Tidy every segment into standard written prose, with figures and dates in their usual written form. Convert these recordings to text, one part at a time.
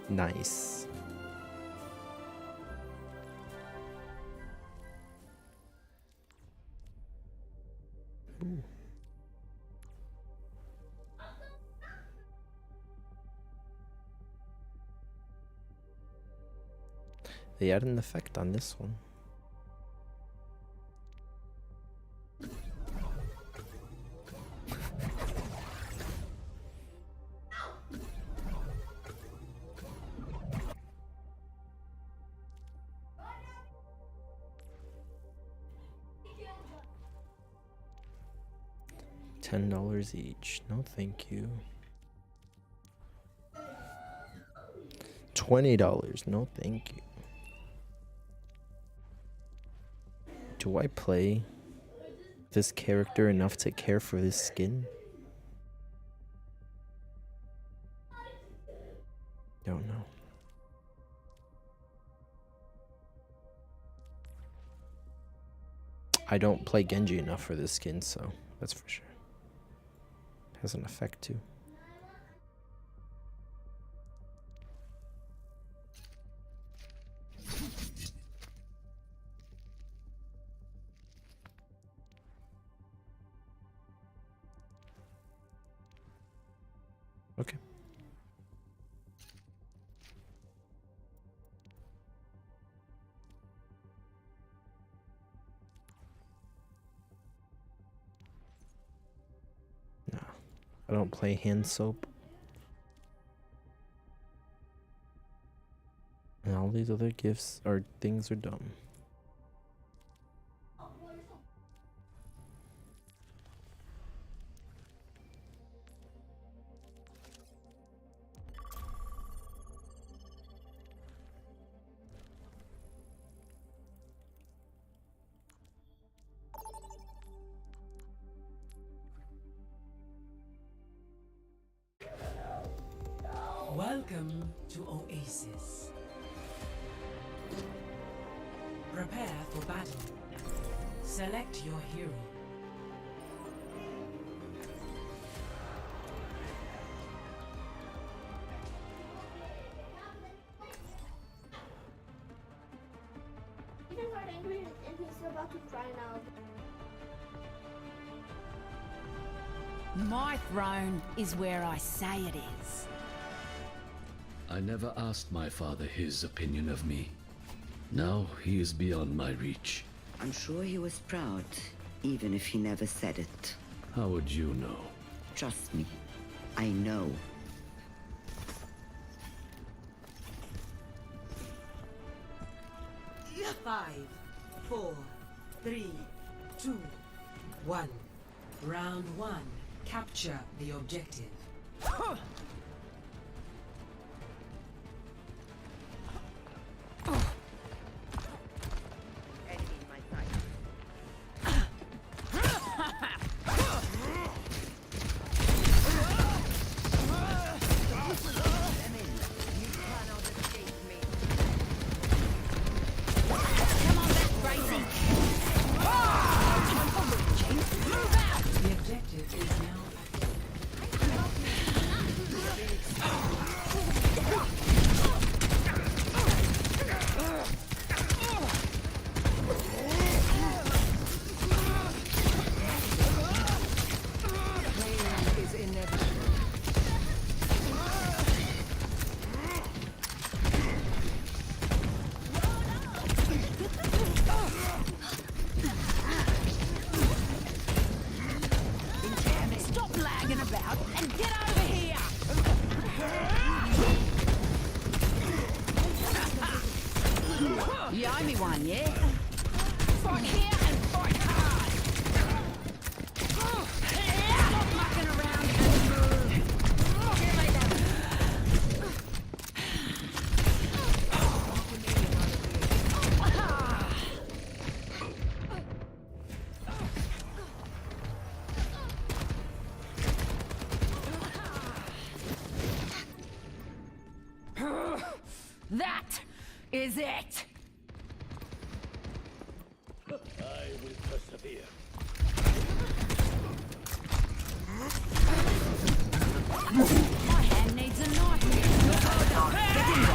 Nice. Ooh. They add an effect on this one. $10 each. No, thank you. $20. No, thank you. Do I play this character enough to care for this skin? Don't know. I don't play Genji enough for this skin, so that's for sure. Has an effect too. Okay. No, I don't play hand soap. And all these other gifts or things are dumb. Welcome to Oasis. Prepare for battle. Select your hero. He just got angry and he's about to cry now. My throne is where I say it is. I never asked my father his opinion of me. Now he is beyond my reach. I'm sure he was proud, even if he never said it. How would you know? Trust me, I know. Five, 4, 3, 2, 1. Round 1. Capture the objective. You owe me one, yeah? Fight here and fight hard! Stop mucking around and move! Here they go. That is it! I will persevere. My hand needs a knife. Get in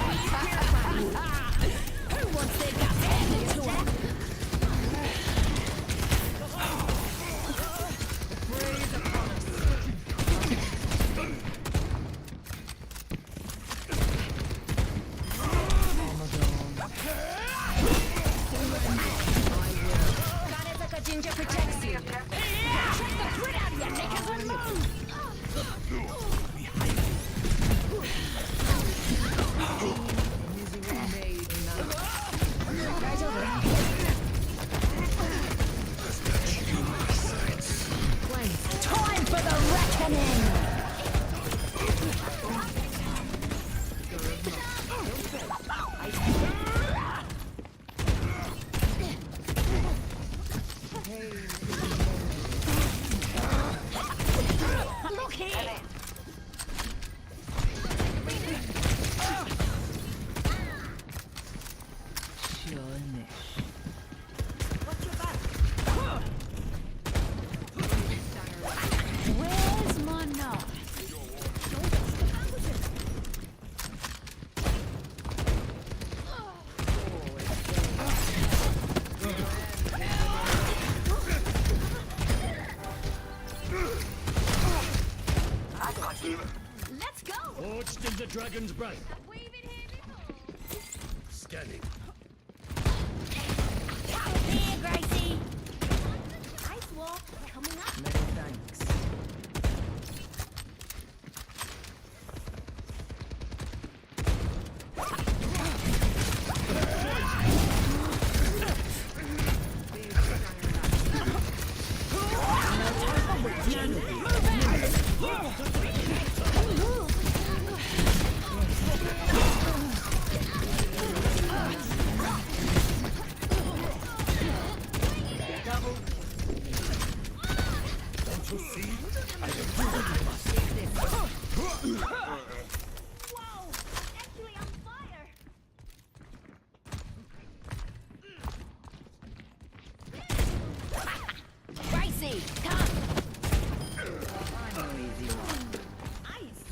Let's go. Forged in the dragon's breath. We've been here before. Scanning. Here, Gracie. Ice wall coming up. Many thanks. Whoa! Actually on fire. Gracie, come. I'm no easy one. Ice.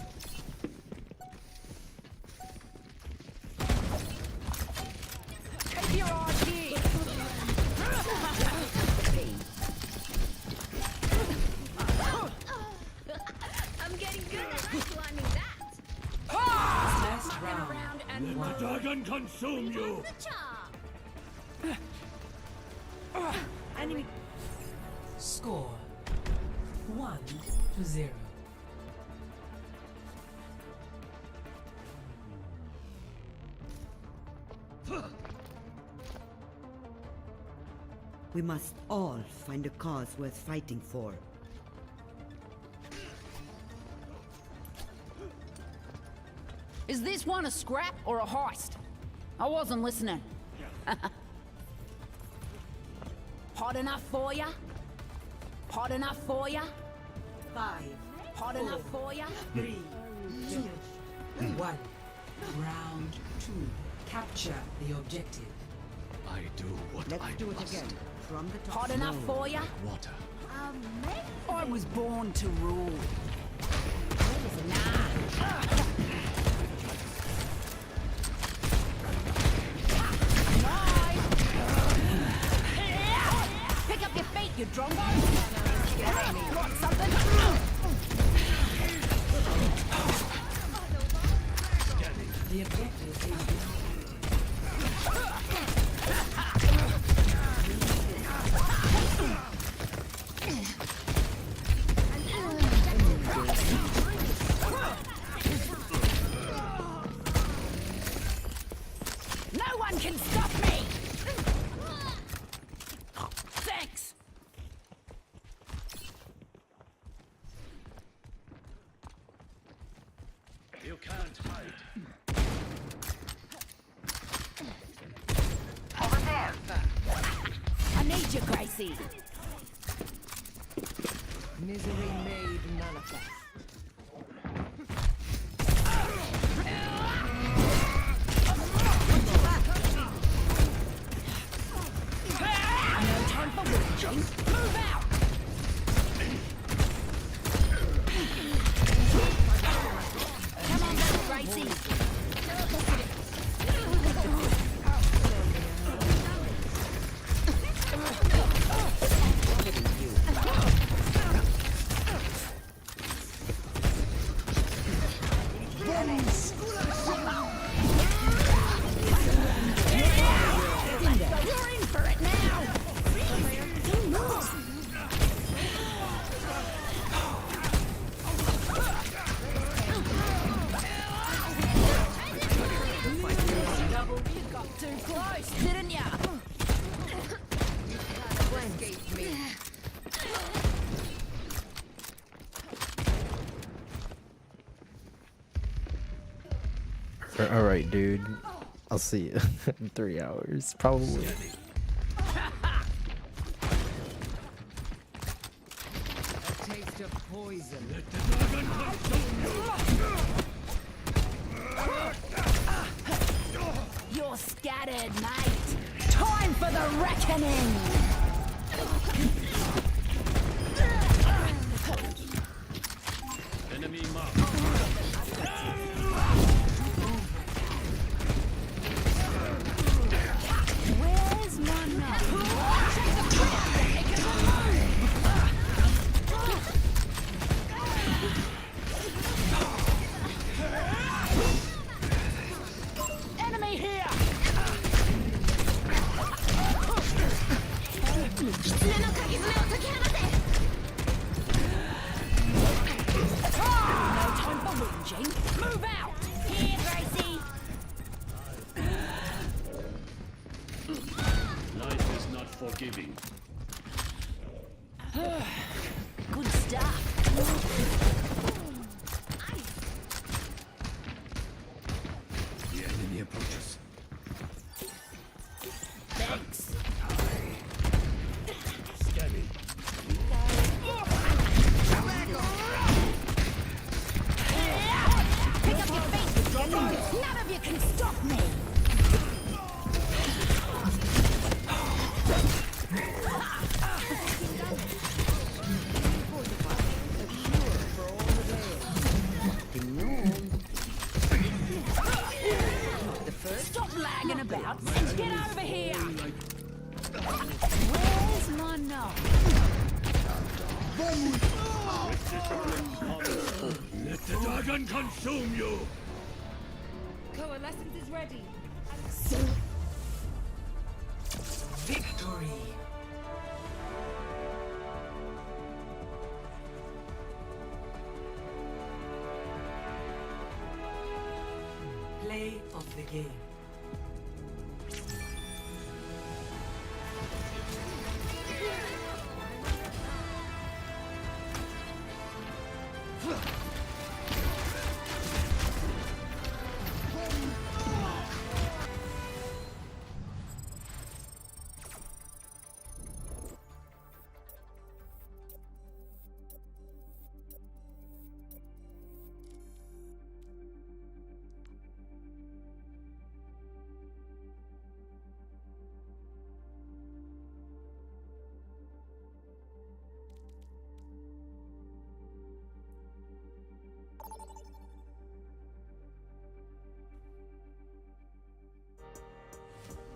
Take your ID. I'm getting good at climbing that. Last round. Round and The dragon consume you! the charm. Enemy. Score 1-0. We must all find a cause worth fighting for. Is this one a scrap or a heist? I wasn't listening. Hot enough for ya? Hot enough for ya? 5, Hot enough for ya? 3, 2, 1. Round 2. Capture the objective. I do what Let's I do it must. again. From the top. Hot enough for ya? Water. I was born to rule. Pick up your feet, you drongo! Want something? The objective is No one can stop me! Thanks! You can't hide. I need you, Gracie. misery made manifest. No time for watching. Move out! Come on, little Gracie. You're in for it now! You got too close, didn't ya? All right, dude. I'll see you in 3 hours, probably. Taste of poison. You're scattered, mate. Time for the reckoning! Enemy mark. Where's my knife? out and get over here! Where's my knife? Let the dragon consume you! Coalescence is ready. Victory. Play of the game.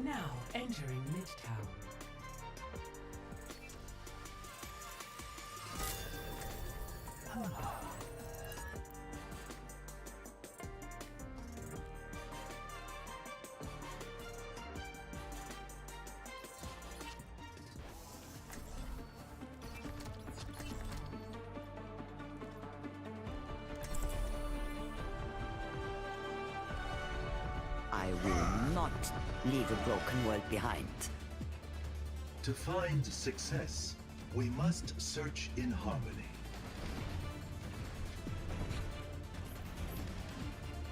Now entering Midtown. I will not leave a broken world behind. To find success, we must search in harmony.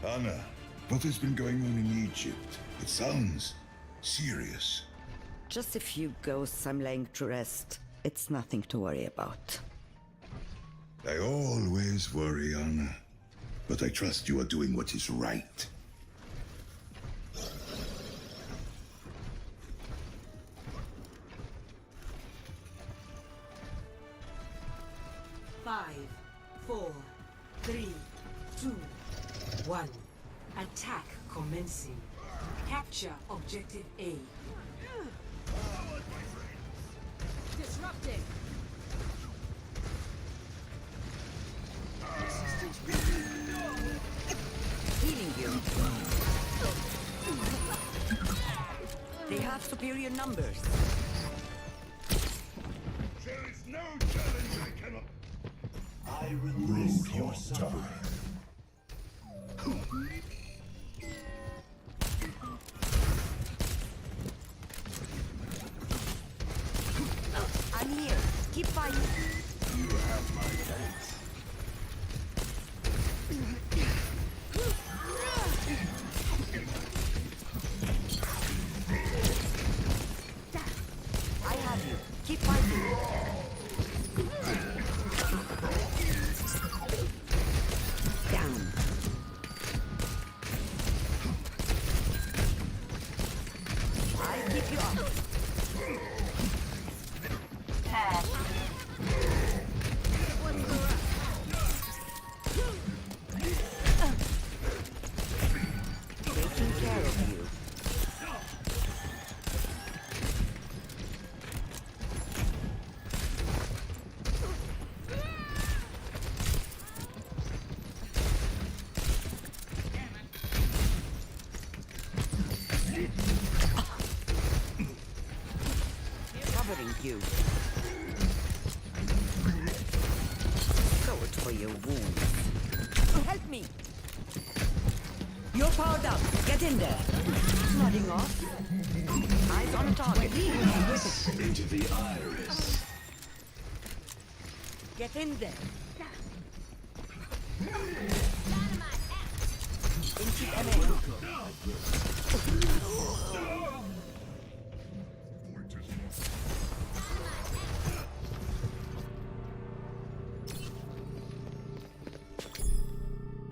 Anna, what has been going on in Egypt? It sounds serious. Just a few ghosts I'm laying to rest. It's nothing to worry about. I always worry, Anna. But I trust you are doing what is right. Five, 4, 3, 2, 1. Attack commencing. Capture objective A. Disrupting. Healing you. They have superior numbers. There is no challenge I cannot... I release your suffering. I'm here. Keep fighting. You have my thanks. I have you. Keep fighting. Down. I'll keep you up. Taking care of you. Covering you. Sword for your wounds. Help me! You're powered up. Get in there. Nodding off. Eyes on target. Into the iris. Get in there. Into enemy.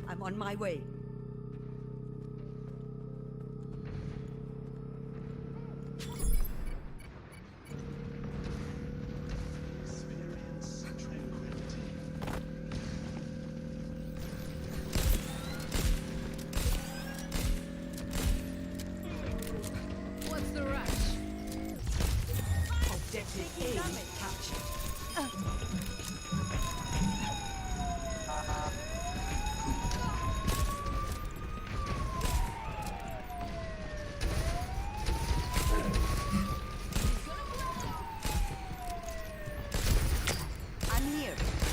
I'm on my way. Experience tranquility.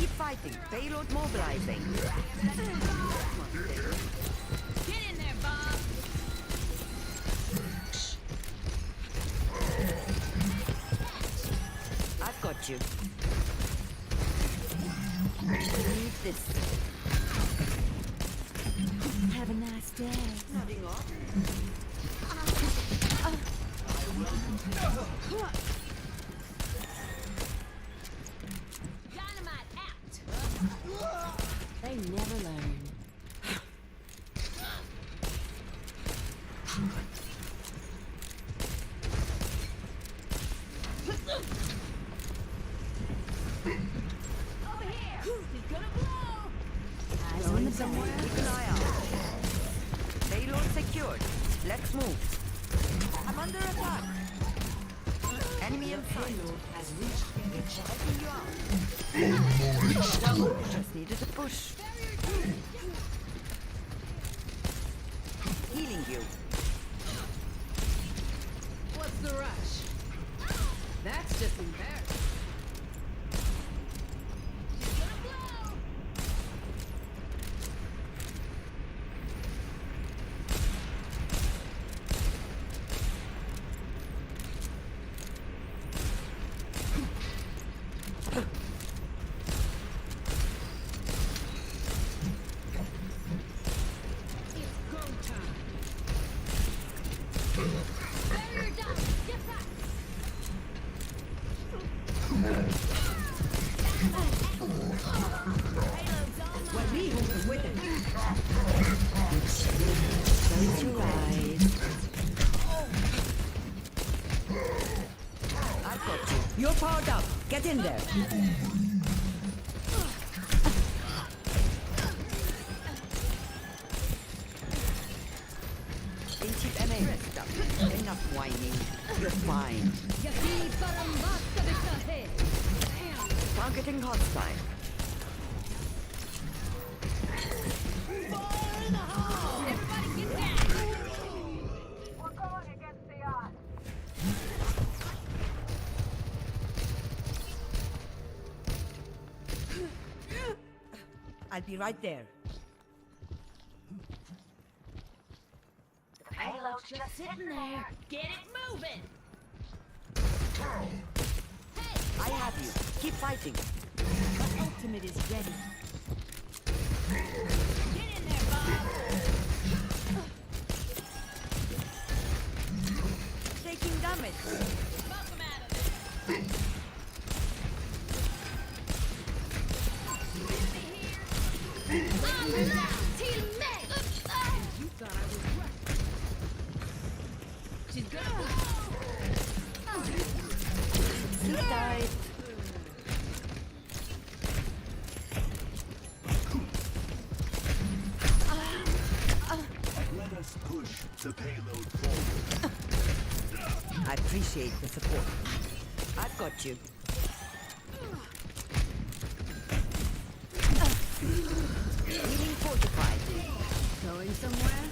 Keep fighting. Payload mobilizing. Get in there, Bob. I've got you. Need this. Have a nice day. Nodding off. Dynamite out. They never learn. Over here. He's gonna blow. Eyes on the Somewhere. Keep an eye out. Payload secured. Let's move. I'm under attack. Enemy in sight. Payload has reached the Helping you out. Just needed a push. Healing you. What's the rush? That's just embarrassing. She's gonna blow. It's go time. Barrier down. Get back. What we hope with it. Close your eyes. I've got you. You're powered up. Get in there. Enough whining. You're fine. Targeting hostile. Everybody get down. We're going against the odds. I'll be right there. The payload's just sitting there. Get it moving. I have you. Keep fighting. My ultimate is ready. Get in there, Bob. Taking damage. Smoke 'em out of there. You thought I was right. She's gonna Sit tight. Let us push the payload forward. I appreciate the support. I've got you. Feeling fortified. going somewhere.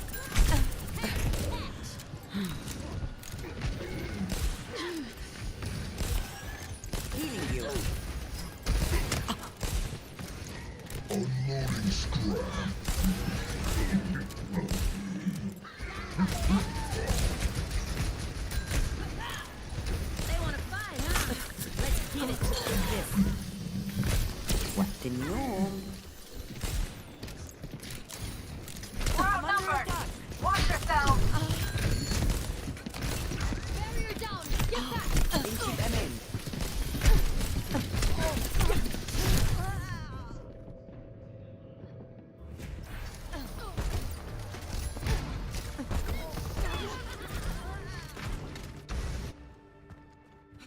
Healing you. Unloading scrap. They want to fight, huh? Let's get it. This. What the gnome? We're outnumbered. Watch yourself. Barrier down. Get back. Keep them in.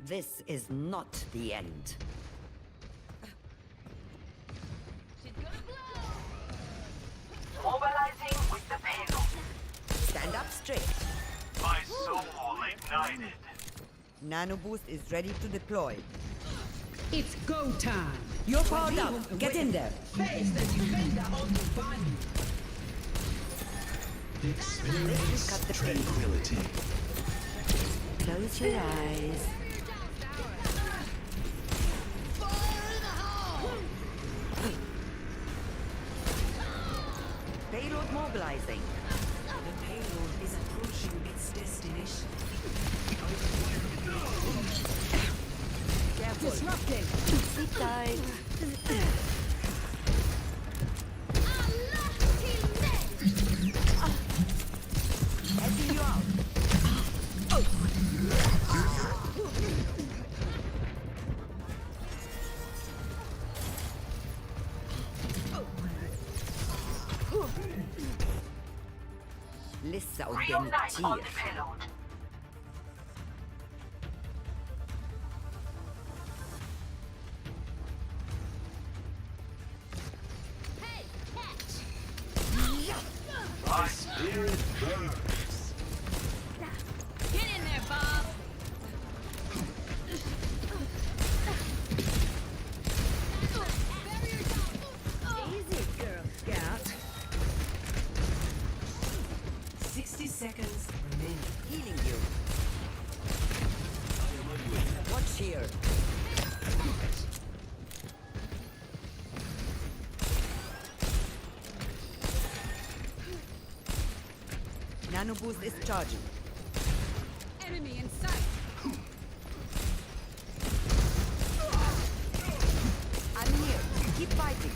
This is not the end. She's gonna blow. Mobilizing with the payload. Stand up straight. My soul ignited. Nano boost is ready to deploy. It's go time. You're powered up. Get in there. Face the defender on the body. Experience Cut the tranquility. Close your eyes. Fire in the hole. Payload mobilizing. The payload is approaching its destination. Careful. Disrupting. Sit tight. Helping you out. لسه قدامي كتير. My spirit burns. Get in there, Bob. Easy, Girl Scout. 60 seconds remaining. Healing you. Watch here. Nano boost is charging. Enemy in sight. I'm here. Keep fighting.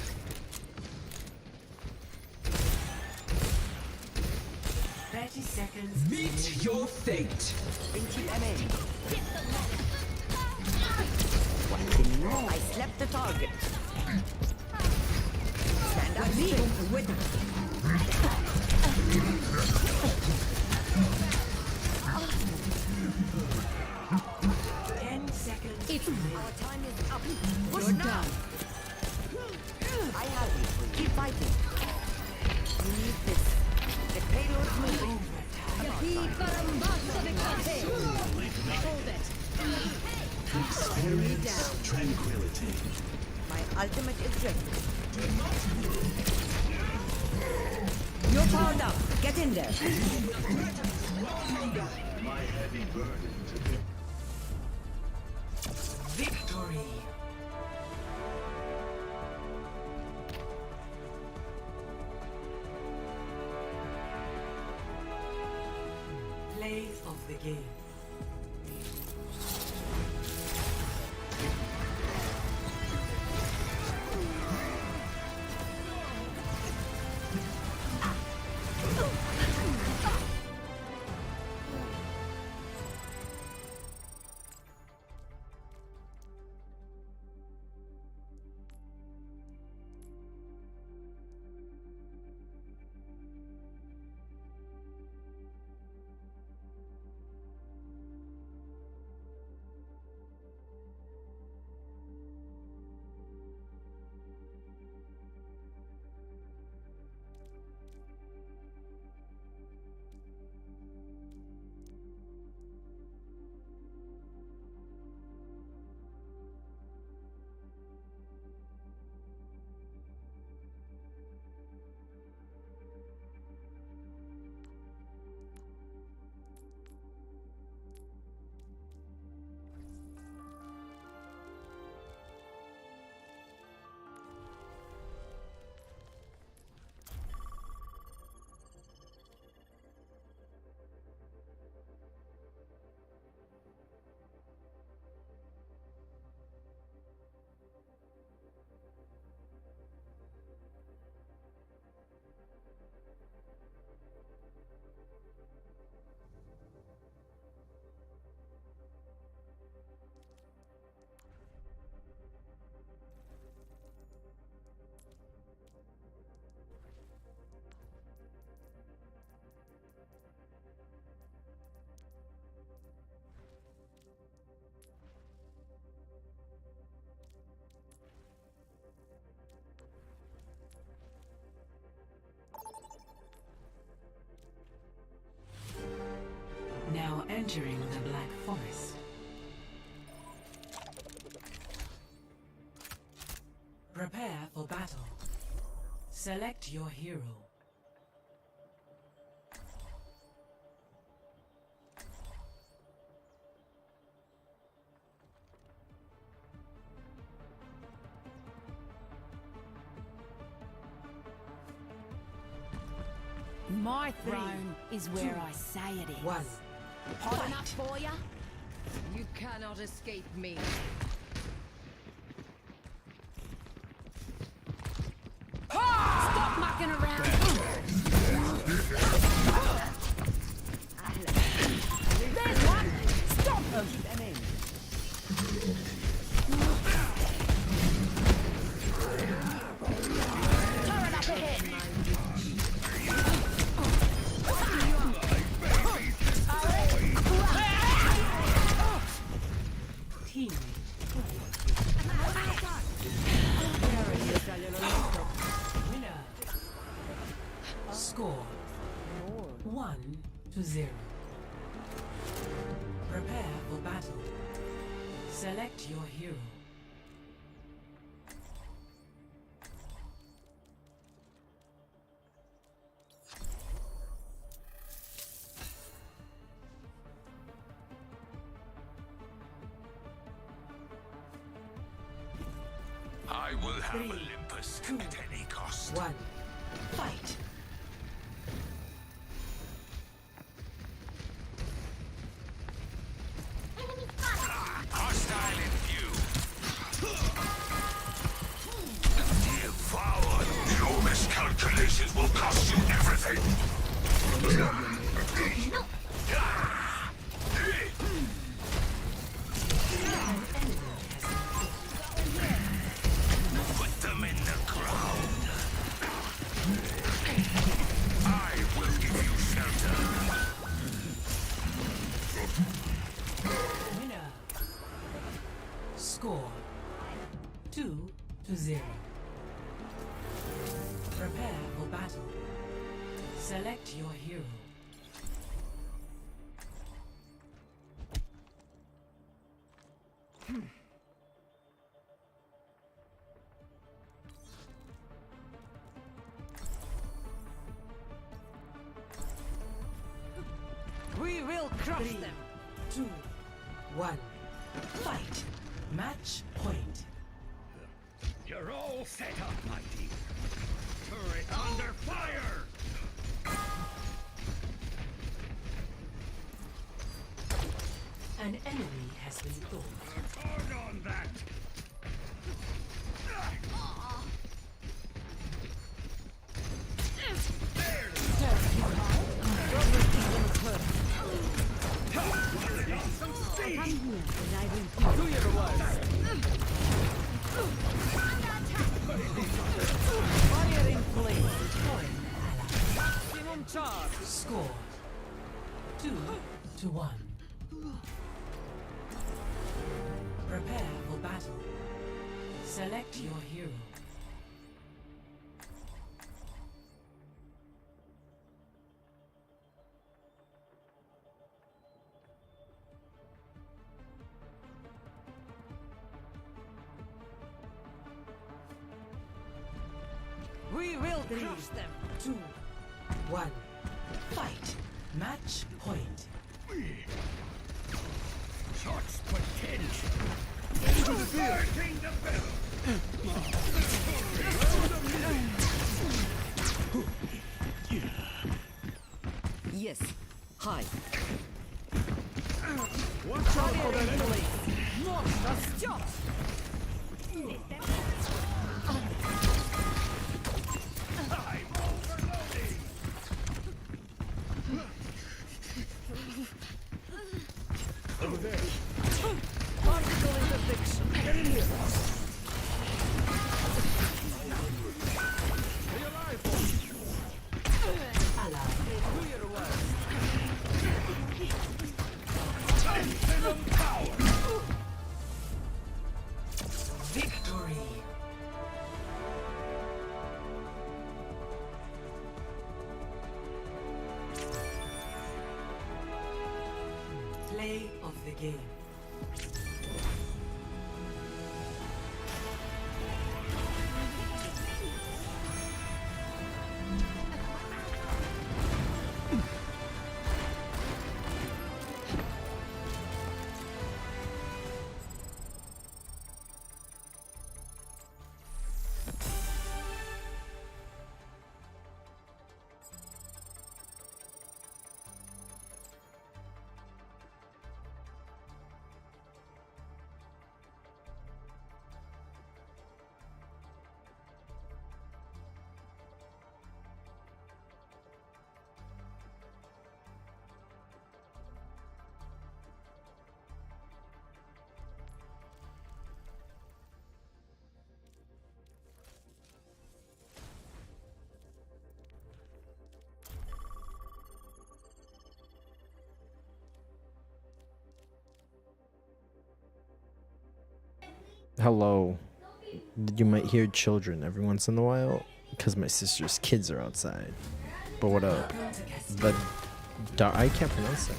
Seconds. Meet your fate. Keep MA. What the no? I slept the target. Stand up straight. With It's our time is up. Push You're now. done. I have you. Keep fighting. You need this. The payload's moving. Hold it. Experience tranquility. My ultimate is ready. You're powered up. Get in there. My heavy burden to bear. Victory. Play of the game. Now entering the Black Forest. Prepare for battle. Select your hero. My throne is where I say it is. One. Hot enough for ya? You cannot escape me. Stop mucking around! There's one! Stop them! Turret up ahead! Score 1-0. Prepare for battle. Select your hero. I will have 3, Olympus 2, at any cost. 1. Fight! Hostile in view. Devour. Your miscalculations will cost you everything. Put them in the ground. I will give you shelter. Winner. Score 2-0. Prepare for battle. Select your hero. We will crush 3, them. 2, 1. Fight! Match point. You're all set up, mighty. Turret under fire! An enemy has been killed. Work hard on that! Fire in place. Maximum charge. Score 2-1. Prepare for battle. Select your hero. We will 3, crush them. 2, 1. Fight! Match point. Such potential! Into the field! Yes. Hi. Watch out for that enemy! Stop. I'm overloading! Over there! Particle interdiction. Get in here! Stay alive, Ally. Venom power! Victory! Play of the game. Hello. You might hear children every once in a while because my sister's kids are outside. But what up? But I can't pronounce that.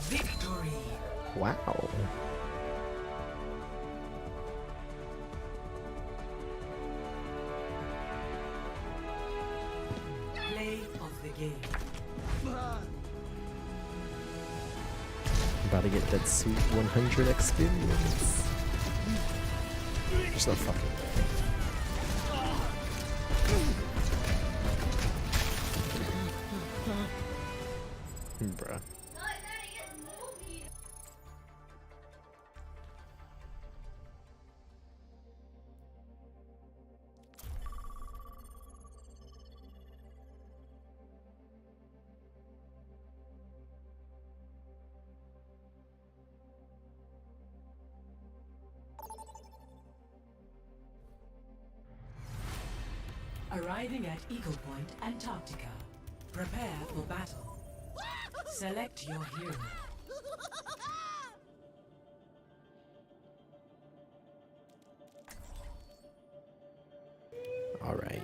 Victory. Wow. Play of the game. About to get that sweet 100 experience. There's no fucking way. Bruh. Arriving at Eagle Point, Antarctica. Prepare for battle. Select your hero. All right.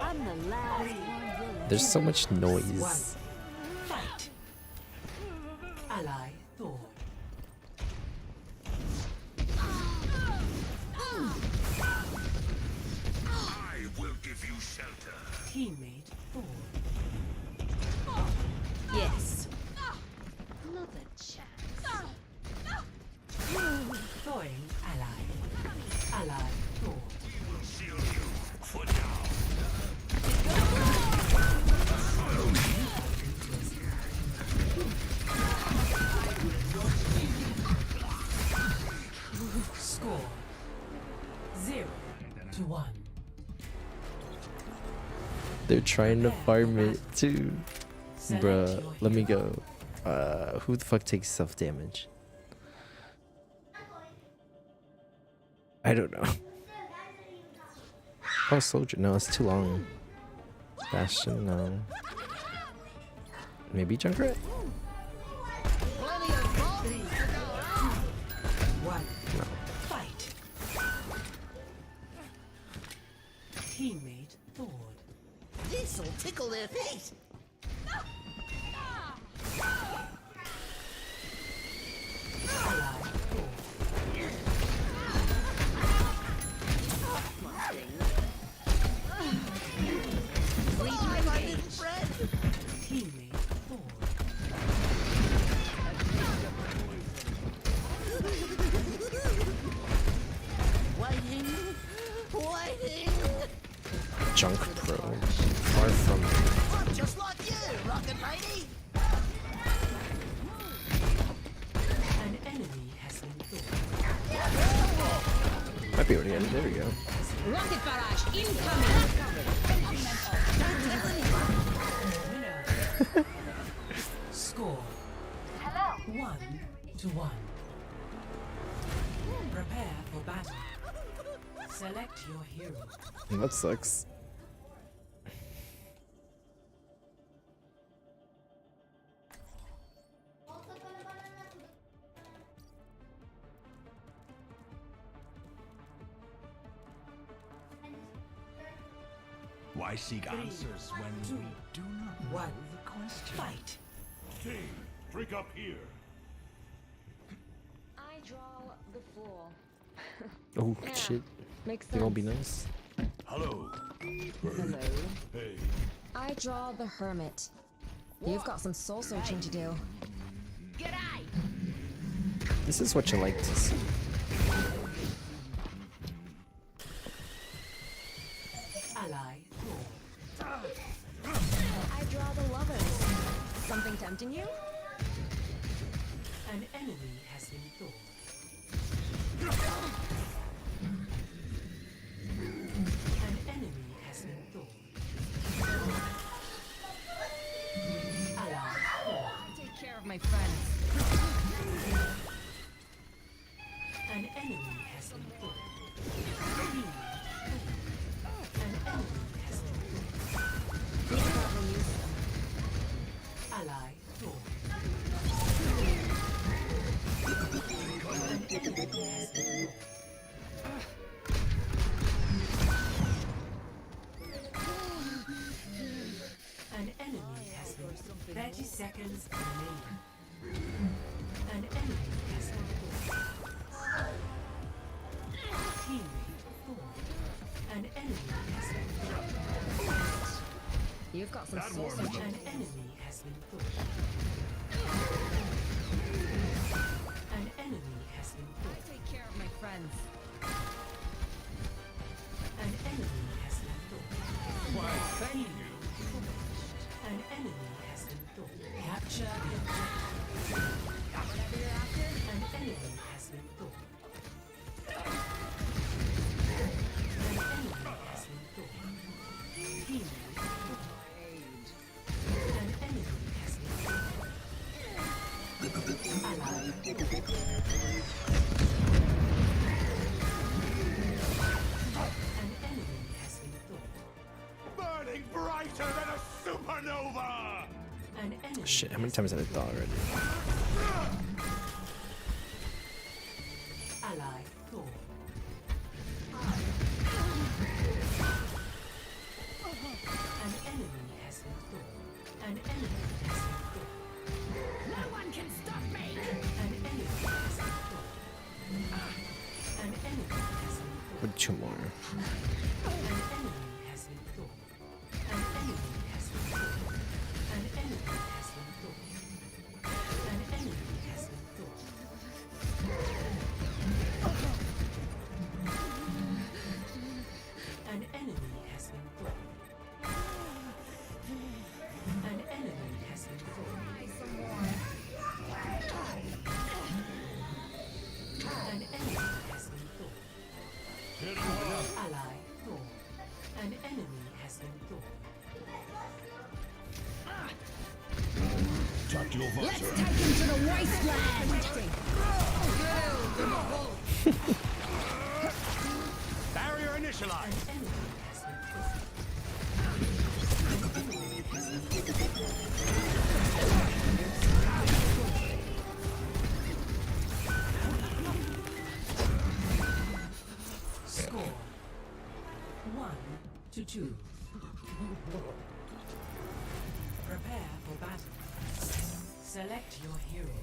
I'm the last one. There's so much noise. Fight. Ally Thor. I will give you shelter. Teammate Thor. Yes. Another chance. Thawing ally. Ally Thor. Will shield you for now. Score 0-1. They're trying to farm it too. Bruh, let me go. Who the fuck takes self damage? I don't know. Oh, soldier. No, it's too long. Bastion, no. Maybe Junkrat? No. Fight. Teammate Thor. This'll tickle their feet. Ally Thor. Hi, my little friend. Teammate Thor. Waiting, waiting. Junk Pro. Far from it. I'm just like you, Rocket Lady. An enemy has been killed. Might be able to get it. There we go. Rocket barrage incoming. Score 1-1. Prepare for battle. Select your hero. That sucks. Why seek answers when we do not know One. the question? Fight. Team, drink up here. I draw the fool. Oh, Yeah, shit. Makes You gonna be sense. nice? Hello. Hello. Hey. I draw the hermit. You've got some soul searching to do. This is what you like to see. Ally Thor. I draw the lovers. Something tempting you? An enemy has been killed. An enemy has been killed. Ally Thor. Take care of my friends. An enemy has been killed. An enemy has been killed. Ally thawed. An enemy has been 30 seconds remaining. An enemy has been thawed. Teammate thawed. An enemy has been thawed. You've got some sauce. An enemy has been thawed. An enemy has been thawed. Take care of my friends. An enemy has been thawed. Why, thank you. An enemy has been thawed. Capture the objective. Whatever you're after. An enemy has been thawed. An enemy has been thawed. Teammate thawed. An enemy has been thawed. Ally thawed. An enemy has been thawed. Burning brighter than a supernova! An enemy Shit, how many times have I thought already? ally thawed. An enemy has been thawed. An enemy has been thawed. No one can stop me! An enemy has been thawed. An enemy has been thawed. With 2 more. An enemy has been thawed. An enemy has been thawed. An enemy has been thawed. An enemy has been thawed. An enemy has been thawed. An enemy has been thawed. An enemy has been thawed. Ally thawed. An enemy has been thawed. Tuck your Let's visor. take him to the wasteland! Barrier initialized! An enemy has been thawed. Score 1-2. Prepare for battle. Select your hero.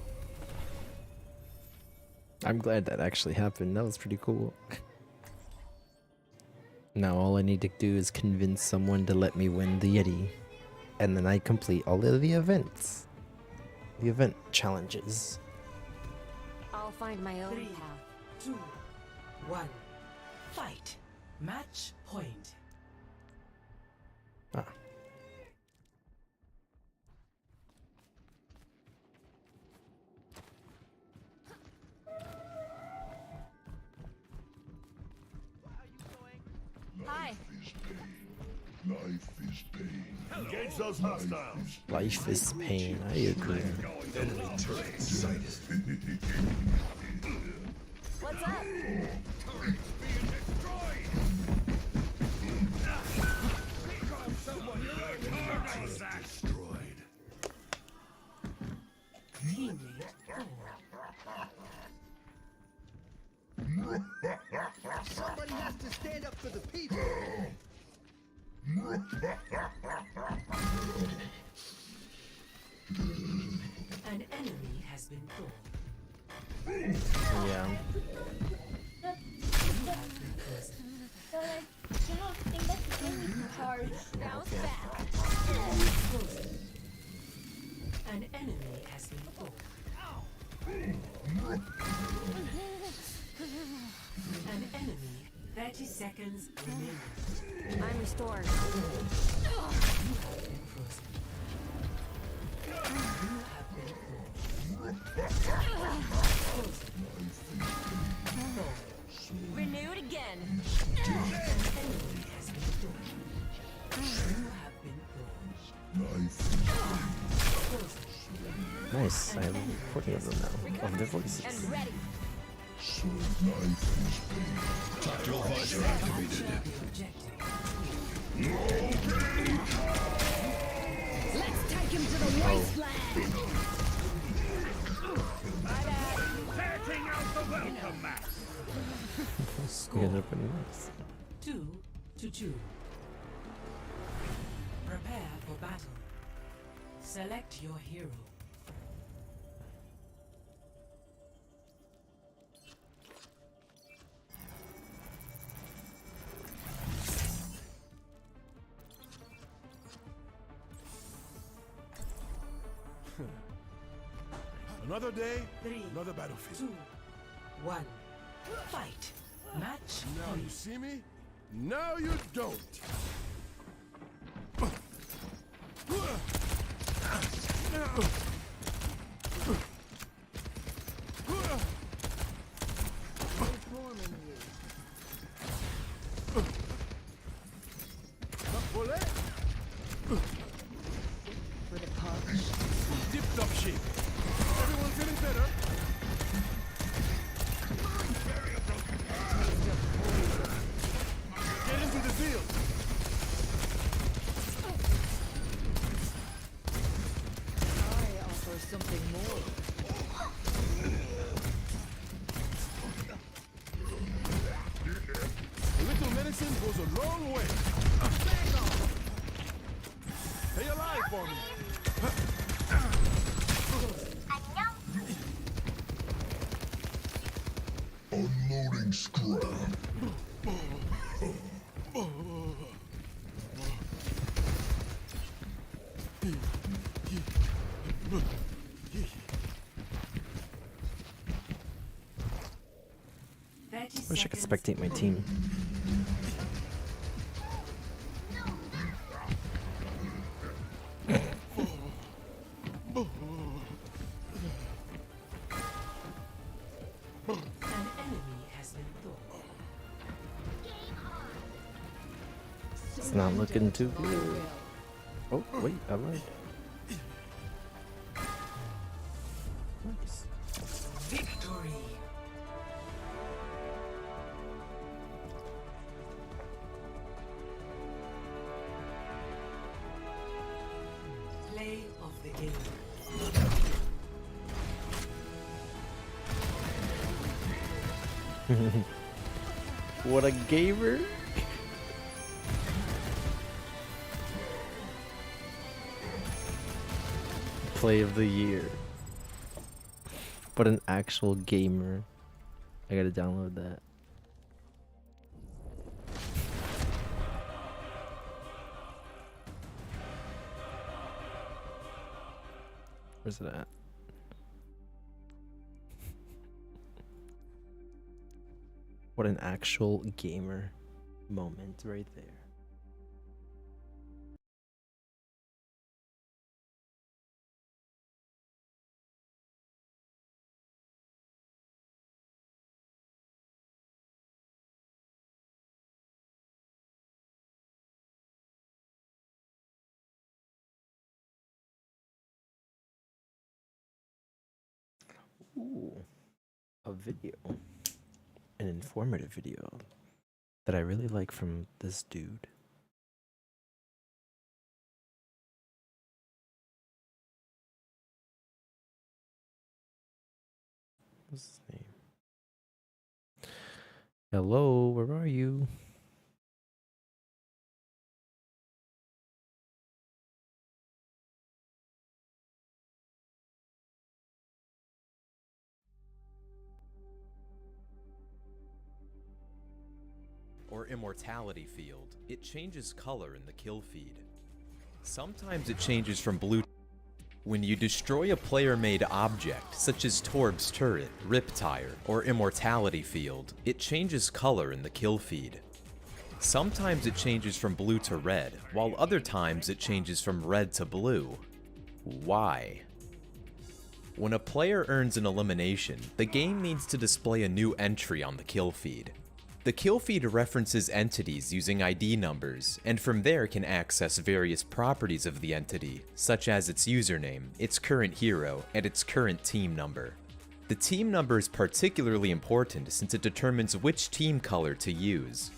I'm glad that actually happened. That was pretty cool. Now all I need to do is convince someone to let me win the Yeti. And then I complete all of the events. The event challenges. I'll find my own 3, path. 2, 1. Fight. Match point. Ah. Hi. Life is pain. Engage those hostiles! Life is pain. I agree. Enemy turret sighted. What's up? Turret's being destroyed! Someone recognize that! Destroyed. Teammate thawed. Somebody has to stand up for the people. An enemy has been thawed. Yeah. So like, you know, think that the game is hard. Bounce back. An enemy has been thawed. An enemy. 30 seconds remaining. I'm restored. You have been frozen. You have been frozen. Renewed again. An enemy has been thawed. You have been frozen. Nice. I have 40 of them now. Of their voices. And ready. Tuck your visor activated. The objective. Let's take him to the wasteland. Setting out the welcome mat. You guys are pretty nice. 2-2. Prepare for battle. Select your hero. Another day, 3, another battlefield. 2, 1. Fight. Match. Now you see me? Now you don't. Bullet. For the punch. Dipped up shape. Everyone feeling better? Get into the field. I offer something more. A little medicine goes a long way. Stay alive for me. Unloading scrap. Wish I could spectate my team. An enemy has been thought. It's not looking too good. Oh, wait, I lied. Nice. Victory. Play of the game. What a gamer! Play of the year. But an actual gamer. I gotta download that. Where's it at? What an actual gamer moment right there. Ooh, a video. An informative video that I really like from this dude. What's his name? Hello, where are you? Or immortality field, it changes color in the kill feed. Sometimes it changes from blue. When you destroy a player-made object, such as Torb's turret, Riptire, or immortality field, it changes color in the kill feed. Sometimes it changes from blue to red, while other times it changes from red to blue. Why? When a player earns an elimination, the game needs to display a new entry on the kill feed. The kill feed references entities using ID numbers, and from there can access various properties of the entity, such as its username, its current hero, and its current team number. The team number is particularly important since it determines which team color to use.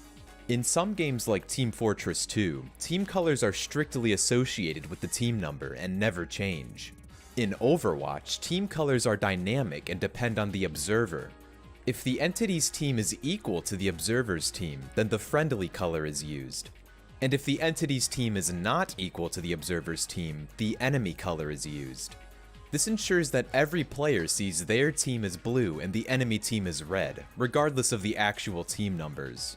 In some games like Team Fortress 2, team colors are strictly associated with the team number and never change. In Overwatch, team colors are dynamic and depend on the observer. If the entity's team is equal to the observer's team, then the friendly color is used. And if the entity's team is not equal to the observer's team, the enemy color is used. This ensures that every player sees their team as blue and the enemy team as red, regardless of the actual team numbers.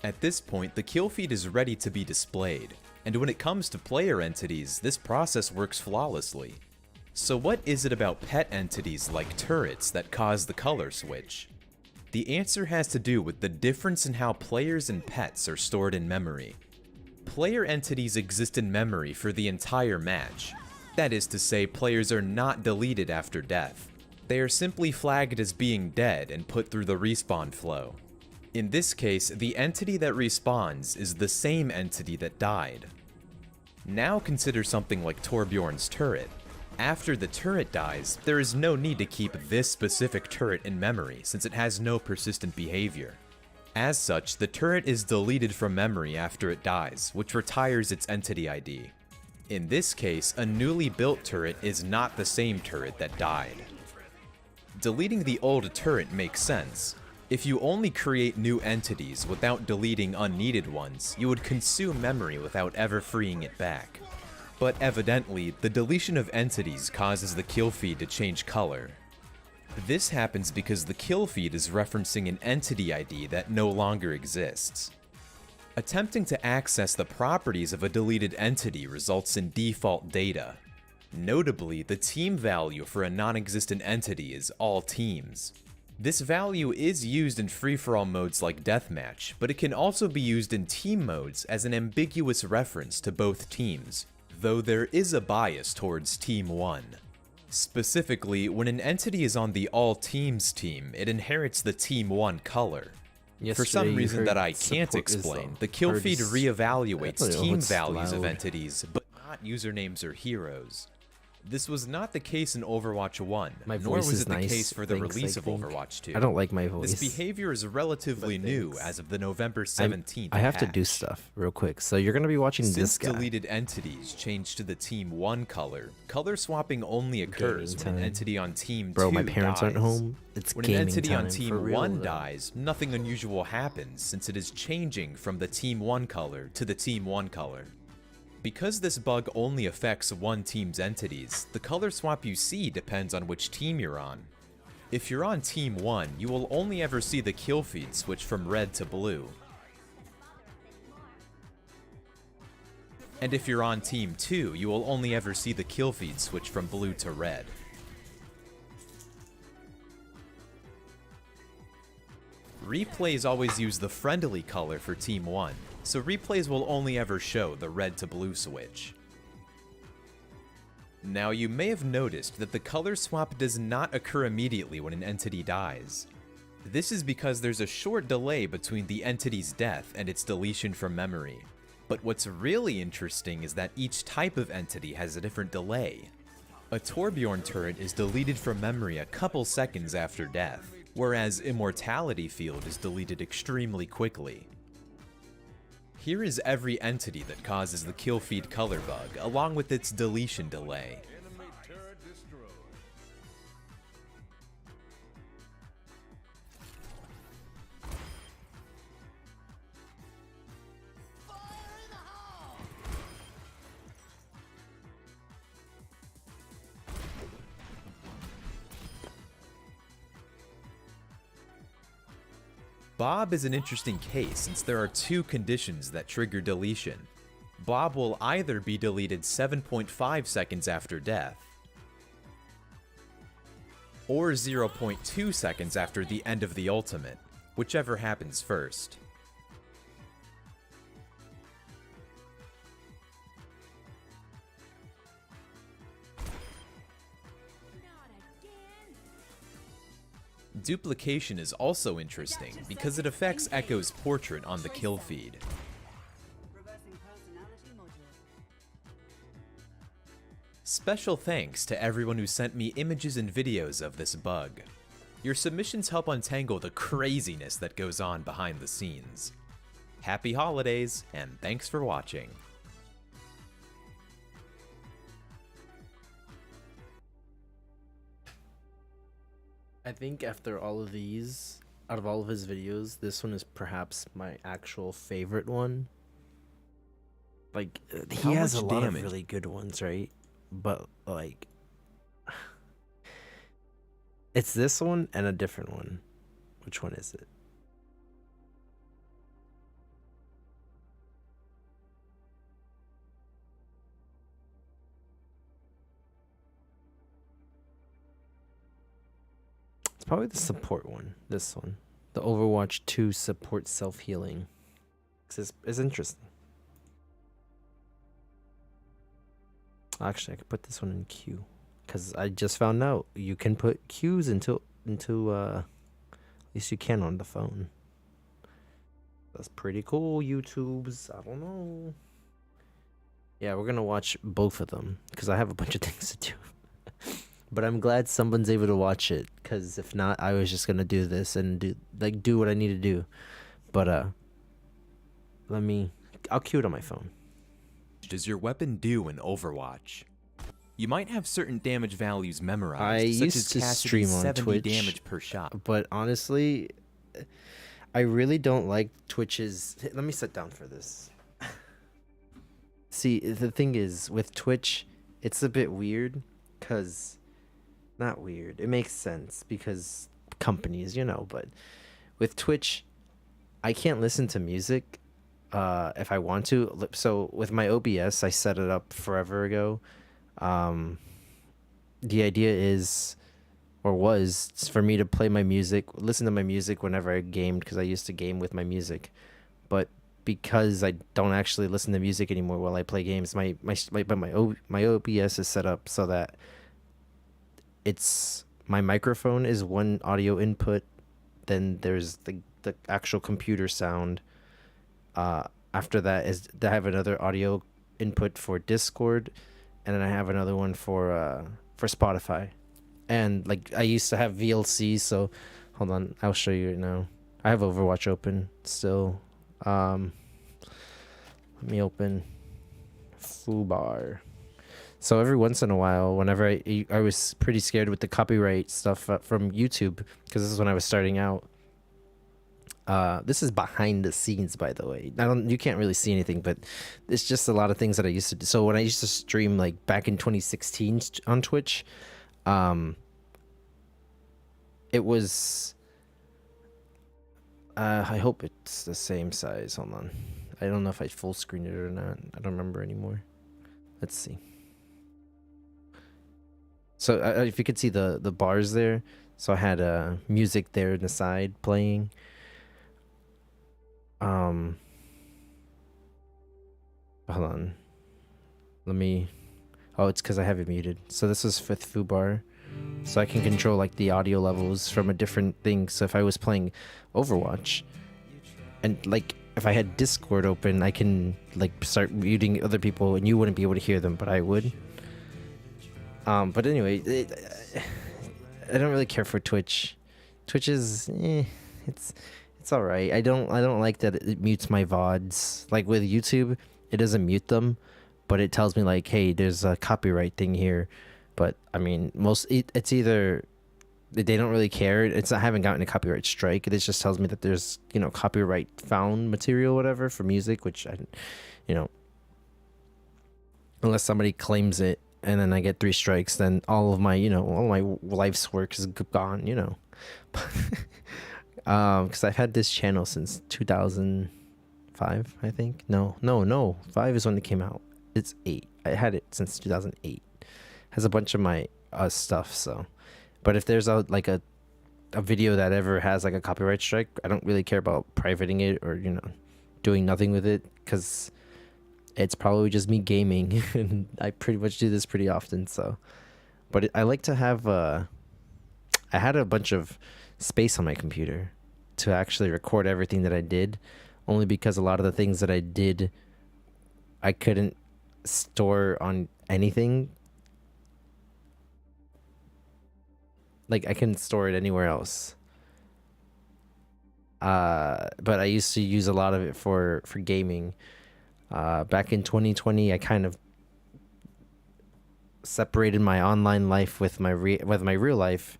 At this point, the kill feed is ready to be displayed, and when it comes to player entities, this process works flawlessly. So what is it about pet entities like turrets that cause the color switch? The answer has to do with the difference in how players and pets are stored in memory. Player entities exist in memory for the entire match. That is to say, players are not deleted after death. They are simply flagged as being dead and put through the respawn flow. In this case, the entity that respawns is the same entity that died. Now consider something like Torbjorn's turret. After the turret dies, there is no need to keep this specific turret in memory since it has no persistent behavior. As such, the turret is deleted from memory after it dies, which retires its entity ID. In this case, a newly built turret is not the same turret that died. Deleting the old turret makes sense. If you only create new entities without deleting unneeded ones, you would consume memory without ever freeing it back. But evidently, the deletion of entities causes the kill feed to change color. This happens because the kill feed is referencing an entity ID that no longer exists. Attempting to access the properties of a deleted entity results in default data. Notably, the team value for a non-existent entity is all teams. This value is used in free-for-all modes like Deathmatch, but it can also be used in team modes as an ambiguous reference to both teams, though there is a bias towards Team 1. Specifically, when an entity is on the All Teams team, it inherits the Team 1 color. For some reason that I can't explain, the kill feed reevaluates team values of entities, but not usernames or heroes. This was not the case in Overwatch 1, nor was it the case for the release of Overwatch 2. I don't like my voice. This behavior is relatively new as of the November 17th I have to do patch. stuff real quick. So you're going to be watching Since this guy. deleted entities change to the Team 1 color, color swapping only occurs when an entity on Team 2 my parents aren't dies. home. It's When an gaming entity time, on for Team real, 1 though. dies, nothing unusual happens since it is changing from the Team 1 color to the Team 1 color. Because this bug only affects one team's entities, the color swap you see depends on which team you're on. If you're on Team 1, you will only ever see the kill feed switch from red to blue. And if you're on Team 2, you will only ever see the kill feed switch from blue to red. Replays always use the friendly color for Team 1, so replays will only ever show the red to blue switch. Now you may have noticed that the color swap does not occur immediately when an entity dies. This is because there's a short delay between the entity's death and its deletion from memory. But what's really interesting is that each type of entity has a different delay. A Torbjorn turret is deleted from memory a couple seconds after death, whereas Immortality Field is deleted extremely quickly. Here is every entity that causes the kill feed color bug, along with its deletion delay. Bob is an interesting case since there are two conditions that trigger deletion. Bob will either be deleted 7.5 seconds after death, or 0.2 seconds after the end of the ultimate, whichever happens first. Duplication is also interesting because it affects Echo's portrait on the kill feed. Special thanks to everyone who sent me images and videos of this bug. Your submissions help untangle the craziness that goes on behind the scenes. Happy holidays, and thanks for watching. I think after all of these, out of all of his videos, this one is perhaps my actual favorite one. Like, he How has a much lot damage? of really good ones, right? But, like, it's this one and a different one. Which one is it? It's probably the support one. This one. The Overwatch 2 support self-healing. It's interesting. Actually, I could put this one in queue. Because I just found out you can put queues into at least you can on the phone. That's pretty cool, YouTubes. I don't know. Yeah, we're gonna watch both of them because I have a bunch of things to do. But I'm glad someone's able to watch it, because if not, I was just gonna do this and do what I need to do. But I'll cue it on my phone. Does your weapon do in Overwatch? You might have certain damage values memorized, I such used as to Cassidy's stream on 70 Twitch, damage per shot. but honestly, I really don't like Twitch's. Let me sit down for this. See, the thing is, with Twitch, it's a bit weird, because... Not weird. It makes sense, because companies, but with Twitch, I can't listen to music if I want to. So with my OBS, I set it up forever ago. The idea is, or was, for me to play my music, listen to my music whenever I gamed, because I used to game with my music. But because I don't actually listen to music anymore while I play games, my OBS is set up so that my microphone is one audio input, then there's the actual computer sound. After that I have another audio input for Discord, and then I have another one for Spotify. And like I used to have VLC, so hold on, I'll show you right now. I have Overwatch open still. Let me open Foobar. So every once in a while, whenever I was pretty scared with the copyright stuff from YouTube, because this is when I was starting out. This is behind the scenes, by the way. You can't really see anything, but it's just a lot of things that I used to do. So when I used to stream like back in 2016 on Twitch, it was. I hope it's the same size. Hold on. I don't know if I full screened it or not. I don't remember anymore. Let's see. So if you could see the bars there, so I had music there in the side playing. Hold on. Let me. Oh, it's because I have it muted. So this is with Foobar, so I can control like the audio levels from a different thing. So if I was playing Overwatch, and like if I had Discord open, I can like start muting other people, and you wouldn't be able to hear them, but I would. But anyway, I don't really care for Twitch. Twitch is, it's all right. I don't like that it mutes my VODs. Like with YouTube, it doesn't mute them, but it tells me like, hey, there's a copyright thing here. But I mean, it's either they don't really care. I haven't gotten a copyright strike. It just tells me that there's copyright found material, whatever, for music, which unless somebody claims it. And then I get 3 strikes, then all of my, all my life's work is gone, because I've had this channel since 2005, I think. No, 5 is when it came out. It's 8. I had it since 2008. Has a bunch of my stuff, so. But if there's a video that ever has like a copyright strike, I don't really care about privating it or, doing nothing with it, because it's probably just me gaming, and I pretty much do this pretty often. So, but I like to have. I had a bunch of space on my computer to actually record everything that I did, only because a lot of the things that I did, I couldn't store on anything. Like I couldn't store it anywhere else. but I used to use a lot of it for gaming. Back in 2020, I kind of separated my online life with my real life,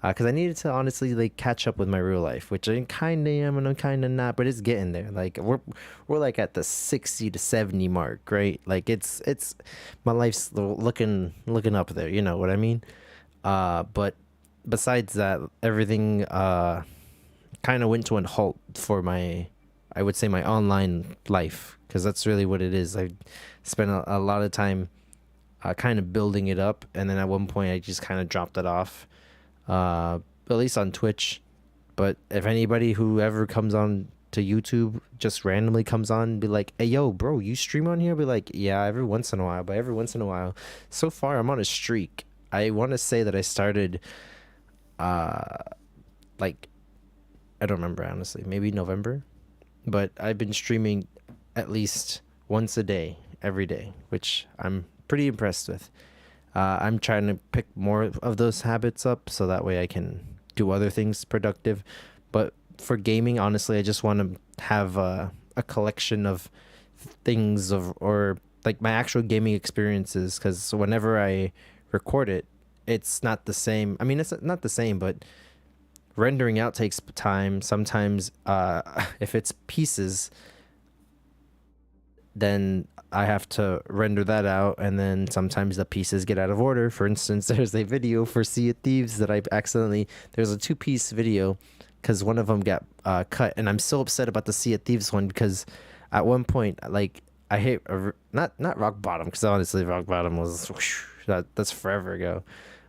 because I needed to honestly like catch up with my real life, which I kind of am and I'm kind of not, but it's getting there. Like we're like at the 60 to 70 mark, right? Like it's my life's looking up there, you know what I mean? But besides that, everything kind of went to a halt for I would say my online life, because that's really what it is. I spent a lot of time kind of building it up, and then at one point I just kind of dropped it off, at least on Twitch. But if anybody who ever comes on to YouTube just randomly comes on and be like, hey yo bro, you stream on here, I'll be like, yeah, every once in a while. But every once in a while, so far I'm on a streak. I want to say that I started like, I don't remember honestly, maybe November, but I've been streaming at least once a day every day, which I'm pretty impressed with. I'm trying to pick more of those habits up so that way I can do other things productive. But for gaming, honestly, I just want to have a collection of things or like my actual gaming experiences, because whenever I record it, it's not the same. I mean, it's not the same, but rendering out takes time. Sometimes if it's pieces, then I have to render that out, and then sometimes the pieces get out of order. For instance, there's a video for Sea of Thieves that there's a 2-piece video because one of them got cut, and I'm so upset about the Sea of Thieves one, because at one point, like, I hit not rock bottom, because honestly rock bottom was that's forever ago,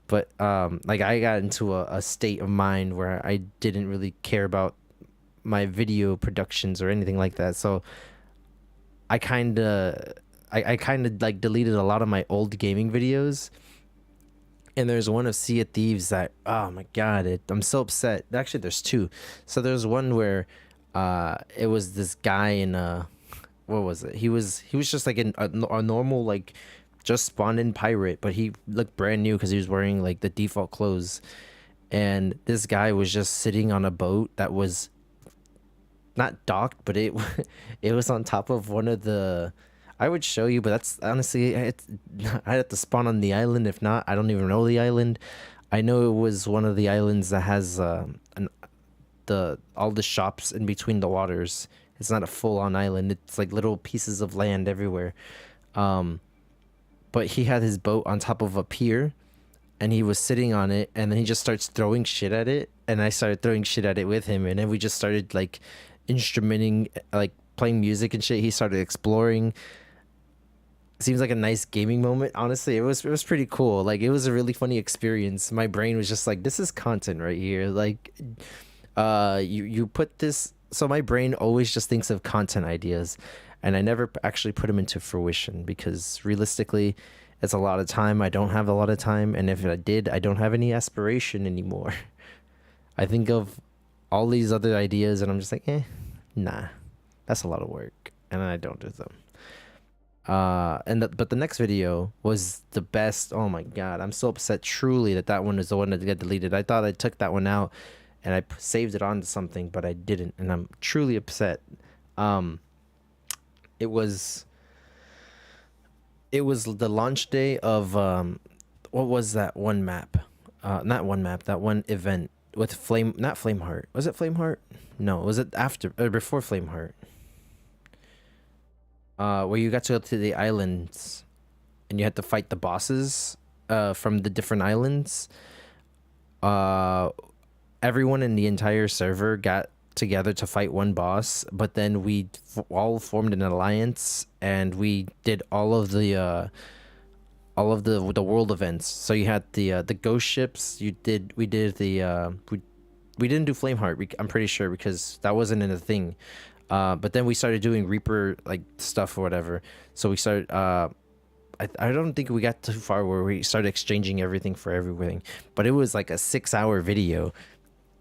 but like I got into a state of mind where I didn't really care about my video productions or anything like that. So I kind of like deleted a lot of my old gaming videos, and there's one of Sea of Thieves that, oh my god, I'm so upset. Actually, there's two. So there's one where it was this guy in what was it? He was just like a normal, like, just spawned in pirate, but he looked brand new because he was wearing like the default clothes, and this guy was just sitting on a boat that was not docked, but it was on top of one of the, I would show you, but that's honestly, I'd have to spawn on the island. If not, I don't even know the island. I know it was one of the islands that has all the shops in between the waters. It's not a full-on island. It's like little pieces of land everywhere. But he had his boat on top of a pier, and he was sitting on it, and then he just starts throwing shit at it, and I started throwing shit at it with him, and then we just started like instrumenting, like playing music and shit. He started exploring. Seems like a nice gaming moment. Honestly, it was pretty cool. Like, it was a really funny experience. My brain was just like, this is content right here. Like, you put this. So my brain always just thinks of content ideas, and I never actually put them into fruition, because realistically, it's a lot of time. I don't have a lot of time, and if I did, I don't have any aspiration anymore. I think of all these other ideas, and I'm just like, nah, that's a lot of work, and I don't do them. But the next video was the best. Oh my god, I'm so upset truly that one is the one that got deleted. I thought I took that one out and I saved it onto something, but I didn't, and I'm truly upset. It was the launch day of what was that one map? Not one map, that one event with not Flameheart. Was it Flameheart? No, was it after or before Flameheart? Where you got to go to the islands and you had to fight the bosses from the different islands. Everyone in the entire server got together to fight one boss, but then we all formed an alliance and we did all of the world events. So you had the ghost ships. We didn't do Flameheart. I'm pretty sure, because that wasn't in the thing. But then we started doing Reaper like stuff or whatever. So we started. I don't think we got too far where we started exchanging everything for everything. But it was like a 6-hour video,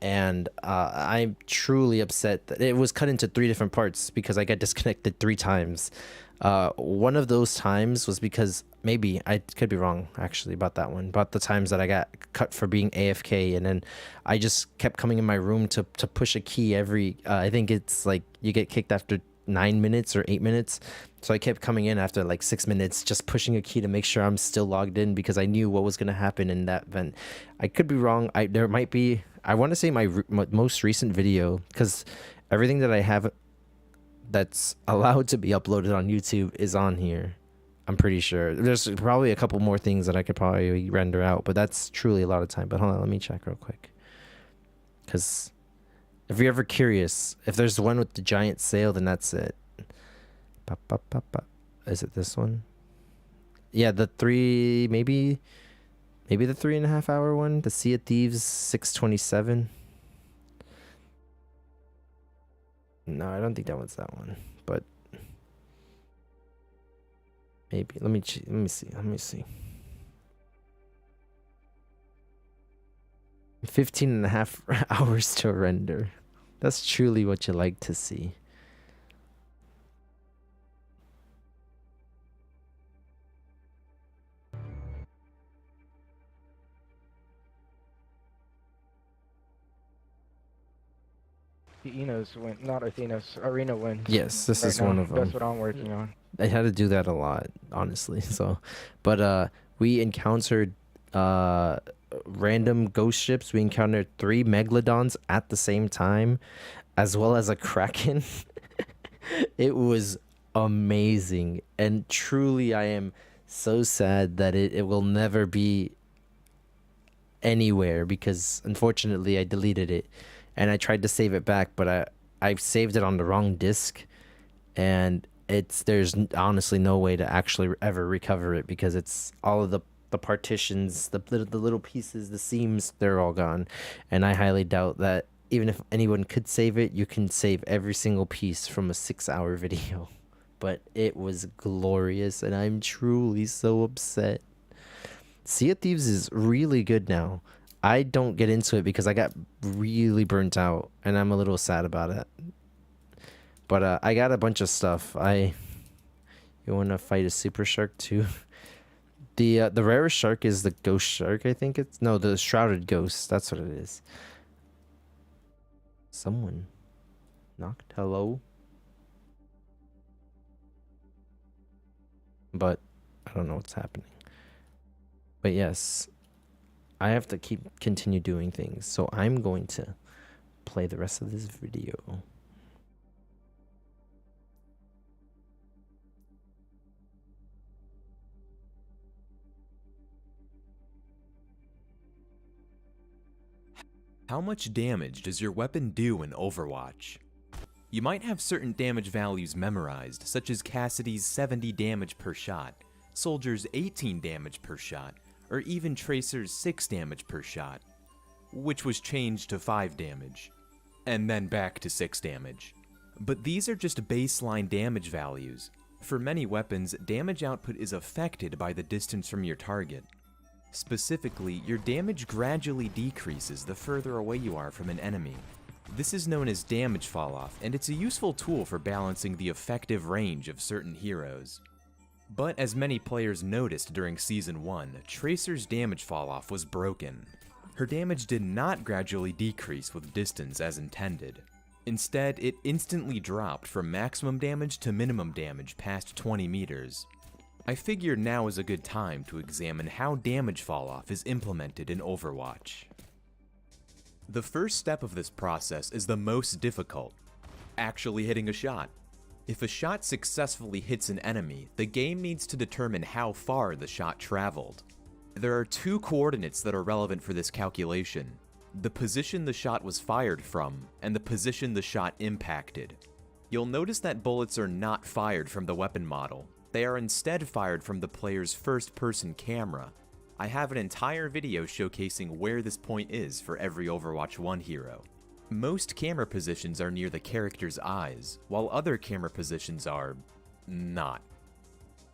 and I'm truly upset that it was cut into 3 different parts because I got disconnected 3 times. One of those times was because maybe I could be wrong actually about that one, about the times that I got cut for being AFK, and then I just kept coming in my room to push a key every I think it's like you get kicked after 9 minutes or 8 minutes, so I kept coming in after like 6 minutes just pushing a key to make sure I'm still logged in, because I knew what was going to happen in that event. I could be wrong. There might be, I want to say my most recent video, because everything that I have that's allowed to be uploaded on YouTube is on here. I'm pretty sure there's probably a couple more things that I could probably render out, but that's truly a lot of time. But hold on, let me check real quick, because if you're ever curious, if there's the one with the giant sail, then that's it. Is it this one? Yeah, the three, maybe the 3.5 hour one, the Sea of Thieves 627. No, I don't think that was that one, but maybe. Let me see. 15.5 hours to render. That's truly what you like to see. Enos win, not Athena's. Arena wins. Yes, this right is now. one of them. That's what I'm working on. I had to do that a lot, honestly. So, but we encountered random ghost ships. We encountered 3 megalodons at the same time, as well as a kraken. It was amazing, and truly, I am so sad that it will never be anywhere, because unfortunately I deleted it, and I tried to save it back, but I saved it on the wrong disk, and there's honestly no way to actually ever recover it, because it's all of the partitions, the little pieces, the seams, they're all gone. And I highly doubt that even if anyone could save it, you can save every single piece from a 6-hour video. But it was glorious, and I'm truly so upset. Sea of Thieves is really good now. I don't get into it because I got really burnt out, and I'm a little sad about it. But I got a bunch of stuff. You want to fight a super shark too? The rarest shark is the ghost shark, I think it's. No, the shrouded ghost. That's what it is. Someone knocked. Hello? But I don't know what's happening. But yes, I have to continue doing things, so I'm going to play the rest of this video. How much damage does your weapon do in Overwatch? You might have certain damage values memorized, such as Cassidy's 70 damage per shot, Soldier's 18 damage per shot, or even Tracer's 6 damage per shot, which was changed to 5 damage, and then back to 6 damage. But these are just baseline damage values. For many weapons, damage output is affected by the distance from your target. Specifically, your damage gradually decreases the further away you are from an enemy. This is known as damage falloff, and it's a useful tool for balancing the effective range of certain heroes. But as many players noticed during Season 1, Tracer's damage falloff was broken. Her damage did not gradually decrease with distance as intended. Instead, it instantly dropped from maximum damage to minimum damage past 20 meters. I figure now is a good time to examine how damage falloff is implemented in Overwatch. The first step of this process is the most difficult, actually hitting a shot. If a shot successfully hits an enemy, the game needs to determine how far the shot traveled. There are 2 coordinates that are relevant for this calculation: the position the shot was fired from, and the position the shot impacted. You'll notice that bullets are not fired from the weapon model. They are instead fired from the player's first-person camera. I have an entire video showcasing where this point is for every Overwatch 1 hero. Most camera positions are near the character's eyes, while other camera positions are not.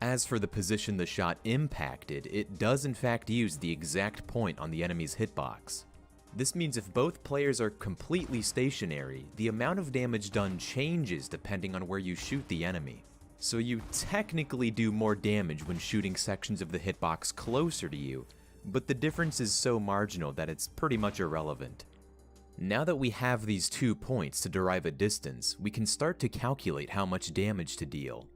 As for the position the shot impacted, it does in fact use the exact point on the enemy's hitbox. This means if both players are completely stationary, the amount of damage done changes depending on where you shoot the enemy. So you technically do more damage when shooting sections of the hitbox closer to you, but the difference is so marginal that it's pretty much irrelevant. Now that we have these 2 points to derive a distance, we can start to calculate how much damage to deal.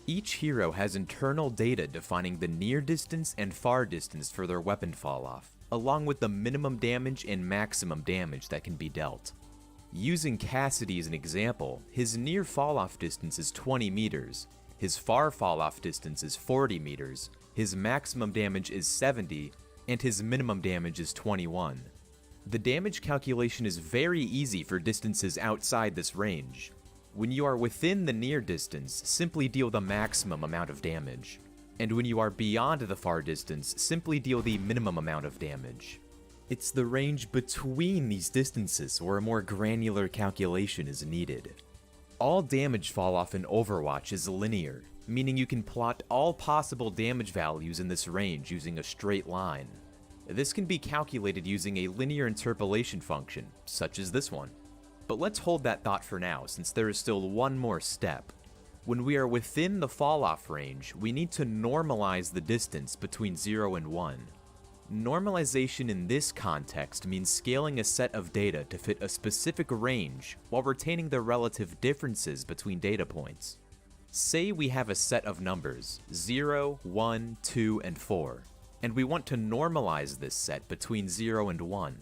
Each hero has internal data defining the near distance and far distance for their weapon falloff, along with the minimum damage and maximum damage that can be dealt. Using Cassidy as an example, his near falloff distance is 20 meters, his far falloff distance is 40 meters, his maximum damage is 70, and his minimum damage is 21. The damage calculation is very easy for distances outside this range. When you are within the near distance, simply deal the maximum amount of damage. And when you are beyond the far distance, simply deal the minimum amount of damage. It's the range between these distances where a more granular calculation is needed. All damage falloff in Overwatch is linear, meaning you can plot all possible damage values in this range using a straight line. This can be calculated using a linear interpolation function, such as this one. But let's hold that thought for now, since there is still one more step. When we are within the falloff range, we need to normalize the distance between 0 and 1. Normalization in this context means scaling a set of data to fit a specific range while retaining the relative differences between data points. Say we have a set of numbers 0, 1, 2, and 4, and we want to normalize this set between 0 and 1.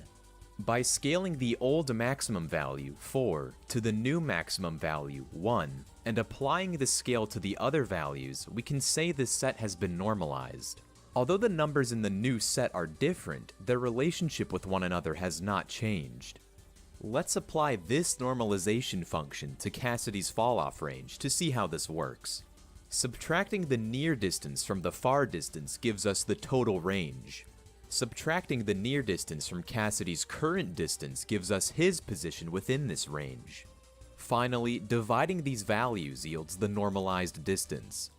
By scaling the old maximum value, 4, to the new maximum value, 1, and applying the scale to the other values, we can say this set has been normalized. Although the numbers in the new set are different, their relationship with one another has not changed. Let's apply this normalization function to Cassidy's falloff range to see how this works. Subtracting the near distance from the far distance gives us the total range. Subtracting the near distance from Cassidy's current distance gives us his position within this range. Finally, dividing these values yields the normalized distance.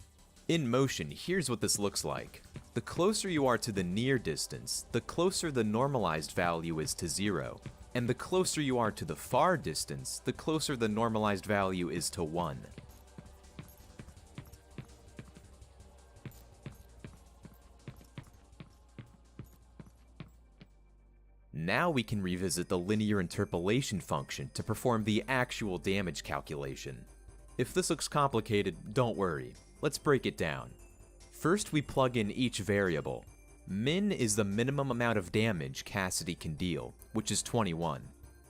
In motion, here's what this looks like. The closer you are to the near distance, the closer the normalized value is to 0, and the closer you are to the far distance, the closer the normalized value is to 1. Now we can revisit the linear interpolation function to perform the actual damage calculation. If this looks complicated, don't worry. Let's break it down. First, we plug in each variable. Min is the minimum amount of damage Cassidy can deal, which is 21.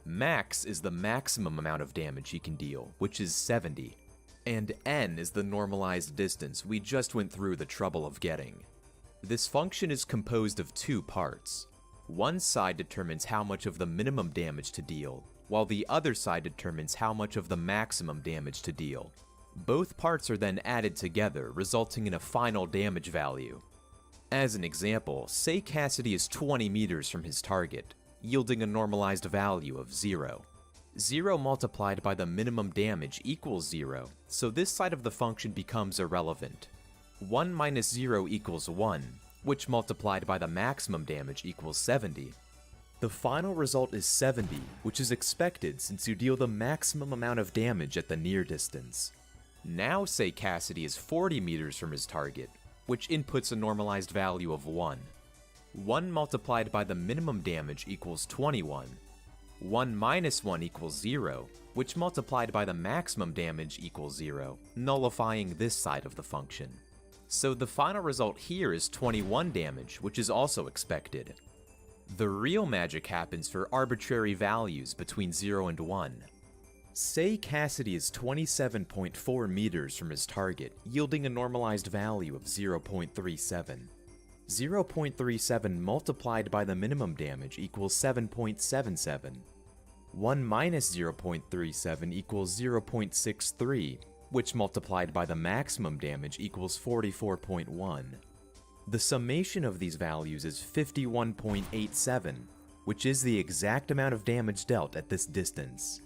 Max is the maximum amount of damage he can deal, which is 70. And n is the normalized distance we just went through the trouble of getting. This function is composed of 2 parts. One side determines how much of the minimum damage to deal, while the other side determines how much of the maximum damage to deal. Both parts are then added together, resulting in a final damage value. As an example, say Cassidy is 20 meters from his target, yielding a normalized value of 0. 0 multiplied by the minimum damage equals 0, so this side of the function becomes irrelevant. 1 minus 0 equals 1, which multiplied by the maximum damage equals 70. The final result is 70, which is expected since you deal the maximum amount of damage at the near distance. Now say Cassidy is 40 meters from his target, which inputs a normalized value of 1. 1 multiplied by the minimum damage equals 21. 1 minus 1 equals 0, which multiplied by the maximum damage equals 0, nullifying this side of the function. So the final result here is 21 damage, which is also expected. The real magic happens for arbitrary values between 0 and 1. Say Cassidy is 27.4 meters from his target, yielding a normalized value of 0.37. 0.37 multiplied by the minimum damage equals 7.77. 1 minus 0.37 equals 0.63, which multiplied by the maximum damage equals 44.1. The summation of these values is 51.87, which is the exact amount of damage dealt at this distance.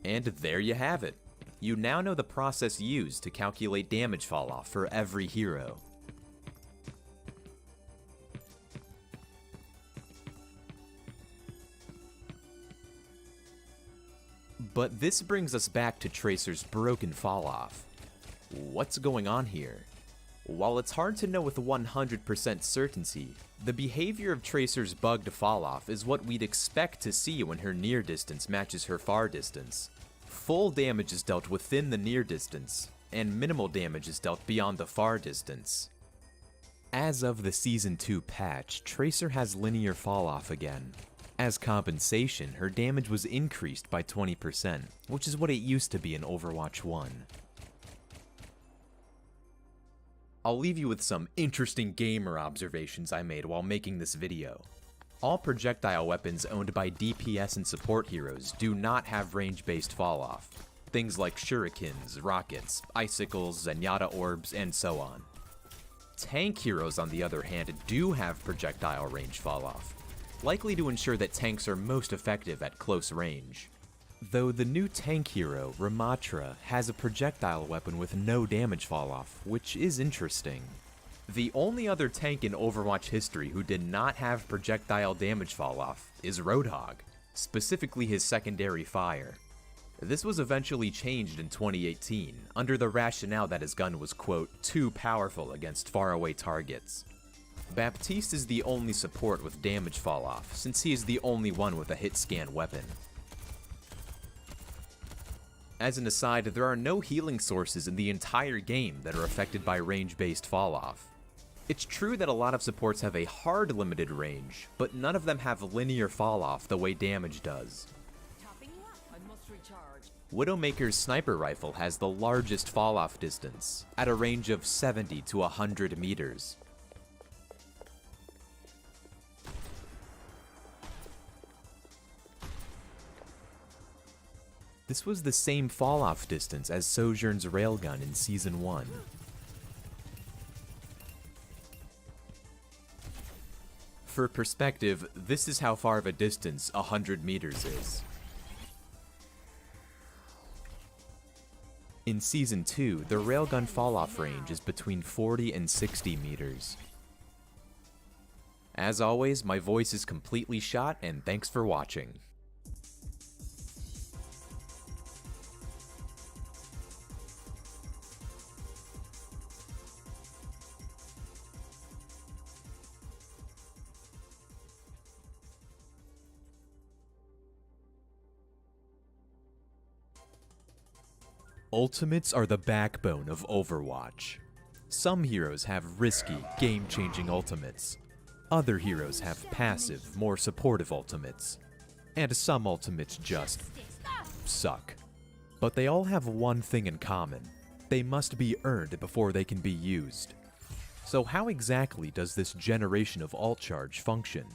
And there you have it. You now know the process used to calculate damage falloff for every hero. But this brings us back to Tracer's broken falloff. What's going on here? While it's hard to know with 100% certainty, the behavior of Tracer's bugged falloff is what we'd expect to see when her near distance matches her far distance. Full damage is dealt within the near distance, and minimal damage is dealt beyond the far distance. As of the Season 2 patch, Tracer has linear falloff again. As compensation, her damage was increased by 20%, which is what it used to be in Overwatch 1. I'll leave you with some interesting gamer observations I made while making this video. All projectile weapons owned by DPS and support heroes do not have range-based falloff. Things like shurikens, rockets, icicles, zenyatta orbs, and so on. Tank heroes, on the other hand, do have projectile range falloff, likely to ensure that tanks are most effective at close range. Though the new tank hero, Ramatra, has a projectile weapon with no damage falloff, which is interesting. The only other tank in Overwatch history who did not have projectile damage falloff is Roadhog, specifically his secondary fire. This was eventually changed in 2018, under the rationale that his gun was, quote, too powerful against faraway targets. Baptiste is the only support with damage falloff, since he is the only one with a hit scan weapon. As an aside, there are no healing sources in the entire game that are affected by range-based falloff. It's true that a lot of supports have a hard limited range, but none of them have linear falloff the way damage does. Widowmaker's sniper rifle has the largest falloff distance, at a range of 70 to 100 meters. This was the same falloff distance as Sojourn's railgun in Season 1. For perspective, this is how far of a distance 100 meters is. In Season 2, the railgun falloff range is between 40 and 60 meters. As always, my voice is completely shot, and thanks for watching. Ultimates are the backbone of Overwatch. Some heroes have risky, game-changing ultimates. Other heroes have passive, more supportive ultimates. And some ultimates just suck. But they all have one thing in common. They must be earned before they can be used. So how exactly does this generation of ult charge function?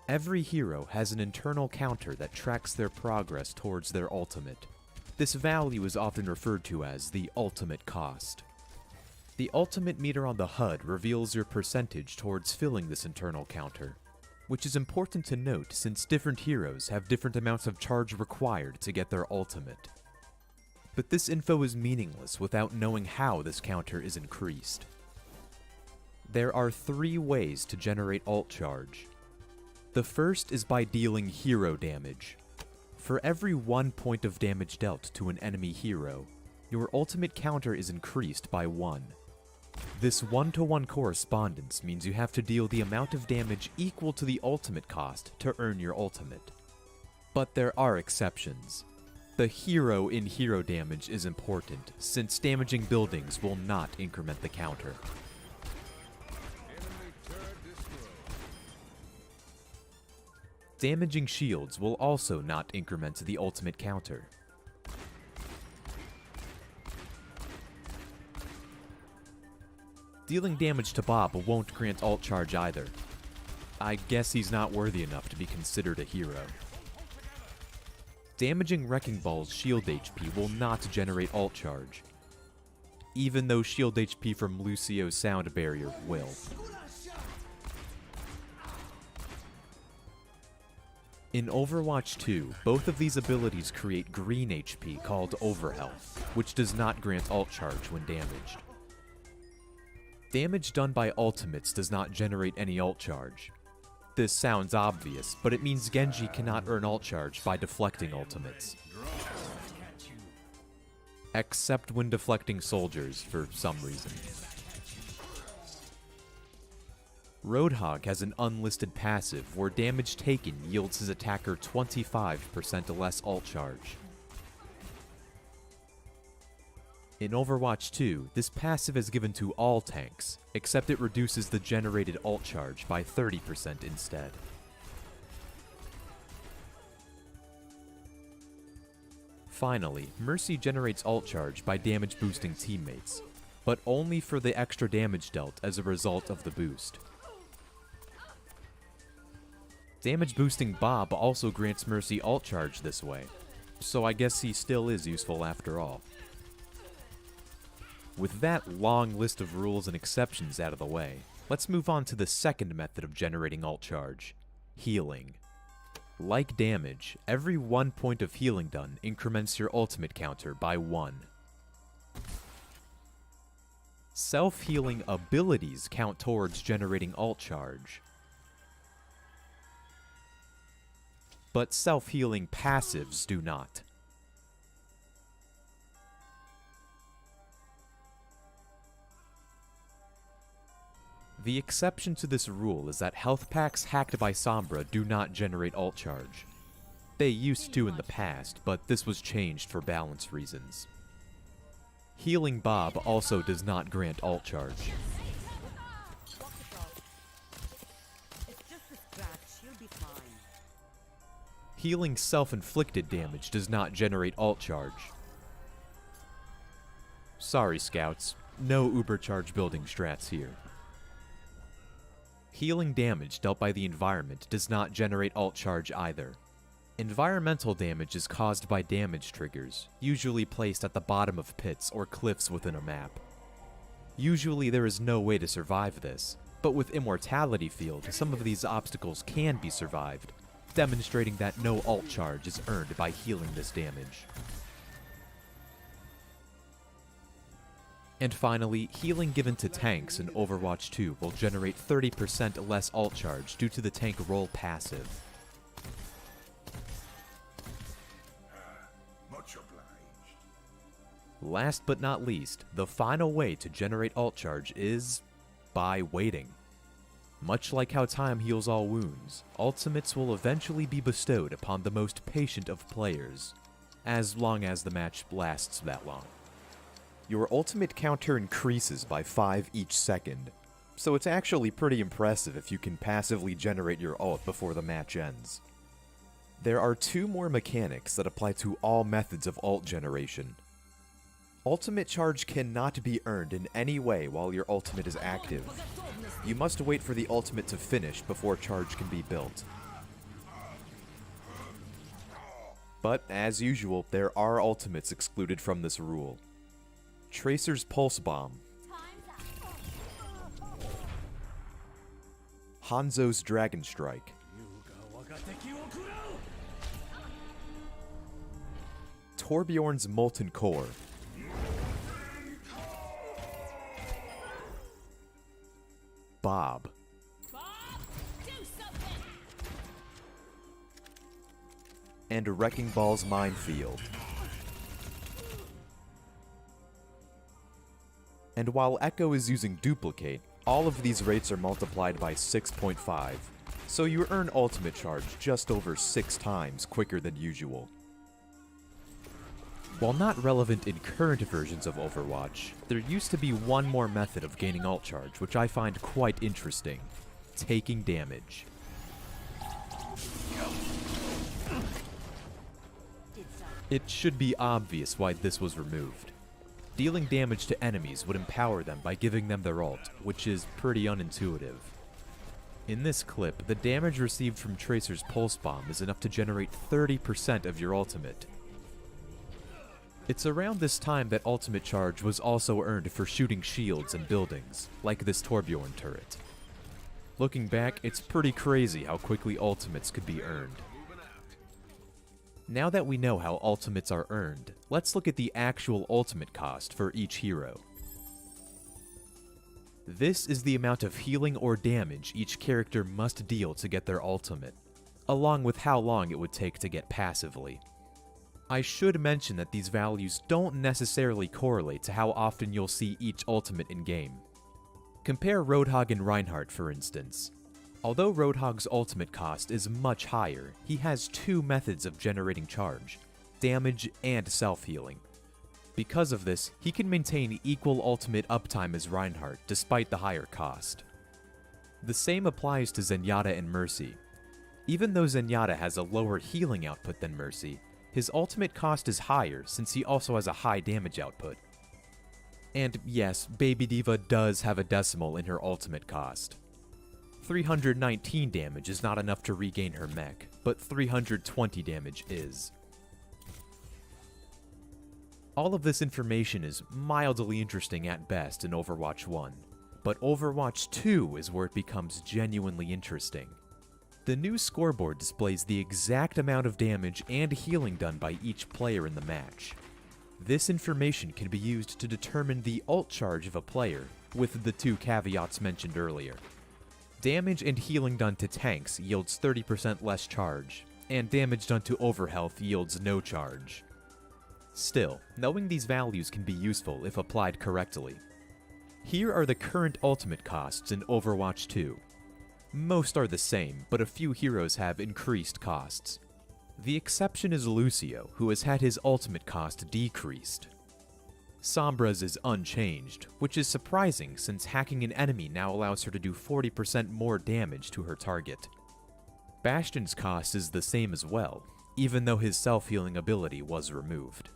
Every hero has an internal counter that tracks their progress towards their ultimate. This value is often referred to as the ultimate cost. The ultimate meter on the HUD reveals your percentage towards filling this internal counter, which is important to note since different heroes have different amounts of charge required to get their ultimate. But this info is meaningless without knowing how this counter is increased. There are 3 ways to generate ult charge. The first is by dealing hero damage. For every 1 point of damage dealt to an enemy hero, your ultimate counter is increased by 1. This 1-to-1 correspondence means you have to deal the amount of damage equal to the ultimate cost to earn your ultimate. But there are exceptions. The hero in hero damage is important, since damaging buildings will not increment the counter. Damaging shields will also not increment the ultimate counter. Dealing damage to Bob won't grant ult charge either. I guess he's not worthy enough to be considered a hero. Damaging Wrecking Ball's shield HP will not generate ult charge, even though shield HP from Lucio's sound barrier will. In Overwatch 2, both of these abilities create green HP called Overhealth, which does not grant ult charge when damaged. Damage done by ultimates does not generate any ult charge. This sounds obvious, but it means Genji cannot earn ult charge by deflecting ultimates. except when deflecting soldiers for some reason. Roadhog has an unlisted passive where damage taken yields his attacker 25% less ult charge. In Overwatch 2, this passive is given to all tanks, except it reduces the generated ult charge by 30% instead. Finally, Mercy generates ult charge by damage boosting teammates, but only for the extra damage dealt as a result of the boost. Damage boosting Bob also grants Mercy ult charge this way, so I guess he still is useful after all. With that long list of rules and exceptions out of the way, let's move on to the second method of generating ult charge: healing. Like damage, every 1 point of healing done increments your ultimate counter by 1. Self-healing abilities count towards generating ult charge, but self-healing passives do not. The exception to this rule is that health packs hacked by Sombra do not generate ult charge. They used to in the past, but this was changed for balance reasons. Healing Bob also does not grant ult charge. It's just a scratch. You'll be fine. Healing self-inflicted damage does not generate ult charge. Sorry, scouts. No ubercharge building strats here. Healing damage dealt by the environment does not generate ult charge either. Environmental damage is caused by damage triggers, usually placed at the bottom of pits or cliffs within a map. Usually there is no way to survive this, but with Immortality Field, some of these obstacles can be survived, demonstrating that no ult charge is earned by healing this damage. And finally, healing given to tanks in Overwatch 2 will generate 30% less ult charge due to the tank roll passive. Much obliged. Last but not least, the final way to generate ult charge is by waiting. Much like how time heals all wounds, ultimates will eventually be bestowed upon the most patient of players, as long as the match lasts that long. Your ultimate counter increases by 5 each second, so it's actually pretty impressive if you can passively generate your ult before the match ends. There are 2 more mechanics that apply to all methods of ult generation. Ultimate charge cannot be earned in any way while your ultimate is active. You must wait for the ultimate to finish before charge can be built. But, as usual, there are ultimates excluded from this rule. Tracer's Pulse Bomb, Hanzo's Dragon Strike, Torbjorn's Molten Core, Bob, and Wrecking Ball's Minefield. And while Echo is using Duplicate, all of these rates are multiplied by 6.5, so you earn ultimate charge just over 6 times quicker than usual. While not relevant in current versions of Overwatch, there used to be one more method of gaining ult charge which I find quite interesting: taking damage. It should be obvious why this was removed. Dealing damage to enemies would empower them by giving them their ult, which is pretty unintuitive. In this clip, the damage received from Tracer's Pulse Bomb is enough to generate 30% of your ultimate. It's around this time that ultimate charge was also earned for shooting shields and buildings, like this Torbjorn turret. Looking back, it's pretty crazy how quickly ultimates could be earned. Now that we know how ultimates are earned, let's look at the actual ultimate cost for each hero. This is the amount of healing or damage each character must deal to get their ultimate, along with how long it would take to get passively. I should mention that these values don't necessarily correlate to how often you'll see each ultimate in-game. Compare Roadhog and Reinhardt, for instance. Although Roadhog's ultimate cost is much higher, he has two methods of generating charge: damage and self-healing. Because of this, he can maintain equal ultimate uptime as Reinhardt despite the higher cost. The same applies to Zenyatta and Mercy. Even though Zenyatta has a lower healing output than Mercy, his ultimate cost is higher since he also has a high damage output. And yes, Baby Diva does have a decimal in her ultimate cost. 319 damage is not enough to regain her mech, but 320 damage is. All of this information is mildly interesting at best in Overwatch 1, but Overwatch 2 is where it becomes genuinely interesting. The new scoreboard displays the exact amount of damage and healing done by each player in the match. This information can be used to determine the ult charge of a player, with the two caveats mentioned earlier. Damage and healing done to tanks yields 30% less charge, and damage done to overhealth yields no charge. Still, knowing these values can be useful if applied correctly. Here are the current ultimate costs in Overwatch 2. Most are the same, but a few heroes have increased costs. The exception is Lucio, who has had his ultimate cost decreased. Sombra's is unchanged, which is surprising since hacking an enemy now allows her to do 40% more damage to her target. Bastion's cost is the same as well, even though his self-healing ability was removed.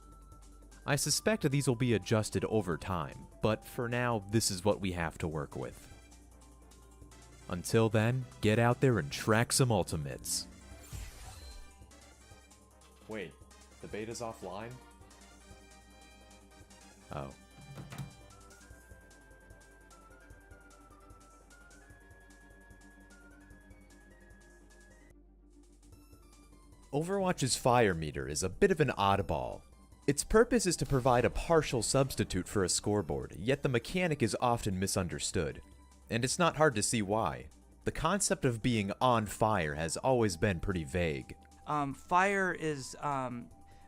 I suspect these will be adjusted over time, but for now, this is what we have to work with. Until then, get out there and track some ultimates. Wait, the beta's offline? Oh. Overwatch's fire meter is a bit of an oddball. Its purpose is to provide a partial substitute for a scoreboard, yet the mechanic is often misunderstood. And it's not hard to see why. The concept of being on fire has always been pretty vague. Fire is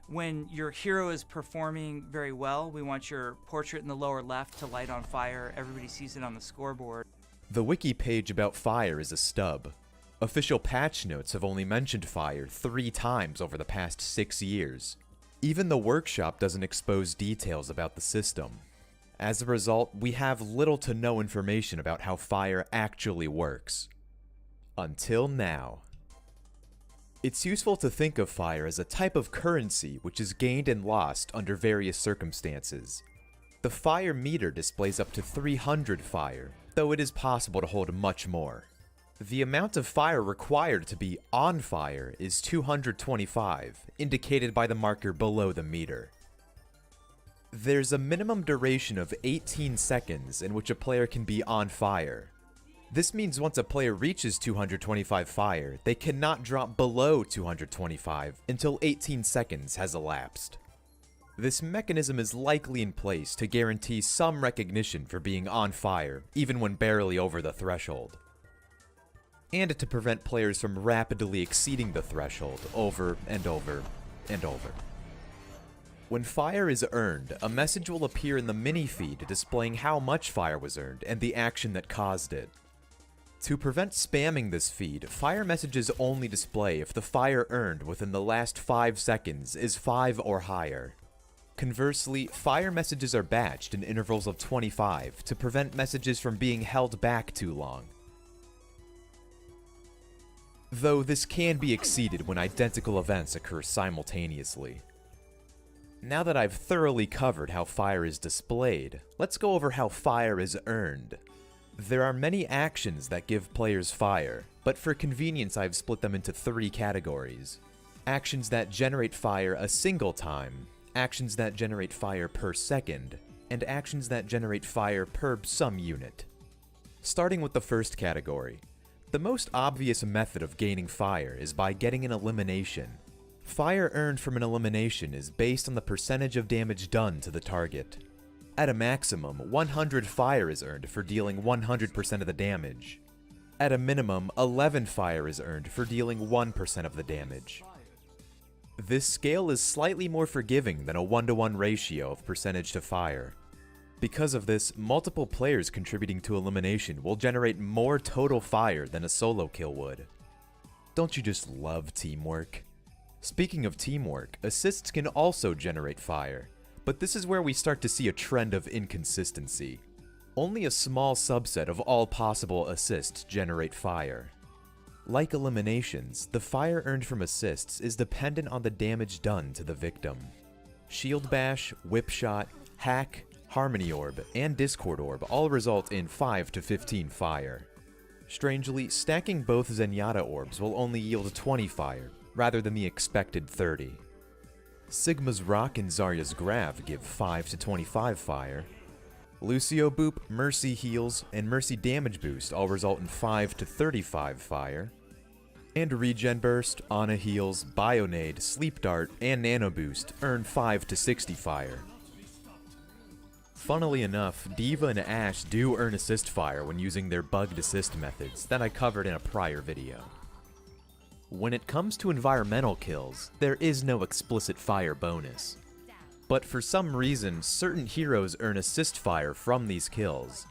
when your hero is performing very well. We want your portrait in the lower left to light on fire. Everybody sees it on the scoreboard. The wiki page about fire is a stub. Official patch notes have only mentioned fire 3 times over the past 6 years. Even the workshop doesn't expose details about the system. As a result, we have little to no information about how fire actually works. Until now. It's useful to think of fire as a type of currency which is gained and lost under various circumstances. The fire meter displays up to 300 fire, though it is possible to hold much more. The amount of fire required to be on fire is 225, indicated by the marker below the meter. There's a minimum duration of 18 seconds in which a player can be on fire. This means once a player reaches 225 fire, they cannot drop below 225 until 18 seconds has elapsed. This mechanism is likely in place to guarantee some recognition for being on fire, even when barely over the threshold. And to prevent players from rapidly exceeding the threshold over and over and over. When fire is earned, a message will appear in the mini-feed displaying how much fire was earned and the action that caused it. To prevent spamming this feed, fire messages only display if the fire earned within the last 5 seconds is 5 or higher. Conversely, fire messages are batched in intervals of 25 to prevent messages from being held back too long. Though this can be exceeded when identical events occur simultaneously. Now that I've thoroughly covered how fire is displayed, let's go over how fire is earned. There are many actions that give players fire, but for convenience I've split them into 3 categories. Actions that generate fire a single time, actions that generate fire per second, and actions that generate fire per some unit. Starting with the first category. The most obvious method of gaining fire is by getting an elimination. Fire earned from an elimination is based on the percentage of damage done to the target. At a maximum, 100 fire is earned for dealing 100% of the damage. At a minimum, 11 fire is earned for dealing 1% of the damage. This scale is slightly more forgiving than a 1-to-1 ratio of percentage to fire. Because of this, multiple players contributing to elimination will generate more total fire than a solo kill would. Don't you just love teamwork? Speaking of teamwork, assists can also generate fire, but this is where we start to see a trend of inconsistency. Only a small subset of all possible assists generate fire. Like eliminations, the fire earned from assists is dependent on the damage done to the victim. Shield Bash, Whip Shot, Hack, Harmony Orb, and Discord Orb all result in 5 to 15 fire. Strangely, stacking both Zenyatta orbs will only yield 20 fire, rather than the expected 30. Sigma's Rock and Zarya's Grav give 5 to 25 fire. Lucio Boop, Mercy Heals, and Mercy Damage Boost all result in 5 to 35 fire. And Regen Burst, Ana Heals, Bionade, Sleep Dart, and Nano Boost earn 5 to 60 fire. Funnily enough, D.Va and Ashe do earn assist fire when using their bugged assist methods that I covered in a prior video. When it comes to environmental kills, there is no explicit fire bonus. But for some reason, certain heroes earn assist fire from these kills.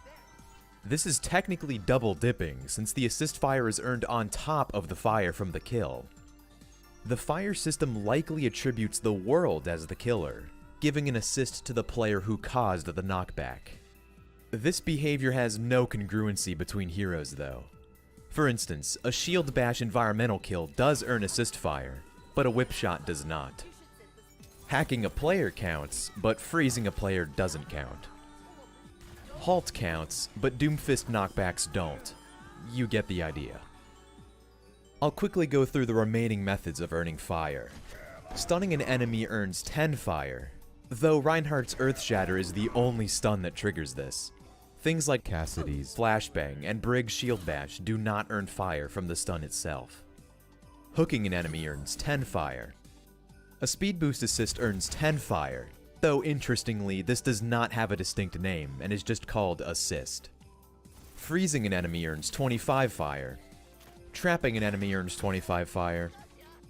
This is technically double dipping, since the assist fire is earned on top of the fire from the kill. The fire system likely attributes the world as the killer, giving an assist to the player who caused the knockback. This behavior has no congruency between heroes though. For instance, a Shield Bash environmental kill does earn assist fire, but a Whip Shot does not. Hacking a player counts, but freezing a player doesn't count. Halt counts, but Doomfist knockbacks don't. You get the idea. I'll quickly go through the remaining methods of earning fire. Stunning an enemy earns 10 fire, though Reinhardt's Earthshatter is the only stun that triggers this. Things like Cassidy's Flashbang and Briggs Shield Bash do not earn fire from the stun itself. Hooking an enemy earns 10 fire. A Speed Boost assist earns 10 fire, though interestingly this does not have a distinct name and is just called assist. Freezing an enemy earns 25 fire. Trapping an enemy earns 25 fire.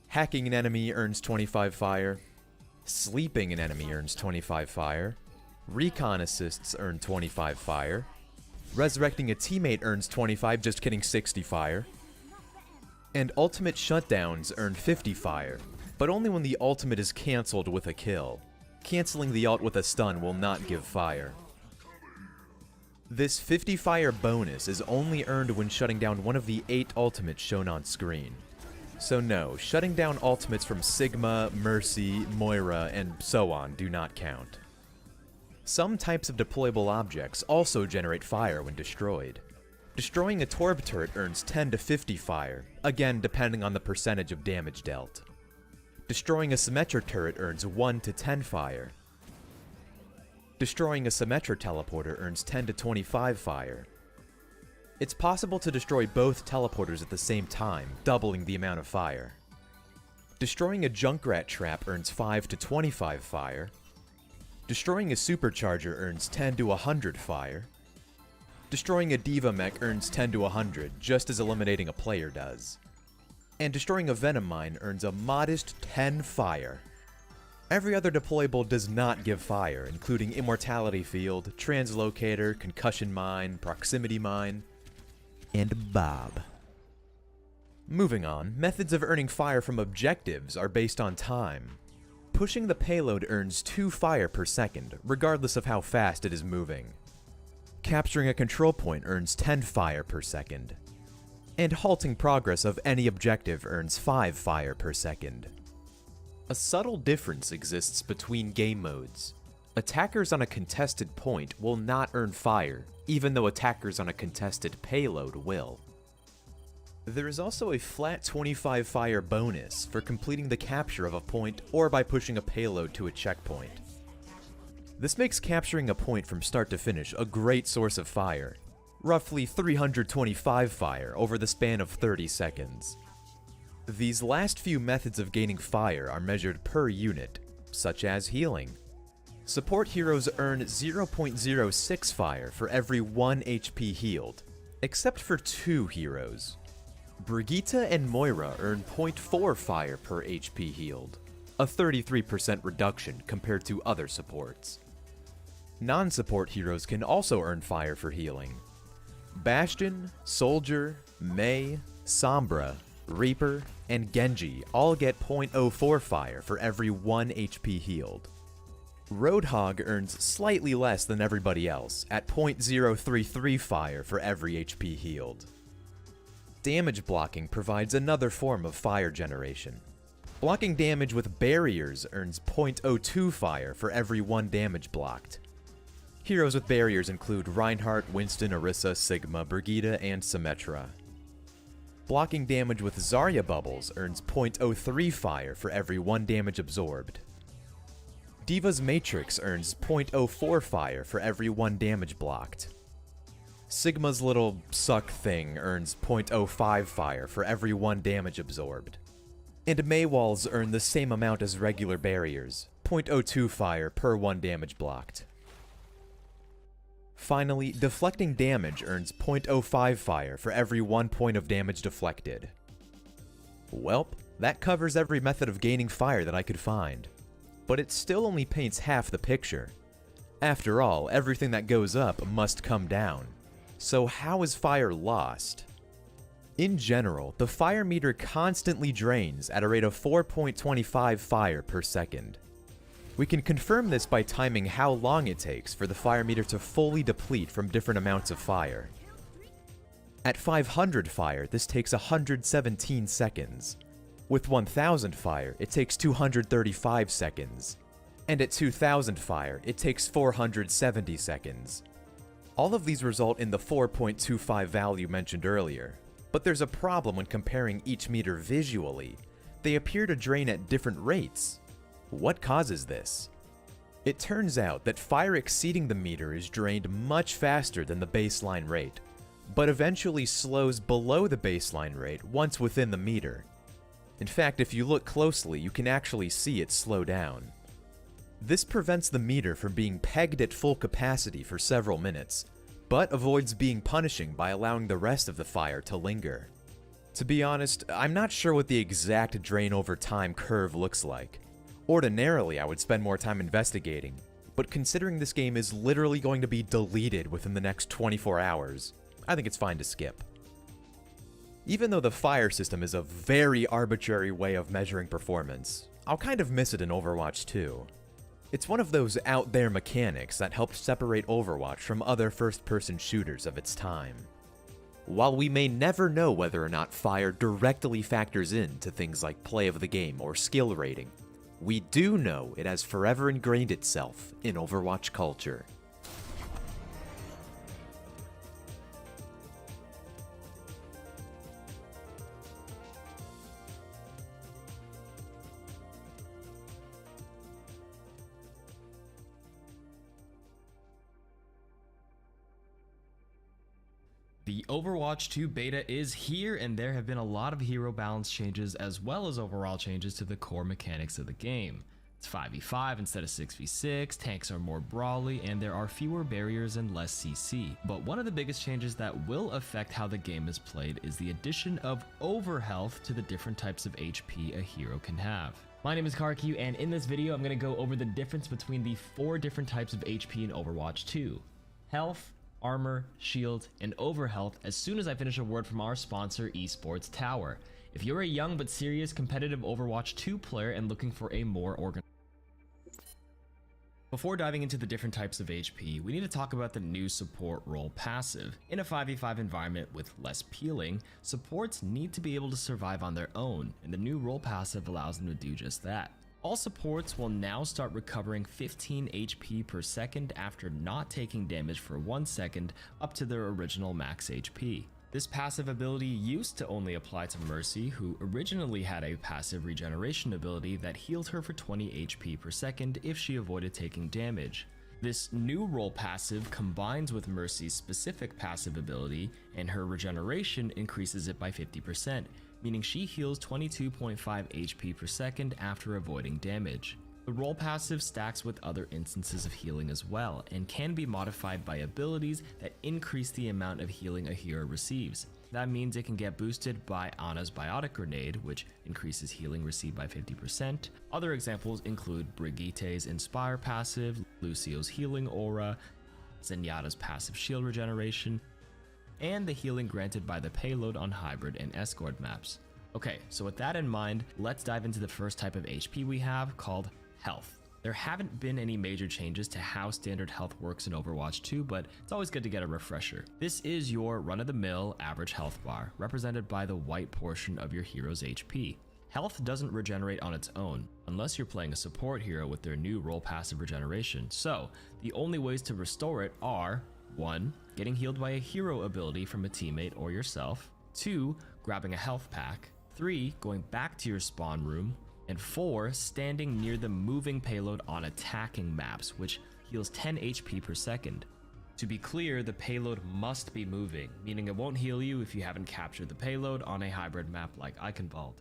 Hacking an enemy earns 25 fire. Sleeping an enemy earns 25 fire. Recon assists earn 25 fire. Resurrecting a teammate earns 25, just kidding, 60 fire. And ultimate shutdowns earn 50 fire, but only when the ultimate is cancelled with a kill. Cancelling the ult with a stun will not give fire. This 50 fire bonus is only earned when shutting down one of the 8 ultimates shown on screen. So no, shutting down ultimates from Sigma, Mercy, Moira, and so on do not count. Some types of deployable objects also generate fire when destroyed. Destroying a Torb turret earns 10 to 50 fire, again depending on the percentage of damage dealt. Destroying a Symmetra turret earns 1 to 10 fire. Destroying a Symmetra teleporter earns 10 to 25 fire. It's possible to destroy both teleporters at the same time, doubling the amount of fire. Destroying a Junkrat trap earns 5 to 25 fire. Destroying a Supercharger earns 10 to 100 fire. Destroying a D.Va mech earns 10 to 100, just as eliminating a player does. And destroying a Venom Mine earns a modest 10 fire. Every other deployable does not give fire, including Immortality Field, Translocator, Concussion Mine, Proximity Mine, and Bob. Moving on, methods of earning fire from objectives are based on time. Pushing the payload earns 2 fire per second, regardless of how fast it is moving. Capturing a control point earns 10 fire per second. And halting progress of any objective earns 5 fire per second. A subtle difference exists between game modes. Attackers on a contested point will not earn fire, even though attackers on a contested payload will. There is also a flat 25 fire bonus for completing the capture of a point or by pushing a payload to a checkpoint. This makes capturing a point from start to finish a great source of fire, roughly 325 fire over the span of 30 seconds. These last few methods of gaining fire are measured per unit, such as healing. Support heroes earn 0.06 fire for every 1 HP healed, except for 2 heroes. Brigitte and Moira earn 0.4 fire per HP healed. a 33% reduction compared to other supports. Non-support heroes can also earn fire for healing. Bastion, Soldier, Mei, Sombra, Reaper, and Genji all get 0.04 fire for every 1 HP healed. Roadhog earns slightly less than everybody else, at 0.033 fire for every HP healed. Damage blocking provides another form of fire generation. Blocking damage with barriers earns 0.02 fire for every 1 damage blocked. Heroes with barriers include Reinhardt, Winston, Orisa, Sigma, Brigitte, and Symmetra. Blocking damage with Zarya bubbles earns 0.03 fire for every 1 damage absorbed. Diva's Matrix earns 0.04 fire for every 1 damage blocked. Sigma's little suck thing earns 0.05 fire for every 1 damage absorbed. And Mei walls earn the same amount as regular barriers, 0.02 fire per 1 damage blocked. Finally, deflecting damage earns 0.05 fire for every 1 point of damage deflected. Welp, that covers every method of gaining fire that I could find. But it still only paints half the picture. After all, everything that goes up must come down. So how is fire lost? In general, the fire meter constantly drains at a rate of 4.25 fire per second. We can confirm this by timing how long it takes for the fire meter to fully deplete from different amounts of fire. At 500 fire, this takes 117 seconds. With 1000 fire, it takes 235 seconds. And at 2000 fire, it takes 470 seconds. All of these result in the 4.25 value mentioned earlier. But there's a problem when comparing each meter visually. They appear to drain at different rates. What causes this? It turns out that fire exceeding the meter is drained much faster than the baseline rate, but eventually slows below the baseline rate once within the meter. In fact, if you look closely, you can actually see it slow down. This prevents the meter from being pegged at full capacity for several minutes, but avoids being punishing by allowing the rest of the fire to linger. To be honest, I'm not sure what the exact drain over time curve looks like. Ordinarily, I would spend more time investigating, but considering this game is literally going to be deleted within the next 24 hours, I think it's fine to skip. Even though the fire system is a very arbitrary way of measuring performance, I'll kind of miss it in Overwatch 2. It's one of those out there mechanics that helped separate Overwatch from other first-person shooters of its time. While we may never know whether or not fire directly factors into things like play of the game or skill rating, we do know it has forever ingrained itself in Overwatch culture. The Overwatch 2 beta is here, and there have been a lot of hero balance changes as well as overall changes to the core mechanics of the game. It's 5v5 instead of 6v6, tanks are more brawly, and there are fewer barriers and less CC. But one of the biggest changes that will affect how the game is played is the addition of overhealth to the different types of HP a hero can have. My name is Karq, and in this video I'm going to go over the difference between the 4 different types of HP in Overwatch 2. Health, armor, shield, and overhealth as soon as I finish a word from our sponsor, Esports Tower. If you're a young but serious competitive Overwatch 2 player and looking for a more organized... Before diving into the different types of HP, we need to talk about the new support role passive. In a 5v5 environment with less peeling, supports need to be able to survive on their own, and the new role passive allows them to do just that. All supports will now start recovering 15 HP per second after not taking damage for 1 second up to their original max HP. This passive ability used to only apply to Mercy, who originally had a passive regeneration ability that healed her for 20 HP per second if she avoided taking damage. This new role passive combines with Mercy's specific passive ability, and her regeneration increases it by 50%. Meaning she heals 22.5 HP per second after avoiding damage. The role passive stacks with other instances of healing as well, and can be modified by abilities that increase the amount of healing a hero receives. That means it can get boosted by Ana's Biotic Grenade, which increases healing received by 50%. Other examples include Brigitte's Inspire passive, Lucio's Healing Aura, Zenyatta's passive shield regeneration, and the healing granted by the payload on hybrid and escort maps. Okay, so with that in mind, let's dive into the first type of HP we have, called health. There haven't been any major changes to how standard health works in Overwatch 2, but it's always good to get a refresher. This is your run-of-the-mill average health bar, represented by the white portion of your hero's HP. Health doesn't regenerate on its own, unless you're playing a support hero with their new role passive regeneration, so the only ways to restore it are 1. Getting healed by a hero ability from a teammate or yourself, 2. Grabbing a health pack, 3. Going back to your spawn room, and 4. Standing near the moving payload on attacking maps, which heals 10 HP per second. To be clear, the payload must be moving, meaning it won't heal you if you haven't captured the payload on a hybrid map like Eichenwald.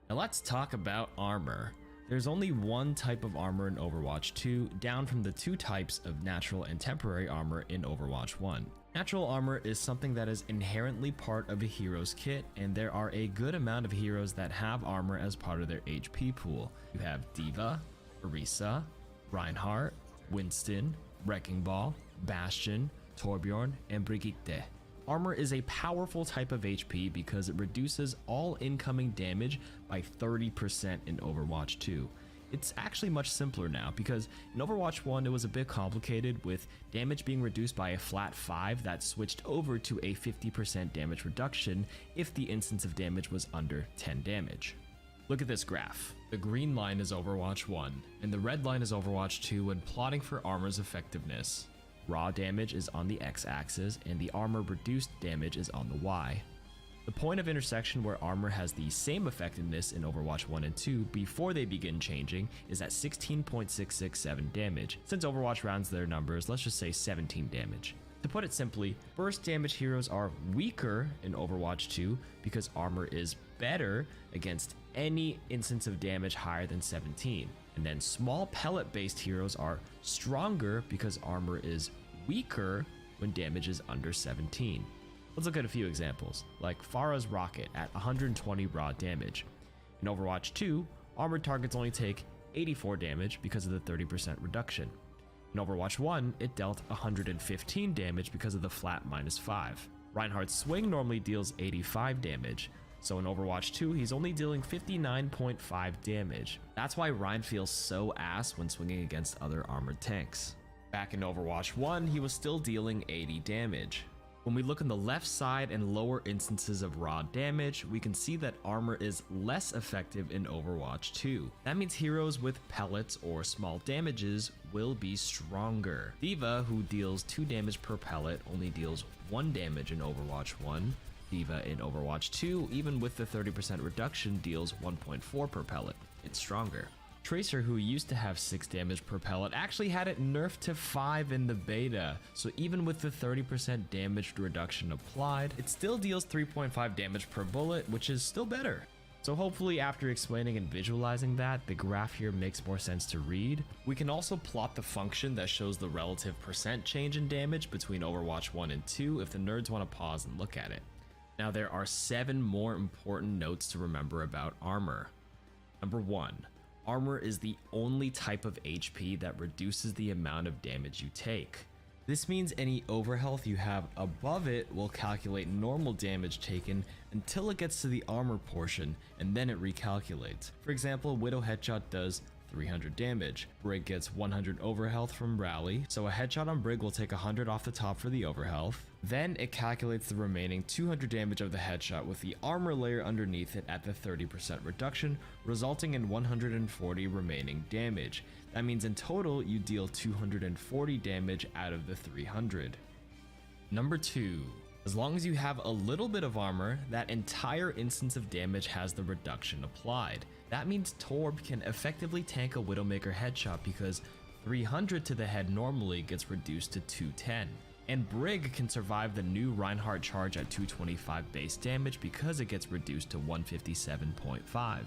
Now let's talk about armor. There's only one type of armor in Overwatch 2, down from the 2 types of natural and temporary armor in Overwatch 1. Natural armor is something that is inherently part of a hero's kit, and there are a good amount of heroes that have armor as part of their HP pool. You have D.Va, Orisa, Reinhardt, Winston, Wrecking Ball, Bastion, Torbjorn, and Brigitte. Armor is a powerful type of HP because it reduces all incoming damage by 30% in Overwatch 2. It's actually much simpler now because in Overwatch 1 it was a bit complicated, with damage being reduced by a flat 5 that switched over to a 50% damage reduction if the instance of damage was under 10 damage. Look at this graph. The green line is Overwatch 1 and the red line is Overwatch 2 when plotting for armor's effectiveness. Raw damage is on the x-axis and the armor reduced damage is on the y. The point of intersection where armor has the same effectiveness in Overwatch 1 and 2 before they begin changing is at 16.667 damage. Since Overwatch rounds their numbers, let's just say 17 damage. To put it simply, burst damage heroes are weaker in Overwatch 2 because armor is better against any instance of damage higher than 17. And then small pellet based heroes are stronger because armor is weaker when damage is under 17. Let's look at a few examples, like Pharah's Rocket at 120 raw damage. In Overwatch 2, armored targets only take 84 damage because of the 30% reduction. In Overwatch 1, it dealt 115 damage because of the flat -5. Reinhardt's Swing normally deals 85 damage, so in Overwatch 2, he's only dealing 59.5 damage. That's why Rein feels so ass when swinging against other armored tanks. Back in Overwatch 1, he was still dealing 80 damage. When we look on the left side and lower instances of raw damage, we can see that armor is less effective in Overwatch 2. That means heroes with pellets or small damages will be stronger. D.Va, who deals 2 damage per pellet, only deals 1 damage in Overwatch 1. D.Va in Overwatch 2, even with the 30% reduction, deals 1.4 per pellet. It's stronger. Tracer, who used to have 6 damage per pellet, actually had it nerfed to 5 in the beta, so even with the 30% damage reduction applied, it still deals 3.5 damage per bullet, which is still better. So hopefully after explaining and visualizing that, the graph here makes more sense to read. We can also plot the function that shows the relative percent change in damage between Overwatch 1 and 2 if the nerds want to pause and look at it. Now there are 7 more important notes to remember about armor. Number 1. Armor is the only type of HP that reduces the amount of damage you take. This means any overhealth you have above it will calculate normal damage taken until it gets to the armor portion, and then it recalculates. For example, Widow Headshot does 300 damage. Brig gets 100 overhealth from Rally, so a headshot on Brig will take 100 off the top for the overhealth. Then it calculates the remaining 200 damage of the headshot with the armor layer underneath it at the 30% reduction, resulting in 140 remaining damage. That means in total you deal 240 damage out of the 300. Number 2. As long as you have a little bit of armor, that entire instance of damage has the reduction applied. That means Torb can effectively tank a Widowmaker headshot because 300 to the head normally gets reduced to 210. And Brig can survive the new Reinhardt charge at 225 base damage because it gets reduced to 157.5.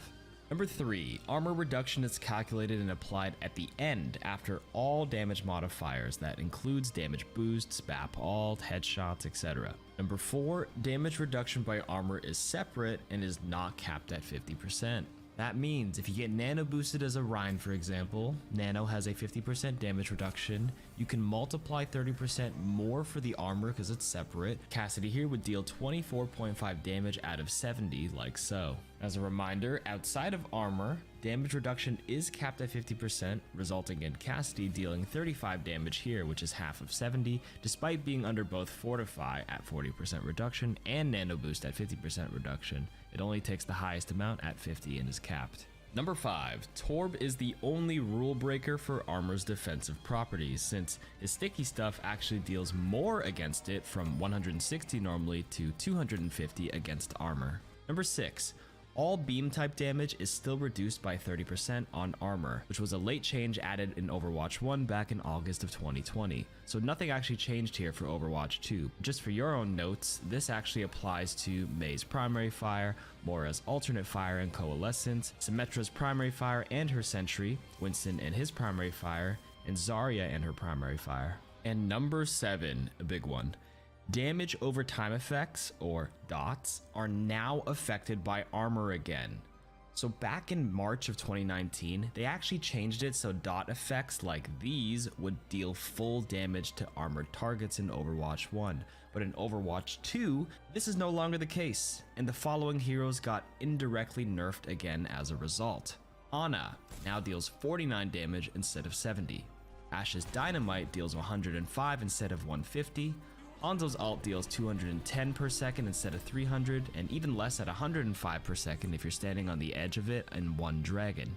Number 3, armor reduction is calculated and applied at the end after all damage modifiers. That includes damage boosts, BAP alt, headshots, etc. Number 4, damage reduction by armor is separate and is not capped at 50%. That means if you get nano boosted as a Rhine, for example, nano has a 50% damage reduction. You can multiply 30% more for the armor because it's separate. Cassidy here would deal 24.5 damage out of 70, like so. As a reminder, outside of armor, damage reduction is capped at 50%, resulting in Cassidy dealing 35 damage here, which is half of 70, despite being under both Fortify at 40% reduction and Nano Boost at 50% reduction. It only takes the highest amount at 50 and is capped. Number 5, Torb is the only rule breaker for armor's defensive properties, since his sticky stuff actually deals more against it from 160 normally to 250 against armor. Number 6, all beam type damage is still reduced by 30% on armor, which was a late change added in Overwatch 1 back in August of 2020. So nothing actually changed here for Overwatch 2. Just for your own notes, this actually applies to Mei's primary fire, Moira's alternate fire and coalescence, Symmetra's primary fire and her sentry, Winston and his primary fire, and Zarya and her primary fire. And number 7, a big one. Damage over time effects, or dots, are now affected by armor again. So back in March of 2019, they actually changed it so dot effects like these would deal full damage to armored targets in Overwatch 1. But in Overwatch 2, this is no longer the case, and the following heroes got indirectly nerfed again as a result. Ana now deals 49 damage instead of 70. Ashe's Dynamite deals 105 instead of 150. Hanzo's ult deals 210 per second instead of 300, and even less at 105 per second if you're standing on the edge of it in one dragon.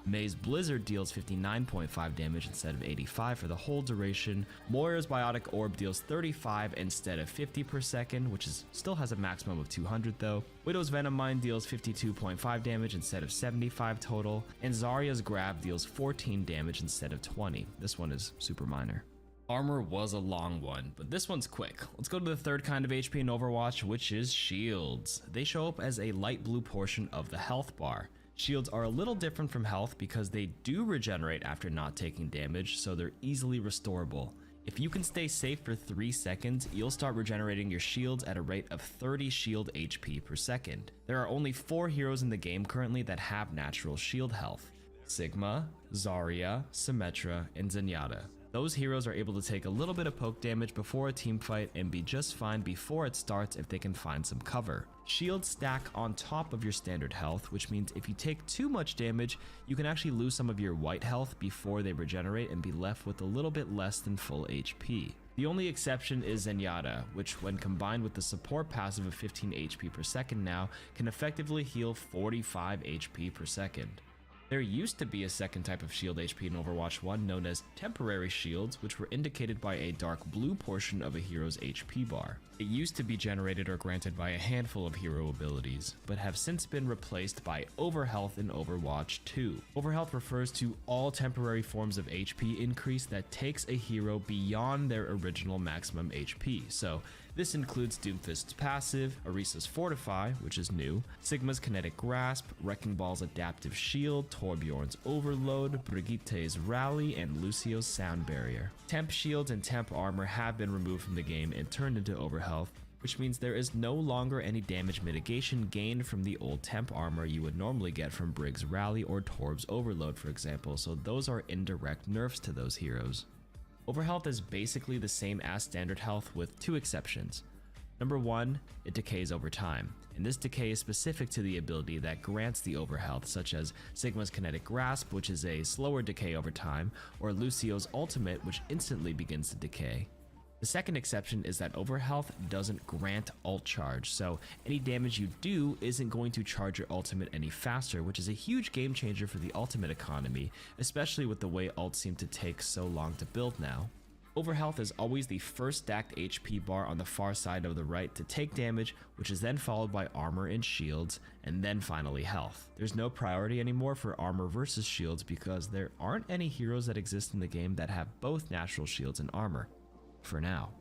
Mei's Blizzard deals 59.5 damage instead of 85 for the whole duration. Moira's Biotic Orb deals 35 instead of 50 per second, which still has a maximum of 200 though. Widow's Venom Mine deals 52.5 damage instead of 75 total, and Zarya's Grab deals 14 damage instead of 20. This one is super minor. Armor was a long one, but this one's quick. Let's go to the third kind of HP in Overwatch, which is shields. They show up as a light blue portion of the health bar. Shields are a little different from health because they do regenerate after not taking damage, so they're easily restorable. If you can stay safe for 3 seconds, you'll start regenerating your shields at a rate of 30 shield HP per second. There are only 4 heroes in the game currently that have natural shield health: Sigma, Zarya, Symmetra, and Zenyatta. Those heroes are able to take a little bit of poke damage before a team fight and be just fine before it starts if they can find some cover. Shields stack on top of your standard health, which means if you take too much damage, you can actually lose some of your white health before they regenerate and be left with a little bit less than full HP. The only exception is Zenyatta, which when combined with the support passive of 15 HP per second now, can effectively heal 45 HP per second. There used to be a second type of shield HP in Overwatch 1 known as temporary shields, which were indicated by a dark blue portion of a hero's HP bar. It used to be generated or granted by a handful of hero abilities, but have since been replaced by Overhealth in Overwatch 2. Overhealth refers to all temporary forms of HP increase that takes a hero beyond their original maximum HP. So this includes Doomfist's passive, Orisa's Fortify, which is new, Sigma's Kinetic Grasp, Wrecking Ball's Adaptive Shield, Torbjorn's Overload, Brigitte's Rally, and Lucio's Sound Barrier. Temp shields and temp armor have been removed from the game and turned into Overhealth, which means there is no longer any damage mitigation gained from the old temp armor you would normally get from Brig's Rally or Torb's Overload, for example, so those are indirect nerfs to those heroes. Overhealth is basically the same as standard health with 2 exceptions. Number 1, it decays over time, and this decay is specific to the ability that grants the overhealth, such as Sigma's Kinetic Grasp, which is a slower decay over time, or Lucio's ultimate, which instantly begins to decay. The second exception is that overhealth doesn't grant ult charge, so any damage you do isn't going to charge your ultimate any faster, which is a huge game changer for the ultimate economy, especially with the way ults seem to take so long to build now. Overhealth is always the first stacked HP bar on the far side of the right to take damage, which is then followed by armor and shields, and then finally health. There's no priority anymore for armor versus shields because there aren't any heroes that exist in the game that have both natural shields and armor. For now.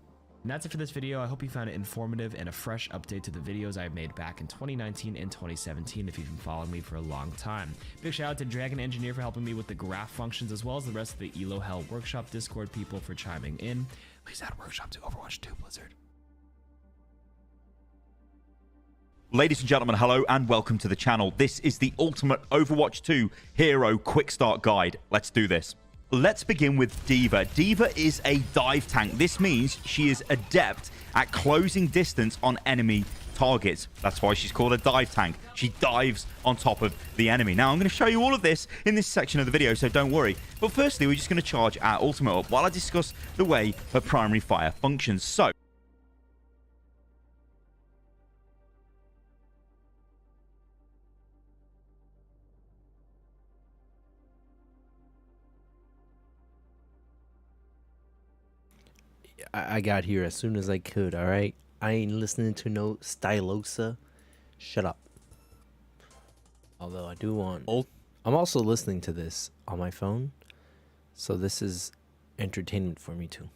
And that's it for this video. I hope you found it informative and a fresh update to the videos I made back in 2019 and 2017 if you've been following me for a long time. Big shout out to Dragon Engineer for helping me with the graph functions, as well as the rest of the Elo Hell Workshop Discord people for chiming in. Please add a workshop to Overwatch 2 Blizzard. Ladies and gentlemen, hello and welcome to the channel. This is the ultimate Overwatch 2 Hero Quick Start Guide. Let's do this. Let's begin with D.Va. D.Va is a dive tank. This means she is adept at closing distance on enemy targets. That's why she's called a dive tank. She dives on top of the enemy. Now, I'm going to show you all of this in this section of the video, so don't worry. But firstly, we're just going to charge our ultimate up while I discuss the way her primary fire functions. So, I got here as soon as I could, alright? I ain't listening to no Stylosa. Shut up. Although I do want... I'm also listening to this on my phone. So this is entertainment for me too.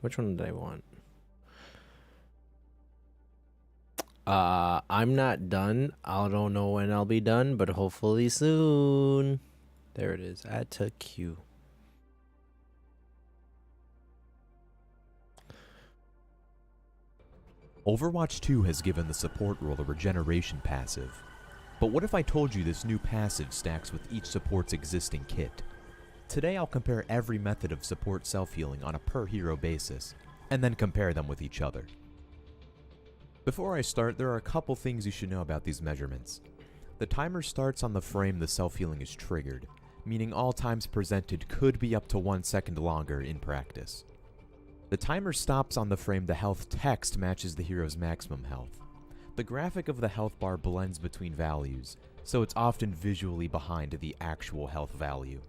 Which one did I want? I'm not done. I don't know when I'll be done, but hopefully soon. There it is. Add to queue. Overwatch 2 has given the support role a regeneration passive. But what if I told you this new passive stacks with each support's existing kit? Today I'll compare every method of support self-healing on a per hero basis, and then compare them with each other. Before I start, there are a couple things you should know about these measurements. The timer starts on the frame the self-healing is triggered, meaning all times presented could be up to 1 second longer in practice. The timer stops on the frame the health text matches the hero's maximum health. The graphic of the health bar blends between values, so it's often visually behind the actual health value.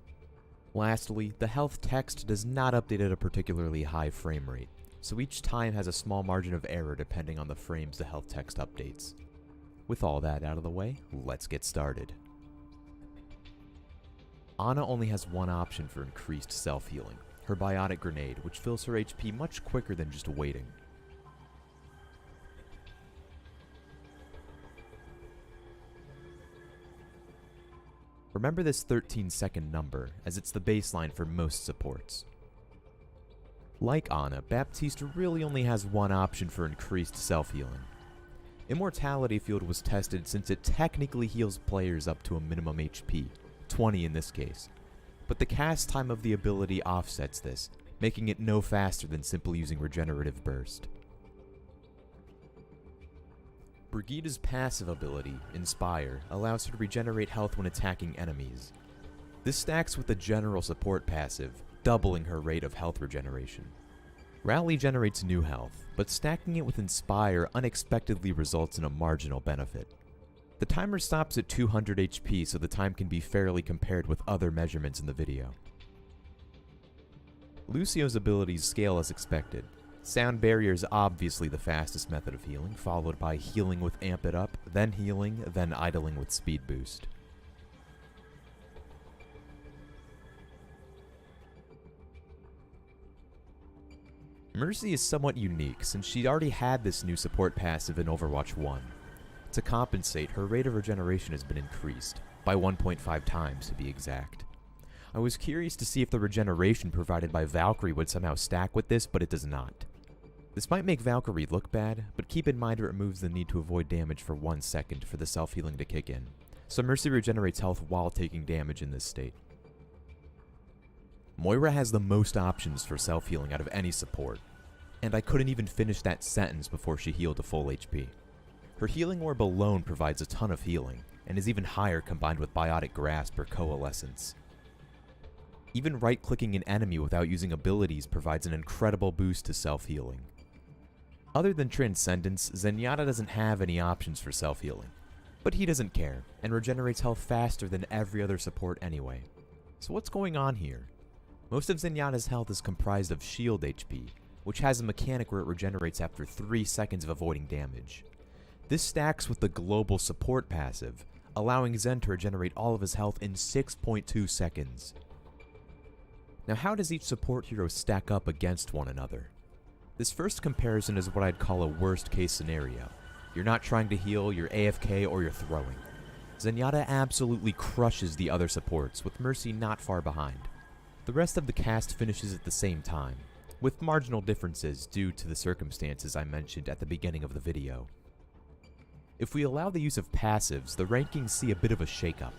Lastly, the health text does not update at a particularly high frame rate, so each time has a small margin of error depending on the frames the health text updates. With all that out of the way, let's get started. Ana only has one option for increased self-healing. Her biotic grenade, which fills her HP much quicker than just waiting. Remember this 13-second number, as it's the baseline for most supports. Like Ana, Baptiste really only has one option for increased self-healing. Immortality Field was tested since it technically heals players up to a minimum HP, 20 in this case. But the cast time of the ability offsets this, making it no faster than simply using Regenerative Burst. Brigitte's passive ability, Inspire, allows her to regenerate health when attacking enemies. This stacks with the general support passive, doubling her rate of health regeneration. Rally generates new health, but stacking it with Inspire unexpectedly results in a marginal benefit. The timer stops at 200 HP, so the time can be fairly compared with other measurements in the video. Lucio's abilities scale as expected. Sound Barrier is obviously the fastest method of healing, followed by healing with Amp It Up, then healing, then idling with Speed Boost. Mercy is somewhat unique, since she already had this new support passive in Overwatch 1. To compensate, her rate of regeneration has been increased, by 1.5 times to be exact. I was curious to see if the regeneration provided by Valkyrie would somehow stack with this, but it does not. This might make Valkyrie look bad, but keep in mind it removes the need to avoid damage for 1 second for the self-healing to kick in, so Mercy regenerates health while taking damage in this state. Moira has the most options for self-healing out of any support, and I couldn't even finish that sentence before she healed to full HP. Her healing orb alone provides a ton of healing, and is even higher combined with Biotic Grasp or Coalescence. Even right-clicking an enemy without using abilities provides an incredible boost to self-healing. Other than Transcendence, Zenyatta doesn't have any options for self-healing, but he doesn't care, and regenerates health faster than every other support anyway. So what's going on here? Most of Zenyatta's health is comprised of shield HP, which has a mechanic where it regenerates after 3 seconds of avoiding damage. This stacks with the global support passive, allowing Zen to regenerate all of his health in 6.2 seconds. Now, how does each support hero stack up against one another? This first comparison is what I'd call a worst case scenario. You're not trying to heal, you're AFK, or you're throwing. Zenyatta absolutely crushes the other supports, with Mercy not far behind. The rest of the cast finishes at the same time. with marginal differences due to the circumstances I mentioned at the beginning of the video. If we allow the use of passives, the rankings see a bit of a shakeup.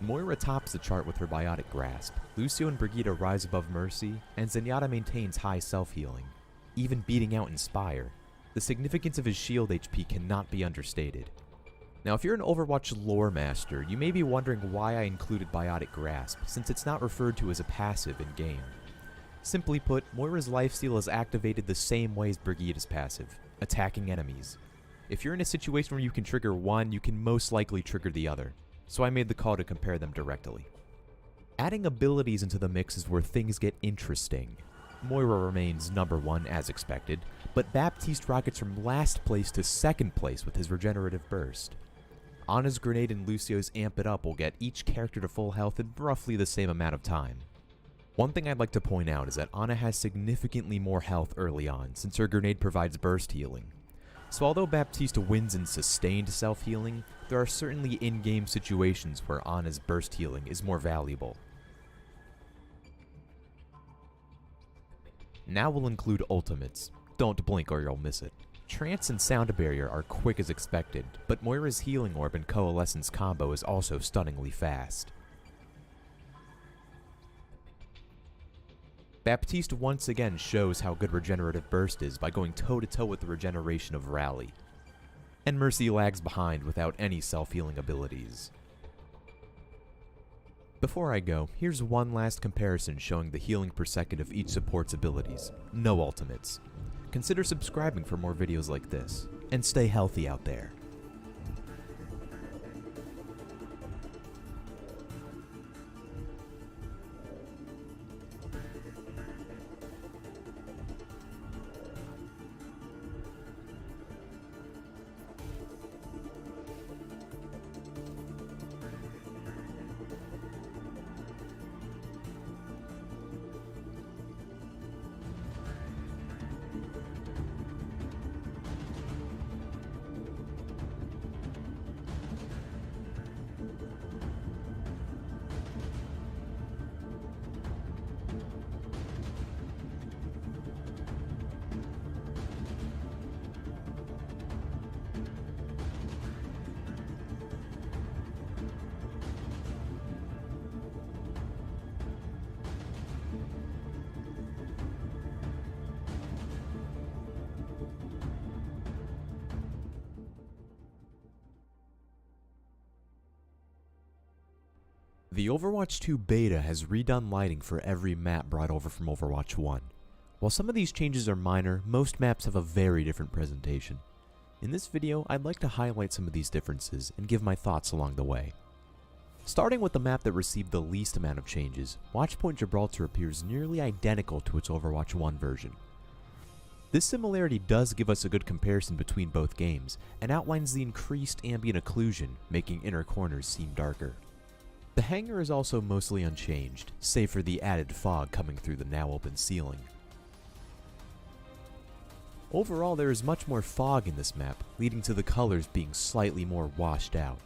Moira tops the chart with her Biotic Grasp, Lucio and Brigitte rise above Mercy, and Zenyatta maintains high self-healing, even beating out Inspire. The significance of his shield HP cannot be understated. Now if you're an Overwatch lore master, you may be wondering why I included Biotic Grasp, since it's not referred to as a passive in-game. Simply put, Moira's lifesteal is activated the same way as Brigitte's passive, attacking enemies. If you're in a situation where you can trigger one, you can most likely trigger the other, so I made the call to compare them directly. Adding abilities into the mix is where things get interesting. Moira remains number 1 as expected, but Baptiste rockets from last place to second place with his regenerative burst. Ana's grenade and Lucio's Amp It Up will get each character to full health in roughly the same amount of time. One thing I'd like to point out is that Ana has significantly more health early on, since her grenade provides burst healing. So although Baptiste wins in sustained self-healing, there are certainly in-game situations where Ana's burst healing is more valuable. Now we'll include ultimates. Don't blink or you'll miss it. Trance and Sound Barrier are quick as expected, but Moira's Healing Orb and Coalescence combo is also stunningly fast. Baptiste once again shows how good Regenerative Burst is by going toe-to-toe with the regeneration of Rally. And Mercy lags behind without any self-healing abilities. Before I go, here's one last comparison showing the healing per second of each support's abilities. No ultimates. Consider subscribing for more videos like this, and stay healthy out there. The Overwatch 2 beta has redone lighting for every map brought over from Overwatch 1. While some of these changes are minor, most maps have a very different presentation. In this video, I'd like to highlight some of these differences and give my thoughts along the way. Starting with the map that received the least amount of changes, Watchpoint Gibraltar appears nearly identical to its Overwatch 1 version. This similarity does give us a good comparison between both games, and outlines the increased ambient occlusion, making inner corners seem darker. The hangar is also mostly unchanged, save for the added fog coming through the now open ceiling. Overall, there is much more fog in this map, leading to the colors being slightly more washed out.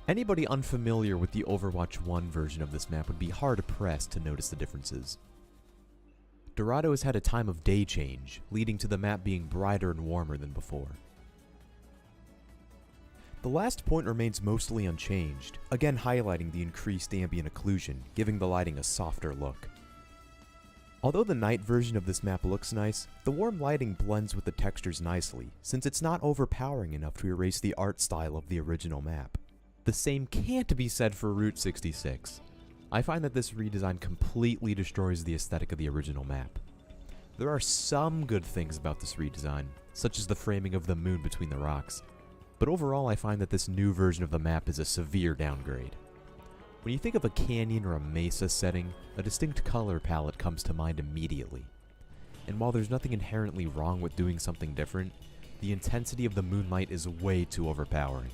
Anybody unfamiliar with the Overwatch 1 version of this map would be hard-pressed to notice the differences. Dorado has had a time of day change, leading to the map being brighter and warmer than before. The last point remains mostly unchanged, again highlighting the increased ambient occlusion, giving the lighting a softer look. Although the night version of this map looks nice, the warm lighting blends with the textures nicely, since it's not overpowering enough to erase the art style of the original map. The same can't be said for Route 66. I find that this redesign completely destroys the aesthetic of the original map. There are some good things about this redesign, such as the framing of the moon between the rocks, but overall I find that this new version of the map is a severe downgrade. When you think of a canyon or a mesa setting, a distinct color palette comes to mind immediately. And while there's nothing inherently wrong with doing something different, the intensity of the moonlight is way too overpowering.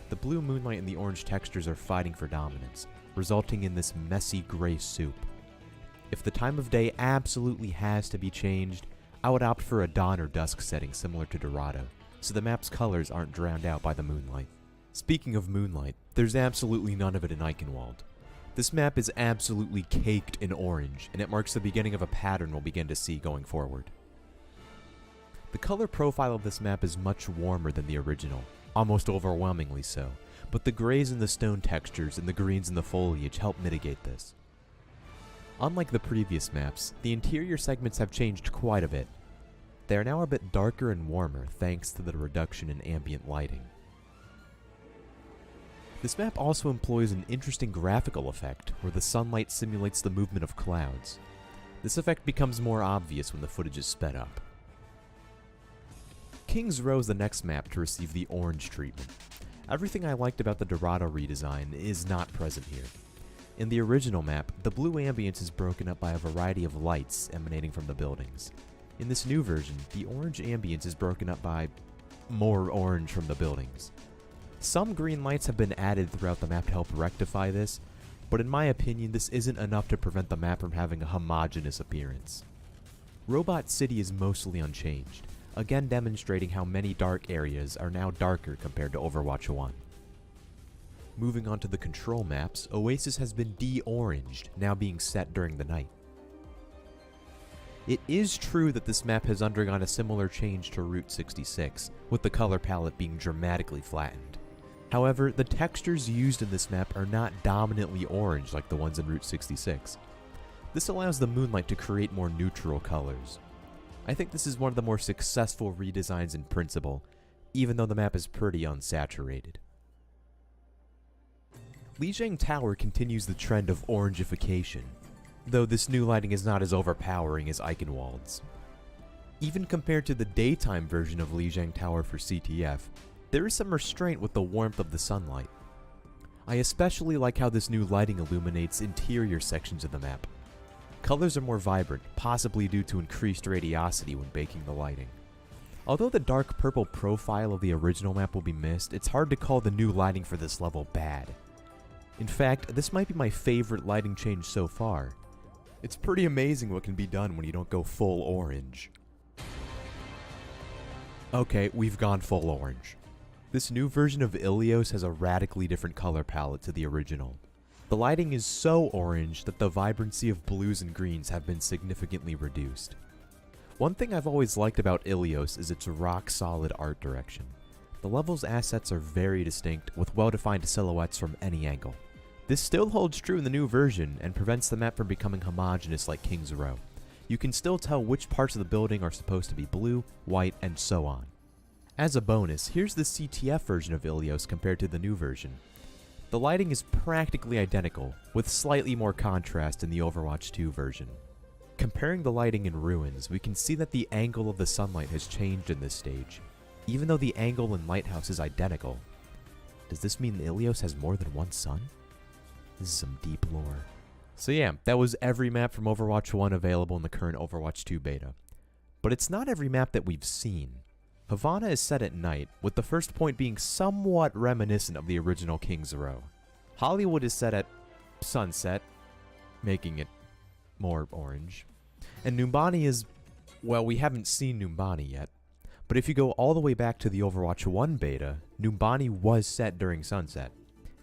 The blue moonlight and the orange textures are fighting for dominance, resulting in this messy gray soup. If the time of day absolutely has to be changed, I would opt for a dawn or dusk setting similar to Dorado, so the map's colors aren't drowned out by the moonlight. Speaking of moonlight, there's absolutely none of it in Eichenwald. This map is absolutely caked in orange, and it marks the beginning of a pattern we'll begin to see going forward. The color profile of this map is much warmer than the original, almost overwhelmingly so, but the grays in the stone textures and the greens in the foliage help mitigate this. Unlike the previous maps, the interior segments have changed quite a bit. They are now a bit darker and warmer thanks to the reduction in ambient lighting. This map also employs an interesting graphical effect where the sunlight simulates the movement of clouds. This effect becomes more obvious when the footage is sped up. King's Row is the next map to receive the orange treatment. Everything I liked about the Dorado redesign is not present here. In the original map, the blue ambience is broken up by a variety of lights emanating from the buildings. In this new version, the orange ambience is broken up by more orange from the buildings. Some green lights have been added throughout the map to help rectify this, but in my opinion this isn't enough to prevent the map from having a homogeneous appearance. Robot City is mostly unchanged, again demonstrating how many dark areas are now darker compared to Overwatch 1. Moving on to the control maps, Oasis has been de-oranged, now being set during the night. It is true that this map has undergone a similar change to Route 66, with the color palette being dramatically flattened. However, the textures used in this map are not dominantly orange like the ones in Route 66. This allows the moonlight to create more neutral colors. I think this is one of the more successful redesigns in principle, even though the map is pretty unsaturated. Lijiang Tower continues the trend of orangification, though this new lighting is not as overpowering as Eichenwald's. Even compared to the daytime version of Lijiang Tower for CTF, there is some restraint with the warmth of the sunlight. I especially like how this new lighting illuminates interior sections of the map. Colors are more vibrant, possibly due to increased radiosity when baking the lighting. Although the dark purple profile of the original map will be missed, it's hard to call the new lighting for this level bad. In fact, this might be my favorite lighting change so far. It's pretty amazing what can be done when you don't go full orange. Okay, we've gone full orange. This new version of Ilios has a radically different color palette to the original. The lighting is so orange that the vibrancy of blues and greens have been significantly reduced. One thing I've always liked about Ilios is its rock-solid art direction. The level's assets are very distinct, with well-defined silhouettes from any angle. This still holds true in the new version, and prevents the map from becoming homogeneous like King's Row. You can still tell which parts of the building are supposed to be blue, white, and so on. As a bonus, here's the CTF version of Ilios compared to the new version. The lighting is practically identical, with slightly more contrast in the Overwatch 2 version. Comparing the lighting in Ruins, we can see that the angle of the sunlight has changed in this stage, even though the angle in Lighthouse is identical. Does this mean Ilios has more than one sun? This is some deep lore. So yeah, that was every map from Overwatch 1 available in the current Overwatch 2 beta. But it's not every map that we've seen. Havana is set at night, with the first point being somewhat reminiscent of the original King's Row. Hollywood is set at sunset, making it more orange. And Numbani is, well, we haven't seen Numbani yet. But if you go all the way back to the Overwatch 1 beta, Numbani was set during sunset.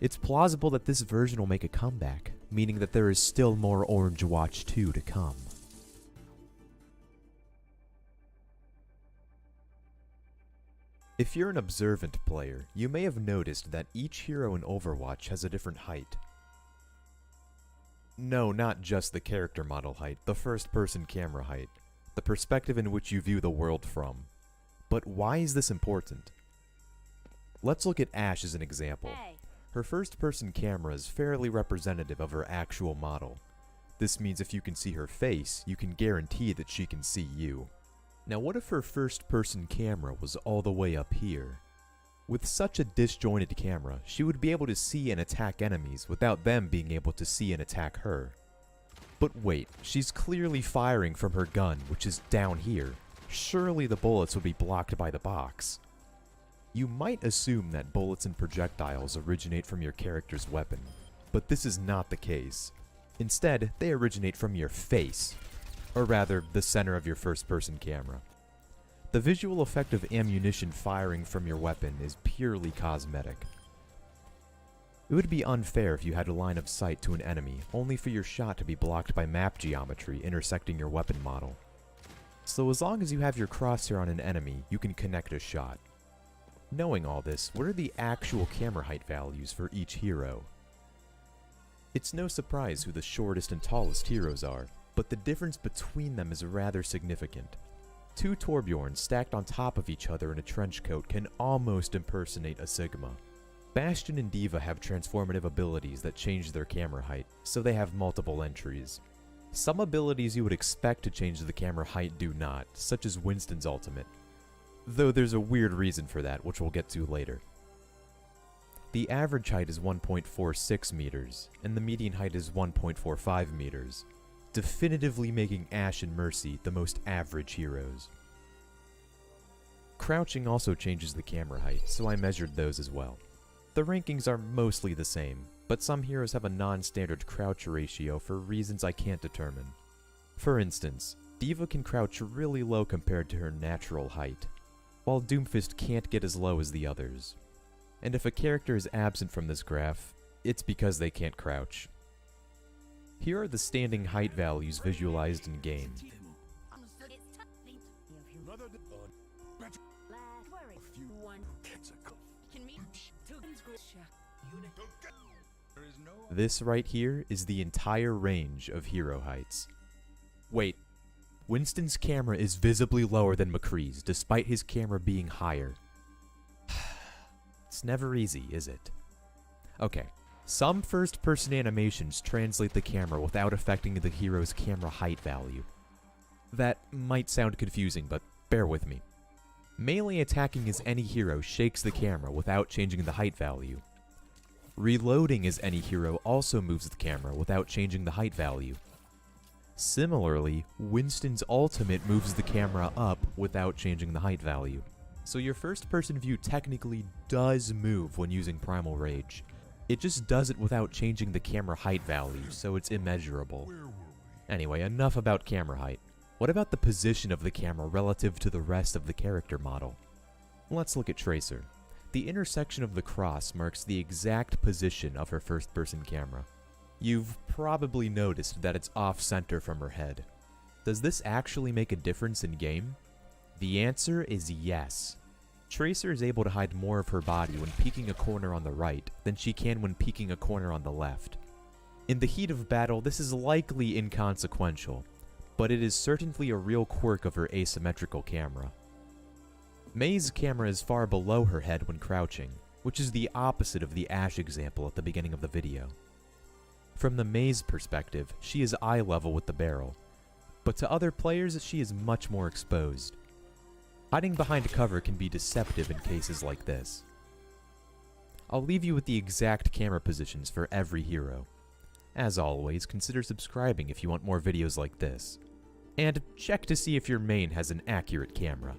It's plausible that this version will make a comeback, meaning that there is still more Orange Watch 2 to come. If you're an observant player, you may have noticed that each hero in Overwatch has a different height. No, not just the character model height, the first-person camera height, the perspective in which you view the world from. But why is this important? Let's look at Ashe as an example. Her first-person camera is fairly representative of her actual model. This means if you can see her face, you can guarantee that she can see you. Now what if her first-person camera was all the way up here? With such a disjointed camera, she would be able to see and attack enemies without them being able to see and attack her. But wait, she's clearly firing from her gun, which is down here. Surely the bullets would be blocked by the box. You might assume that bullets and projectiles originate from your character's weapon, but this is not the case. Instead, they originate from your face, or rather, the center of your first-person camera. The visual effect of ammunition firing from your weapon is purely cosmetic. It would be unfair if you had a line of sight to an enemy, only for your shot to be blocked by map geometry intersecting your weapon model. So as long as you have your crosshair on an enemy, you can connect a shot. Knowing all this, what are the actual camera height values for each hero? It's no surprise who the shortest and tallest heroes are, but the difference between them is rather significant. Two Torbjorns stacked on top of each other in a trench coat can almost impersonate a Sigma. Bastion and D.Va have transformative abilities that change their camera height, so they have multiple entries. Some abilities you would expect to change the camera height do not, such as Winston's ultimate. Though there's a weird reason for that, which we'll get to later. The average height is 1.46 meters, and the median height is 1.45 meters, definitively making Ashe and Mercy the most average heroes. Crouching also changes the camera height, so I measured those as well. The rankings are mostly the same, but some heroes have a non-standard crouch ratio for reasons I can't determine. For instance, D.Va can crouch really low compared to her natural height, while Doomfist can't get as low as the others. And if a character is absent from this graph, it's because they can't crouch. Here are the standing height values visualized in game. This right here is the entire range of hero heights. Wait, Winston's camera is visibly lower than McCree's, despite his camera being higher. It's never easy, is it? Okay, some first-person animations translate the camera without affecting the hero's camera height value. That might sound confusing, but bear with me. Melee attacking as any hero shakes the camera without changing the height value. Reloading as any hero also moves the camera without changing the height value. Similarly, Winston's ultimate moves the camera up without changing the height value. So your first-person view technically does move when using Primal Rage. It just does it without changing the camera height value, so it's immeasurable. Anyway, enough about camera height. What about the position of the camera relative to the rest of the character model? Let's look at Tracer. The intersection of the cross marks the exact position of her first-person camera. You've probably noticed that it's off-center from her head. Does this actually make a difference in game? The answer is yes. Tracer is able to hide more of her body when peeking a corner on the right than she can when peeking a corner on the left. In the heat of battle, this is likely inconsequential, but it is certainly a real quirk of her asymmetrical camera. Mei's camera is far below her head when crouching, which is the opposite of the Ashe example at the beginning of the video. From the Mei's perspective, she is eye level with the barrel, but to other players she is much more exposed. Hiding behind cover can be deceptive in cases like this. I'll leave you with the exact camera positions for every hero. As always, consider subscribing if you want more videos like this. And check to see if your main has an accurate camera.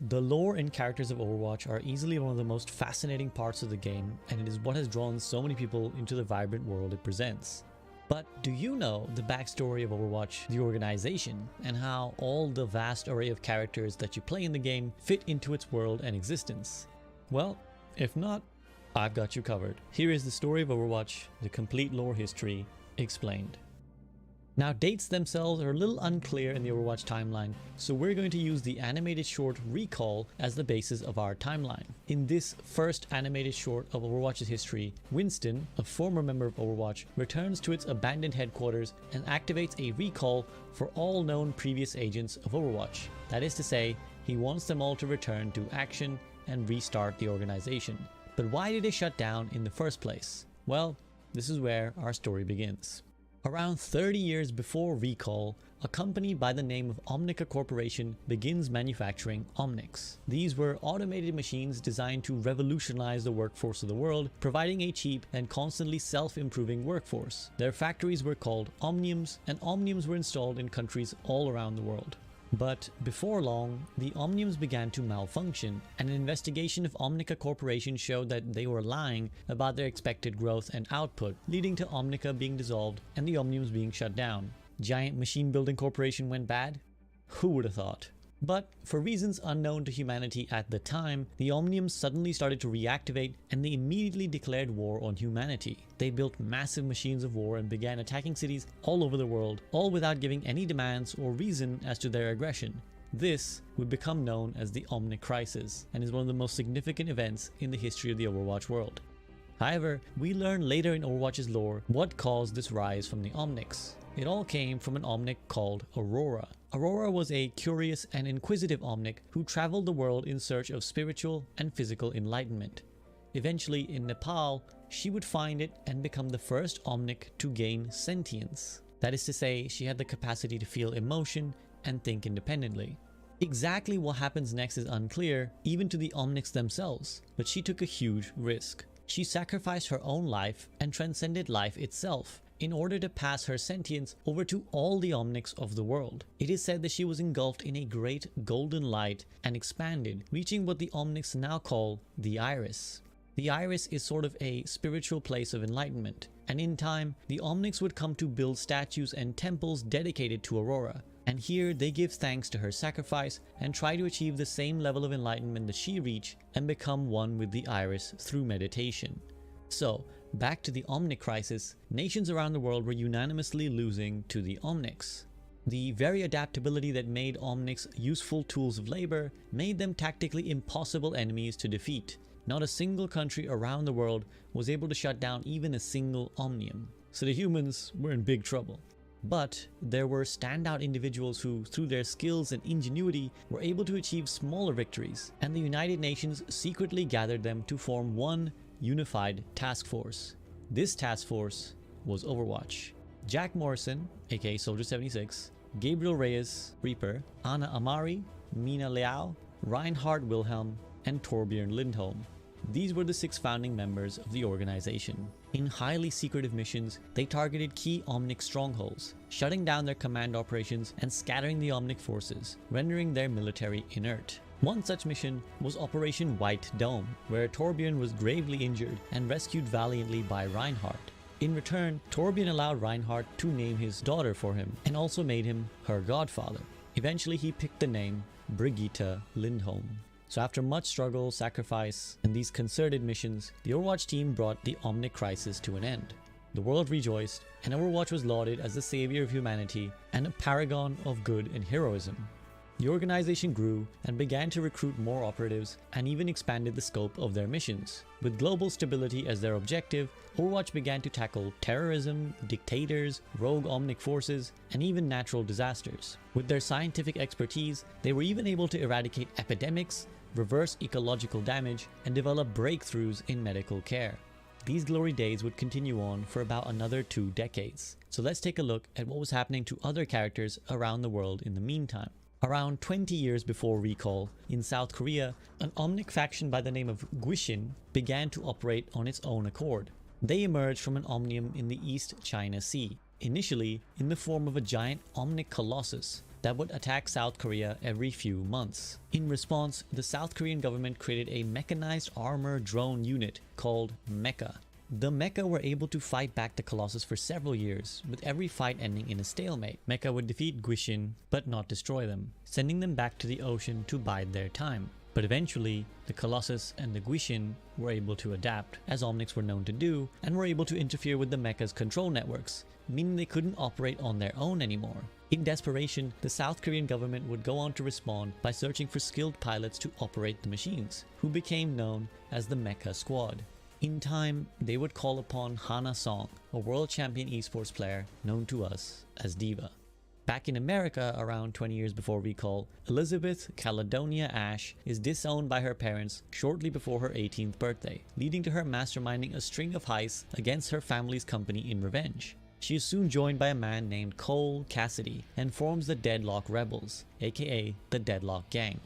The lore and characters of Overwatch are easily one of the most fascinating parts of the game, and it is what has drawn so many people into the vibrant world it presents. But do you know the backstory of Overwatch, the organization, and how all the vast array of characters that you play in the game fit into its world and existence? Well, if not, I've got you covered. Here is the story of Overwatch, the complete lore history, explained. Now, dates themselves are a little unclear in the Overwatch timeline, so we're going to use the animated short Recall as the basis of our timeline. In this first animated short of Overwatch's history, Winston, a former member of Overwatch, returns to its abandoned headquarters and activates a recall for all known previous agents of Overwatch. That is to say, he wants them all to return to action and restart the organization. But why did they shut down in the first place? Well, this is where our story begins. Around 30 years before Recall, a company by the name of Omnica Corporation begins manufacturing Omnics. These were automated machines designed to revolutionize the workforce of the world, providing a cheap and constantly self-improving workforce. Their factories were called Omniums, and Omniums were installed in countries all around the world. But before long, the Omniums began to malfunction, and an investigation of Omnica Corporation showed that they were lying about their expected growth and output, leading to Omnica being dissolved and the Omniums being shut down. Giant machine building corporation went bad? Who would have thought? But for reasons unknown to humanity at the time, the Omniums suddenly started to reactivate, and they immediately declared war on humanity. They built massive machines of war and began attacking cities all over the world, all without giving any demands or reason as to their aggression. This would become known as the Omnic Crisis, and is one of the most significant events in the history of the Overwatch world. However, we learn later in Overwatch's lore what caused this rise from the Omnics. It all came from an Omnic called Aurora. Aurora was a curious and inquisitive Omnic who traveled the world in search of spiritual and physical enlightenment. Eventually, in Nepal, she would find it and become the first Omnic to gain sentience. That is to say, she had the capacity to feel emotion and think independently. Exactly what happens next is unclear, even to the Omnics themselves, but she took a huge risk. She sacrificed her own life and transcended life itself in order to pass her sentience over to all the Omnics of the world. It is said that she was engulfed in a great golden light and expanded, reaching what the Omnics now call the Iris. The Iris is sort of a spiritual place of enlightenment, and in time, the Omnics would come to build statues and temples dedicated to Aurora. And here they give thanks to her sacrifice and try to achieve the same level of enlightenment that she reached and become one with the Iris through meditation. So, back to the Omnic Crisis, nations around the world were unanimously losing to the Omnics. The very adaptability that made Omnics useful tools of labor made them tactically impossible enemies to defeat. Not a single country around the world was able to shut down even a single Omnium. So the humans were in big trouble. But there were standout individuals who, through their skills and ingenuity, were able to achieve smaller victories, and the United Nations secretly gathered them to form one unified task force. This task force was Overwatch. Jack Morrison, aka Soldier 76, Gabriel Reyes, Reaper, Anna Amari, Mina Leao, Reinhard Wilhelm, and Torbjorn Lindholm. These were the 6 founding members of the organization. In highly secretive missions, they targeted key Omnic strongholds, shutting down their command operations and scattering the Omnic forces, rendering their military inert. One such mission was Operation White Dome, where Torbjorn was gravely injured and rescued valiantly by Reinhardt. In return, Torbjorn allowed Reinhardt to name his daughter for him, and also made him her godfather. Eventually he picked the name Brigitte Lindholm. So after much struggle, sacrifice, and these concerted missions, the Overwatch team brought the Omnic Crisis to an end. The world rejoiced, and Overwatch was lauded as the savior of humanity and a paragon of good and heroism. The organization grew and began to recruit more operatives and even expanded the scope of their missions. With global stability as their objective, Overwatch began to tackle terrorism, dictators, rogue Omnic forces, and even natural disasters. With their scientific expertise, they were even able to eradicate epidemics, reverse ecological damage, and develop breakthroughs in medical care. These glory days would continue on for about another 2 decades. So let's take a look at what was happening to other characters around the world in the meantime. Around 20 years before Recall, in South Korea, an Omnic faction by the name of Guishin began to operate on its own accord. They emerged from an Omnium in the East China Sea, initially in the form of a giant Omnic colossus, that would attack South Korea every few months. In response, the South Korean government created a mechanized armor drone unit called Mecha. The Mecha were able to fight back the Colossus for several years, with every fight ending in a stalemate. Mecha would defeat Guishin, but not destroy them, sending them back to the ocean to bide their time. But eventually, the Colossus and the Guishin were able to adapt, as Omnics were known to do, and were able to interfere with the Mecha's control networks, meaning they couldn't operate on their own anymore. In desperation, the South Korean government would go on to respond by searching for skilled pilots to operate the machines, who became known as the Mecha Squad. In time, they would call upon Hana Song, a world champion esports player known to us as Diva. Back in America, around 20 years before Recall, Elizabeth Caledonia Ash is disowned by her parents shortly before her 18th birthday, leading to her masterminding a string of heists against her family's company in revenge. She is soon joined by a man named Cole Cassidy and forms the Deadlock Rebels, aka the Deadlock Gang.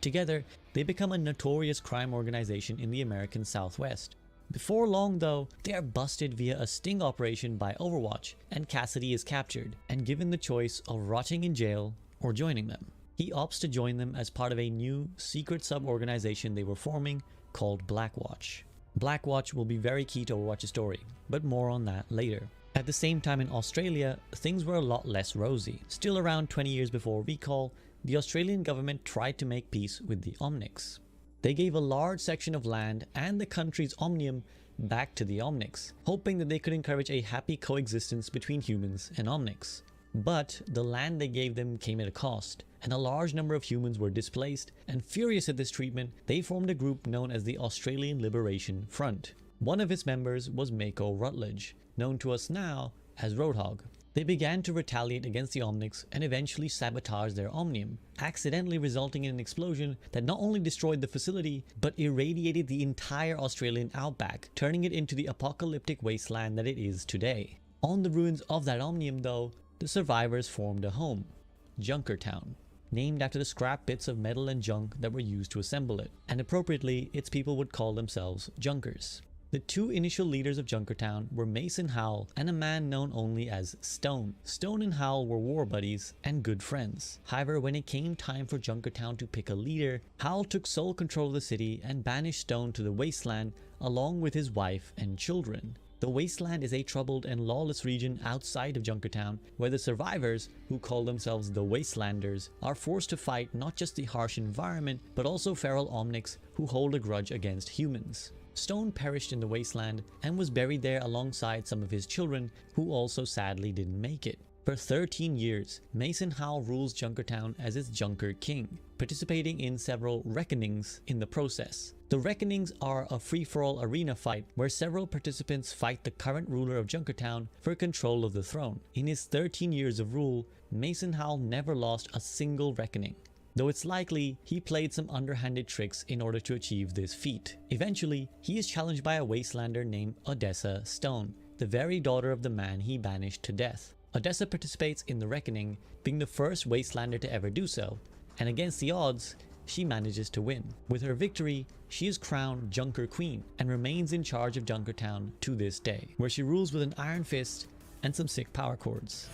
Together, they become a notorious crime organization in the American Southwest. Before long though, they are busted via a sting operation by Overwatch, and Cassidy is captured and given the choice of rotting in jail or joining them. He opts to join them as part of a new secret sub-organization they were forming called Blackwatch. Blackwatch will be very key to Overwatch's story, but more on that later. At the same time in Australia, things were a lot less rosy. Still around 20 years before Recall, the Australian government tried to make peace with the Omnics. They gave a large section of land and the country's omnium back to the Omnics, hoping that they could encourage a happy coexistence between humans and Omnics. But the land they gave them came at a cost, and a large number of humans were displaced, and furious at this treatment, they formed a group known as the Australian Liberation Front. One of its members was Mako Rutledge, known to us now as Roadhog. They began to retaliate against the Omnics and eventually sabotage their omnium, accidentally resulting in an explosion that not only destroyed the facility, but irradiated the entire Australian outback, turning it into the apocalyptic wasteland that it is today. On the ruins of that omnium though, the survivors formed a home, Junkertown, named after the scrap bits of metal and junk that were used to assemble it, and appropriately, its people would call themselves Junkers. The two initial leaders of Junkertown were Mason Howell and a man known only as Stone. Stone and Howell were war buddies and good friends. However, when it came time for Junkertown to pick a leader, Howell took sole control of the city and banished Stone to the wasteland along with his wife and children. The wasteland is a troubled and lawless region outside of Junkertown, where the survivors, who call themselves the Wastelanders, are forced to fight not just the harsh environment, but also feral Omnics who hold a grudge against humans. Stone perished in the wasteland and was buried there alongside some of his children, who also sadly didn't make it. For 13 years, Mason Howell rules Junkertown as its Junker King, participating in several reckonings in the process. The reckonings are a free-for-all arena fight where several participants fight the current ruler of Junkertown for control of the throne. In his 13 years of rule, Mason Howell never lost a single reckoning, though it's likely he played some underhanded tricks in order to achieve this feat. Eventually, he is challenged by a wastelander named Odessa Stone, the very daughter of the man he banished to death. Odessa participates in the reckoning, being the first wastelander to ever do so, and against the odds, she manages to win. With her victory, she is crowned Junker Queen and remains in charge of Junkertown to this day, where she rules with an iron fist and some sick power chords.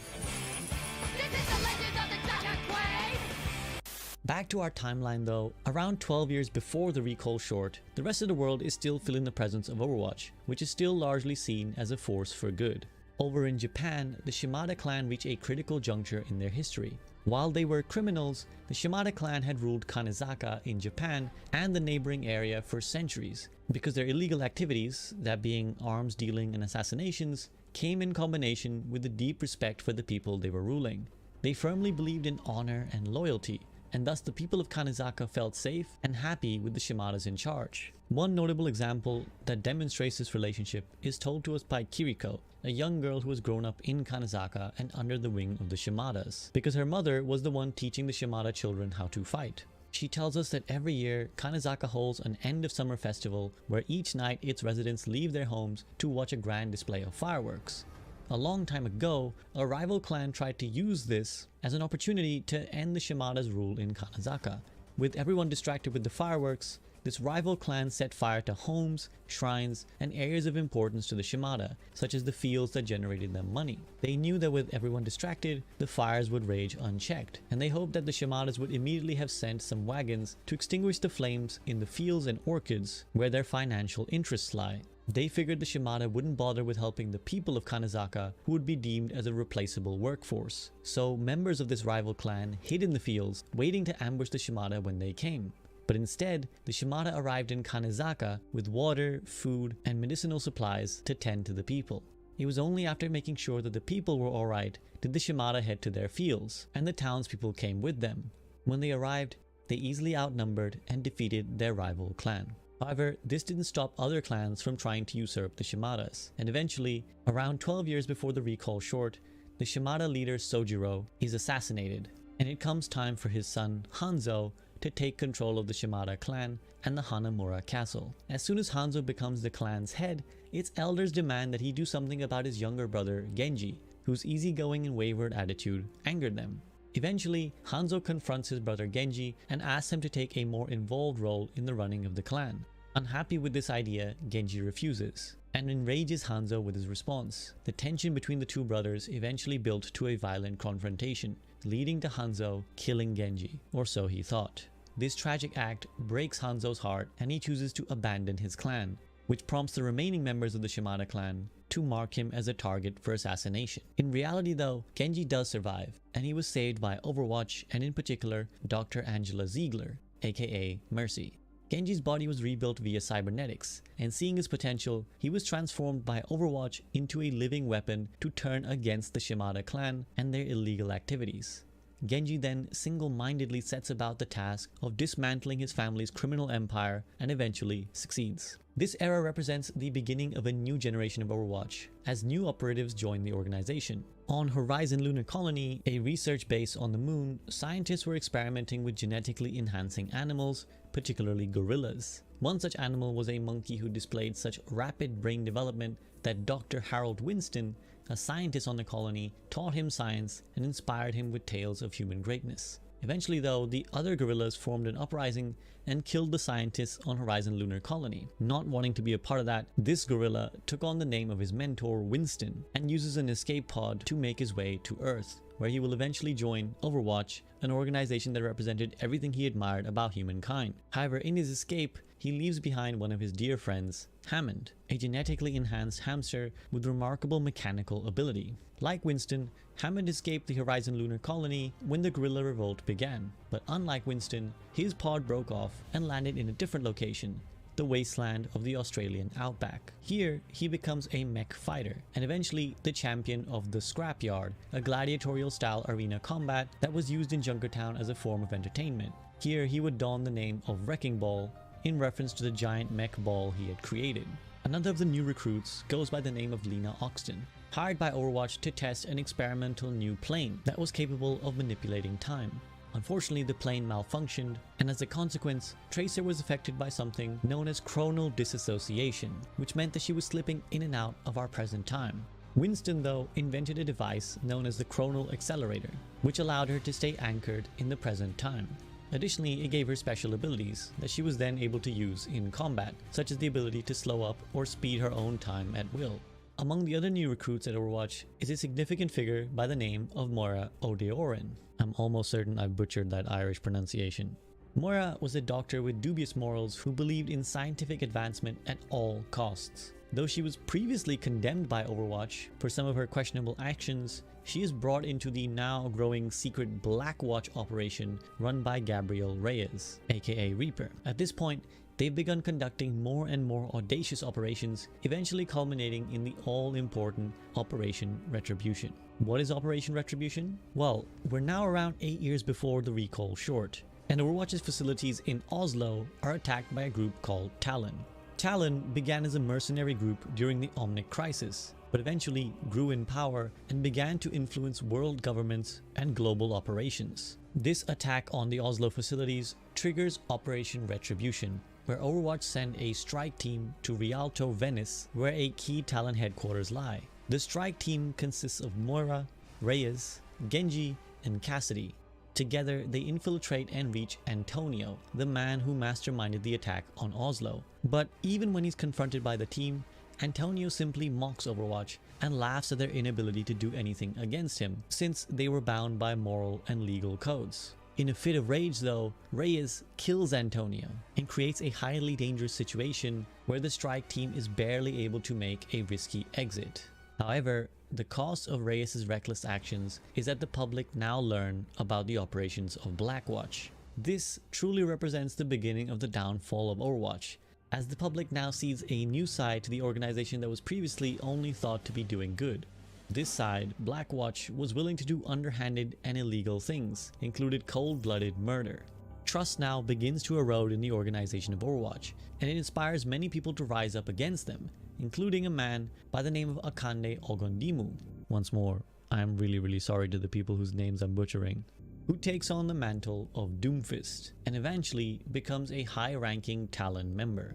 Back to our timeline though, around 12 years before the Recall short, the rest of the world is still feeling the presence of Overwatch, which is still largely seen as a force for good. Over in Japan, the Shimada clan reached a critical juncture in their history. While they were criminals, the Shimada clan had ruled Kanezaka in Japan and the neighboring area for centuries, because their illegal activities, that being arms dealing and assassinations, came in combination with a deep respect for the people they were ruling. They firmly believed in honor and loyalty, and thus the people of Kanezaka felt safe and happy with the Shimadas in charge. One notable example that demonstrates this relationship is told to us by Kiriko, a young girl who was grown up in Kanezaka and under the wing of the Shimadas, because her mother was the one teaching the Shimada children how to fight. She tells us that every year, Kanezaka holds an end of summer festival where each night its residents leave their homes to watch a grand display of fireworks. A long time ago, a rival clan tried to use this as an opportunity to end the Shimada's rule in Kanezaka. With everyone distracted with the fireworks, the this rival clan set fire to homes, shrines, and areas of importance to the Shimada, such as the fields that generated them money. They knew that with everyone distracted, the fires would rage unchecked, and they hoped that the Shimadas would immediately have sent some wagons to extinguish the flames in the fields and orchards where their financial interests lie. They figured the Shimada wouldn't bother with helping the people of Kanezaka, who would be deemed as a replaceable workforce. So members of this rival clan hid in the fields, waiting to ambush the Shimada when they came. But instead, the Shimada arrived in Kanezaka with water, food, and medicinal supplies to tend to the people. It was only after making sure that the people were alright did the Shimada head to their fields, and the townspeople came with them. When they arrived, they easily outnumbered and defeated their rival clan. However, this didn't stop other clans from trying to usurp the Shimadas, and eventually, around 12 years before the recall short, the Shimada leader Sojiro is assassinated, and it comes time for his son Hanzo to take control of the Shimada clan and the Hanamura castle. As soon as Hanzo becomes the clan's head, its elders demand that he do something about his younger brother Genji, whose easygoing and wayward attitude angered them. Eventually, Hanzo confronts his brother Genji and asks him to take a more involved role in the running of the clan. Unhappy with this idea, Genji refuses, and enrages Hanzo with his response. The tension between the two brothers eventually built to a violent confrontation, leading to Hanzo killing Genji, or so he thought. This tragic act breaks Hanzo's heart, and he chooses to abandon his clan, which prompts the remaining members of the Shimada clan to mark him as a target for assassination. In reality though, Genji does survive, and he was saved by Overwatch, and in particular, Dr. Angela Ziegler, aka Mercy. Genji's body was rebuilt via cybernetics, and seeing his potential, he was transformed by Overwatch into a living weapon to turn against the Shimada clan and their illegal activities. Genji then single-mindedly sets about the task of dismantling his family's criminal empire and eventually succeeds. This era represents the beginning of a new generation of Overwatch, as new operatives join the organization. On Horizon Lunar Colony, a research base on the moon, scientists were experimenting with genetically enhancing animals, particularly gorillas. One such animal was a monkey who displayed such rapid brain development that Dr. Harold Winston, a scientist on the colony, taught him science and inspired him with tales of human greatness. Eventually though, the other gorillas formed an uprising and killed the scientists on Horizon Lunar Colony. Not wanting to be a part of that, this gorilla took on the name of his mentor Winston and uses an escape pod to make his way to Earth, where he will eventually join Overwatch, an organization that represented everything he admired about humankind. However, in his escape, he leaves behind one of his dear friends, Hammond, a genetically enhanced hamster with remarkable mechanical ability. Like Winston, Hammond escaped the Horizon Lunar Colony when the guerrilla revolt began, but unlike Winston, his pod broke off and landed in a different location, the wasteland of the Australian outback. Here, he becomes a mech fighter, and eventually the champion of the Scrapyard, a gladiatorial-style arena combat that was used in Junkertown as a form of entertainment. Here, he would don the name of Wrecking Ball, in reference to the giant mech ball he had created. Another of the new recruits goes by the name of Lena Oxton, hired by Overwatch to test an experimental new plane that was capable of manipulating time. Unfortunately, the plane malfunctioned, and as a consequence, Tracer was affected by something known as chronal disassociation, which meant that she was slipping in and out of our present time. Winston, though, invented a device known as the chronal accelerator, which allowed her to stay anchored in the present time. Additionally, it gave her special abilities that she was then able to use in combat, such as the ability to slow up or speed her own time at will. Among the other new recruits at Overwatch is a significant figure by the name of Moira O'Deoran. I'm almost certain I butchered that Irish pronunciation. Moira was a doctor with dubious morals who believed in scientific advancement at all costs. Though she was previously condemned by Overwatch for some of her questionable actions, she is brought into the now growing secret Blackwatch operation run by Gabriel Reyes, aka Reaper. At this point, they've begun conducting more and more audacious operations, eventually culminating in the all-important Operation Retribution. What is Operation Retribution? Well, we're now around 8 years before the recall short, and Overwatch's facilities in Oslo are attacked by a group called Talon. Talon began as a mercenary group during the Omnic Crisis, but eventually grew in power and began to influence world governments and global operations. This attack on the Oslo facilities triggers Operation Retribution, where Overwatch send a strike team to Rialto, Venice, where a key Talon headquarters lie. The strike team consists of Moira, Reyes, Genji, and Cassidy. Together, they infiltrate and reach Antonio, the man who masterminded the attack on Oslo. But even when he's confronted by the team, Antonio simply mocks Overwatch and laughs at their inability to do anything against him, since they were bound by moral and legal codes. In a fit of rage though, Reyes kills Antonio and creates a highly dangerous situation where the strike team is barely able to make a risky exit. However, the cost of Reyes' reckless actions is that the public now learn about the operations of Blackwatch. This truly represents the beginning of the downfall of Overwatch, as the public now sees a new side to the organization that was previously only thought to be doing good. This side, Blackwatch, was willing to do underhanded and illegal things, included cold-blooded murder. Trust now begins to erode in the organization of Overwatch, and it inspires many people to rise up against them, including a man by the name of Akande Ogondimu. Once more, I am really sorry to the people whose names I'm butchering. Who takes on the mantle of Doomfist, and eventually becomes a high-ranking Talon member.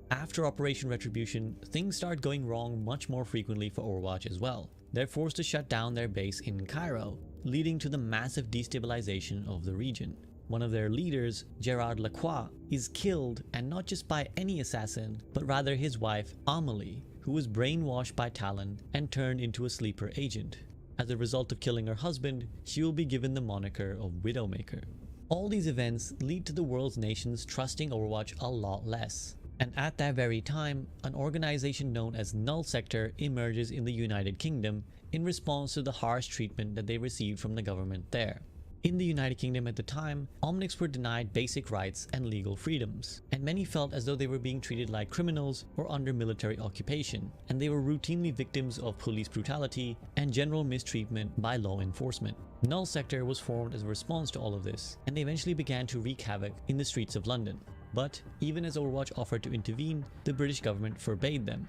After Operation Retribution, things start going wrong much more frequently for Overwatch as well. They're forced to shut down their base in Cairo, leading to the massive destabilization of the region. One of their leaders, Gerard Lacroix, is killed, and not just by any assassin, but rather his wife Amelie, who was brainwashed by Talon and turned into a sleeper agent. As a result of killing her husband, she will be given the moniker of Widowmaker. All these events lead to the world's nations trusting Overwatch a lot less. And at that very time, an organization known as Null Sector emerges in the United Kingdom in response to the harsh treatment that they received from the government there. In the United Kingdom at the time, Omnics were denied basic rights and legal freedoms, and many felt as though they were being treated like criminals or under military occupation, and they were routinely victims of police brutality and general mistreatment by law enforcement. Null Sector was formed as a response to all of this, and they eventually began to wreak havoc in the streets of London. But even as Overwatch offered to intervene, the British government forbade them.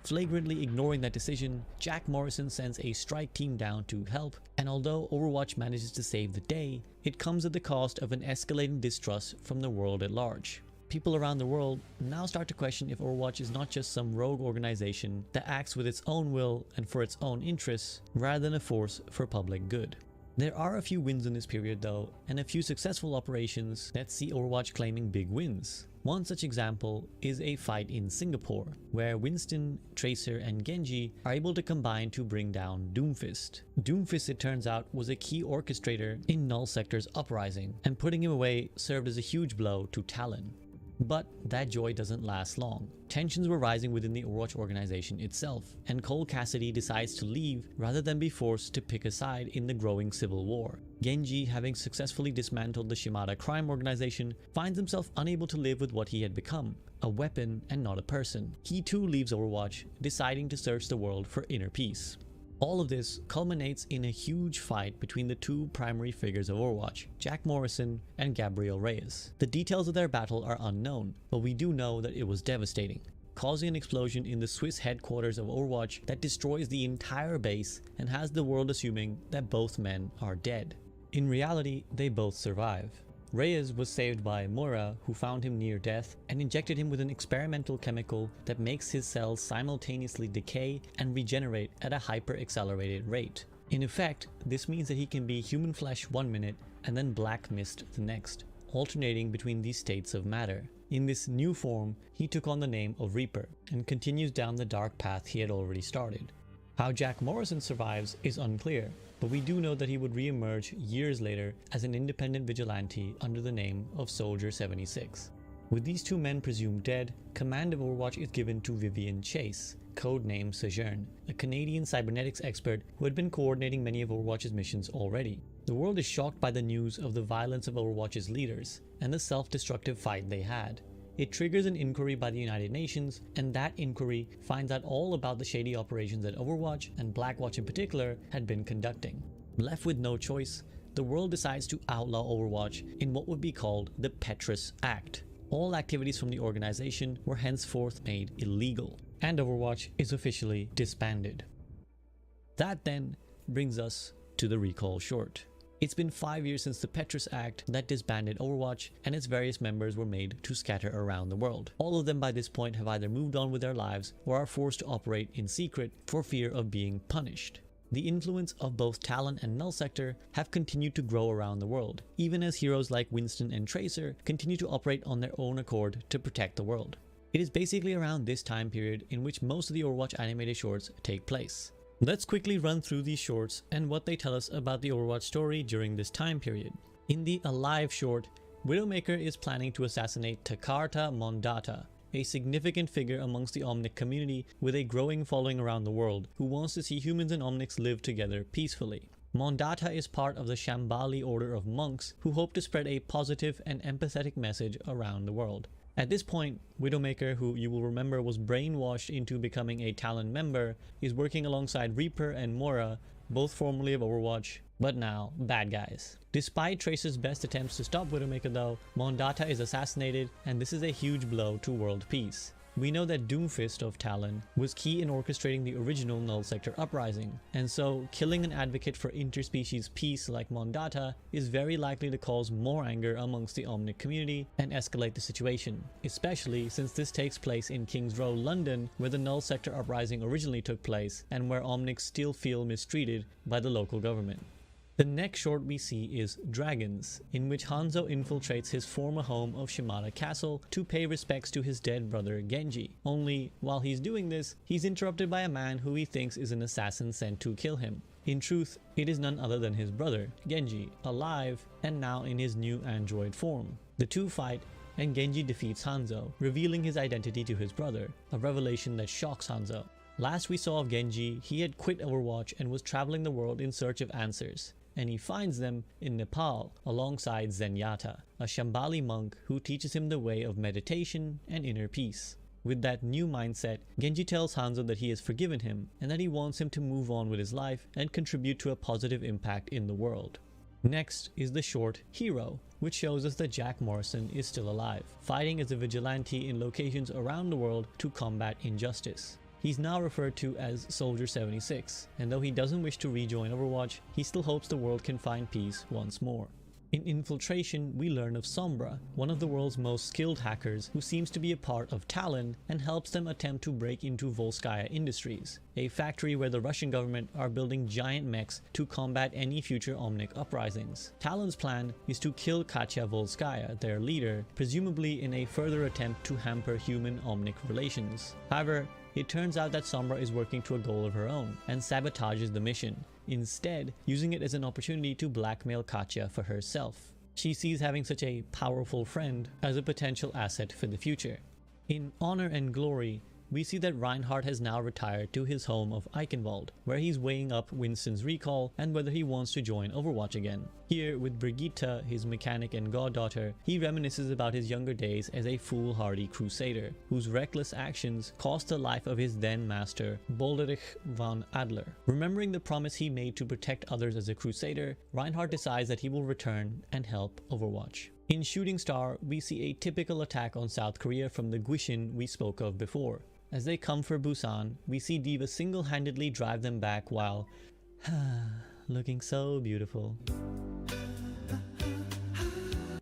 Flagrantly ignoring that decision, Jack Morrison sends a strike team down to help, and although Overwatch manages to save the day, it comes at the cost of an escalating distrust from the world at large. People around the world now start to question if Overwatch is not just some rogue organization that acts with its own will and for its own interests, rather than a force for public good. There are a few wins in this period though, and a few successful operations that see Overwatch claiming big wins. One such example is a fight in Singapore, where Winston, Tracer, and Genji are able to combine to bring down Doomfist. Doomfist, it turns out, was a key orchestrator in Null Sector's uprising, and putting him away served as a huge blow to Talon. But that joy doesn't last long. Tensions were rising within the Overwatch organization itself, and Cole Cassidy decides to leave rather than be forced to pick a side in the growing civil war. Genji, having successfully dismantled the Shimada crime organization, finds himself unable to live with what he had become, a weapon and not a person. He too leaves Overwatch, deciding to search the world for inner peace. All of this culminates in a huge fight between the two primary figures of Overwatch, Jack Morrison and Gabriel Reyes. The details of their battle are unknown, but we do know that it was devastating, causing an explosion in the Swiss headquarters of Overwatch that destroys the entire base and has the world assuming that both men are dead. In reality, they both survive. Reyes was saved by Moira, who found him near death and injected him with an experimental chemical that makes his cells simultaneously decay and regenerate at a hyper-accelerated rate. In effect, this means that he can be human flesh 1 minute and then black mist the next, alternating between these states of matter. In this new form, he took on the name of Reaper and continues down the dark path he had already started. How Jack Morrison survives is unclear, but we do know that he would re-emerge years later as an independent vigilante under the name of Soldier 76. With these two men presumed dead, command of Overwatch is given to Vivian Chase, codenamed Sojourn, a Canadian cybernetics expert who had been coordinating many of Overwatch's missions already. The world is shocked by the news of the violence of Overwatch's leaders and the self-destructive fight they had. It triggers an inquiry by the United Nations, and that inquiry finds out all about the shady operations that Overwatch, and Blackwatch in particular, had been conducting. Left with no choice, the world decides to outlaw Overwatch in what would be called the Petrus Act. All activities from the organization were henceforth made illegal, and Overwatch is officially disbanded. That then brings us to the recall short. It's been 5 years since the Petrus Act that disbanded Overwatch, and its various members were made to scatter around the world. All of them by this point have either moved on with their lives or are forced to operate in secret for fear of being punished. The influence of both Talon and Null Sector have continued to grow around the world, even as heroes like Winston and Tracer continue to operate on their own accord to protect the world. It is basically around this time period in which most of the Overwatch animated shorts take place. Let's quickly run through these shorts and what they tell us about the Overwatch story during this time period. In the Alive short, Widowmaker is planning to assassinate Takarta Mondata, a significant figure amongst the Omnic community with a growing following around the world, who wants to see humans and Omnics live together peacefully. Mondata is part of the Shambali order of monks who hope to spread a positive and empathetic message around the world. At this point, Widowmaker, who you will remember was brainwashed into becoming a Talon member, is working alongside Reaper and Mora, both formerly of Overwatch, but now bad guys. Despite Tracer's best attempts to stop Widowmaker though, Mondata is assassinated, and this is a huge blow to world peace. We know that Doomfist of Talon was key in orchestrating the original Null Sector uprising, and so killing an advocate for interspecies peace like Mondata is very likely to cause more anger amongst the Omnic community and escalate the situation, especially since this takes place in King's Row, London, where the Null Sector uprising originally took place and where Omnics still feel mistreated by the local government. The next short we see is Dragons, in which Hanzo infiltrates his former home of Shimada Castle to pay respects to his dead brother Genji. Only, while he's doing this, he's interrupted by a man who he thinks is an assassin sent to kill him. In truth, it is none other than his brother, Genji, alive and now in his new android form. The two fight, and Genji defeats Hanzo, revealing his identity to his brother, a revelation that shocks Hanzo. Last we saw of Genji, he had quit Overwatch and was traveling the world in search of answers, and he finds them in Nepal alongside Zenyatta, a Shambali monk who teaches him the way of meditation and inner peace. With that new mindset, Genji tells Hanzo that he has forgiven him and that he wants him to move on with his life and contribute to a positive impact in the world. Next is the short Hero, which shows us that Jack Morrison is still alive, fighting as a vigilante in locations around the world to combat injustice. He's now referred to as Soldier 76, and though he doesn't wish to rejoin Overwatch, he still hopes the world can find peace once more. In Infiltration, we learn of Sombra, one of the world's most skilled hackers who seems to be a part of Talon and helps them attempt to break into Volskaya Industries, a factory where the Russian government are building giant mechs to combat any future Omnic uprisings. Talon's plan is to kill Katya Volskaya, their leader, presumably in a further attempt to hamper human-Omnic relations. However, it turns out that Sombra is working to a goal of her own and sabotages the mission, instead using it as an opportunity to blackmail Katya for herself. She sees having such a powerful friend as a potential asset for the future. In Honor and Glory, we see that Reinhardt has now retired to his home of Eichenwald, where he's weighing up Winston's recall and whether he wants to join Overwatch again. Here, with Brigitte, his mechanic and goddaughter, he reminisces about his younger days as a foolhardy crusader, whose reckless actions cost the life of his then master, Bolderich von Adler. Remembering the promise he made to protect others as a crusader, Reinhardt decides that he will return and help Overwatch. In Shooting Star, we see a typical attack on South Korea from the Guishin we spoke of before. As they come for Busan, we see D.Va single-handedly drive them back while looking so beautiful.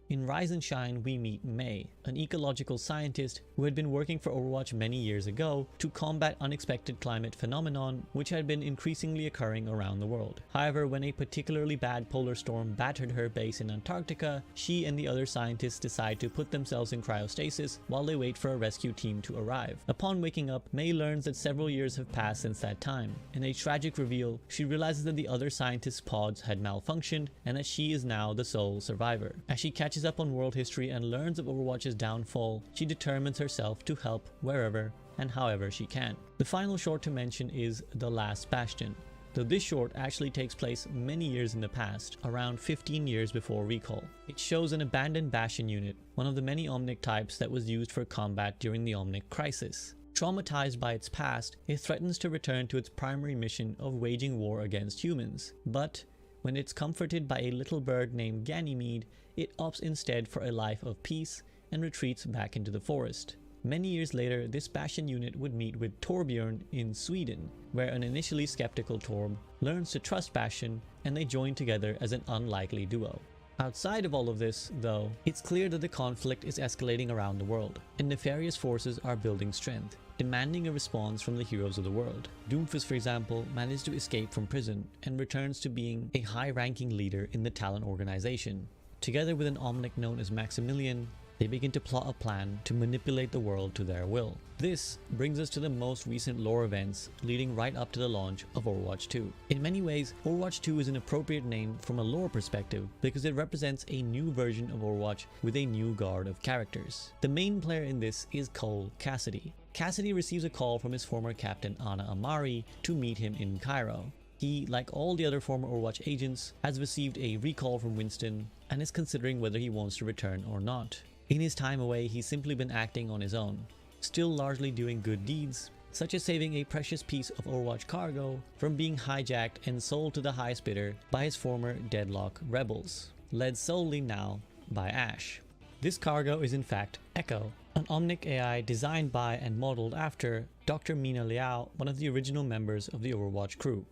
In Rise and Shine, we meet Mei, an ecological scientist who had been working for Overwatch many years ago to combat unexpected climate phenomenon which had been increasingly occurring around the world. However, when a particularly bad polar storm battered her base in Antarctica, she and the other scientists decide to put themselves in cryostasis while they wait for a rescue team to arrive. Upon waking up, Mei learns that several years have passed since that time. In a tragic reveal, she realizes that the other scientists' pods had malfunctioned and that she is now the sole survivor. As she catches up on world history and learns of Overwatch's downfall, she determines herself to help wherever and however she can. The final short to mention is The Last Bastion, though this short actually takes place many years in the past, around 15 years before Recall. It shows an abandoned Bastion unit, one of the many Omnic types that was used for combat during the Omnic Crisis. Traumatized by its past, it threatens to return to its primary mission of waging war against humans, but when it's comforted by a little bird named Ganymede, it opts instead for a life of peace and retreats back into the forest. Many years later, this Bastion unit would meet with Torbjorn in Sweden, where an initially skeptical Torb learns to trust Bastion and they join together as an unlikely duo. Outside of all of this, though, it's clear that the conflict is escalating around the world, and nefarious forces are building strength, demanding a response from the heroes of the world. Doomfist, for example, managed to escape from prison and returns to being a high-ranking leader in the Talon organization. Together with an Omnic known as Maximilian, they begin to plot a plan to manipulate the world to their will. This brings us to the most recent lore events leading right up to the launch of Overwatch 2. In many ways, Overwatch 2 is an appropriate name from a lore perspective because it represents a new version of Overwatch with a new guard of characters. The main player in this is Cole Cassidy. Cassidy receives a call from his former captain Ana Amari to meet him in Cairo. He, like all the other former Overwatch agents, has received a recall from Winston and is considering whether he wants to return or not. In his time away, he's simply been acting on his own, still largely doing good deeds, such as saving a precious piece of Overwatch cargo from being hijacked and sold to the highest bidder by his former Deadlock rebels, led solely now by Ash. This cargo is in fact Echo, an Omnic AI designed by and modeled after Dr. Mina Liao, one of the original members of the Overwatch crew.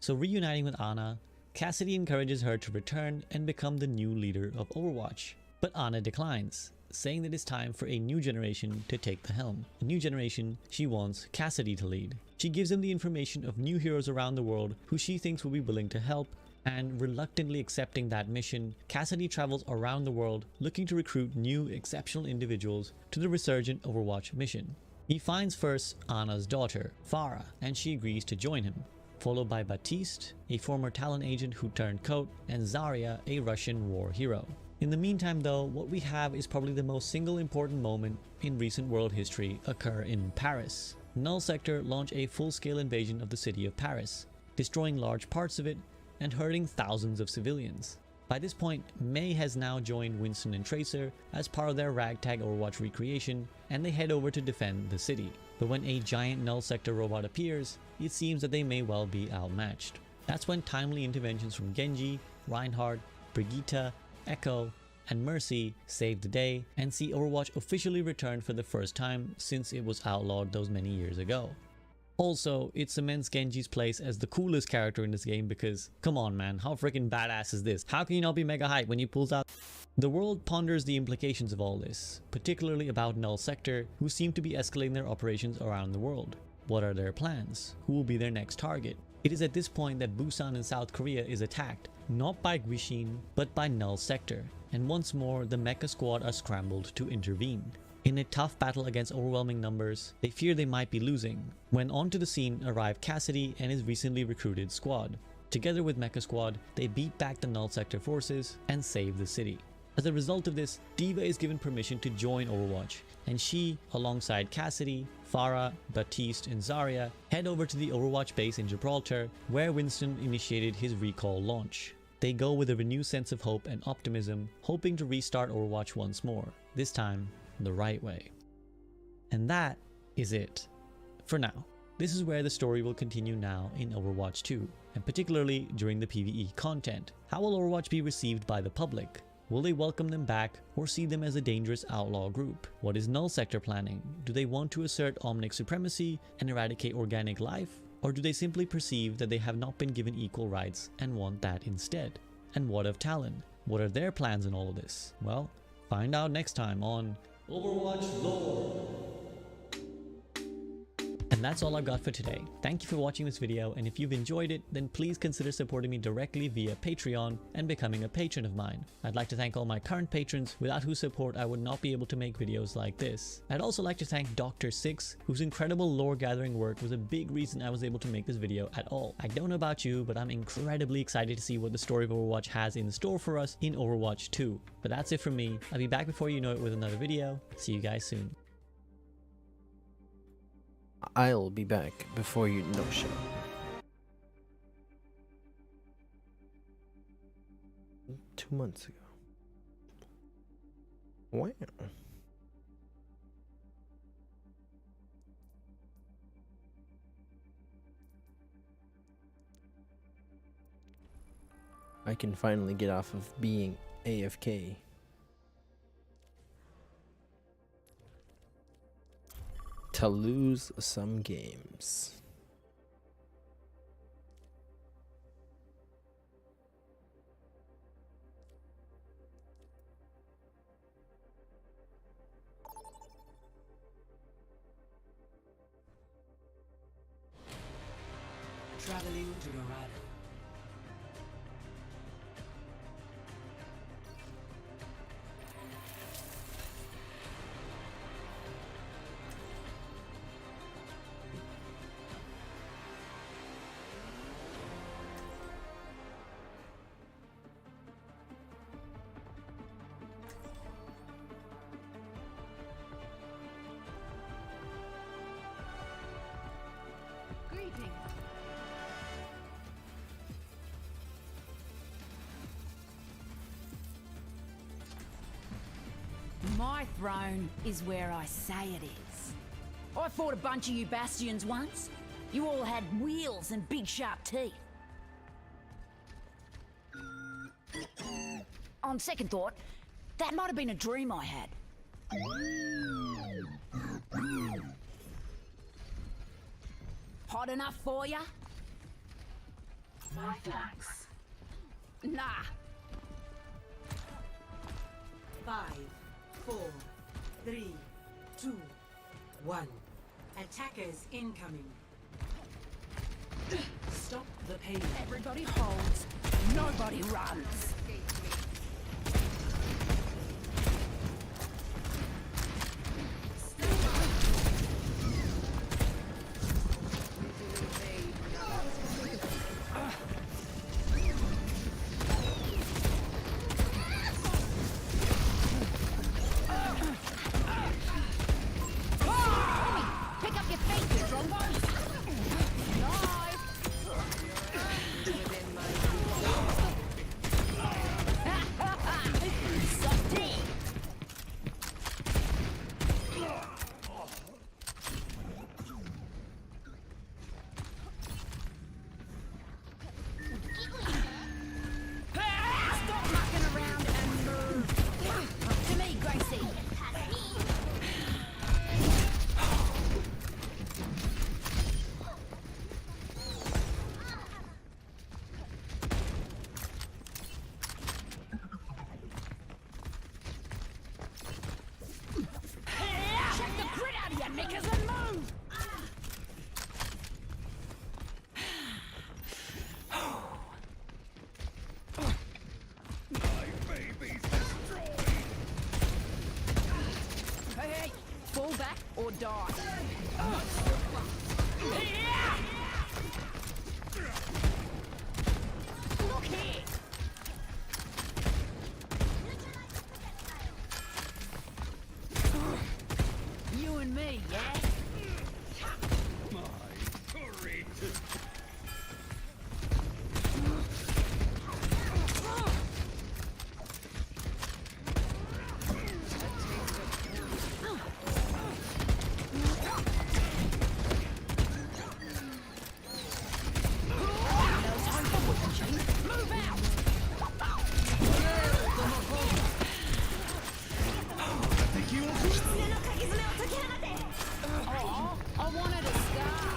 So reuniting with Ana, Cassidy encourages her to return and become the new leader of Overwatch. But Ana declines, saying that it's time for a new generation to take the helm. A new generation she wants Cassidy to lead. She gives him the information of new heroes around the world who she thinks will be willing to help, and reluctantly accepting that mission, Cassidy travels around the world looking to recruit new exceptional individuals to the resurgent Overwatch mission. He finds first Ana's daughter, Farah, and she agrees to join him, followed by Baptiste, a former Talon agent who turned coat, and Zarya, a Russian war hero. In the meantime though, what we have is probably the most single important moment in recent world history occur in Paris. Null Sector launch a full-scale invasion of the city of Paris, destroying large parts of it and hurting thousands of civilians. By this point, Mei has now joined Winston and Tracer as part of their ragtag Overwatch recreation, and they head over to defend the city. But when a giant Null Sector robot appears, it seems that they may well be outmatched. That's when timely interventions from Genji, Reinhardt, Brigitte, Echo, and Mercy save the day and see Overwatch officially return for the first time since it was outlawed those many years ago. Also, it cements Genji's place as the coolest character in this game because, come on man, how freaking badass is this? How can you not be mega hype when he pulls out? The world ponders the implications of all this, particularly about Null Sector, who seem to be escalating their operations around the world. What are their plans? Who will be their next target? It is at this point that Busan in South Korea is attacked, not by Guishin, but by Null Sector, and once more the Mecha Squad are scrambled to intervene. In a tough battle against overwhelming numbers, they fear they might be losing, when onto the scene arrive Cassidy and his recently recruited squad. Together with Mecha Squad, they beat back the Null Sector forces and save the city. As a result of this, D.Va is given permission to join Overwatch, and she, alongside Cassidy, Farah, Baptiste, and Zarya, head over to the Overwatch base in Gibraltar, where Winston initiated his recall launch. They go with a renewed sense of hope and optimism, hoping to restart Overwatch once more, this time the right way. And that is it for now. This is where the story will continue now in Overwatch 2, and particularly during the PvE content. How will Overwatch be received by the public? Will they welcome them back or see them as a dangerous outlaw group? What is Null Sector planning? Do they want to assert Omnic supremacy and eradicate organic life? Or do they simply perceive that they have not been given equal rights and want that instead? And what of Talon? What are their plans in all of this? Well, find out next time on Overwatch Lore. And that's all I've got for today. Thank you for watching this video, and if you've enjoyed it, then please consider supporting me directly via Patreon and becoming a patron of mine. I'd like to thank all my current patrons, without whose support I would not be able to make videos like this. I'd also like to thank Dr. Six, whose incredible lore gathering work was a big reason I was able to make this video at all. I don't know about you, but I'm incredibly excited to see what the story of Overwatch has in store for us in Overwatch 2. But that's it from me. I'll be back before you know it with another video. See you guys soon. I'll be back before you know shit. Two months ago. Wow. I can finally get off of being AFK. To lose some games. Traveling to Dorado. My throne is where I say it is. I fought a bunch of you bastions once. You all had wheels and big sharp teeth. On second thought, that might have been a dream I had. Hot enough for ya? My flanks. Nah. 5, 4, 3, 2, 1. Attackers incoming. Stop the pain. Everybody holds, nobody runs. Pick up your feet, you dromos. Stop mucking around and move. To me, Gracie. Check the grit out of you, knickers, and move! Hey, fall back or die. Look here. You and me, yeah? Move out! Oh, I wanted to start.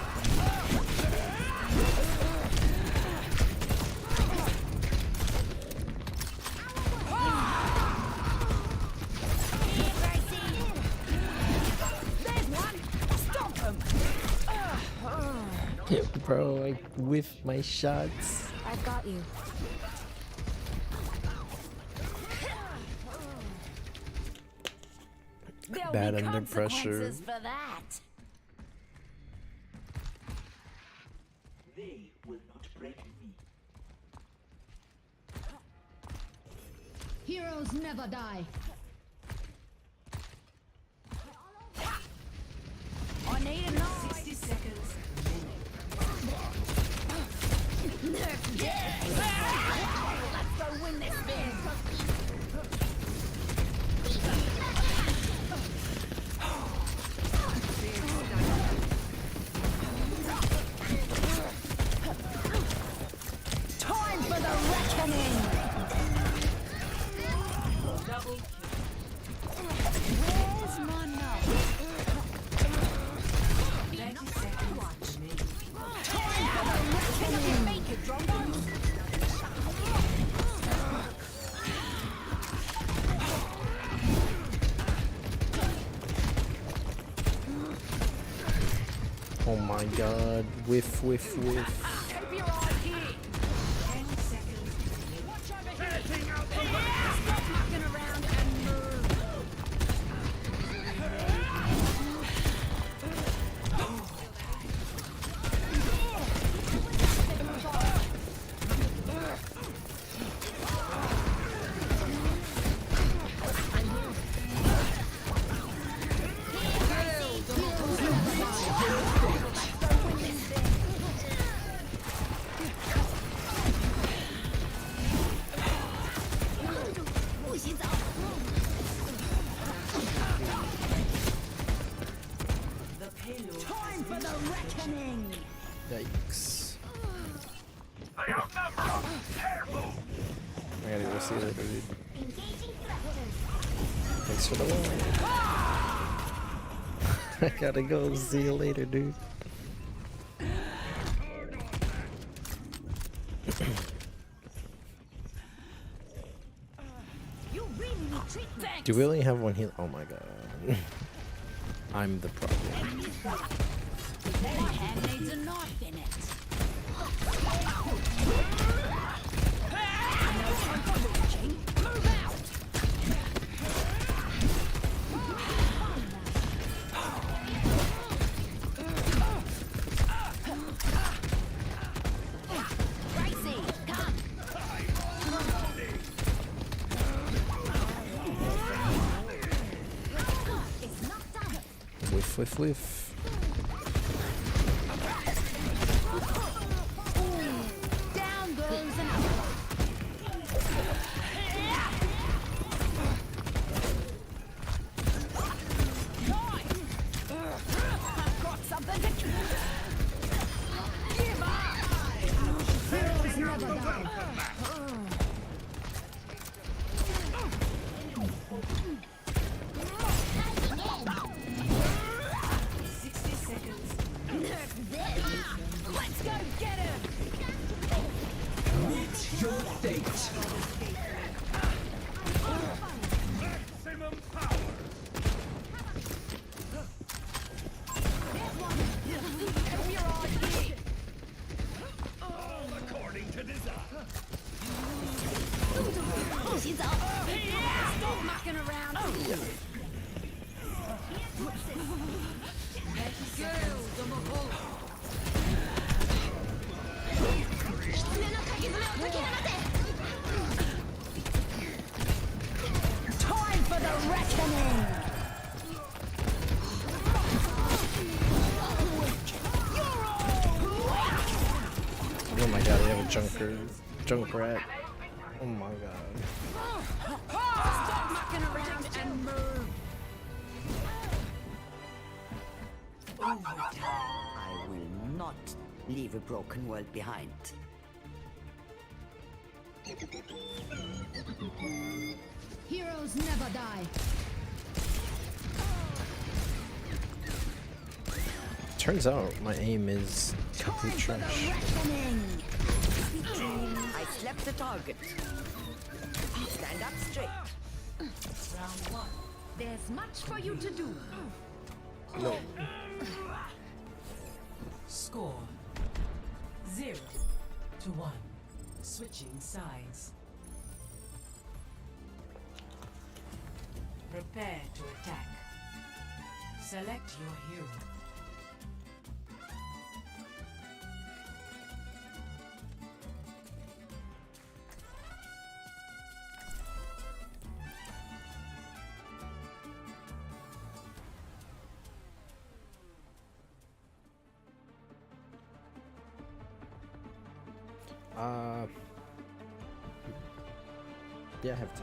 There's one. Stomp him. Bro, I whiffed my shots. I've got you. There'll Bad be under pressure. consequences for that. They will not break me. Heroes never die. I need a knife. 60 seconds. Let's go win this thing. Time for the reckoning. Double Where's my knife? 30 seconds remaining. Time for the reckoning. Make it, Drombo. Oh my god. Whiff, whiff, whiff. go. See you later, dude. Thanks for the win. I gotta go. See you later, dude. Do we only have one heal? Oh my god. I'm the problem. My hand needs a knife in it. No time for watching. Move out. Gracie, come. It's not done. Whiff, whiff, whiff. Down goes an I've got something to give up. Heroes never die. 60 seconds. Let's go get her. Meet your fate. Maximum power. We're on here. All according to design. She's up. Stop mucking around. Girls on the wall. Time for the reckoning. Oh my god, they have a junk rat. Oh my god. Stop mucking around and move. I will not leave a broken world behind. Heroes never die. Turns out my aim is complete trash. I slept the target. Stand up straight. Round one. There's much for you to do. No. Score 0-1. Switching sides. Prepare to attack. Select your hero. Yeah, I have to.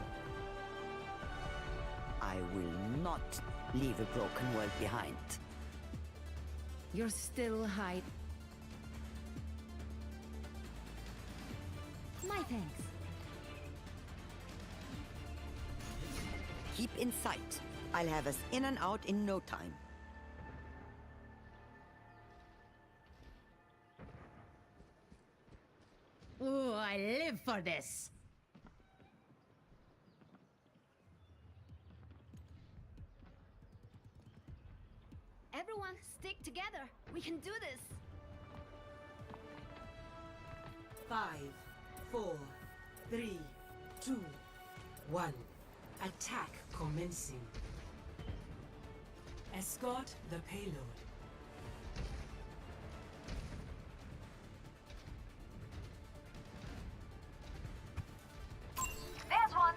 I will not leave a broken world behind. You're still high. My thanks. Keep in sight. I'll have us in and out in no time. Oh, I live for this. Everyone, stick together. We can do this. 5, 4, 3, 2, 1. Attack commencing. Escort the payload. There's one.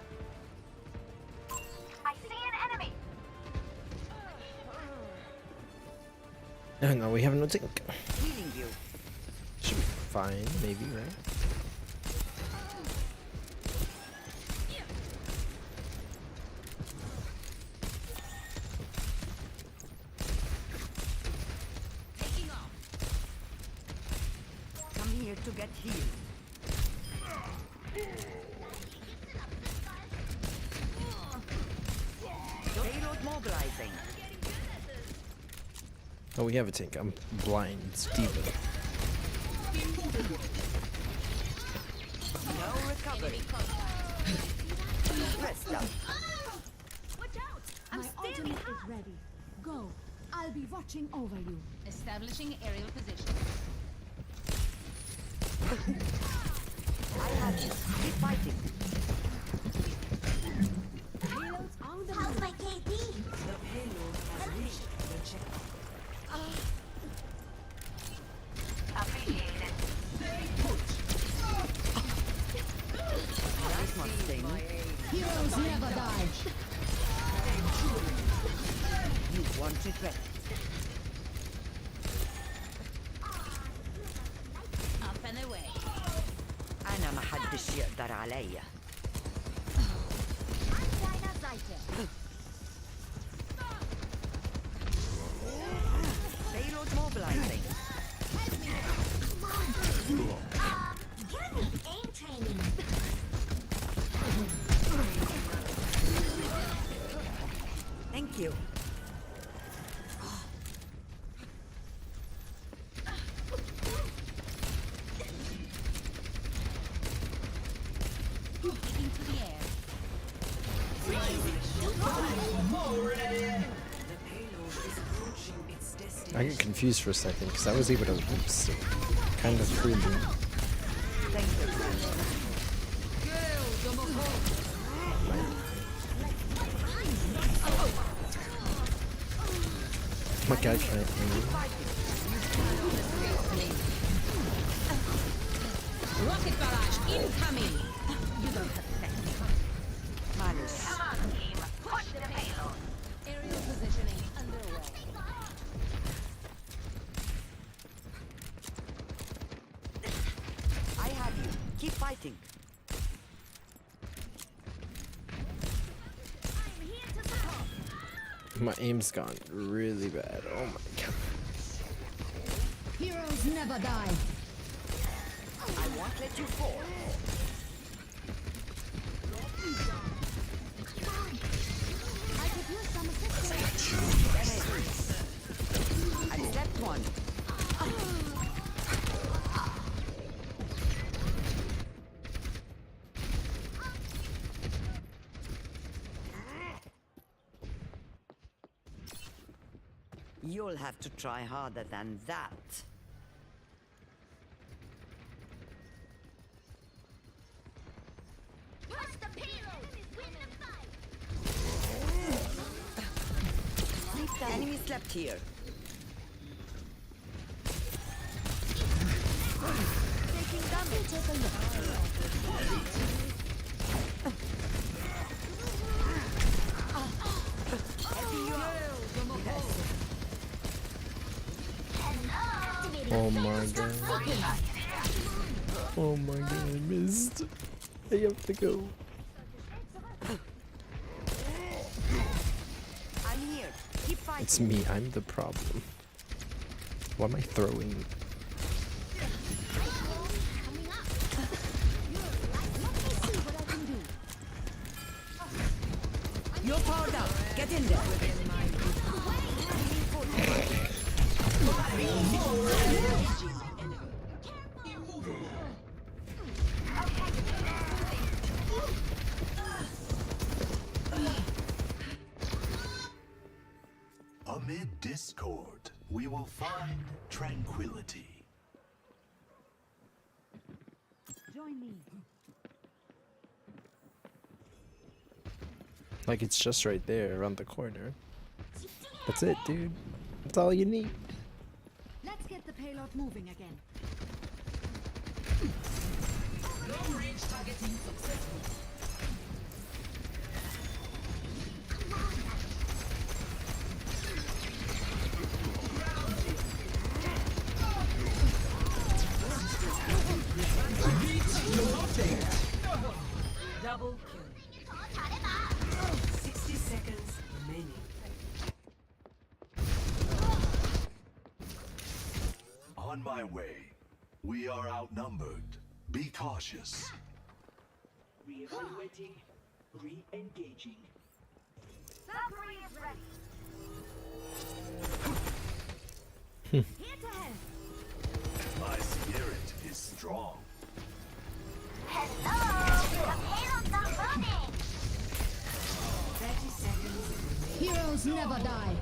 I see an enemy. No, we have no tank. Healing you. Should be fine, maybe, right? Taking off. Come here to get healed. mobilizing. Oh, we have a tank. I'm blind. It's Diva. No recovery. Rest up. Watch out! I'm My standing ultimate is ready. Go. I'll be watching over you. Establishing aerial position. I have you. Keep fighting. Payloads on the How's my KP? The payload has reached the checkpoint. Appreciated. This must sting. Heroes never die. You want it ready. Up and away. أنا ما حدش يقدر عليا. Payload mobilizing. Aim training. Thank you. Into the air. The payload is approaching its destination. I get confused for a second because I was able to oops, kind of fool me. Thank you. My guy can't Rocket barrage incoming. You don't have Malice. Come on, team. Push the payload. Aerial positioning underway. I have you. Keep fighting. I'm here to support. My aim's gone really bad. Oh my god. Heroes never die. I won't let you fall. I could use some assistance. I slept one. You'll have to try harder than that. Push the payload. Win the fight. Enemy slept here. Taking damage. Take a look. Oh my god. Oh my god, I missed. I have to go. I'm here. Keep fighting. It's me, I'm the problem. Why am I throwing? You're powered up. Get in there. Amid discord, we will find tranquility. Join me. Like it's just right there around the corner. That's it, dude. That's all you need. Let's get the payload moving again. Long range targeting successful. Double kill. 60 seconds remaining. On my way. We are outnumbered. Be cautious. Re-evaluating. Re-engaging. My spirit is strong. Heroes never die.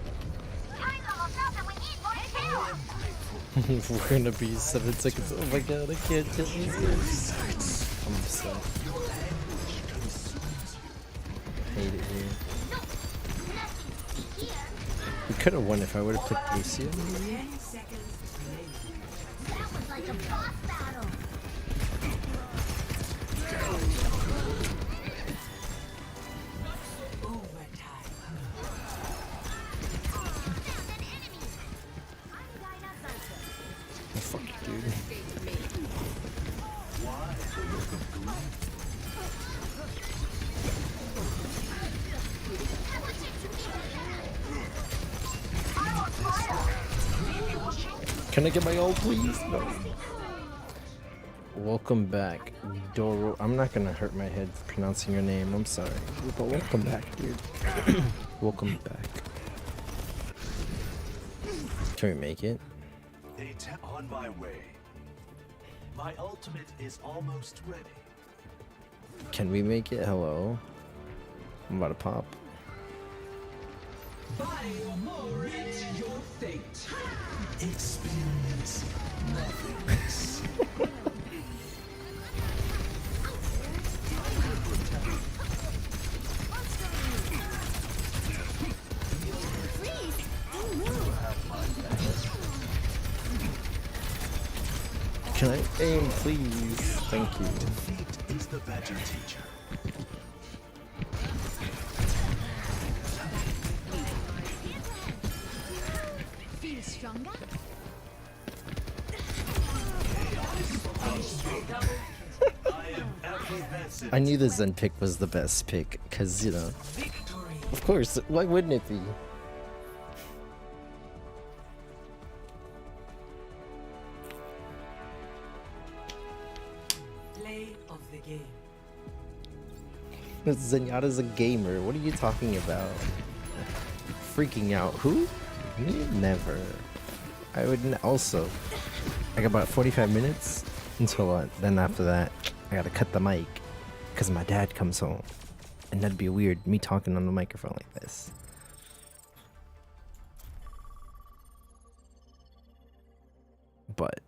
We're gonna be 7 seconds. Oh my god, I can't kill these guys. I'm upset. Hate it here. We could have won if I would have picked Lucio. Oh, fuck you, dude. Can I get my ult, please? No. Welcome back, Doro. I'm not gonna hurt my head pronouncing your name. I'm sorry, but welcome back, dude. Welcome back. Can we make it? On my way. My ultimate is almost ready. Can we make it? Hello. I'm about to pop. Your fate. Experience nothingness. Can I aim, please? Thank you. Defeat is the better teacher. Feel stronger? I knew the Zen pick was the best pick, because, you know. Of course, why wouldn't it be? Play of the game. Zenyatta's a gamer. What are you talking about? Freaking out. Who? Me? Never. I would also. I got about 45 minutes until what? Then after that, I gotta cut the mic because my dad comes home, and that'd be weird. Me talking on the microphone like this. But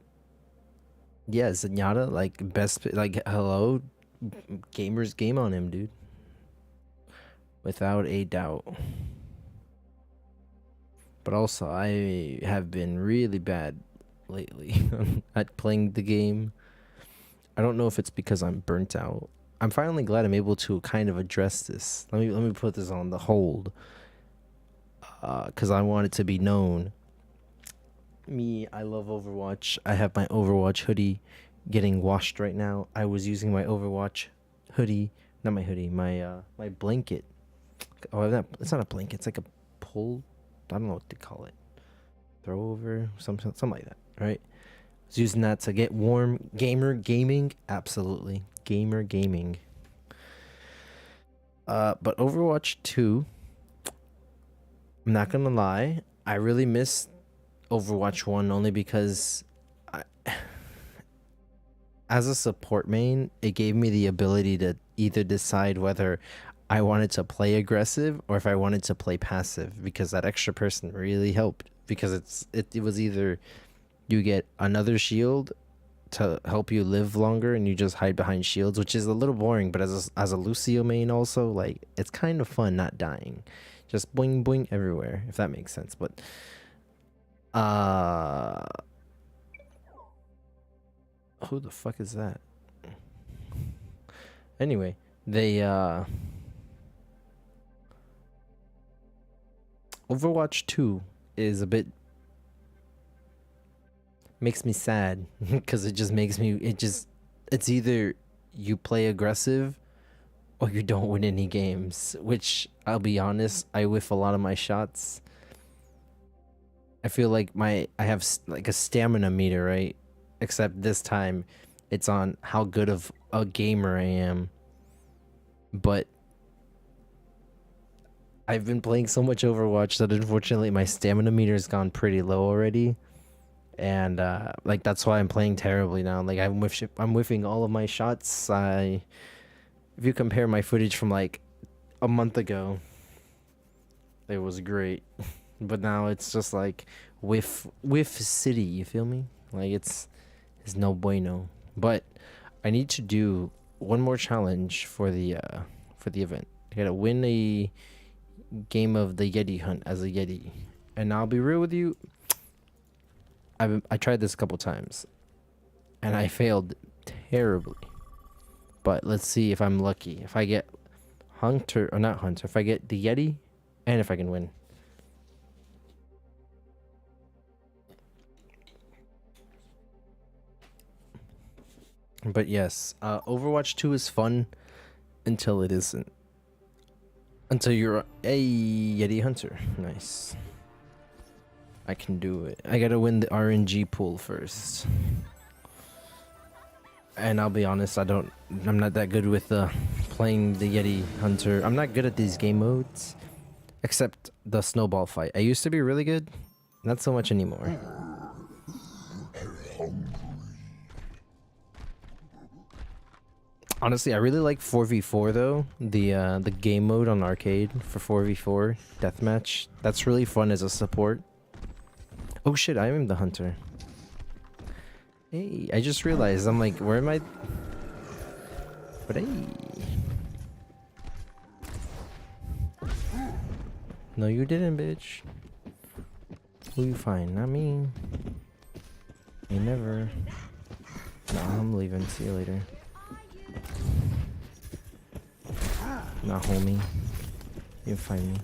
yeah, Zenyatta, like best, like hello, gamers game on him, dude. Without a doubt. But also, I have been really bad lately at playing the game. I don't know if it's because I'm burnt out. I'm finally glad I'm able to kind of address this. Let me put this on the hold, because I want it to be known. Me, I love Overwatch. I have my Overwatch hoodie getting washed right now. I was using my Overwatch hoodie, not my hoodie, my blanket. Oh, it's not a blanket. It's like a pull. I don't know what to call it. Throw over, something like that, right? I was using that to get warm. Gaming, absolutely. Gamer gaming. But Overwatch 2, I'm not gonna lie, I really miss Overwatch 1 only because as a support main, it gave me the ability to either decide whether I wanted to play aggressive or if I wanted to play passive, because that extra person really helped, because it was either you get another shield to help you live longer and you just hide behind shields, which is a little boring, but as a Lucio main also, like, it's kind of fun not dying. Just boing boing everywhere, if that makes sense. But who the fuck is that? Anyway, they Overwatch 2 is a bit makes me sad because it just makes me it's either you play aggressive or you don't win any games, which I'll be honest, I whiff a lot of my shots. I feel like I have like a stamina meter, right? Except this time it's on how good of a gamer I am. But I've been playing so much Overwatch that unfortunately my stamina meter's gone pretty low already. And like that's why I'm playing terribly now. Like I'm whiffing all of my shots. If you compare my footage from like a month ago, it was great. But now it's just like whiff city, you feel me? Like it's no bueno. But I need to do one more challenge for the event. I gotta win a game of the Yeti hunt as a Yeti. And I'll be real with you, I tried this a couple times and I failed terribly. But let's see if I'm lucky. If I get Hunter, or not Hunter, if I get the Yeti and if I can win. But yes, Overwatch 2 is fun until it isn't. Until you're a Yeti Hunter. Nice. I can do it. I gotta win the RNG pool first. And I'll be honest, I'm not that good with playing the Yeti Hunter. I'm not good at these game modes. Except the snowball fight. I used to be really good. Not so much anymore. Honestly, I really like 4v4 though. The game mode on arcade for 4v4 deathmatch. That's really fun as a support. Oh shit, I am the hunter. Hey, I just realized, I'm like, where am I? But hey. No, you didn't, bitch. Who you find? Not me. You never. No, I'm leaving. See you later. Not homie. You find me.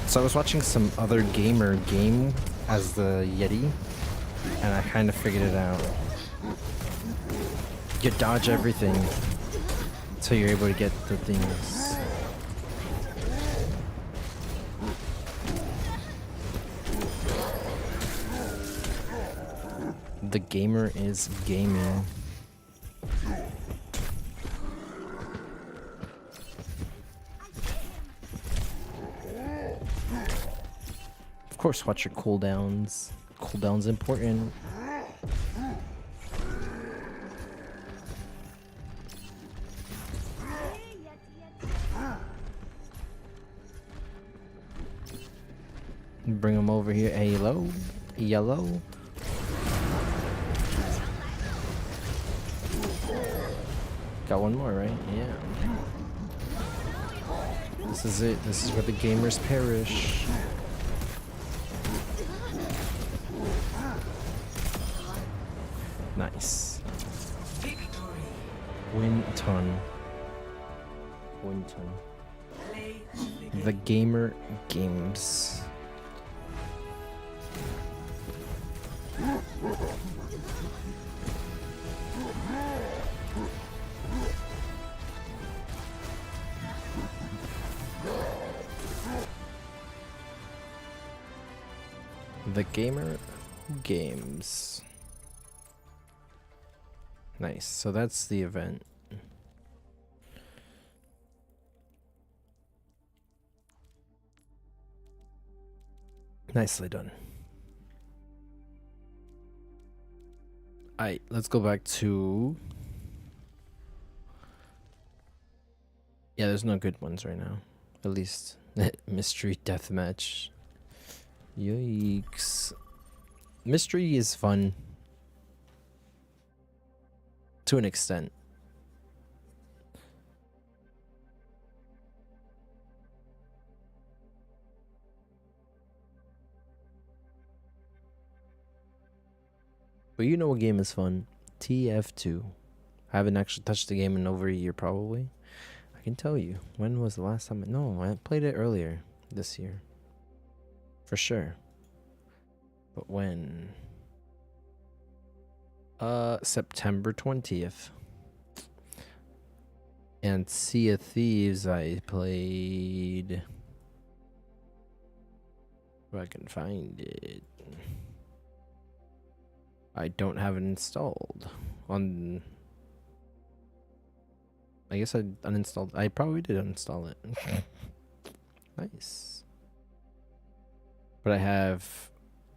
So I was watching some other gamer game as the Yeti, and I kind of figured it out. You dodge everything until you're able to get the things. The gamer is gaming. Of course, watch your cooldowns. Cooldowns important. Bring them over here. Hey, hello. Yellow. Got one more, right? Yeah. This is it. This is where the gamers perish. Nice. Win ton. Win ton. The gamer games. The gamer games. Nice. So that's the event. Nicely done. Alright, let's go back to... Yeah, there's no good ones right now. At least mystery deathmatch. Yikes. Mystery is fun. To an extent. But you know what game is fun? TF2. I haven't actually touched the game in over a year probably. I can tell you. When was the last time? No, I played it earlier this year. For sure. But when? September 20th. And Sea of Thieves I played. If I can find it. I don't have it installed on. I guess I uninstalled. I probably did uninstall it. Nice. But I have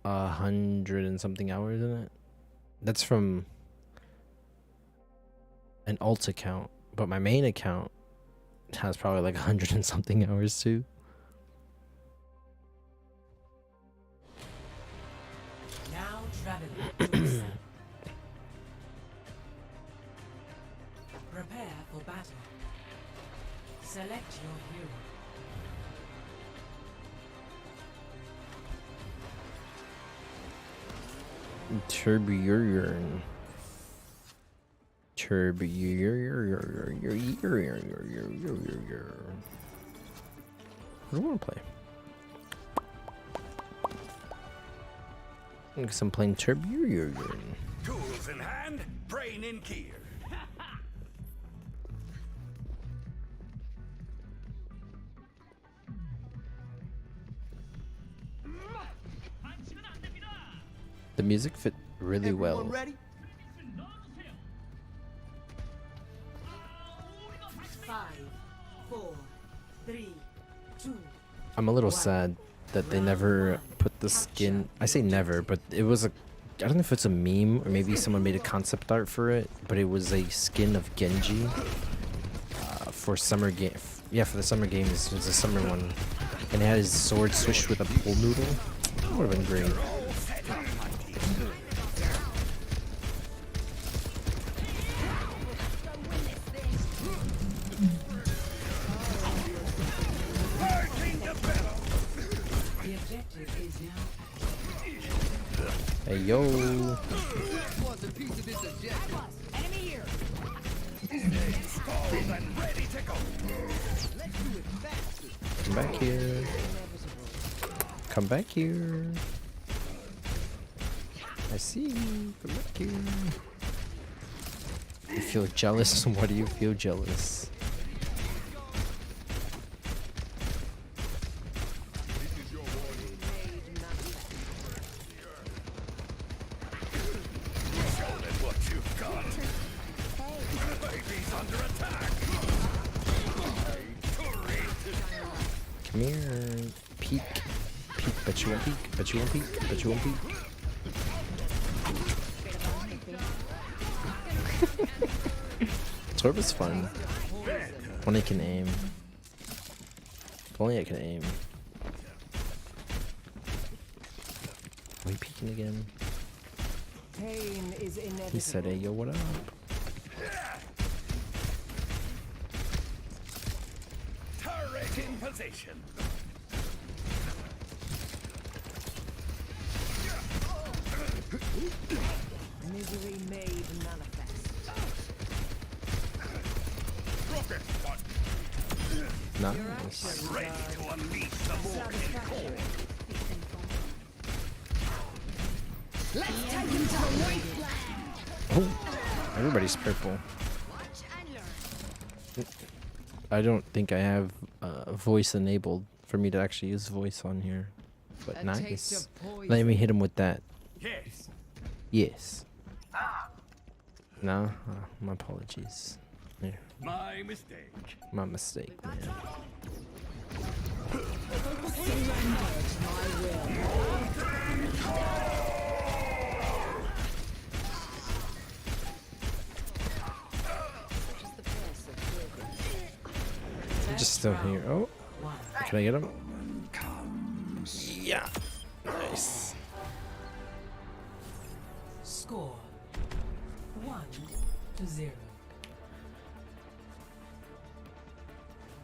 100 and something hours in it. That's from an alt account, but my main account has probably like 100 and something hours too. Now traveling to the south. Prepare for battle. Select your hero. Turburn. What do I want to play? I guess I'm playing Turburn. Tools in hand, brain in gear. The music fit really well. Ready? 5, 4, 3, 2. I'm a little sad that they never put the skin. I say never, but it was a. I don't know if it's a meme or maybe someone made a concept art for it, but it was a skin of Genji for summer game. Yeah, for the summer games. It was a summer one, and it had his sword swished with a pool noodle. That would have been great. Hey yo. Come back here. Come back here. I see you. Come back here. You feel jealous? Why do you feel jealous? Come here, peek, peek, bet you won't peek, bet you won't peek, bet you won't peek. Torb is fun. When I can aim. If only I can aim. Are we peeking again? Pain is inevitable. He said, hey yo, what up? Turret in position. Misery made manifest. Nice. Ready to unleash the morning cold. Let's take him to the wasteland. Oh, everybody's purple. I don't think I have voice enabled for me to actually use voice on here. But A nice. taste of poison. Let me hit him with that. Yes. Yes. No? My apologies. Here. My mistake. My mistake, man. I'm just still here. Oh, can I get him? Yeah. Nice. Score 1-0.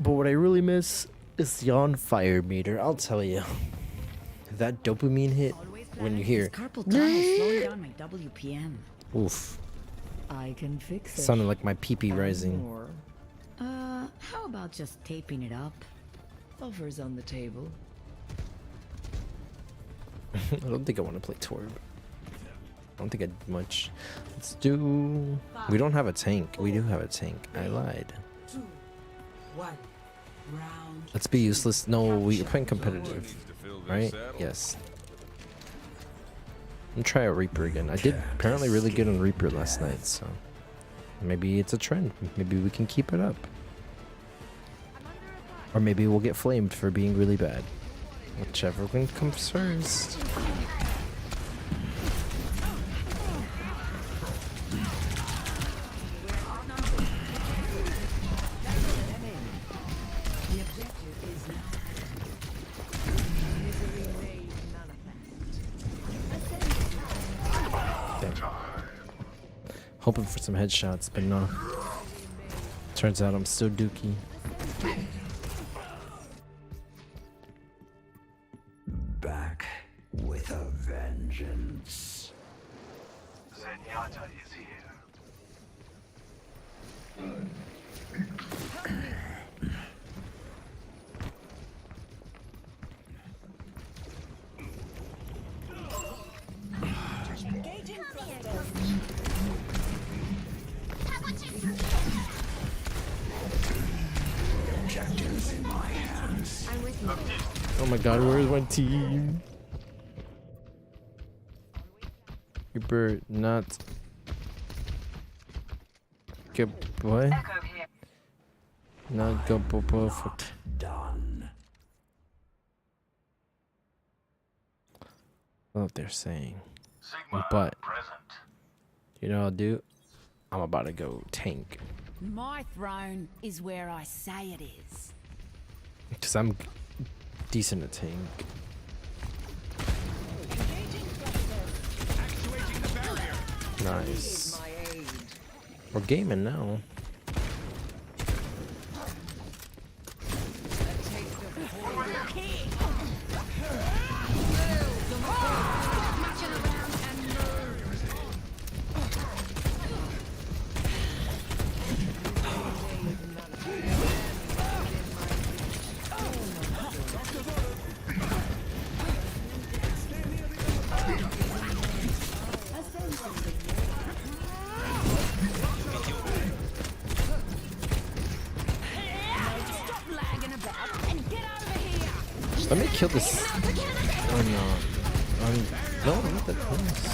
But what I really miss is the on fire meter. I'll tell you. That dopamine hit when you hear. Carpal tunnel slowing down my WPM. Oof. I can fix it. Sounded like my pee-pee rising. More. How about just taping it up? Offers on the table. I don't think I want to play Torb. don't think I did much. Let's do... We don't have a tank. We do have a tank. I lied. 2, 1. Round. Let's be useless. No, we're playing competitive. Right? Yes. I'm try a Reaper again. I did apparently really good on Reaper last night, so... Maybe it's a trend. Maybe we can keep it up. Or maybe we'll get flamed for being really bad. Whichever one comes first. Hoping for some headshots, but no. Turns out I'm still dookie. Back with a vengeance. Zenyatta is here. Objectives in my hands. I'm with you. Oh my god, where is my team? Reaper, not... Good boy. Not go perfect. Done. What they're saying. But you know what I'll do? I'm about to go tank. My throne is where I say it is. Because I'm decent at tank. Nice. We're gaming now. Let me kill this. Oh no. No, not the prince.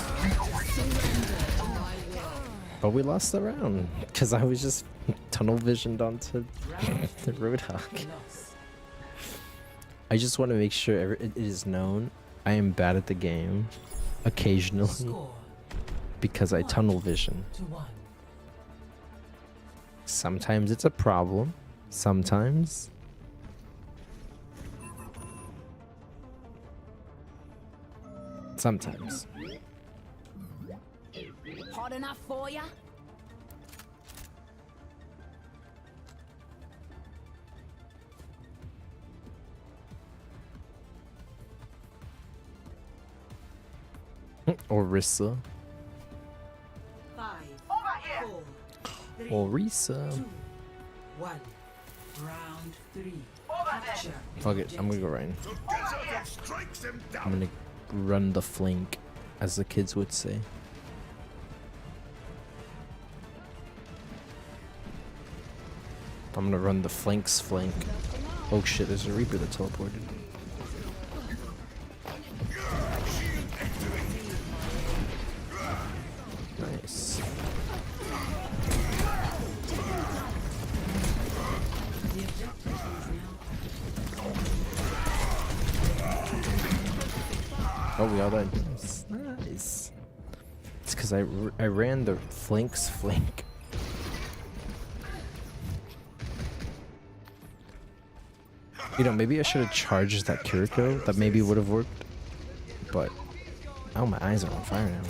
But we lost the round because I was just tunnel visioned onto the Roadhog. I just want to make sure it is known I am bad at the game occasionally because I tunnel vision. Sometimes it's a problem. Sometimes. Sometimes. Hot enough for ya? Orisa. 5, 4, 3, Orisa. 2, 1. Round 3. Capture. Fuck it, I'm gonna go right in. I'm gonna run the flank, as the kids would say. I'm gonna run the flanks flank. Oh shit, there's a Reaper that teleported. Nice. Oh, we all died. Nice. It's because I ran the flanks flank. You know, maybe I should have charged that Kiriko. That maybe would have worked. But, oh, my eyes are on fire now.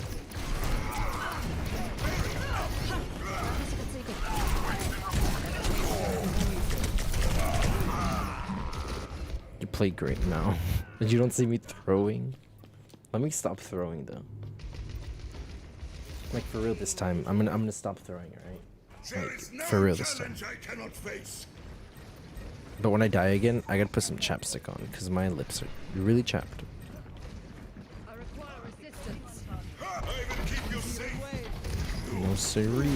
You played great now. You don't see me throwing. Let me stop throwing though. Like for real this time. I'm gonna stop throwing, alright? Like for real this time. But when I die again, I gotta put some chapstick on because my lips are really chapped. No siree.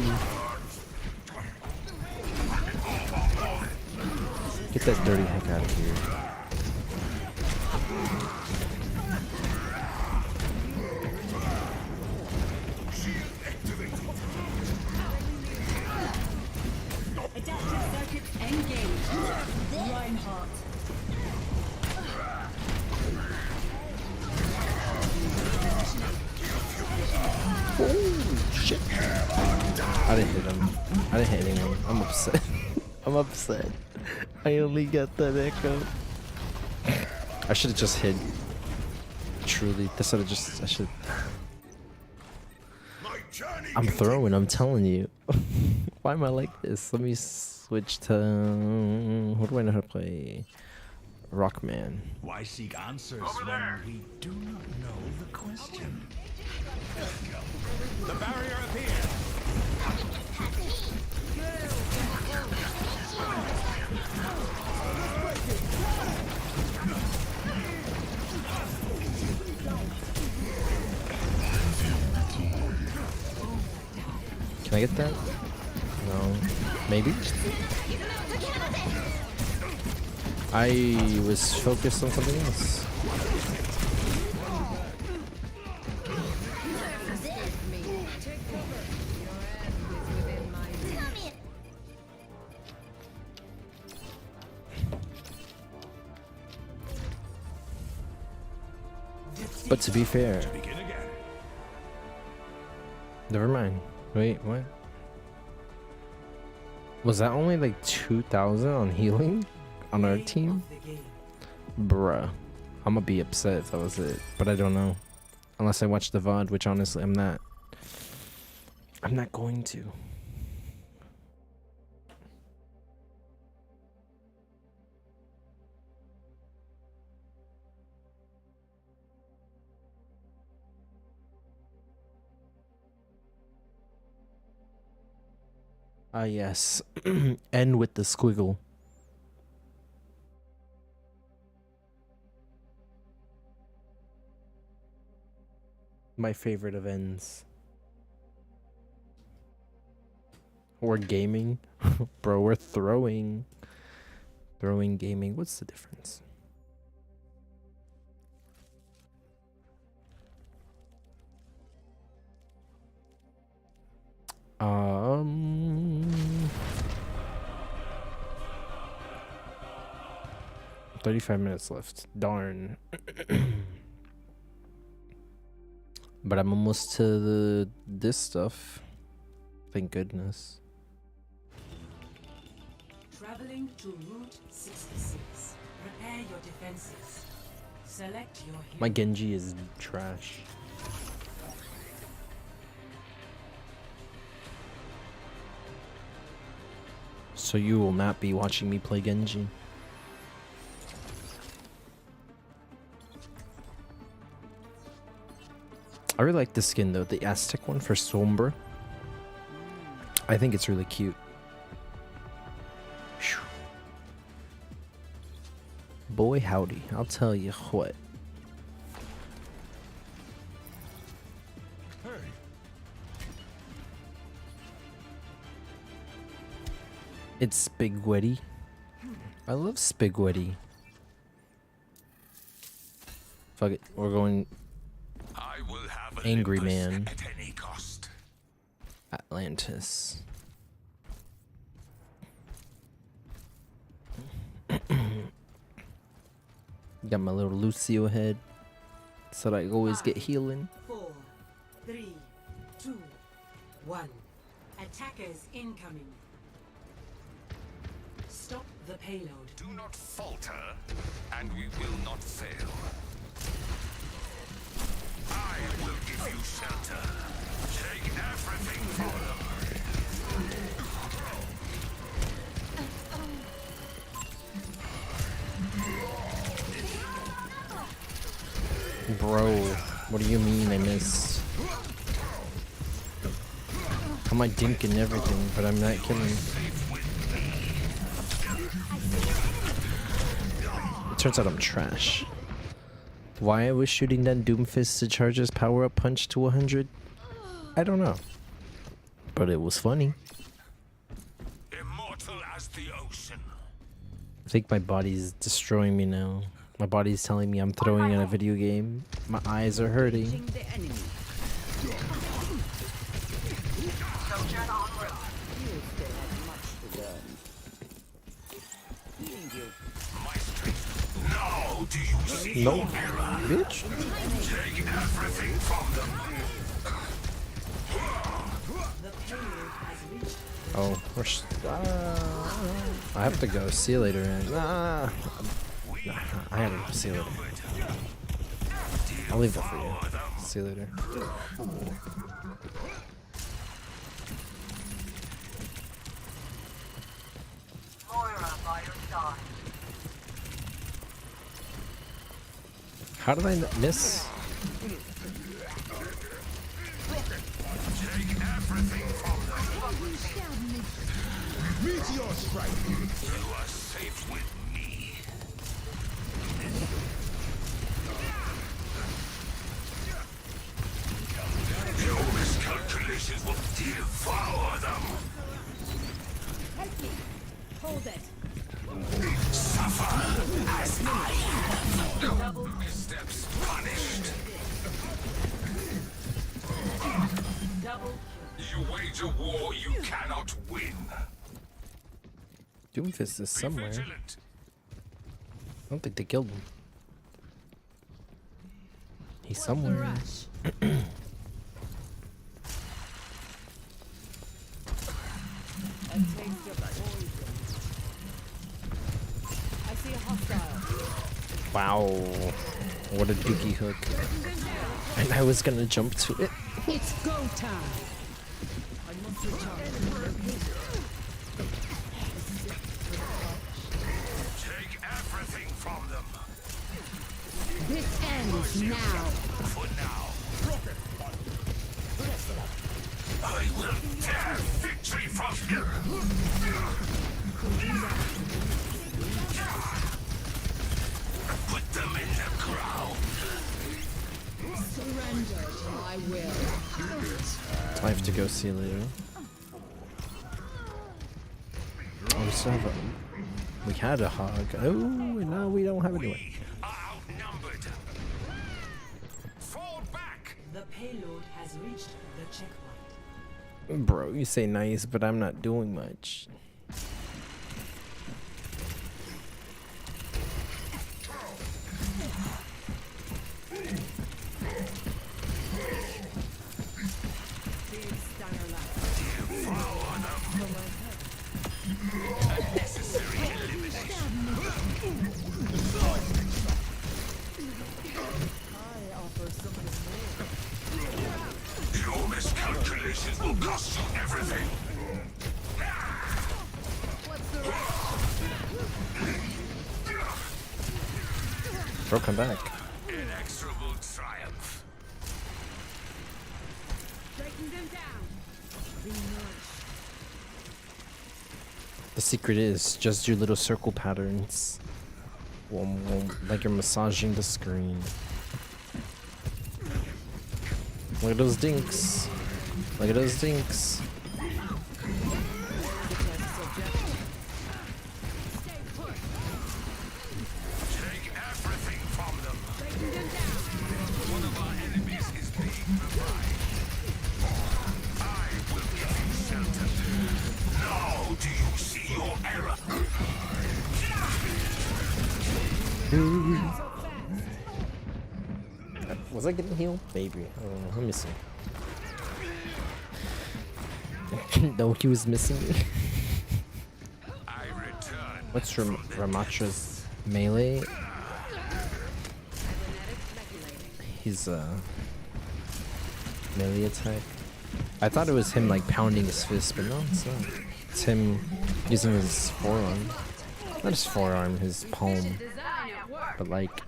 Get that dirty heck out of here. Adaptive circuits engaged. Reinhardt. Oh shit. I didn't hit him. I didn't hit anyone. I'm upset. I'm upset. I only got that echo. I should have just hit. Truly. This would have just. I should. I'm throwing, I'm telling you. Why am I like this? Let me switch to. What do I know how to play? Rockman. Why seek answers when we do not know the question? The barrier appears. Can I get that? No. Maybe? I was focused on something else. But to be fair, never mind. Wait, what? Was that only like 2,000 on healing on our team? Bruh. I'm gonna be upset if that was it, but I don't know. Unless I watch the VOD, which honestly I'm not. I'm not going to. Ah, yes. End with the squiggle. My favorite of ends. We're gaming. Bro, we're throwing. Throwing gaming. What's the difference? Um, 35 minutes left. Darn. But I'm almost to this stuff. Thank goodness. Traveling to Route 66. Prepare your defenses. Select your hero. My Genji is trash. So you will not be watching me play Genji. I really like this skin though, the Aztec one for Sombra. I think it's really cute. Whew. Boy howdy, I'll tell you what. It's spaghetti. I love spaghetti. Fuck it, we're going Angry Man. At any cost. Atlantis. Got my little Lucio head, so that I always get healing. 4, 3, 2, 1. Attackers incoming. Stop the payload. Do not falter, and we will not fail. I will give you shelter. Take everything forward. Bro, what do you mean I missed? I'm like dinking everything, but I'm not killing. It turns out I'm trash. Why I was shooting that Doomfist to charge his power-up punch to 100? I don't know. But it was funny. Immortal as the ocean. I think my body's destroying me now. My body's telling me I'm throwing in a video game. My eyes are hurting. Now do you see No, your error? bitch. Take everything from them. Oh, I have to go. See you later, man. I have to go. See you later. I'll leave that for you. See you later. How did I miss? Meteor strike. You are safe with me. Your miscalculations will devour them. Help me. Hold it. Suffer as I have. Missteps punished. You wage a war you cannot win. Doomfist is somewhere. I don't think they killed him. He's somewhere. I see a hostile. Wow. What a dookie hook. And I was gonna jump to it. It's go time. I must recharge. Take everything from them. This ends now. For now. I will tear victory from you. Put them in the ground. Surrender to my will. I have to go see you later. Oh, we still have a... We had a hog. Oh, and now we don't have anyone. Fall back. The payload has reached the checkpoint. Bro, you say nice, but I'm not doing much. Your miscalculations will cost you everything. Bro, come back. Inexorable triumph. Breaking them down. The secret is just do little circle patterns. Like you're massaging the screen. Look at those dinks. Look at those dinks. Take everything from them. One of our enemies is being revived. I will give you shelter. Now do you see your error? Was I getting healed? Maybe. I don't know. Let me see. No, he was missing me. What's Ramatra's melee? He's melee attack. I thought it was him like pounding his fist, but no, it's not. It's him using his forearm. Not his forearm, his palm. But like,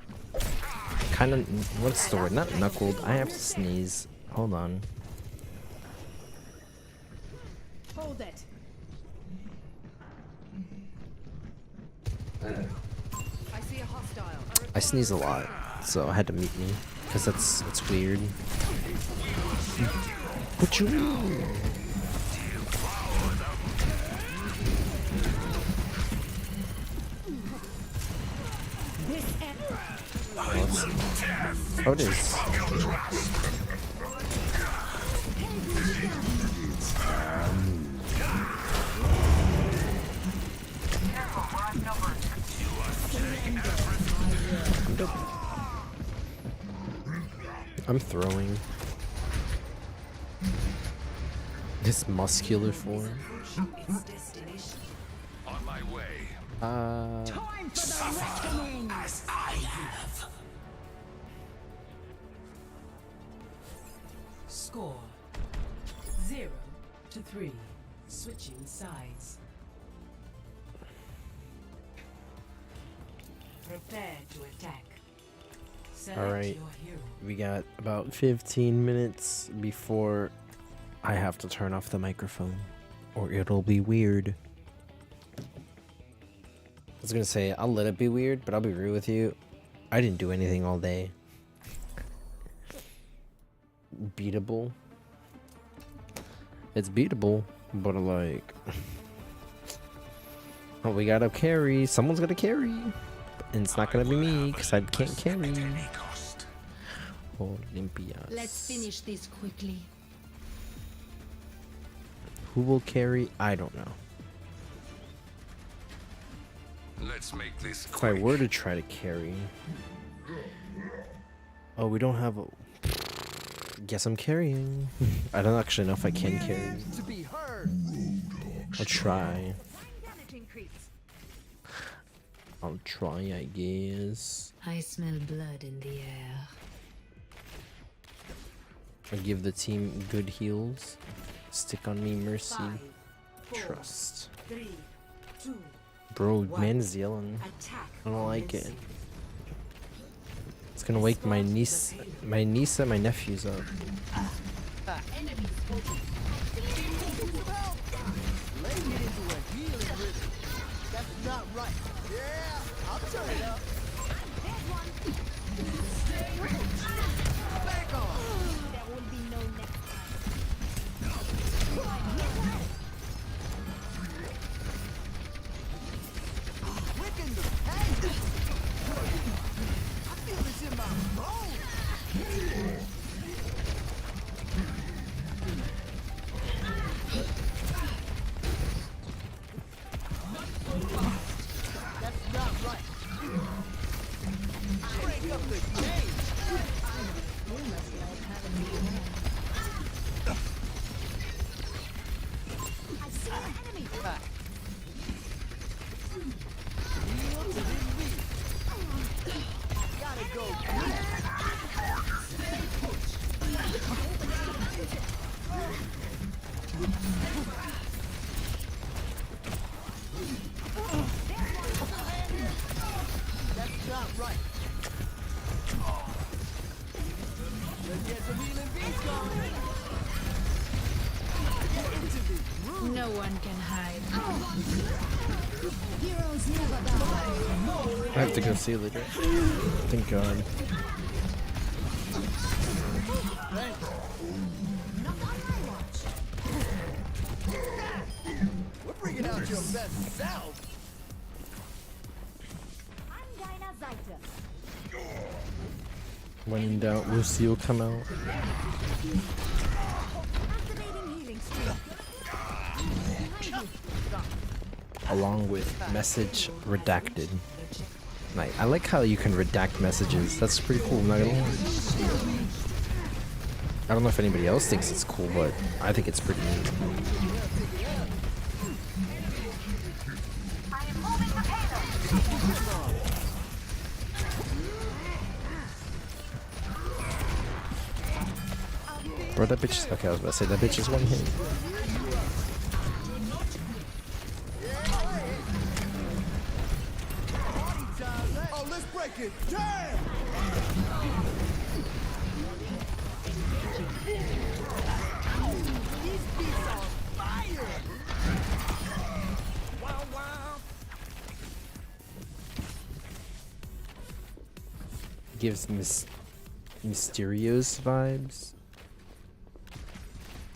kind of, what's the word? Not knuckled. I have to sneeze. Hold on. Hold it. I see a hostile. I sneeze a lot. so I had to mute me because it's weird. What you mean? Oh, it is. I'm throwing this muscular form. On my way. Time for the reckoning! As I have. Score 0-3. Switching sides. Prepare to attack. Select All right, your hero. we got about 15 minutes before I have to turn off the microphone, or it'll be weird. I was gonna say I'll let it be weird, but I'll be real with you. I didn't do anything all day. Beatable. It's beatable, but like, oh, we gotta carry. Someone's gonna carry, and it's not gonna be me because I can't carry. Olympias. Let's finish this quickly. Who will carry? I don't know. Let's make this If I were to try to carry, oh, we don't have a. Guess I'm carrying. I don't actually know if I can carry. I'll try. I'll try, I guess. I smell blood in the air. I'll give the team good heals. Stick on me, mercy. 5, 4, Trust. 3, 2. Bro, One. man's yelling. Attack I don't like it. commencing. It's gonna wake my niece and my nephews up. That's not right. Yeah, I'll turn it up. Back on. There will be no next Wicking the pain. I feel this in my bones. That's not right. Break up the game. I see an enemy! Gotta go. That's not right. Let's get some healing beats going. Get into this room. No one can hide. Heroes never die. I have to go see it later. Thank God. We're bringing out your best self. When in doubt, Lucio come out. Along with message redacted. Like, I like how you can redact messages. That's pretty cool, I'm not gonna lie. I don't know if anybody else thinks it's cool, but I think it's pretty neat. Bro, that bitch. Okay, I was about to say that bitch is one hit. Oh, let's break it down. These beats are fire. Wow, wow. gives Mysterios vibes.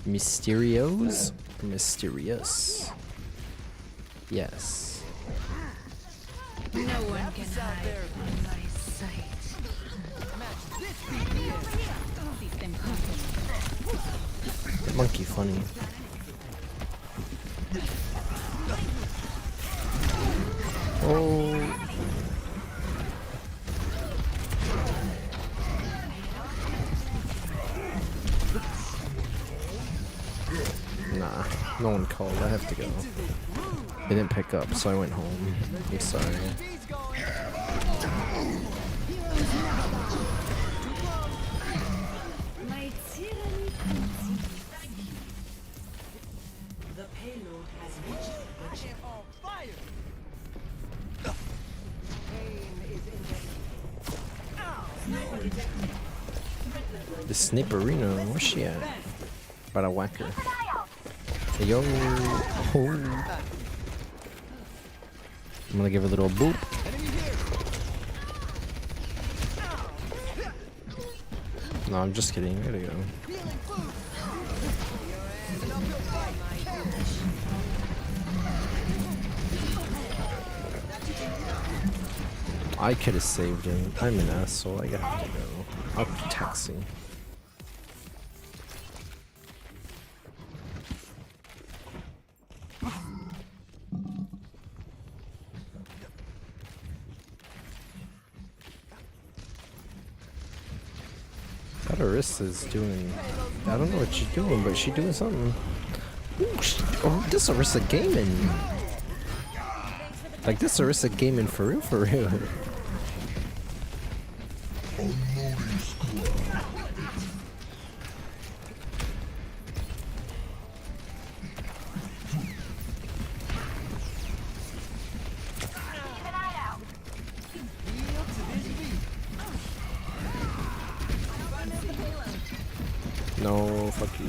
Mysterios? Mysterious. Yes. No one can hide from my sight. Monkey funny. Oh. Nah, no one called. I have to go. They didn't pick up, so I went home. I'm sorry. My tyranny continues. The payload has reached the chip. On fire. The Snipperino, where's she at? About to whack her. Yo. Oh. I'm gonna give her a little boop. No, I'm just kidding. I gotta go. I could have saved him. I'm an asshole. I have to go. I'll be taxing. That Arissa's doing. I don't know what she's doing, but she's doing something. Ooh, oh, this Arissa gaming. Like this Arissa gaming for real, for real. No, fuck you.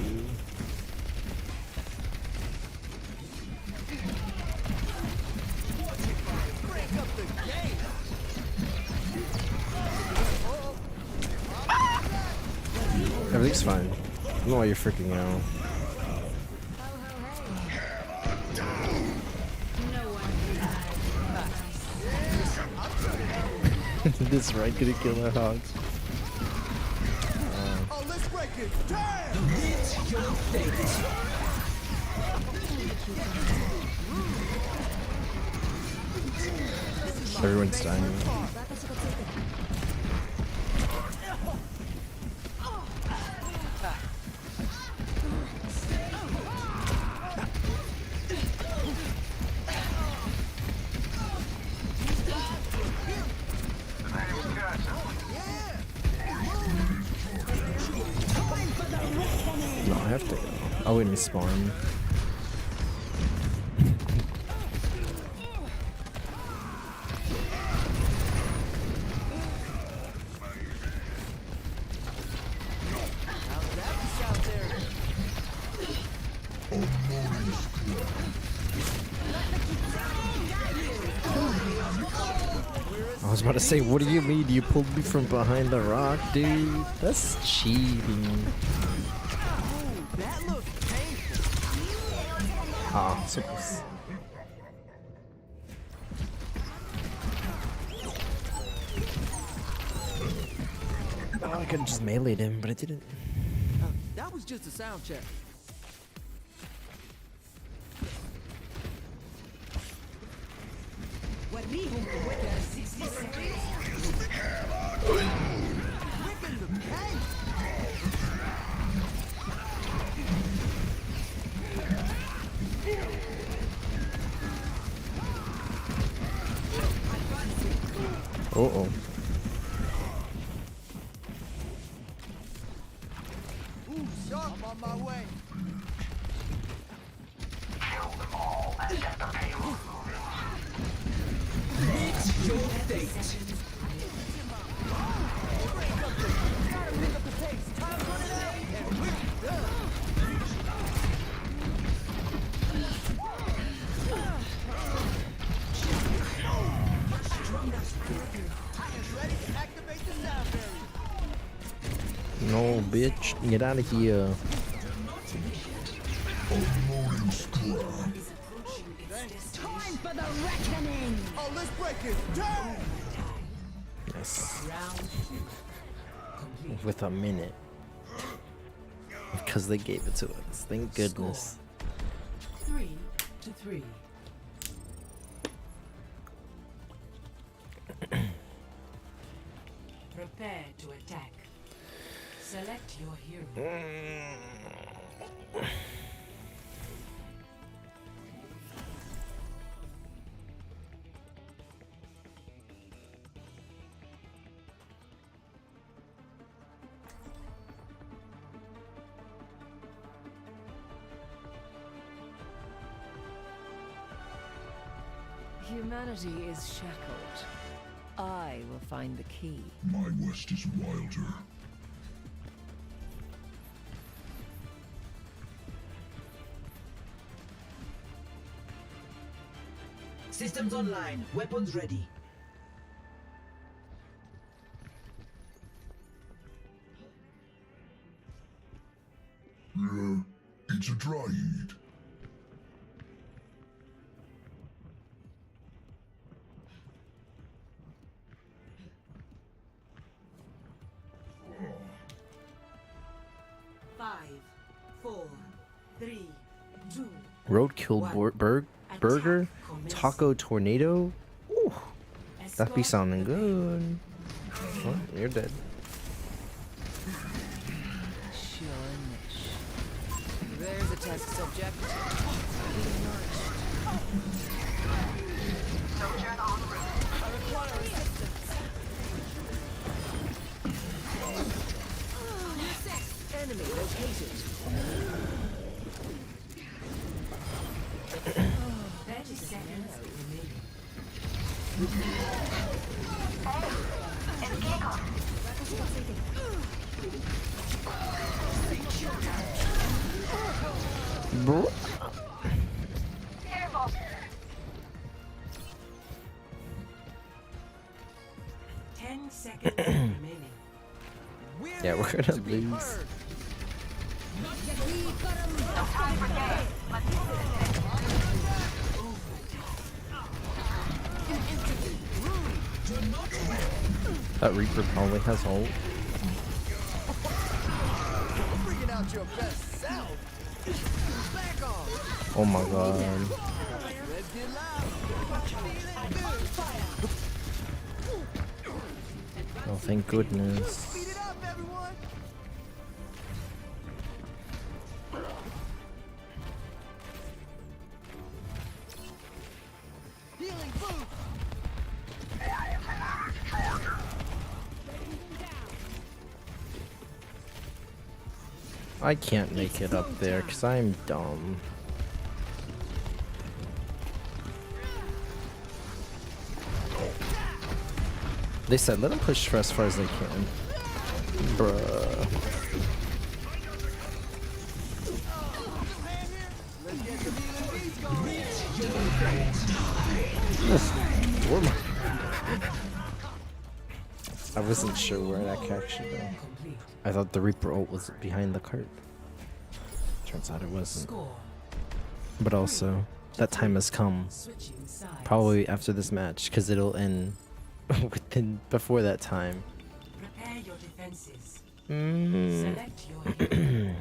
Everything's fine. I don't know why you're freaking out. This right gonna kill our hogs. Oh, let's break it. Damn! Everyone's dying. No, I have to go. I wouldn't spawn. I was about to say, what do you mean you pulled me from behind the rock, dude? That's cheating. Ah, so close. Oh, I could have just meleeed him, but I didn't. That was just a sound check. Uh-oh. Ooh, sharp. I'm on my way. Kill them all and get the payload moving. It's your fate. Gotta pick up the pace. Time running out, and we're done. I am ready to activate the sound. bitch. Get out of here. Time for the reckoning! Oh, let's break it down! Yes. With a minute. Because they gave it to us. Thank goodness. 3-3. Prepare to attack. Select your hero. Humanity is shackled. I will find the key. My west is wilder. Systems online. Weapons ready. It's a dry heat. Roadkill burger, taco tornado. Ooh, that be sounding good. Oh, you're dead. There's a test subject. Sojourn en route. I require assistance. Enemy located. 30 seconds remaining. Bro. 10 seconds remaining. Yeah, we're gonna lose. That Reaper probably has ult. Bringing out your best self. Back off. Oh my god. Let's get loud. Oh, thank goodness. Speed it up, everyone. Healing boost. I can't make it up there because I'm dumb. They said let them push for as far as they can. Bruh. I wasn't sure where that could actually go. I thought the Reaper ult was behind the cart. Turns out it wasn't. But also, that time has come. Probably after this match, because it'll end before that time. Prepare your defenses. Select your hero.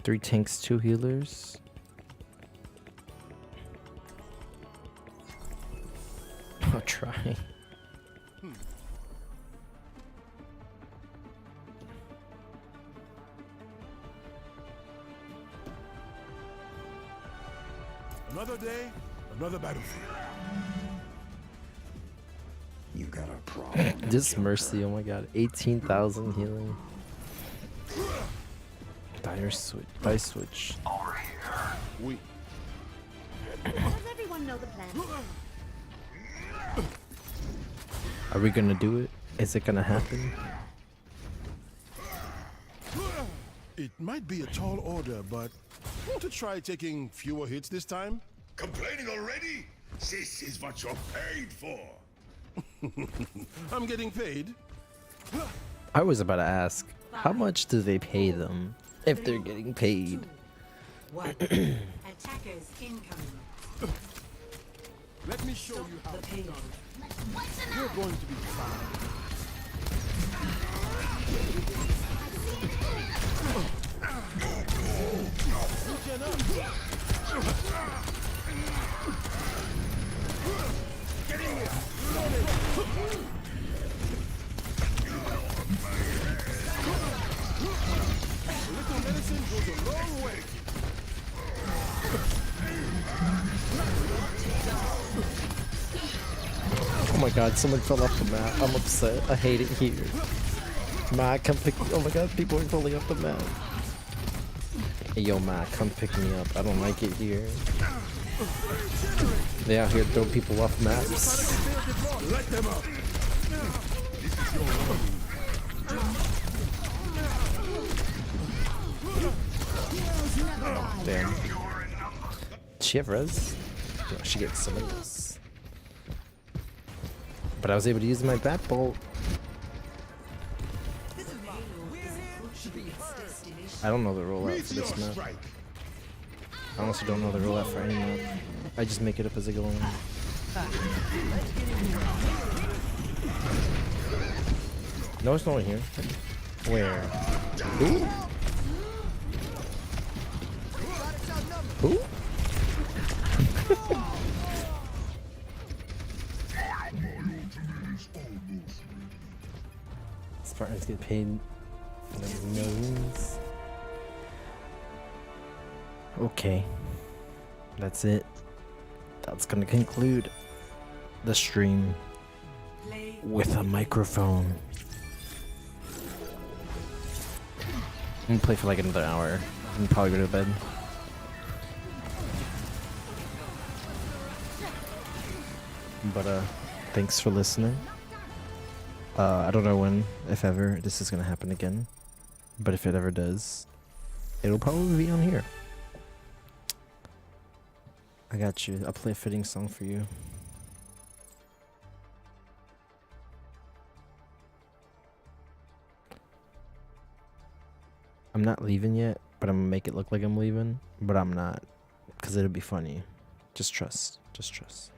3 tanks, 2 healers. I'll try. Another day, another battlefield. You got a problem. This Mercy, oh my god, 18,000 healing. Die switch. Over here. We. Does everyone know the plan? Are we gonna do it? Is it gonna happen? It might be a tall order, but want to try taking fewer hits this time? Complaining already? This is what you're paid for. I'm getting paid. I was about to ask, how much do they pay them if they're getting paid? Attackers incoming. Let me show you how The payload. you're going to be fine. Get in here. A little medicine goes a long way. Oh my god, someone fell off the map. I'm upset. I hate it here. Matt, come pick. Oh my god, people are falling off the map. Hey, yo, Matt, come pick me up. I don't like it here. They out here throw people off maps. Let them up. Damn. She have res? No, she gets some of this. But I was able to use my bat bolt. I don't know the rollout for this map. I honestly don't know the rollout for any map. I just make it up as I go along. No, it's no one here. Where? Who? Who? Spartans get paid like millions. Okay, that's it. That's gonna conclude the stream with a microphone. I'm gonna play for like another hour and probably go to bed. But thanks for listening. I don't know when, if ever, this is gonna happen again. But if it ever does, it'll probably be on here. I got you. I'll play a fitting song for you. I'm not leaving yet, but I'm gonna make it look like I'm leaving. But I'm not, because it'll be funny. Just trust. Just trust.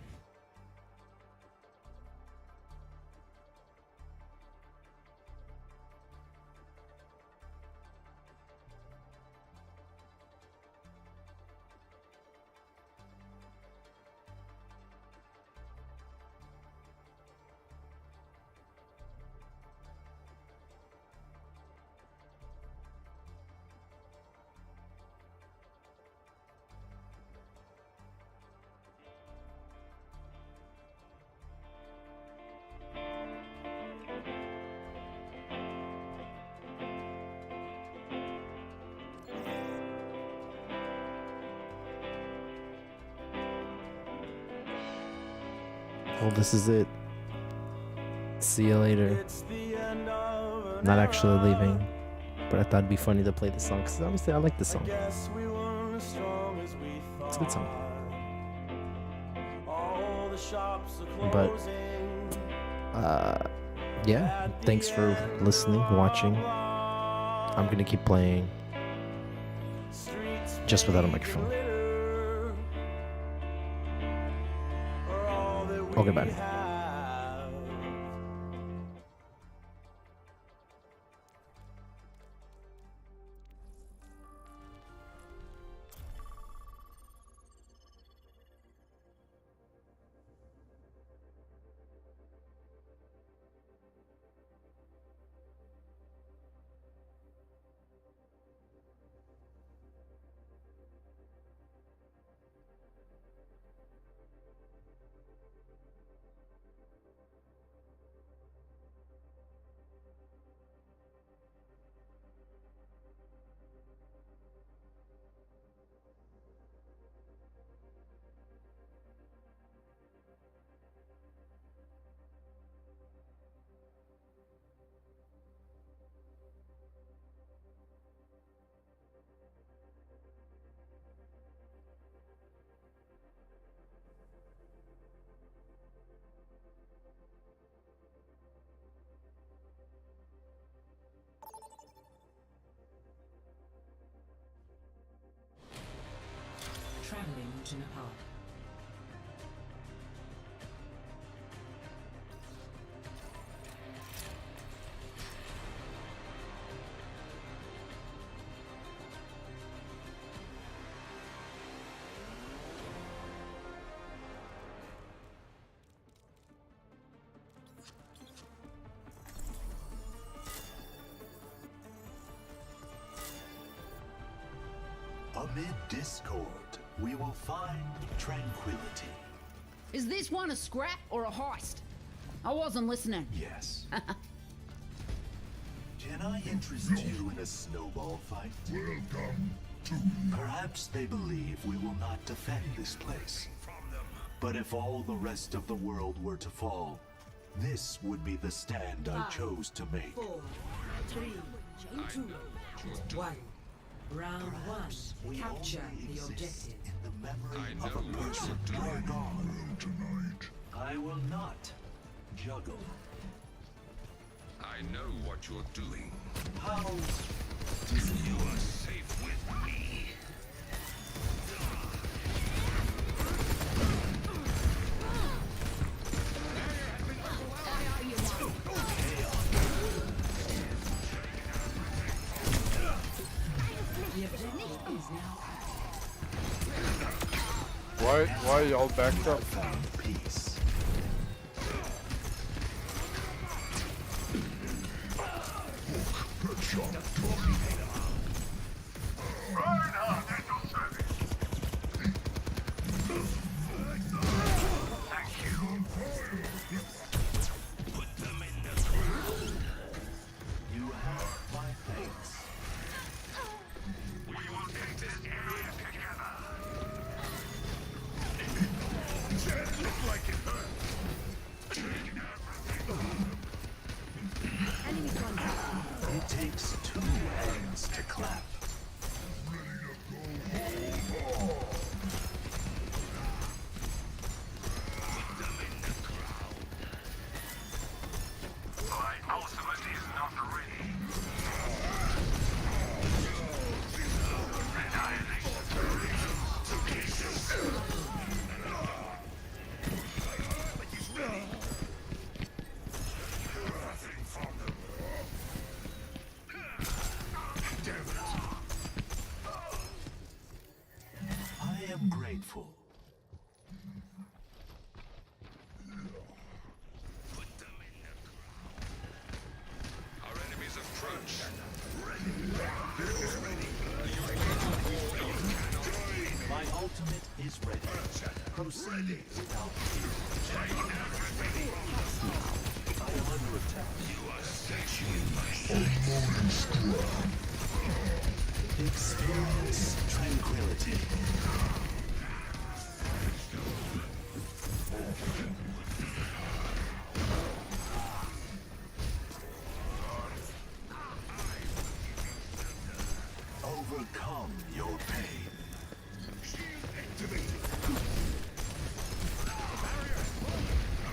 Well, this is it. See you later. Not actually leaving, but I thought it'd be funny to play the song because honestly, I like the song. It's a good song. But yeah, thanks for listening, watching. I'm gonna keep playing just without a microphone. Okay, bye. mountain apart. Amid discord, we will find tranquility. Is this one a scrap or a heist? I wasn't listening. Yes. Can I interest you in a snowball fight? Welcome to Perhaps they believe we will not defend this place. But if all the rest of the world were to fall, this would be the stand I chose to make. 4, 3, 2, 1. Round 1. Capture the objective. In the memory I of know a what person you're long doing. gone. tonight. I will not juggle. I know what you're doing. How You are safe with me. The objective is now Why y'all backed up? peace. You have my thanks. We will take this area together. Look like it hurt. It takes two hands to clap. My ultimate is not ready. I am grateful. Our enemies approach. My ultimate is ready. Proceed without fear. I am under attack. You are satiating my Experience tranquility. Overcome your pain.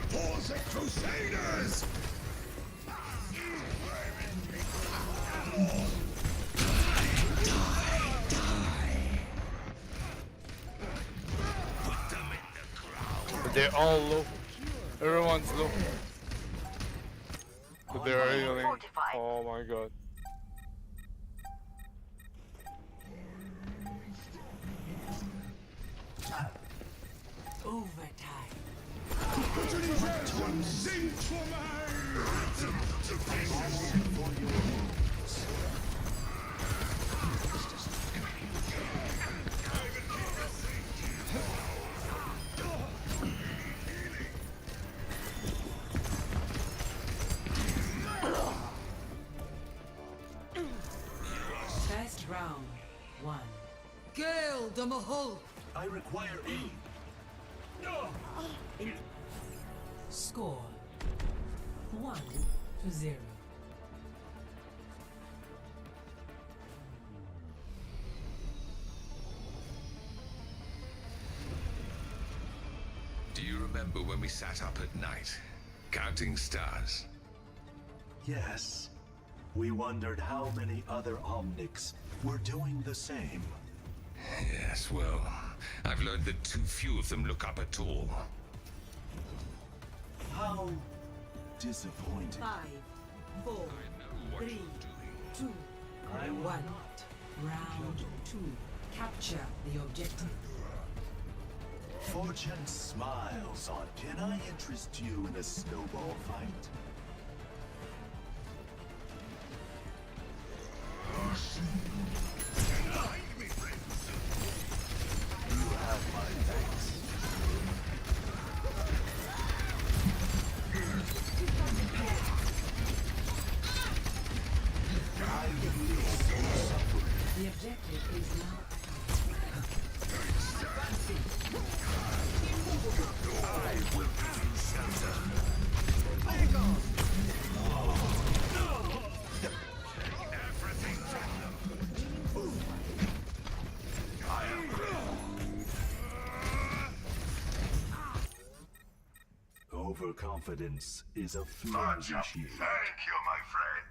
For the Crusaders! They're all low. Everyone's low. But they're healing. Oh my god. overtime. First round, 1. Gale the Mahal! I require aid. Score 1-0. Do you remember when we sat up at night, counting stars? Yes. We wondered how many other Omnics were doing the same. Yes, well, I've learned that too few of them look up at all. How disappointing. 5, 4, 3, 2, 1. Round 2. Capture the objective. Fortune smiles on. Can I interest you in a snowball fight? You have my thanks. The objective is now Overconfidence is a flimsy shield. Thank you, my friend.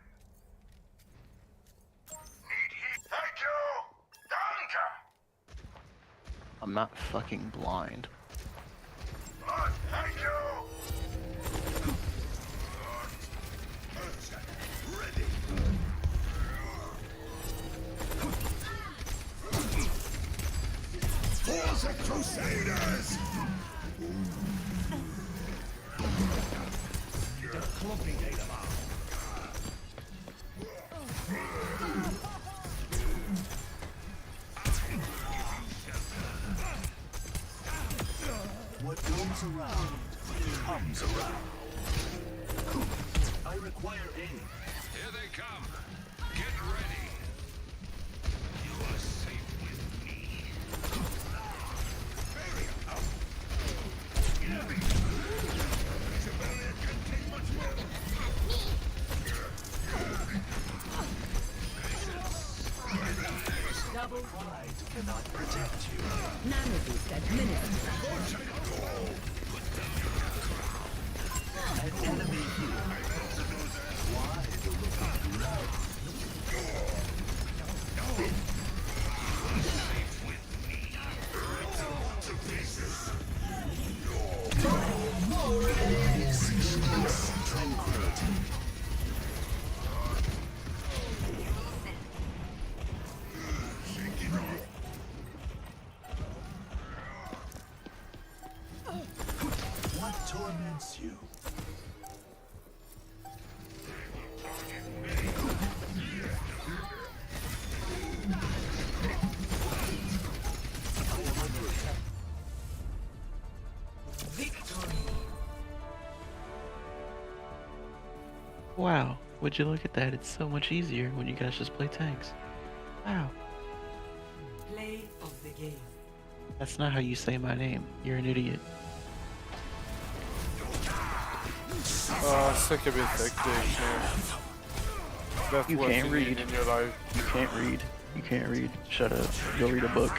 Need heat. Thank you. Danke. I'm not fucking blind. Thank you. For the Crusaders! What goes around comes around. I require aid. Here they come. Get ready. You are safe with me. Civilian can take much more. double. Pride cannot protect you. Nanoboost administered. An enemy here. Why the look of ground? Tranquility. What torments you? Victory. Wow, would you look at that? It's so much easier when you guys just play tanks. Wow, Play of the game. that's not how you say my name. You're an idiot. Sick of it dictation. That's You what can't you read. need in your life. You can't read. You can't read. Shut up. Go read a book.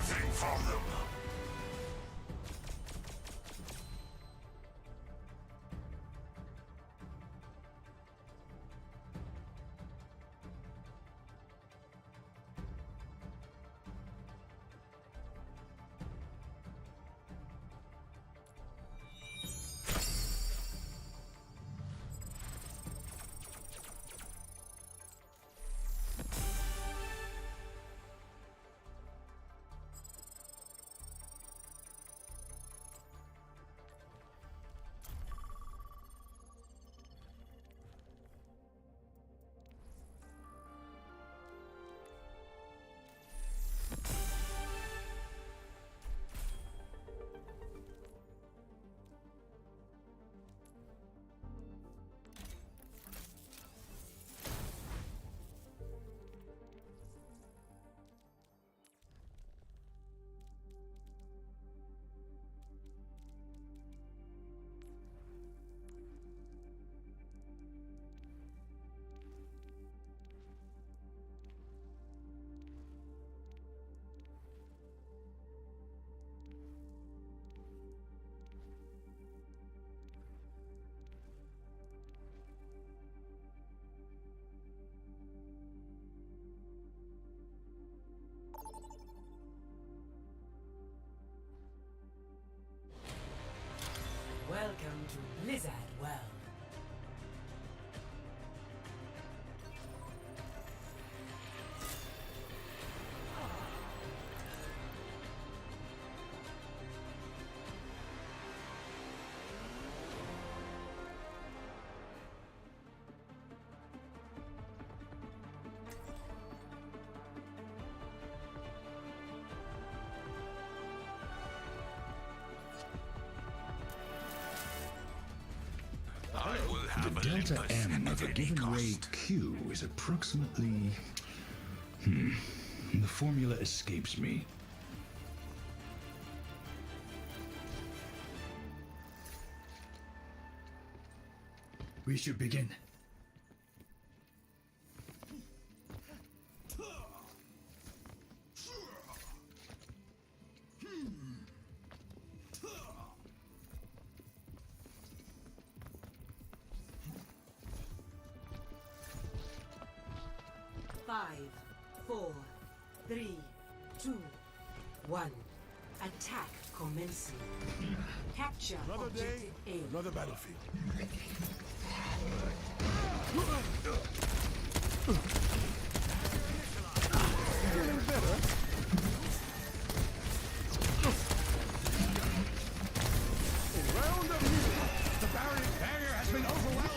to Blizzard World. The delta M of a given ray Q is approximately... The formula escapes me. We should begin. Five, 4, 3, 2, 1. Attack commencing. Capture Another day, objective A. another battlefield. Feeling better? A round of music. The barrier has been overwhelmed.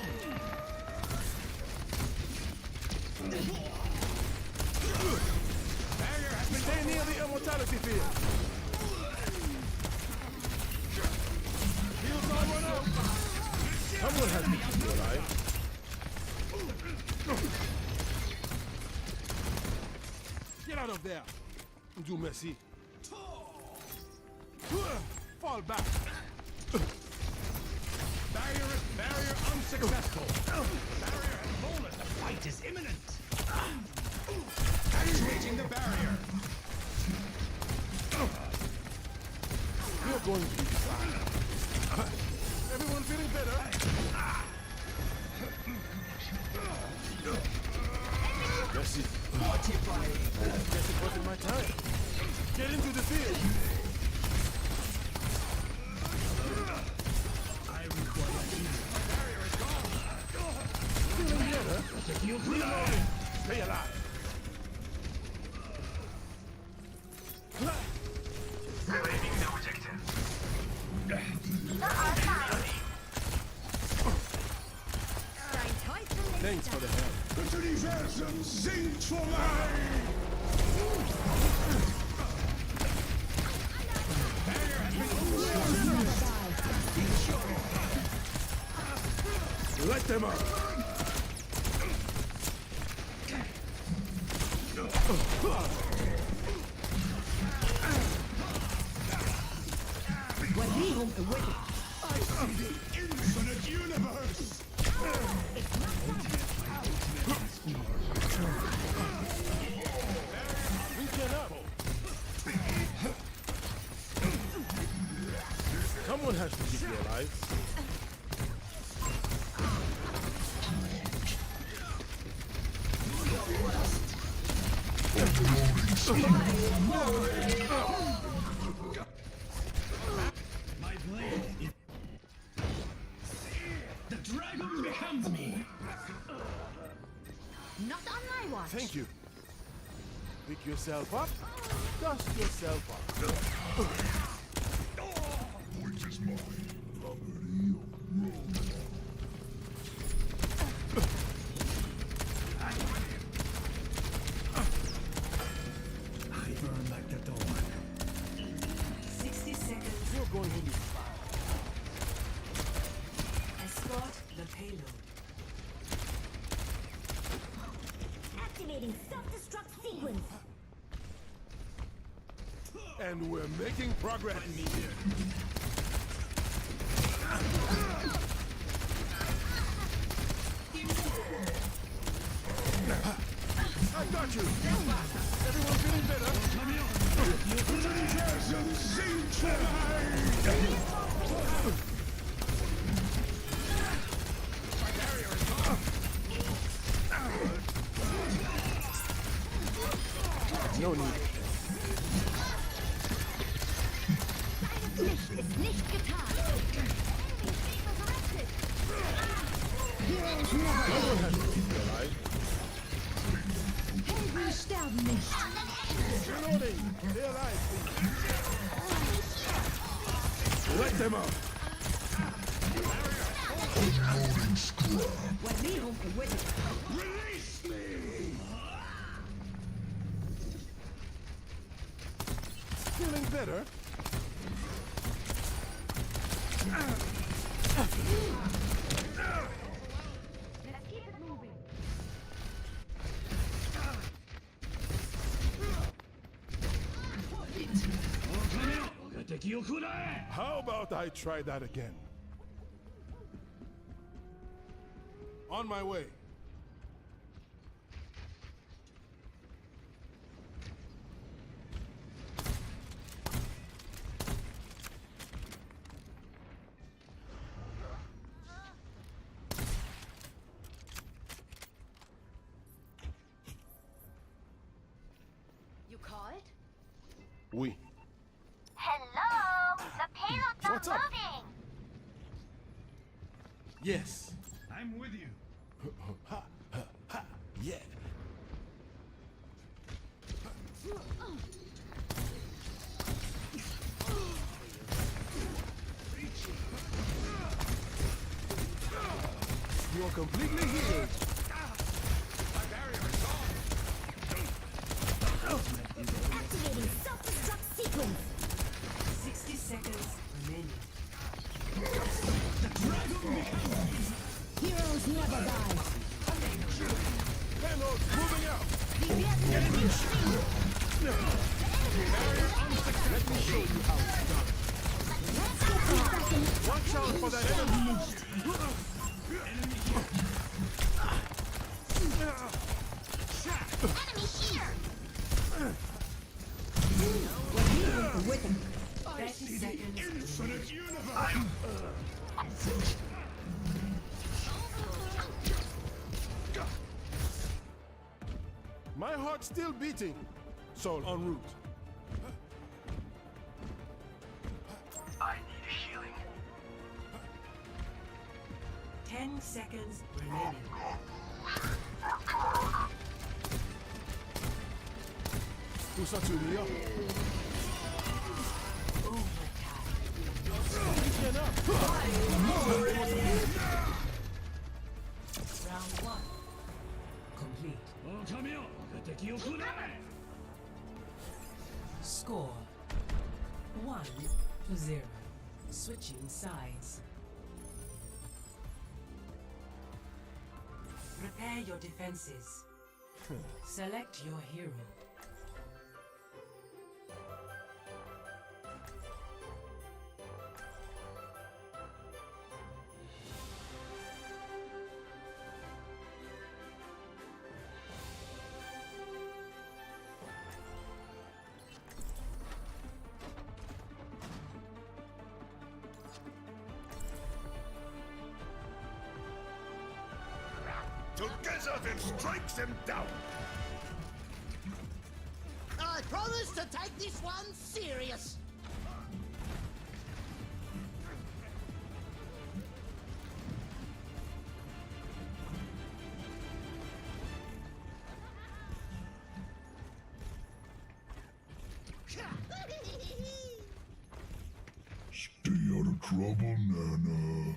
Barrier has been stay near the immortality field. Shields all run out. Someone has to keep you alive. Get out of there. Do merci. Fall back. Barrier unsuccessful. Barrier has fallen. The fight is imminent. Activating the barrier. You're going to be fine. Everyone feeling better? Merci. Guess it wasn't my time. Get into the field. I require healing. Barrier is gone. Feeling better? Reloading. Stay alive. Relieving the objective. Thanks for the help. Das Universum singt vorbei! Let them up. I see the infinite universe! Someone has to keep you alive. My blade is... The dragon becomes me! Not on my watch. Thank you. Pick yourself up. Dust yourself up. Which is mine. I burn like the dawn. 60 seconds. You're going to be fine. Escort the payload. Activating self-destruct sequence. And we're making progress. I got you. Everyone feeling better? Das Universum singt vorbei! No need. Ist nicht getan. Helden sterben nicht. Reloading. Stay alive, please. Let them out. Unloading scrap. Release me. Feeling better? Let's keep it moving. How about I try that again? On my way. You call it? We. Hello! The payload's What's not up? moving! Yes. I'm with you. Ha, ha, ha. Yeah. You're completely healed. My barrier is gone. Activating self-destruct sequence! 60 seconds remaining. Heroes never die! Payload's moving out. Let me show you how it's done. Watch out for that enemy. Enemy here! 30 seconds. Infinite universe. My heart's still beating. Soul en route. I need healing. 10 seconds remaining. Pousse tu Lucio. Round 1 complete. Score 1-0. Switching sides. Prepare your defenses. Select your hero. Together then strikes him down. I promise to take this one serious. Stay out of trouble, Nana.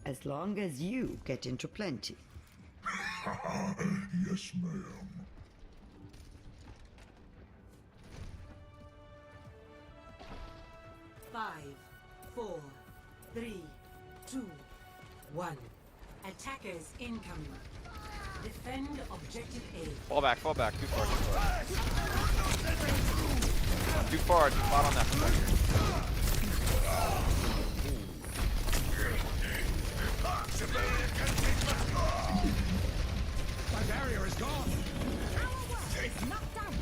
As long as you get into plenty. Yes, ma'am. 5, 4, 3, 2, 1. Attackers incoming. Defend objective A. Fall back, too far, too far. Too far, too far on that. My barrier is gone. It's not done!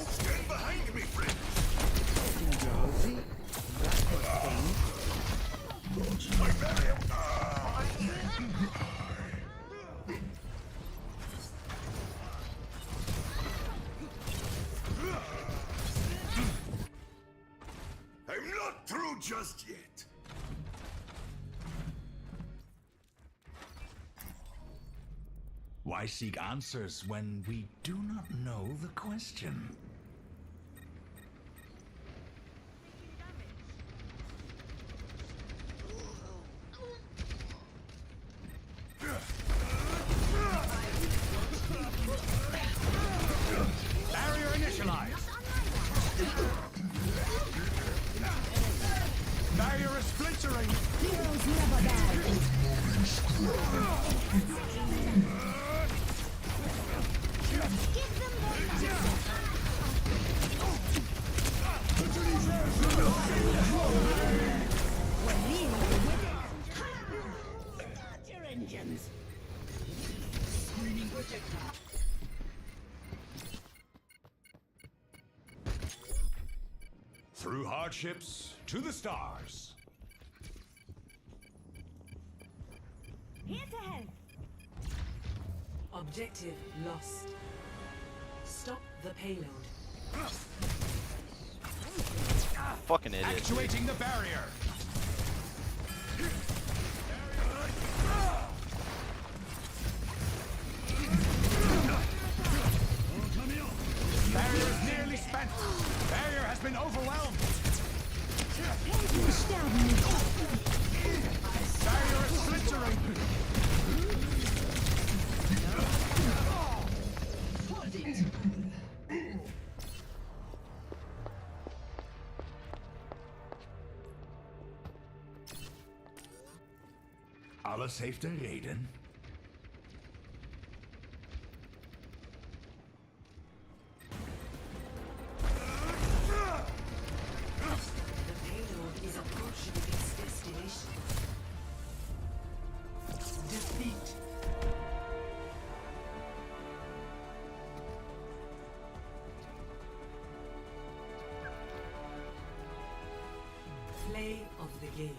Stand behind me, friend. My barrier. I'm not through just yet. Why seek answers when we do not know the question? Barrier initialized. Barrier is splintering. Heroes never die. Start your engines. Screening projectile. Through hardships to the stars. Here to help. Objective lost. Stop the payload. Fucking idiot. Actuating the barrier. Barrier is nearly spent. Barrier has been overwhelmed. Barrier is splintering. Alles heeft een reden. The payload is approaching its destination. Defeat. Play of the game.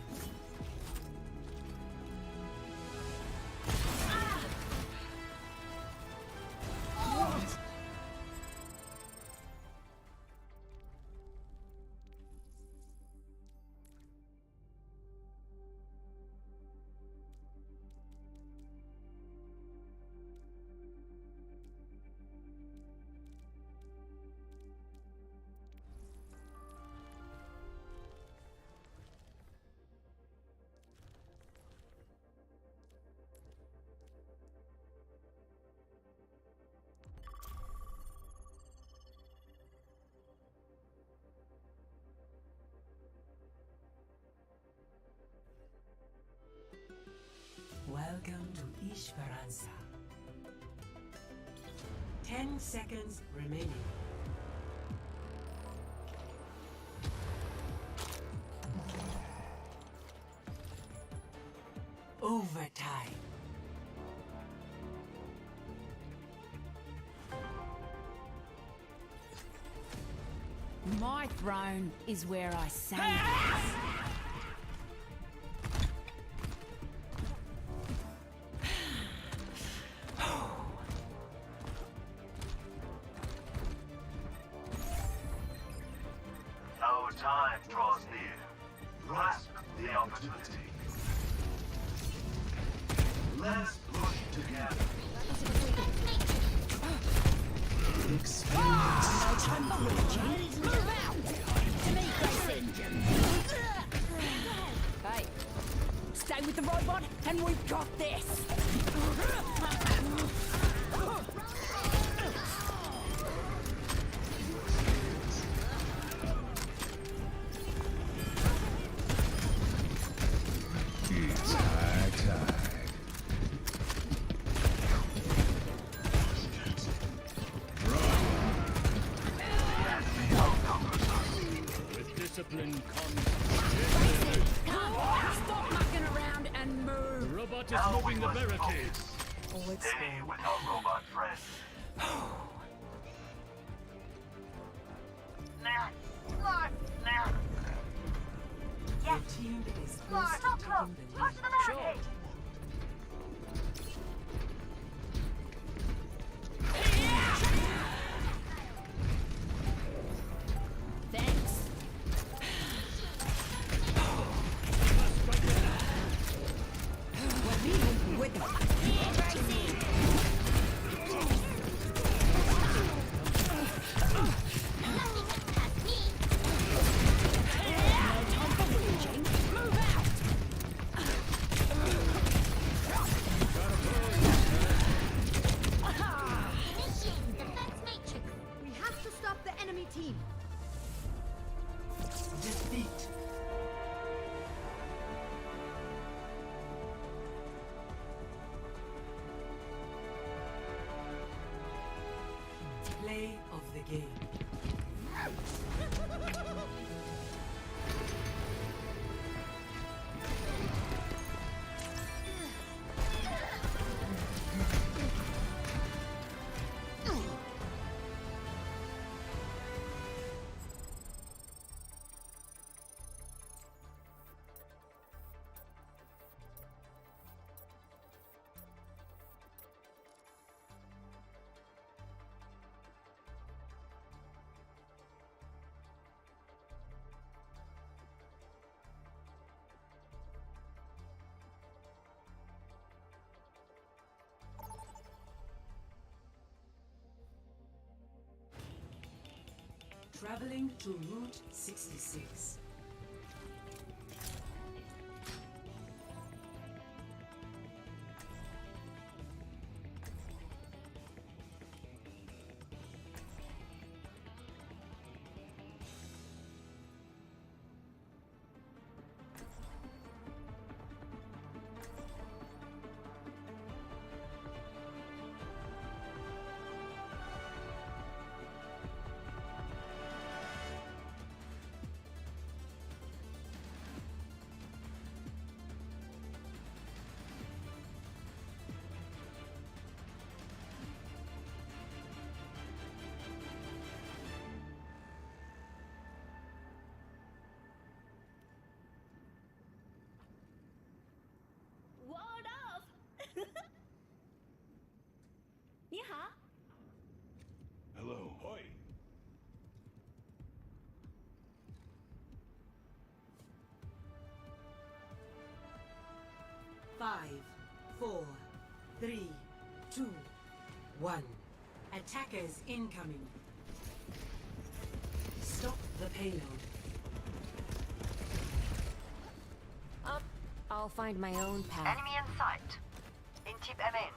Welcome to Esperanza. 10 seconds remaining. Overtime. My throne is where I say it is. Our time draws near. Grasp the opportunity. Let's push together. Move out! To me, Chris Engine. Hey, stay with the robot and we've got this. It's high tide. With discipline comes Stop mucking around and move. the robot is moving the barricades. Stay with our robot friends. Your team is close to taking the lead. Sure. Thanks. We're dealing with Replay of the game. Traveling to Route 66. What up? 你好。 Hello. Oi. Five, 4, 3, 2, 1. Attackers incoming. Stop the payload. Up. I'll find my own path. Enemy in sight. In tip MN.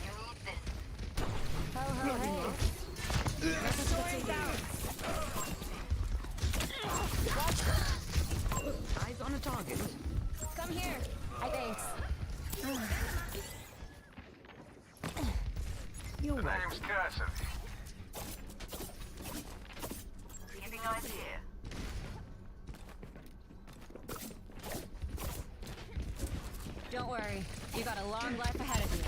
You need this. Ho ho hey. Destroying down. Eyes on a target. Come here. Thanks. You're The name's Cassidy. Giving idea. Don't worry. You got a long life ahead of you.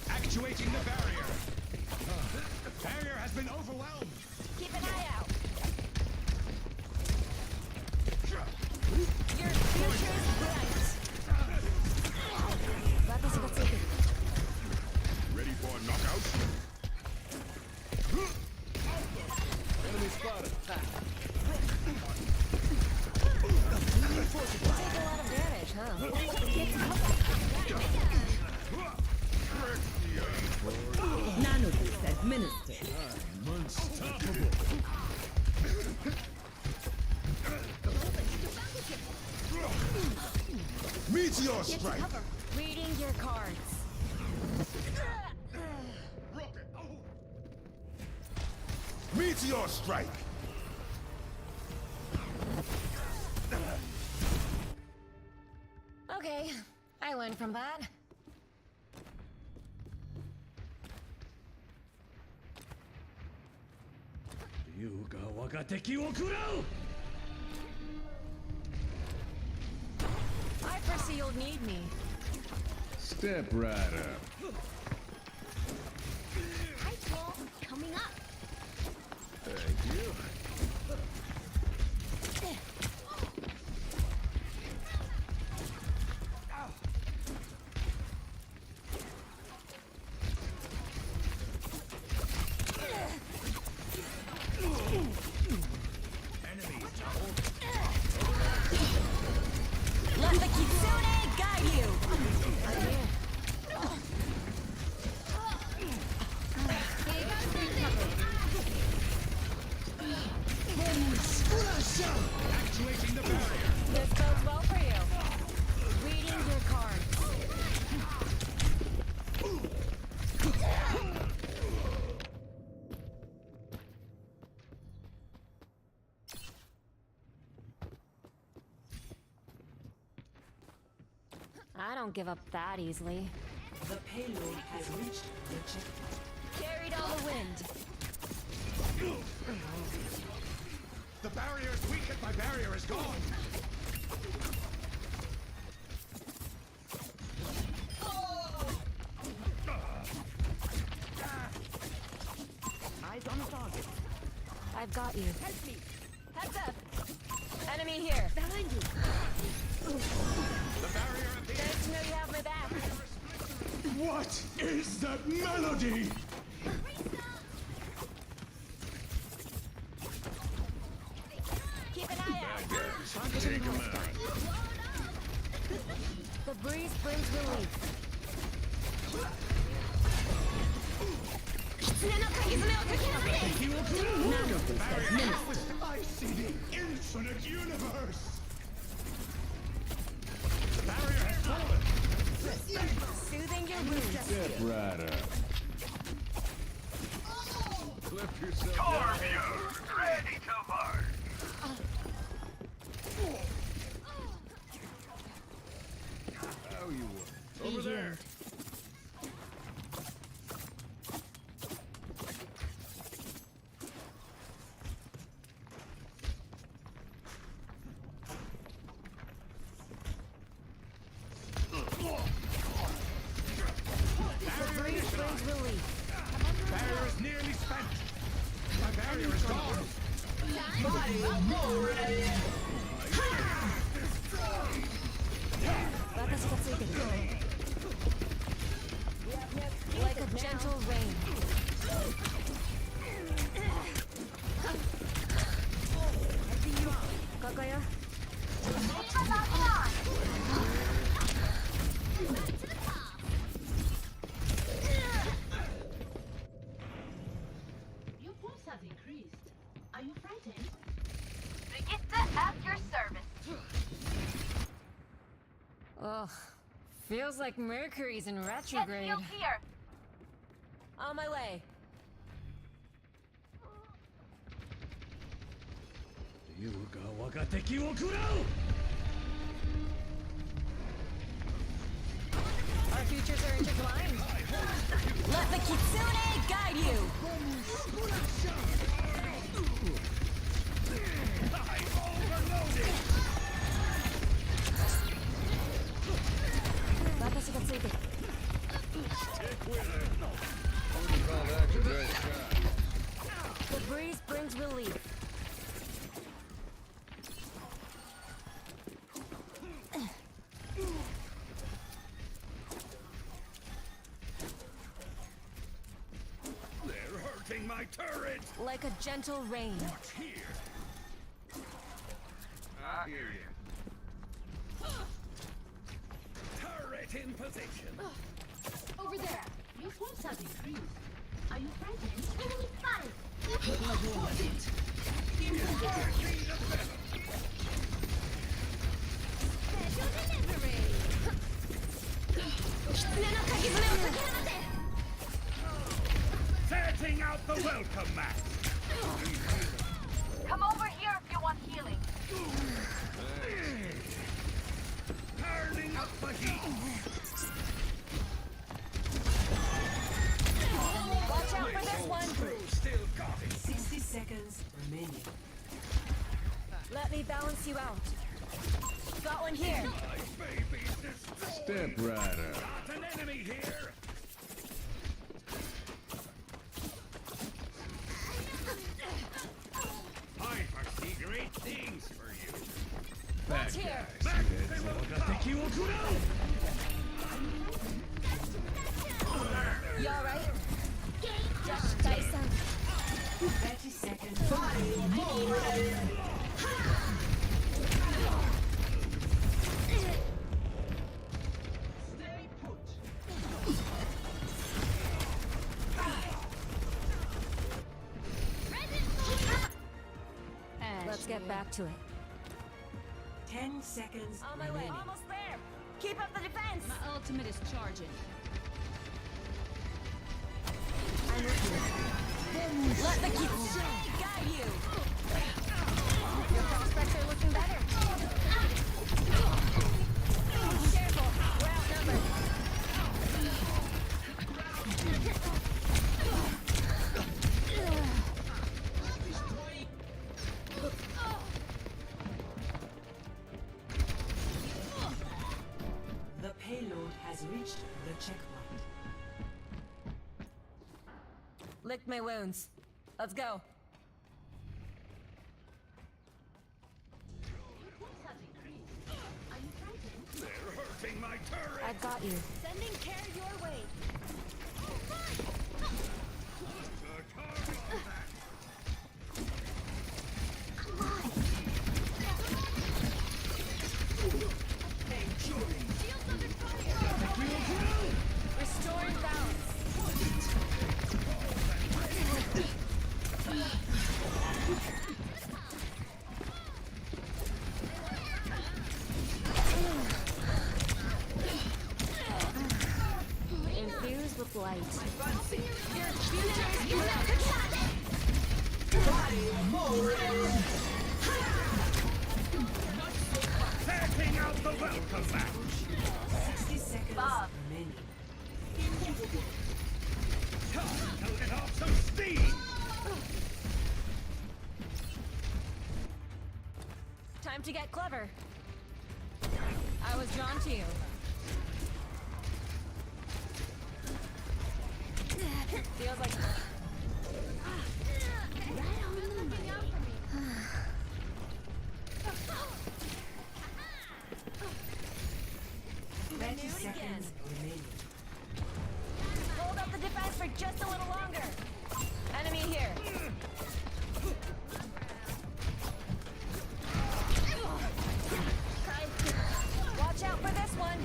Actuating the barrier. Barrier has been overwhelmed. Keep an eye out. Your future is bright. Ready for a knockout? Enemy spotted. Take a lot of damage, huh? Nanoboost administered. I'm unstoppable. Meteor strike. Reading your cards. Meteor strike. Okay, I learned from that. I foresee you'll need me. Step right up. Hi, Paul. Coming up. Thank you. Let the Kitsune guide you! I'm here. I don't give up that easily. The payload has reached the checkpoint. Carried on the wind. The barrier is weakened. My barrier is gone. Eyes on the target. I've got you. Help me. Heads up. Enemy here. Behind you. The barrier appears. Nice to know you have my back. What is that melody? Keep an eye out. Take him out. The breeze brings relief. I see the infinite universe. The barrier has fallen. Soothing your wounds. Step right up. Flip yourself. Tormuse, ready to march. How you want? Over there. The breeze brings relief. Barrier is nearly spent. My barrier is gone. Like a gentle rain. Gagaya. Your pulse has increased. Are you frightened? Brigitte at your service. Ugh. Feels like Mercury's in retrograde. Get here. On my way. Our futures are intertwined. Let the Kitsune guide you. Watashi ga tsuite. Stick with it. Wouldn't call that your best shot. The breeze brings relief. They're hurting my turret. Like a gentle rain. Watch here. I hear you. Turret in position. Over there. Your pulse has increased. Are you frightened? Enemy spotted. Special delivery. Setting out the welcome mat. Come over here if you want healing. Turning up the heat. Watch out for this one. Crew still got it. 60 seconds remaining. Let me balance you out. Got one here. My baby's destroyed. Step right up. Got an enemy here. I foresee great things for you. Watch here. You alright? Josh Dyson. 30 seconds. Stay put. Let's get back to it. 10 seconds On my way. remaining. Almost there. Keep up the defense. My ultimate is charging. I'm with you. Let the Kitsune guide you. Your prospects are looking better. Careful. We're out Licked my wounds. Let's go. They're hurting my turret. I've got you. Sending care your way. Restoring balance. Infused with light. Your future is Taking out the welcome mat. 60 seconds remaining. Time to let off some steam. Time to get clever. I was drawn to you. Feels like... Thirty seconds remaining. Hold up the defense for just a little longer. Enemy here. Watch out for this one.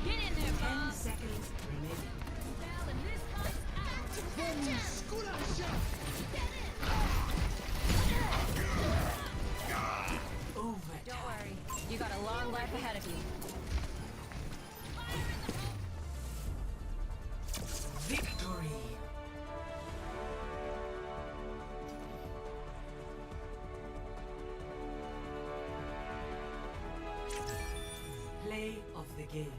Get in there, 10 seconds remaining. Over. Don't worry. You got a long life ahead of you. Victory. Play of the game.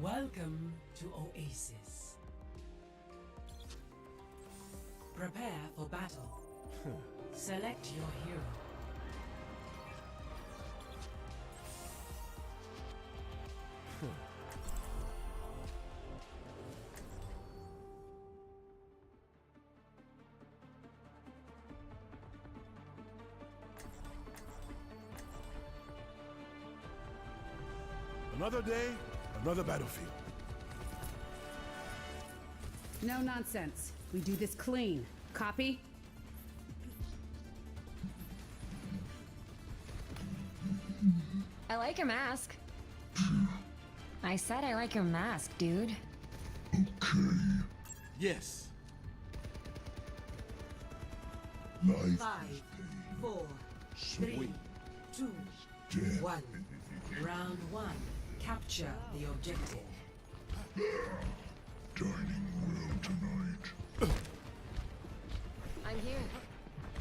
Welcome to Oasis. Prepare for battle. Select your hero. Another day, another battlefield. No nonsense. We do this clean. Copy? I like your mask. I said I like your mask, dude. Yes. Life 5, 4, 3, 2, 1. Round 1. Capture the objective. Dining well tonight. I'm here.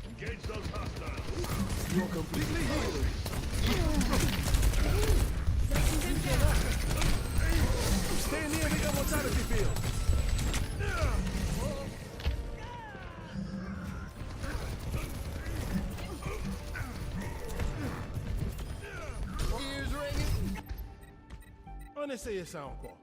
Engage those hostiles. You're completely healed. Stay near the immortality field. Ears ringing. On essaye ça encore.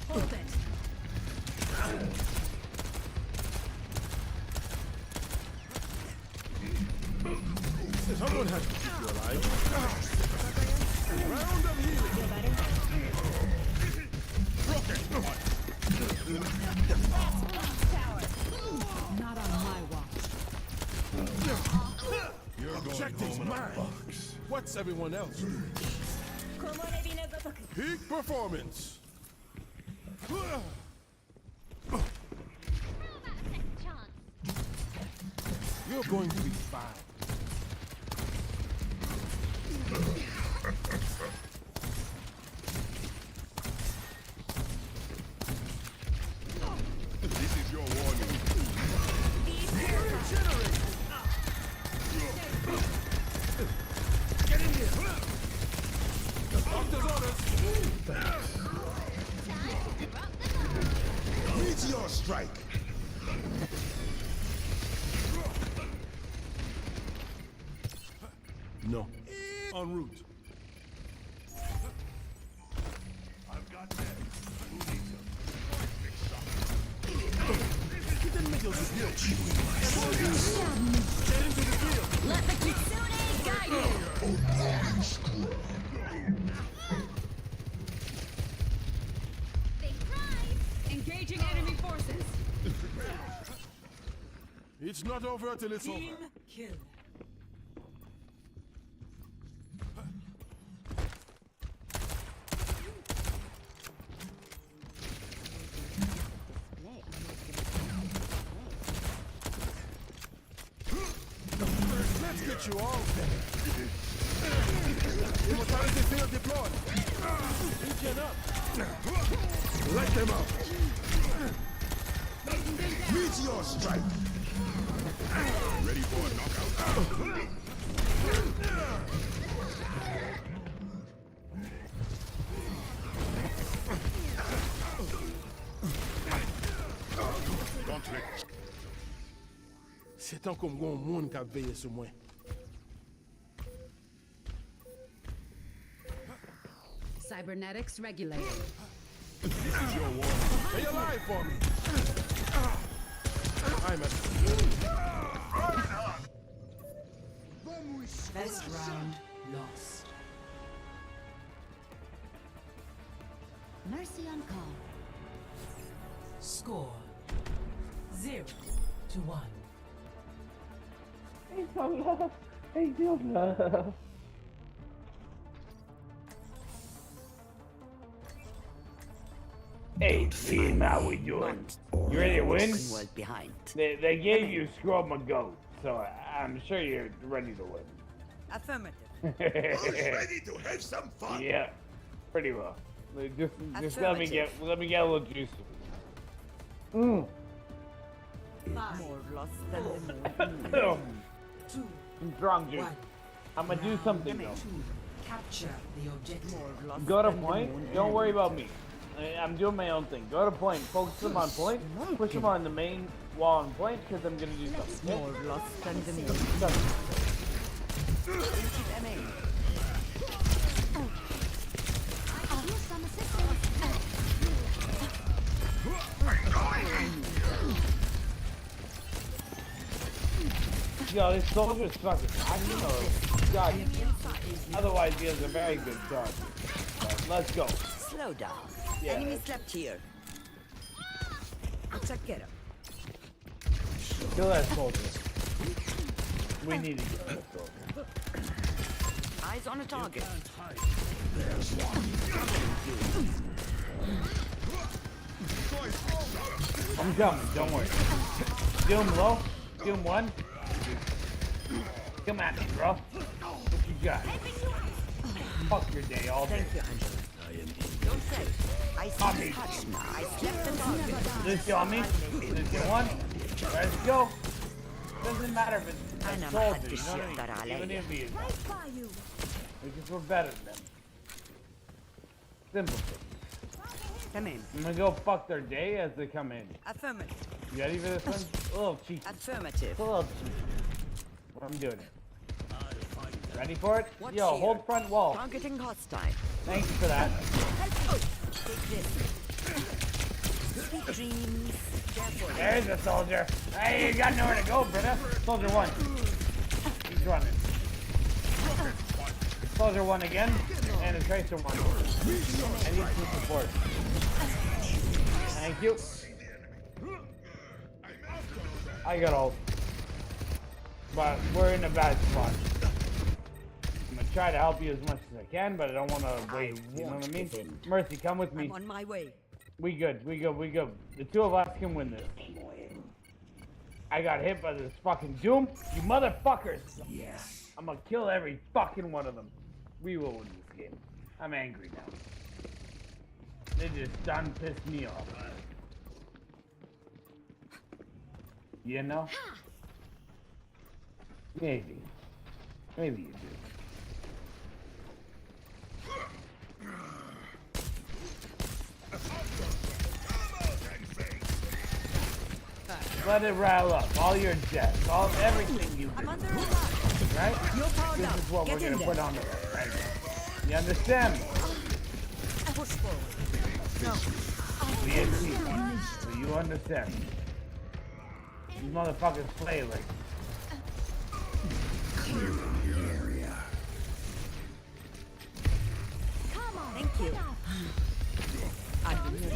Hold it. Someone has to keep you alive. Round of healing. Feel better? Tower. Not on my watch. Objective's mine. What's everyone else doing? Peak performance. You're going to be fine. This is your warning. Regenerate. Get in here. Doctor's orders. Meteor strike. No. En route. I've got men. Who needs them? Get the middles of here. Get into the field. Let the Kitsune guide you! Engaging enemy forces. It's not over till it's over. Team kill. Let's get you all there. Immortality field deployed. Regen up. Let them out. Meteor strike. Ready for a knockout. C'est tant comme un monde qui a veillé sur moi. Cybernetics regulated. This is your warning. Stay alive for me. I'm at First round lost. Mercy on call. Score 0-1. Hey, team, how we doing? You ready to win? World behind. They gave you Scrub a goat, so I'm sure you're ready to win. Affirmative. Who's ready to have some fun? Yeah, pretty well. Just let me get a little juicy. More lost than the moon. I'm strong, juice. I'm gonna do something though. Capture the objective. Go to point. Don't worry about me. I'm doing my own thing. Go to point. Focus them on point. Push them on the main wall on point because I'm gonna do something. More lost than the moon. Yo, this soldier's fucking acting or God. Otherwise, he has a very good charge. Let's go. Slow down. Yeah. Enemy slept here. Check it out. Kill that soldier. We need to kill that soldier. Eyes on a target. I'm coming, don't worry. Do him low. Do him one. Come at me, bro. What you got? Fuck your day all day. Thank you, Angela. Don't say. I see the touch now. I slept the target. Lucio on me. Lucio one. Let's go. Doesn't matter if it's a soldier, you know what I mean? Even if he is. Because we're better than them. Simple thing. Come in. I'm gonna go fuck their day as they come in. Affirmative. You ready for this one? A little cheeky. Affirmative. A little cheeky. I'm doing it. Ready for it? Watch Yo, here. hold front wall. Targeting hostile. Thank you for that. Take this. Sweet dreams. Careful. There's a soldier. Hey, you got nowhere to go, brother. Soldier one. He's running. Soldier one again. And a tracer one. I need some support. Thank you. I got ult. But we're in a bad spot. I'm gonna try to help you as much as I can, but I don't want to wait. You know what I mean? Mercy, come with me. I'm on my way. We good. The two of us can win this. I got hit by this fucking Doom. You motherfuckers. Yes. I'm gonna kill every fucking one of them. We will win this game. I'm angry now. They just done pissed me off. You know? Maybe. Maybe you do. Let it rile up. All your deaths. Everything you do. I'm under attack. Right? You're powered This up. is what Get we're gonna in put there. on the right? You understand me? Push forward. No. We a team. So you understand me. These motherfuckers play like Thank you. I remember.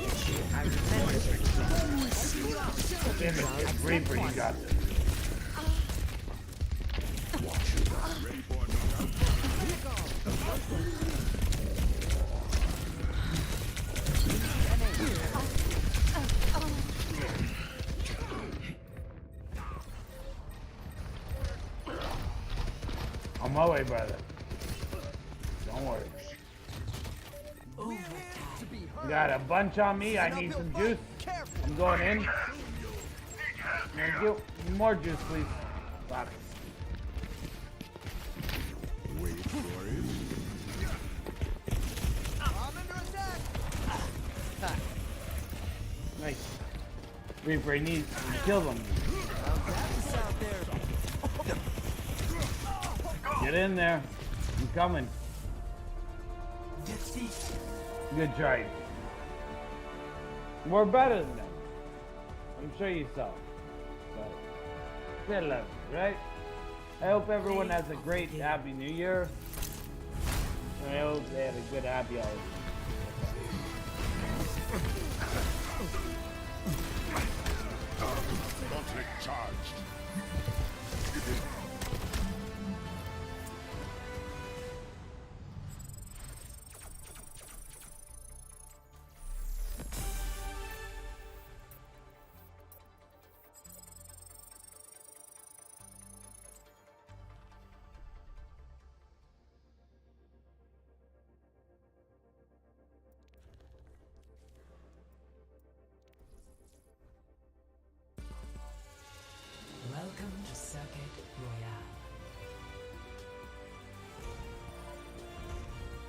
Damn, Reaper, you got this. On my way, brother. Don't worry. Got a bunch on me. I need some juice. I'm going in. Thank you. More juice, please. Fuck. Wait for it. I'm under attack. Nice. Reaper needs to kill them. Get in there. I'm coming. Good try. We're better than them. I'm sure you saw. But still love you, right? I hope everyone has a great, happy New Year. And I hope they had a good, happy holiday. Gauntlet charged. Welcome to Circuit Royale.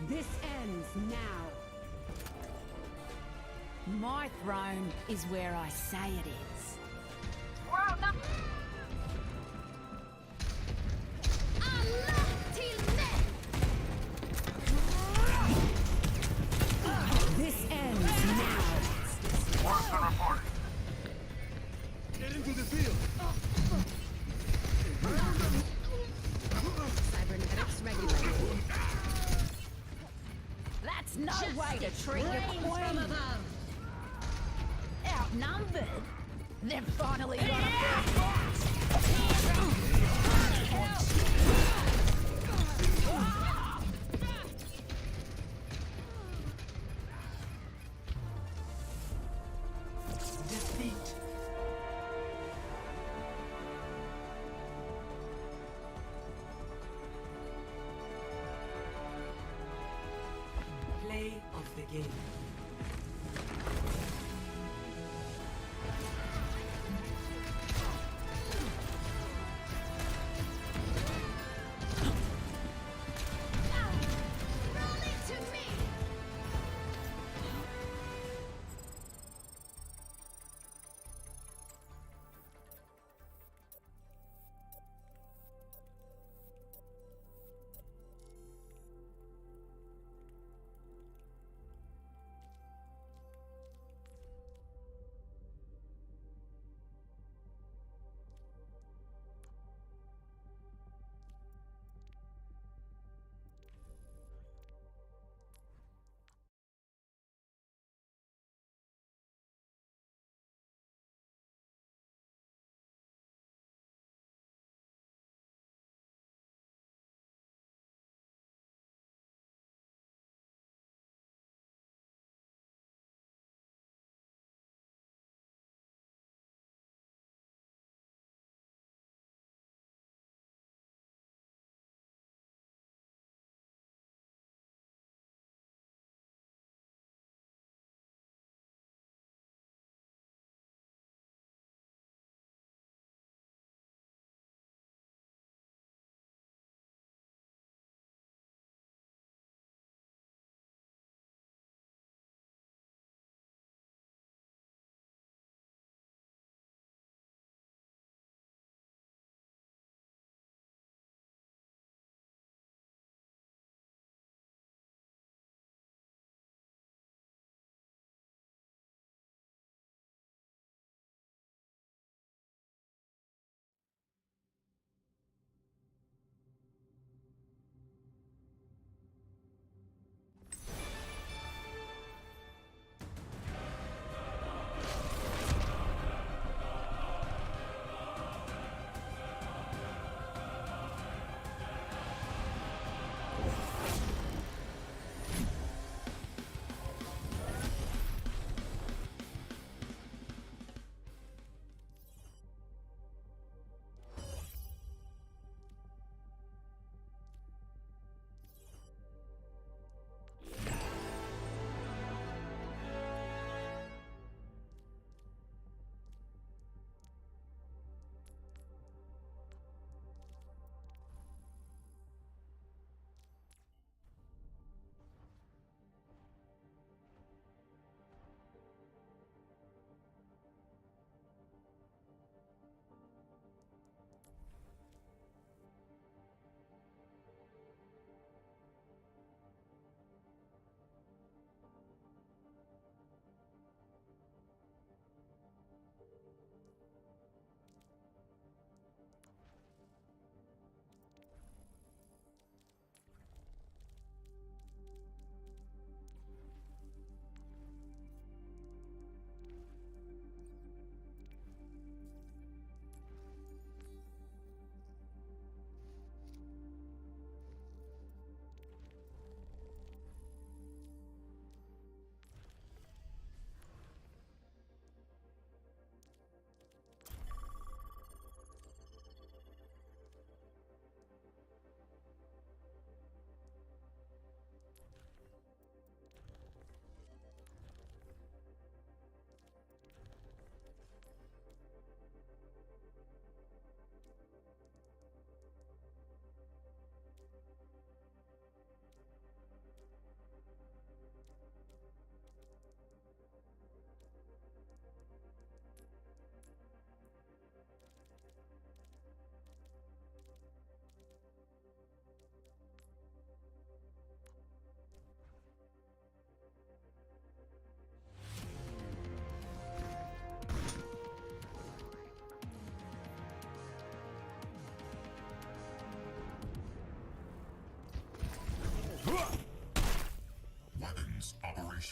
This ends now. My throne is where I say it is. This ends now. What's the report? Get into the field. Cybernetics regulated. That's no way to treat your queen. Outnumbered? They've finally got a first fight. Defeat. Play of the game.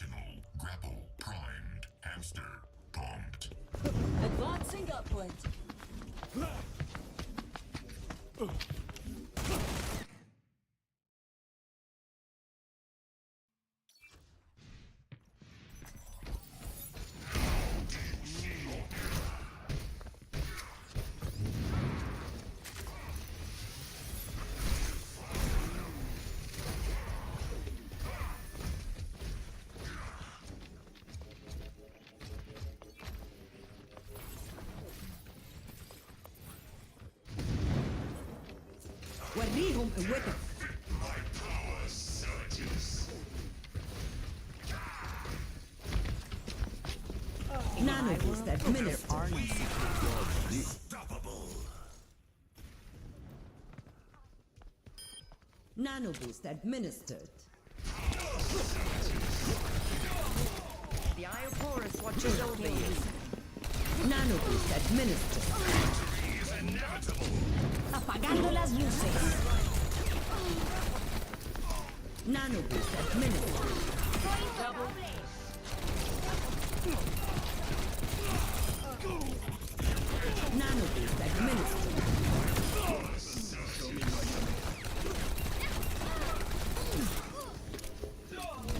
Operational. Grapple primed. Hamster pumped. Advancing upward. وريهم قوتك. My power surges. Nano boost administered. Unstoppable. Nano boost administered. The Eye of Horus watches over you. Nano boost administered. Victory is inevitable. Apagando las luces. Nano boost administered. Nano boost administered.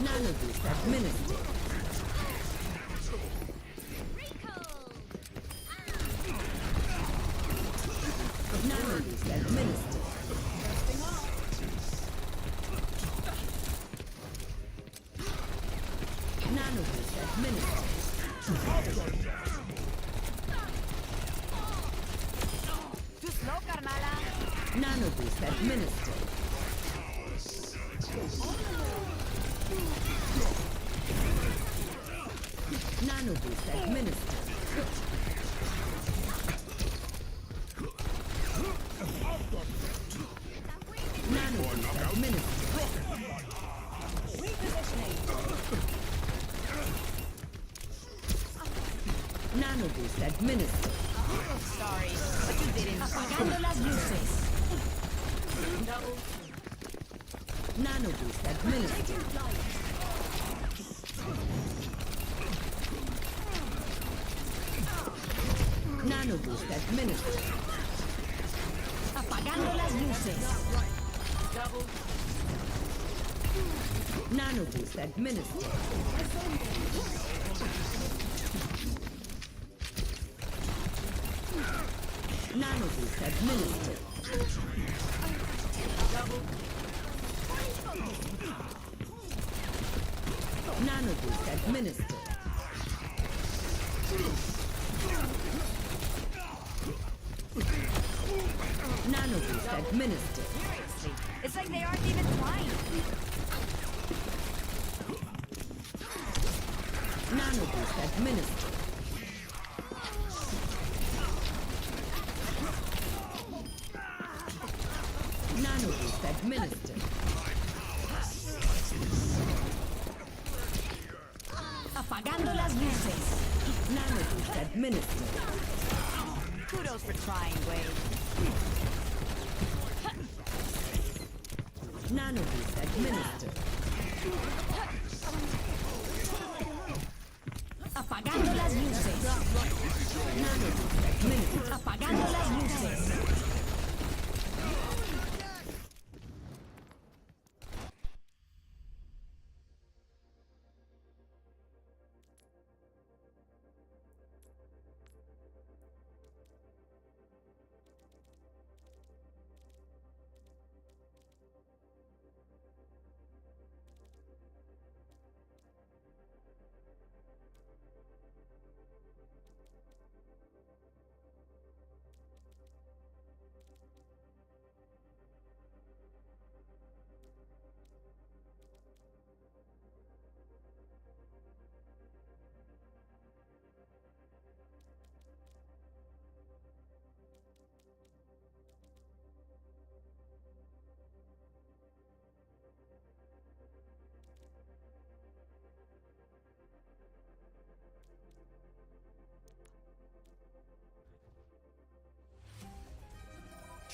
Nano boost administered. Nano boost administered. Nano boost administered. Too slow, carnala. Nano boost administered. Nano boost administered. Nano boost administered. Nano boost administered. Sorry, but you didn't. Apagando las luces. Nano boost administered. Nano boost administered. Apagando las luces. Nano boost administered. Nano boost administered. Nano boost administered. Nano boost administered. Seriously, it's like they aren't even trying. Nano boost administered. Nano boost administered. Apagando las luces. Nano boost administered. Kudos for trying, Wade. Nano boost administered. Apagando las luces. Nano boost administered. Apagando las luces.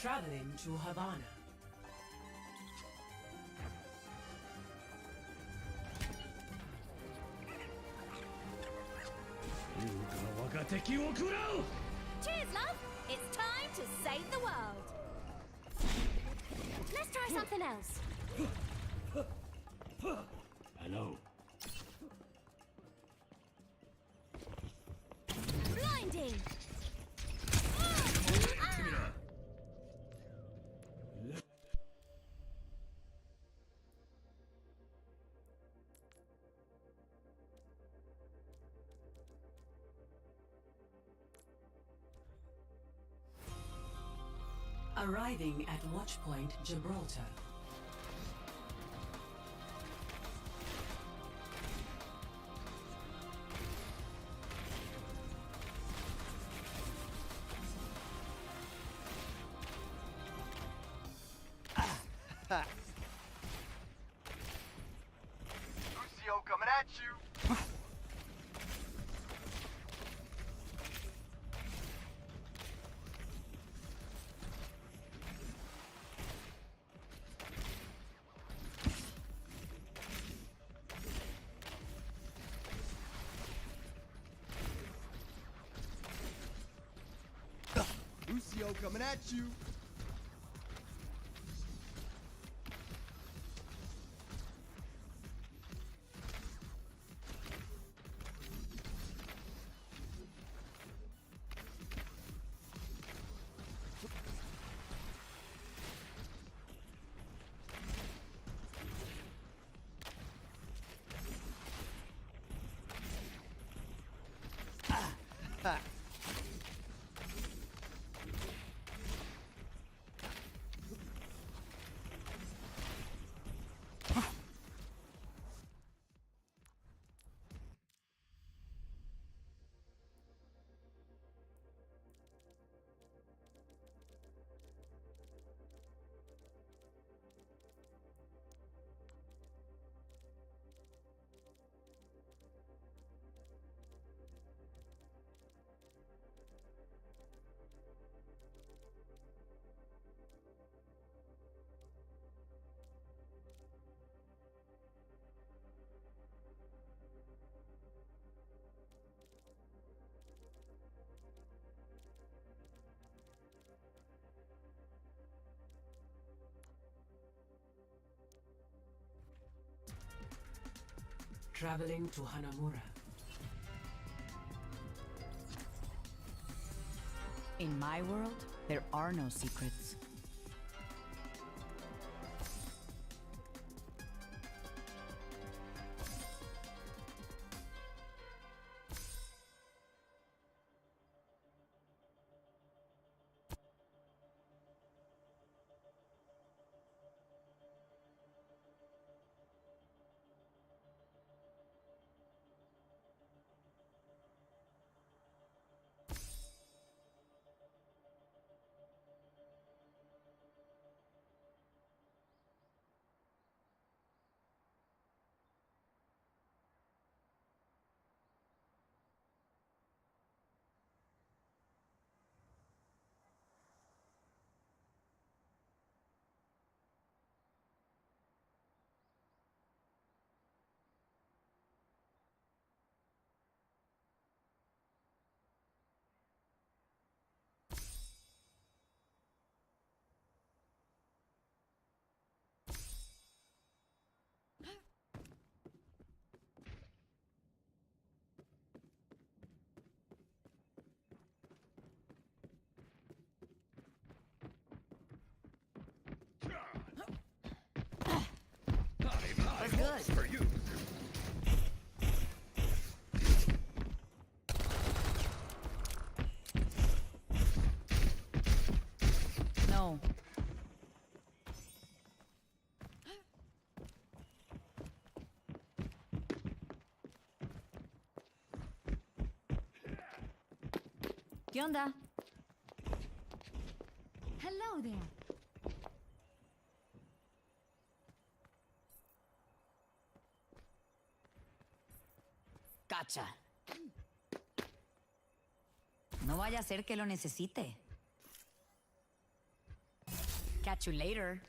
Traveling to Havana. Cheers, love! It's time to save the world! Let's try something else. Hello. Blinding! Arriving at Watchpoint Gibraltar. Lucio coming at you! Lucio coming at you! Traveling to Hanamura. In my world, there are no secrets. That's good. For you. No. ¿Qué onda? Hello there. Gotcha. No vaya a ser que lo necesite. Catch you later.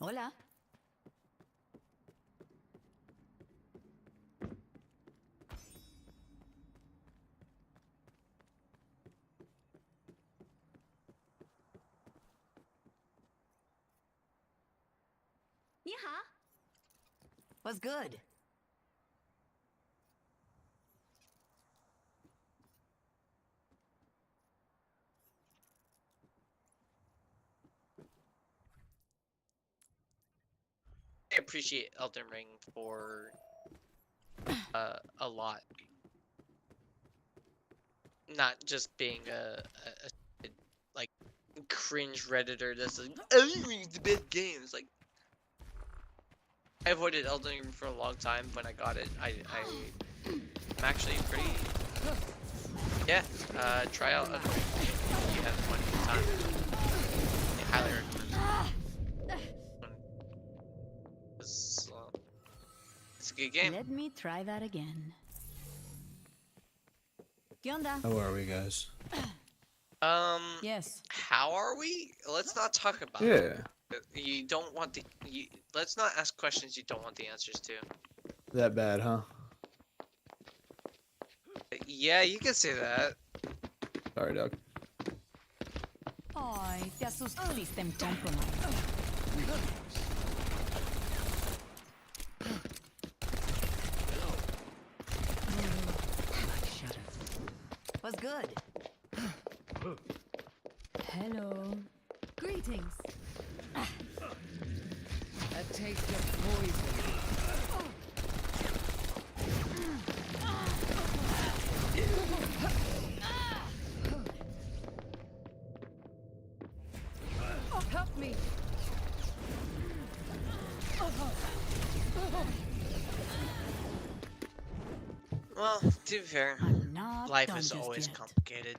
Hola. Yeehaw. What's good? I appreciate Elden Ring for a lot. Not just being a like cringe redditor that's like Elden Ring's the best game. It's like I avoided Elden Ring for a long time. When I got it, I'm actually pretty. Yeah, try out Elden Ring if you have one time. I highly recommend. It's a good game. Let me try that again. ¿Qué onda? How are we, guys? Yes. How are we? Let's not talk about Yeah. it. You don't want the. Let's not ask questions you don't want the answers to. That bad, huh? Yeah, you can say that. Sorry, Doug. Ay, te asusté. System compromised. What's good? Hello. Greetings. A taste of poison. Help me. Well, to be fair, not life done is just always yet. complicated.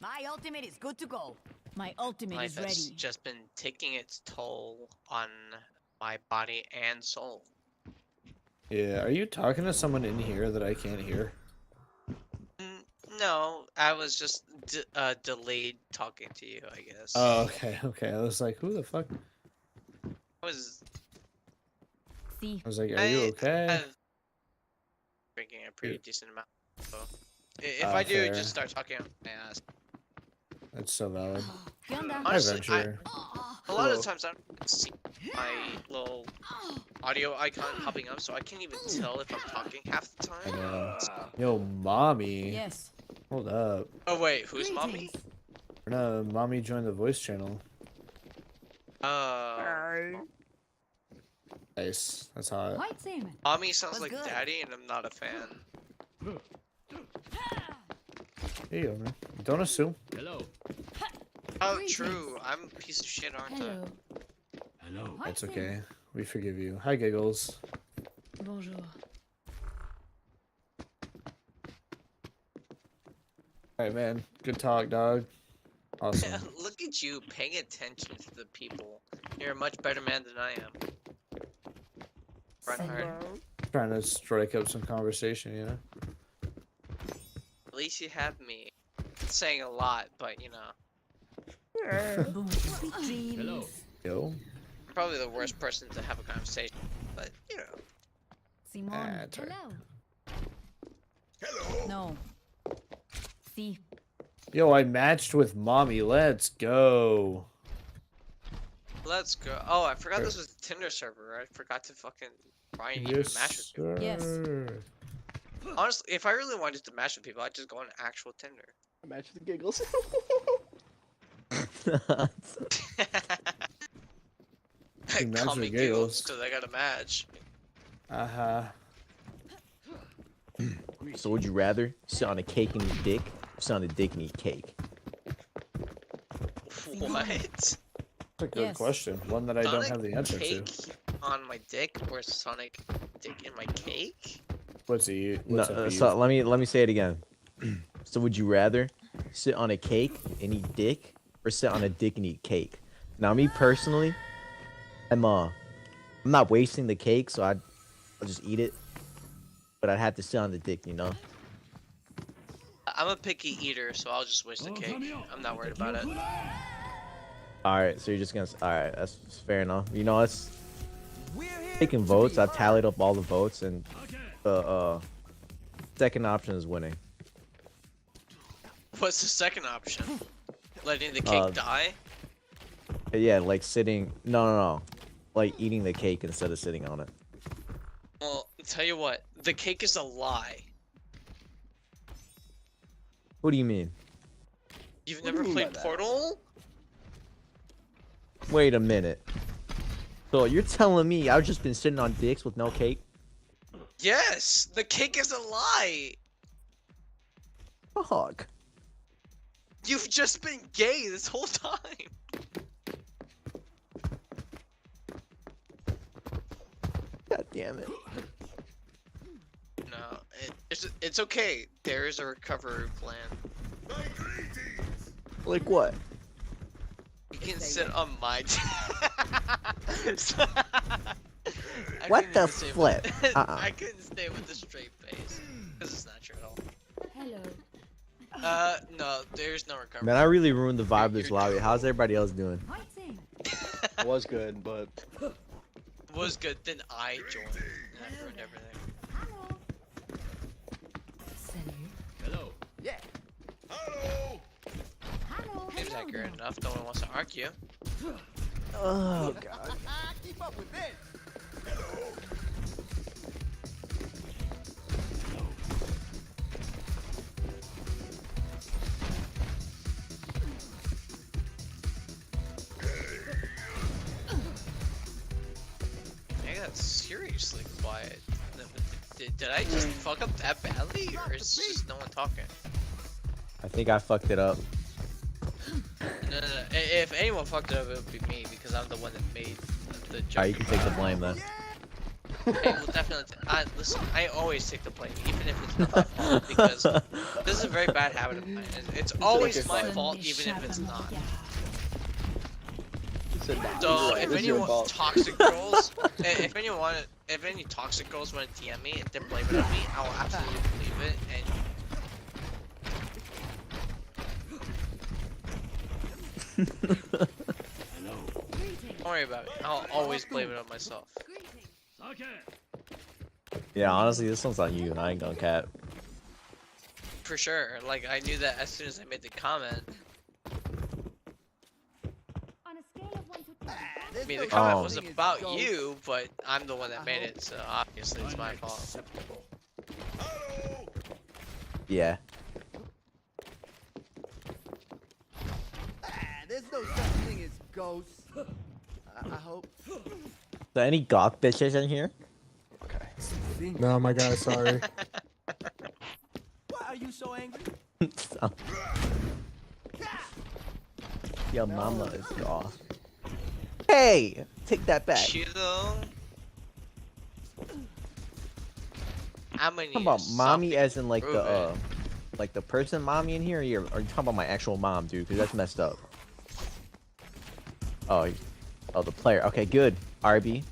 My ultimate is good to go. My ultimate Life is has ready. just been taking its toll on my body and soul. Yeah, are you talking to someone in here that I can't hear? No, I was just delayed talking to you, I guess. Oh, okay, okay. I was like, who the fuck? I was. I was like, are you okay? I've drinking a pretty decent amount. So if Oh, I do fair. just start talking out my ass. That's so valid. Honestly, Adventure. a lot of times I don't see my little audio icon popping up, so I can't even tell if I'm talking half the I time. know. Yo, mommy. Yes. Hold up. Oh wait, who's mommy? No, mommy joined the voice channel. Nice. That's hot. White salmon. Mommy sounds What's like good? daddy, and I'm not a fan. Here you go, man. Don't assume. Hello. Oh, true. I'm a piece of shit, aren't Hello. Hello. That's okay. We forgive you. Hi, Giggles. Bonjour. Alright, man. Good talk, dog. Awesome. Look at you paying attention to the people. You're a much better man than I am. Reinhardt. Trying to strike up some conversation, you know? At least you have me. It's saying a lot, but you know. Hello. Yo. I'm probably the worst person to have a conversation, but you know. Simon. That's all right. Hello. No. See. Yo, I matched with mommy. Let's go. Let's go. Oh, I forgot this was a Tinder server. I forgot to fucking try and even Yes, match with people. sir. Honestly, if I really wanted to match with people, I'd just go on actual Tinder. Match with the giggles. You match Call with me Giggles. Giggles because I got a match. Uh-huh. So would you rather sit on a cake and eat dick, or sit on a dick and eat cake? What? That's a good Yes. question. One that I don't Sonic have the answer to. cake on my dick or Sonic dick in my cake? What's he? No, What's up, so let me say it again. So would you rather sit on a cake and eat dick, or sit on a dick and eat cake? Now, me personally, I'm not wasting the cake, so I'll just eat it. but I'd have to sit on the dick, you know. I'm a picky eater, so I'll just wish the cake. I'm not worried about it. All right, so you're just gonna. All right, that's fair enough. You know, it's taking votes. I've tallied up all the votes, and the second option is winning. What's the second option? Letting the cake die? Yeah, like sitting. No. Like eating the cake instead of sitting on it. Well, tell you what, the cake is a lie. What do you mean? You've never played Portal? Wait a minute. So you're telling me I've just been sitting on dicks with no cake? Yes, the cake is a lie. Fuck. You've just been gay this whole time. God damn it. No, it's okay. There is a recovery plan. Like what? You can sit on my. What the flip? I couldn't stay with a straight face because it's not true at all. Hello. No, there's no recovery. Man, I really ruined the vibe of this lobby. How's everybody else doing? Was good, but was good. Then I joined. And I ruined everything. Hello. Yeah. Seems accurate enough. No one wants to argue. Oh god. Keep up with this. I got seriously quiet. Did I just fuck up that badly, or is just no one talking? I think I fucked it up. No. If anyone fucked it up, it would be me because I'm the one that made the joke. Alright, you can take the blame then. Okay, well, definitely. Listen, I always take the blame, even if it's not my fault, because this is a very bad habit of mine. It's always my fault, even if it's not. So, if anyone toxic girls, if any toxic girls want to DM me and then blame it on me, I will absolutely believe it. Don't worry about it. I'll always blame it on myself. Yeah, honestly, this one's on you. I ain't gonna cap. For sure. Like, I knew that as soon as I made the comment. I mean, the comment was about you, but I'm the one that made it, so obviously it's my fault. Yeah. There's no such thing as ghosts. I hope. So any goth bitches in here? No, my guy, sorry. Why are you so angry? Your mama is goth. Hey, take that back. Chido. I'm gonna Talking about mommy as in like the person mommy in here, or you're talking about my actual mom, dude? Because that's messed up. Oh, the player. Okay, good. RB.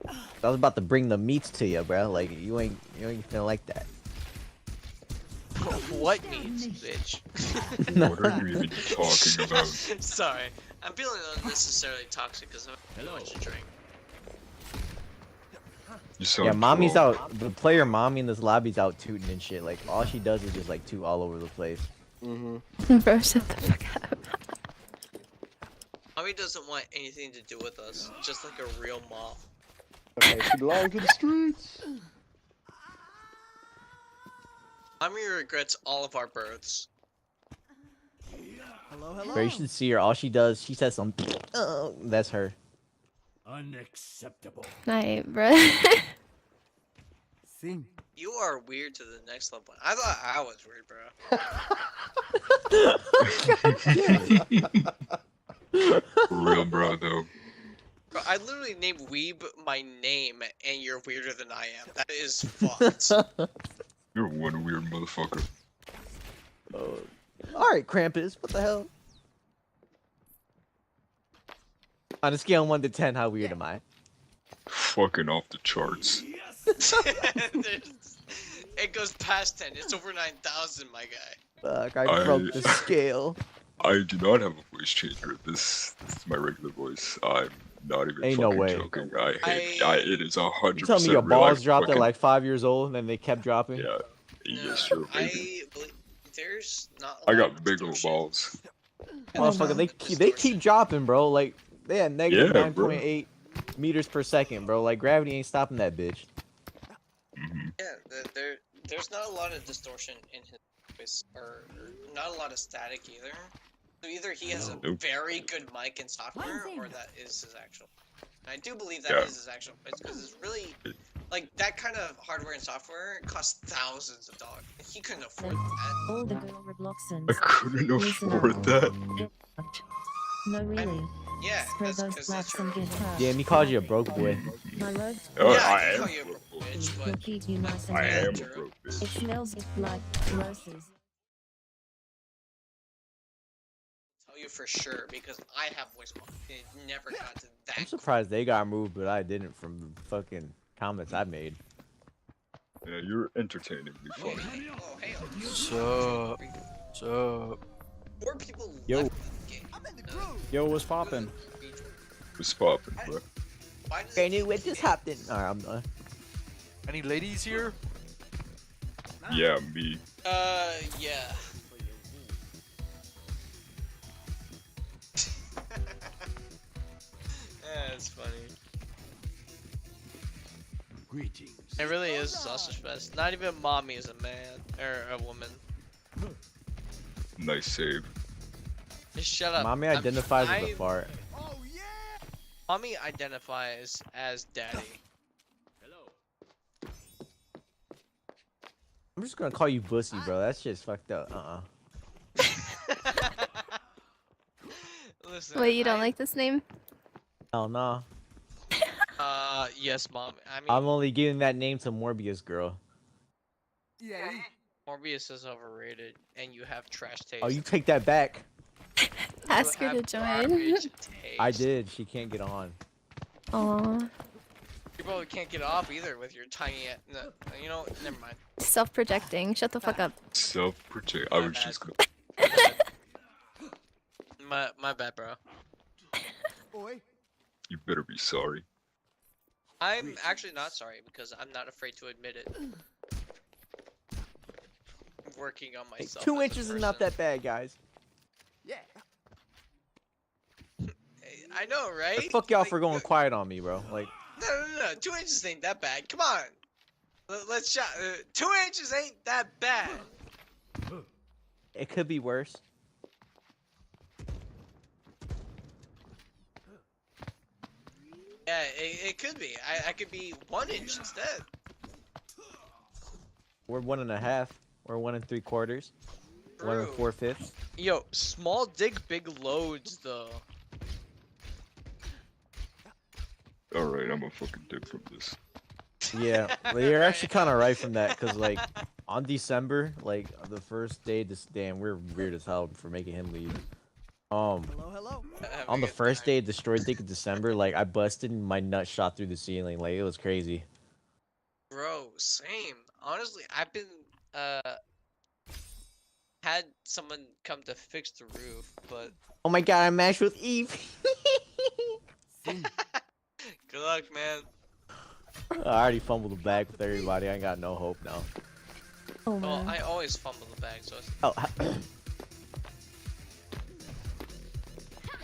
I was about to bring the meats to you, bro. Like you ain't gonna like that. What means, bitch? What are you even talking about? Sorry, I'm feeling unnecessarily toxic because I'm too much to drink. Yeah, mommy's out. The player mommy in this lobby's out tooting and shit. Like all she does is just like toot all over the place. Bro, shut the fuck up. Mommy doesn't want anything to do with us, just like a real mom. Okay, she belongs to the streets. Mommy regrets all of our births. Hello. Bro, you should see her. All she does, she says some. Oh, that's her. Unacceptable. Night, bro. Sing. You are weird to the next level. I thought I was weird, bro. Real bro, though. Bro, I literally named Weeb my name, and you're weirder than I am. That is fucked. You're one weird motherfucker. Alright, Krampus, what the hell? On a scale of 1 to 10, how weird am I? Fucking off the charts. It goes past 10. It's over 9,000, my guy. Fuck, I broke the scale. I do not have a voice changer. This is my regular voice. I'm not even Ain't fucking no way. joking. It is 100%. You tell me your real. balls dropped at fucking- like 5 years old and then they kept dropping? Yeah. Yes, sir. Baby. There's not. I got big old balls. Motherfucker, they keep dropping, bro. Like they had negative Yeah, bro. 9.8 meters per second, bro. Like gravity ain't stopping that bitch. Yeah, there's not a lot of distortion in his voice, or not a lot of static either. So either he has a very good mic and software, or that is his actual. And I do believe that is his actual voice, because it's really like that kind of hardware and software costs thousands of dollars. And he couldn't afford that. All the girl Robloxans. I couldn't afford that. No, really. Yeah, Spread those blacks and get hurt. Damn, he called you a broke boy. My rogues. Oh, Yeah, I I can am call you a broke, bitch, Will but keep you nice and I am a good. broke It bitch. smells like roses. tell you for sure because I have voice box. It never got to that. I'm surprised they got moved, but I didn't from the fucking comments I made. Yeah, you're entertaining me. Oh, Funny. hey, What's up? What's up? More people Yo. left the game. Yo, what's poppin'? What's poppin', bro? I knew what just happened. Alright, I'm done. Any ladies here? Yeah, me. Yeah. Yeah, it's funny. Greetings. It really is a sausage fest. Not even mommy is a man or a woman. Nice save. Just shut up. Mommy identifies as a fart. Mommy identifies as daddy. I'm just gonna call you Bussy, bro. That's just fucked up. Listen, Wait, you don't like this name? Hell no. Yes, mom. I mean, I'm only giving that name to Morbius girl. Yeah. Morbius is overrated, and you have trash taste. Oh, you take that back. Ask her to have join. garbage taste. I did. She can't get on. Aw. You probably can't get off either with your tiny. No, you know, never mind. Self-projecting. Shut the fuck up. Self-protect. I was just gonna... My bad, bro. You better be sorry. I'm actually not sorry because I'm not afraid to admit it. I'm working on Hey, myself. 2 as a inches is not person. that bad, guys. Yeah. I know, right? The fuck y'all for going quiet on me, bro. Like, No. 2 inches ain't that bad. Come on. Let's shot. 2 inches ain't that bad. it could be worse. Yeah, it could be. I could be 1 inch instead. We're 1.5. We're 1 3/4. 1 4/5. Yo, small dig, big loads though. Alright, I'm a fucking dip from this. Yeah, well, you're actually kind of right from that, cause like on December, like the first day, this damn, we're weird as hell for making him leave. Hello. On the first day of Destroyed Dick of December, like I busted and my nut shot through the ceiling, like it was crazy. Bro, same. Honestly, I've been had someone come to fix the roof, but Oh my god, I matched with Eve. good luck, man. I already fumbled the bag with everybody. I ain't got no hope now. Oh Well, man. I always fumble the bag, so it's Oh.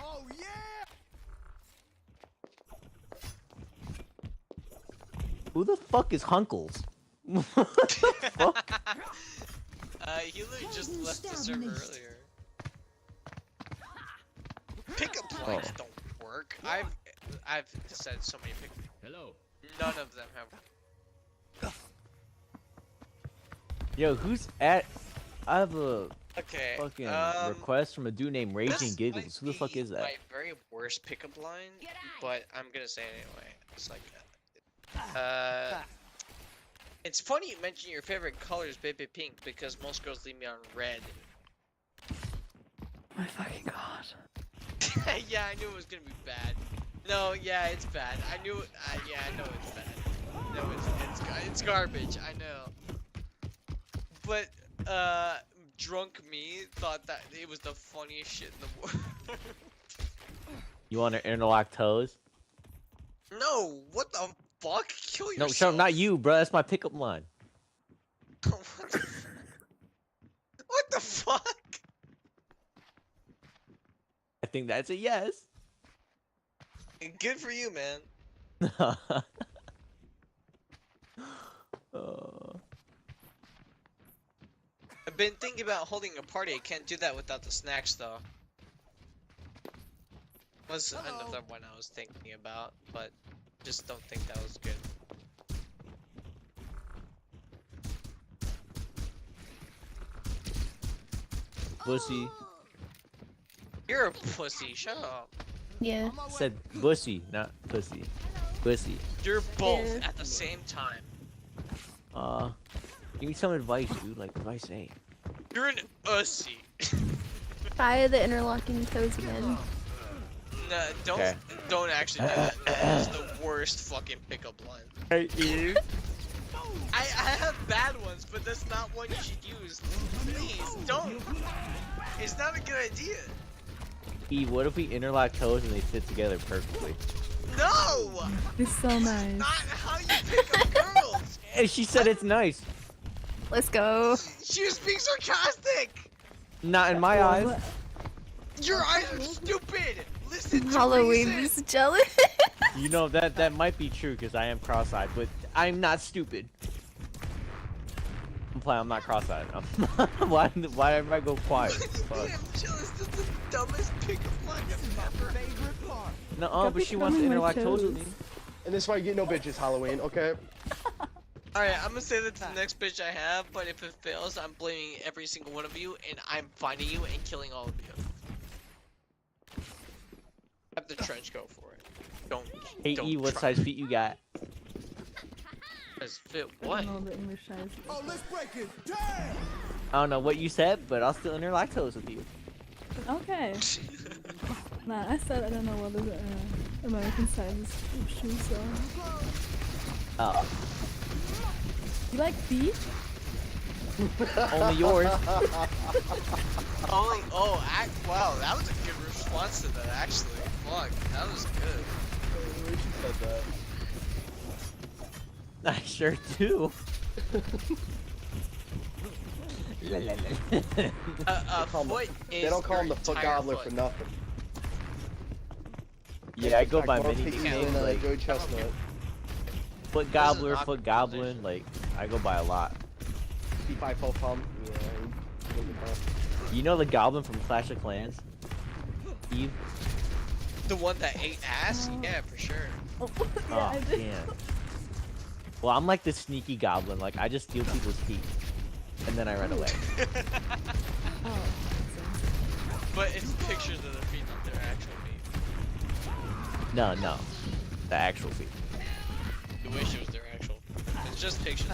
Oh yeah. Who the fuck is Hunkles? What the fuck? he literally just left the server earlier. Pickup lines don't work. I've said so many pickup. Hello. None of them have. Yo, who's at? I have a Okay. fucking request from a dude named Raging Giggles. Who the fuck is that? My very worst pickup line, but I'm gonna say it anyway. It's like, it's funny you mention your favorite color is baby pink because most girls leave me on red. My fucking god. Yeah, I knew it was gonna be bad. No, yeah, it's bad. I knew. Yeah, I know it's bad. know it's garbage. I know. But drunk me thought that it was the funniest shit in the world. You want to interlock toes? No, what the fuck? Kill No, yourself. shut up, not you, bro. That's my pickup line. What the fuck? I think that's a yes. Good for you, man. I've been thinking about holding a party. I can't do that without the snacks, though. Was another one I was thinking about, but just don't think that was good. Pussy. You're a pussy. Shut up. Yeah. Said bussy, not pussy. Pussy. You're both at the same time. Give me some advice, dude. Like, what do I say? You're an ussy. Try the interlocking toes again. No, don't actually do that. That's the worst fucking pickup line. Hey, Eve. I have bad ones, but that's not one you should use. Please, don't. It's not a good idea. Eve, what if we interlock toes and they fit together perfectly? No! It's so nice. Not how you pick up girls! And she said it's nice. Let's go. She was being sarcastic! Not in my eyes. Your eyes are stupid! Listen to Halloween reason. is jealous. You know, that might be true because I am cross-eyed, but I'm not stupid. I'm not cross-eyed. Why am I go quiet? Fuck. I'm jealous. That's the dumbest pickup line ever. No, but she wants to interlock toes with me. And this is why you get no bitches, Halloween, okay? Alright, I'm gonna say that to the next bitch I have, but if it fails, I'm blaming every single one of you, and I'm finding you and killing all of you. Have the trench coat for it. Don't. Hey, don't E, what try. size feet you got? Size fit I what? don't know the English size. Oh, let's break it. Damn! I don't know what you said, but I'll still interlock toes with you. Okay. Nah, I said I don't know what the American size of shoes are. Oh. You like feet? Only yours. Only. Oh, wow, that was a good response to that, actually. Fuck, that was good. I wish you said that. I sure do. Foot They don't call him the foot gobbler for nothing. Yeah, I go by More many picks names, than, like Joey Chestnut. foot gobbler, foot goblin. Like, I go by a lot. P5 full pump. Yeah. You know the goblin from Clash of Clans? Eve? The one that ate ass? Yeah, for sure. Oh, damn. Well, I'm like the sneaky goblin. Like, I just steal people's feet. And then I run away. But it's pictures of the feet, not their actual feet. No. The actual feet. You wish it was their actual. It's just pictures.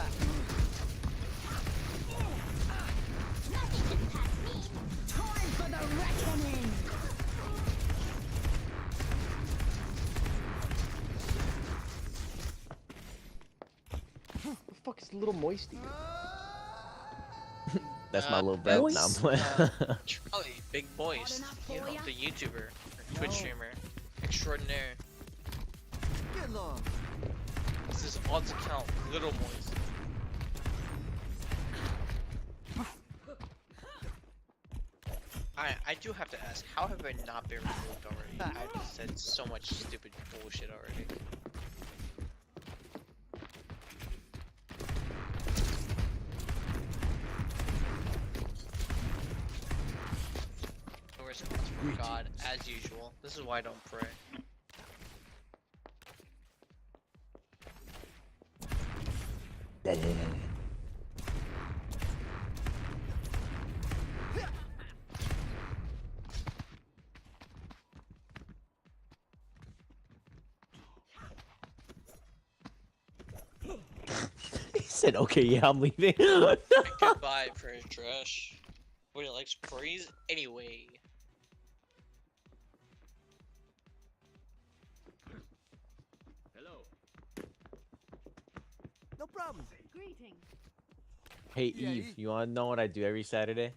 Time for the reckoning. What the fuck is little moisty? That's my little brother. Nah, I'm playing. Charlie, big moist. You know, the YouTuber, or Twitch streamer, extraordinaire. Get long. This is alt account, little moist. I do have to ask, how have I not been removed already? I've said so much stupid bullshit already. No response from God, as usual. This is why I don't pray. He said, okay, yeah, I'm leaving. Goodbye, Fresh Trash. What, likes furries? Anyway. Hello. No problem. Greetings. Hey Yeah, Eve, you wanna know what I do every Saturday?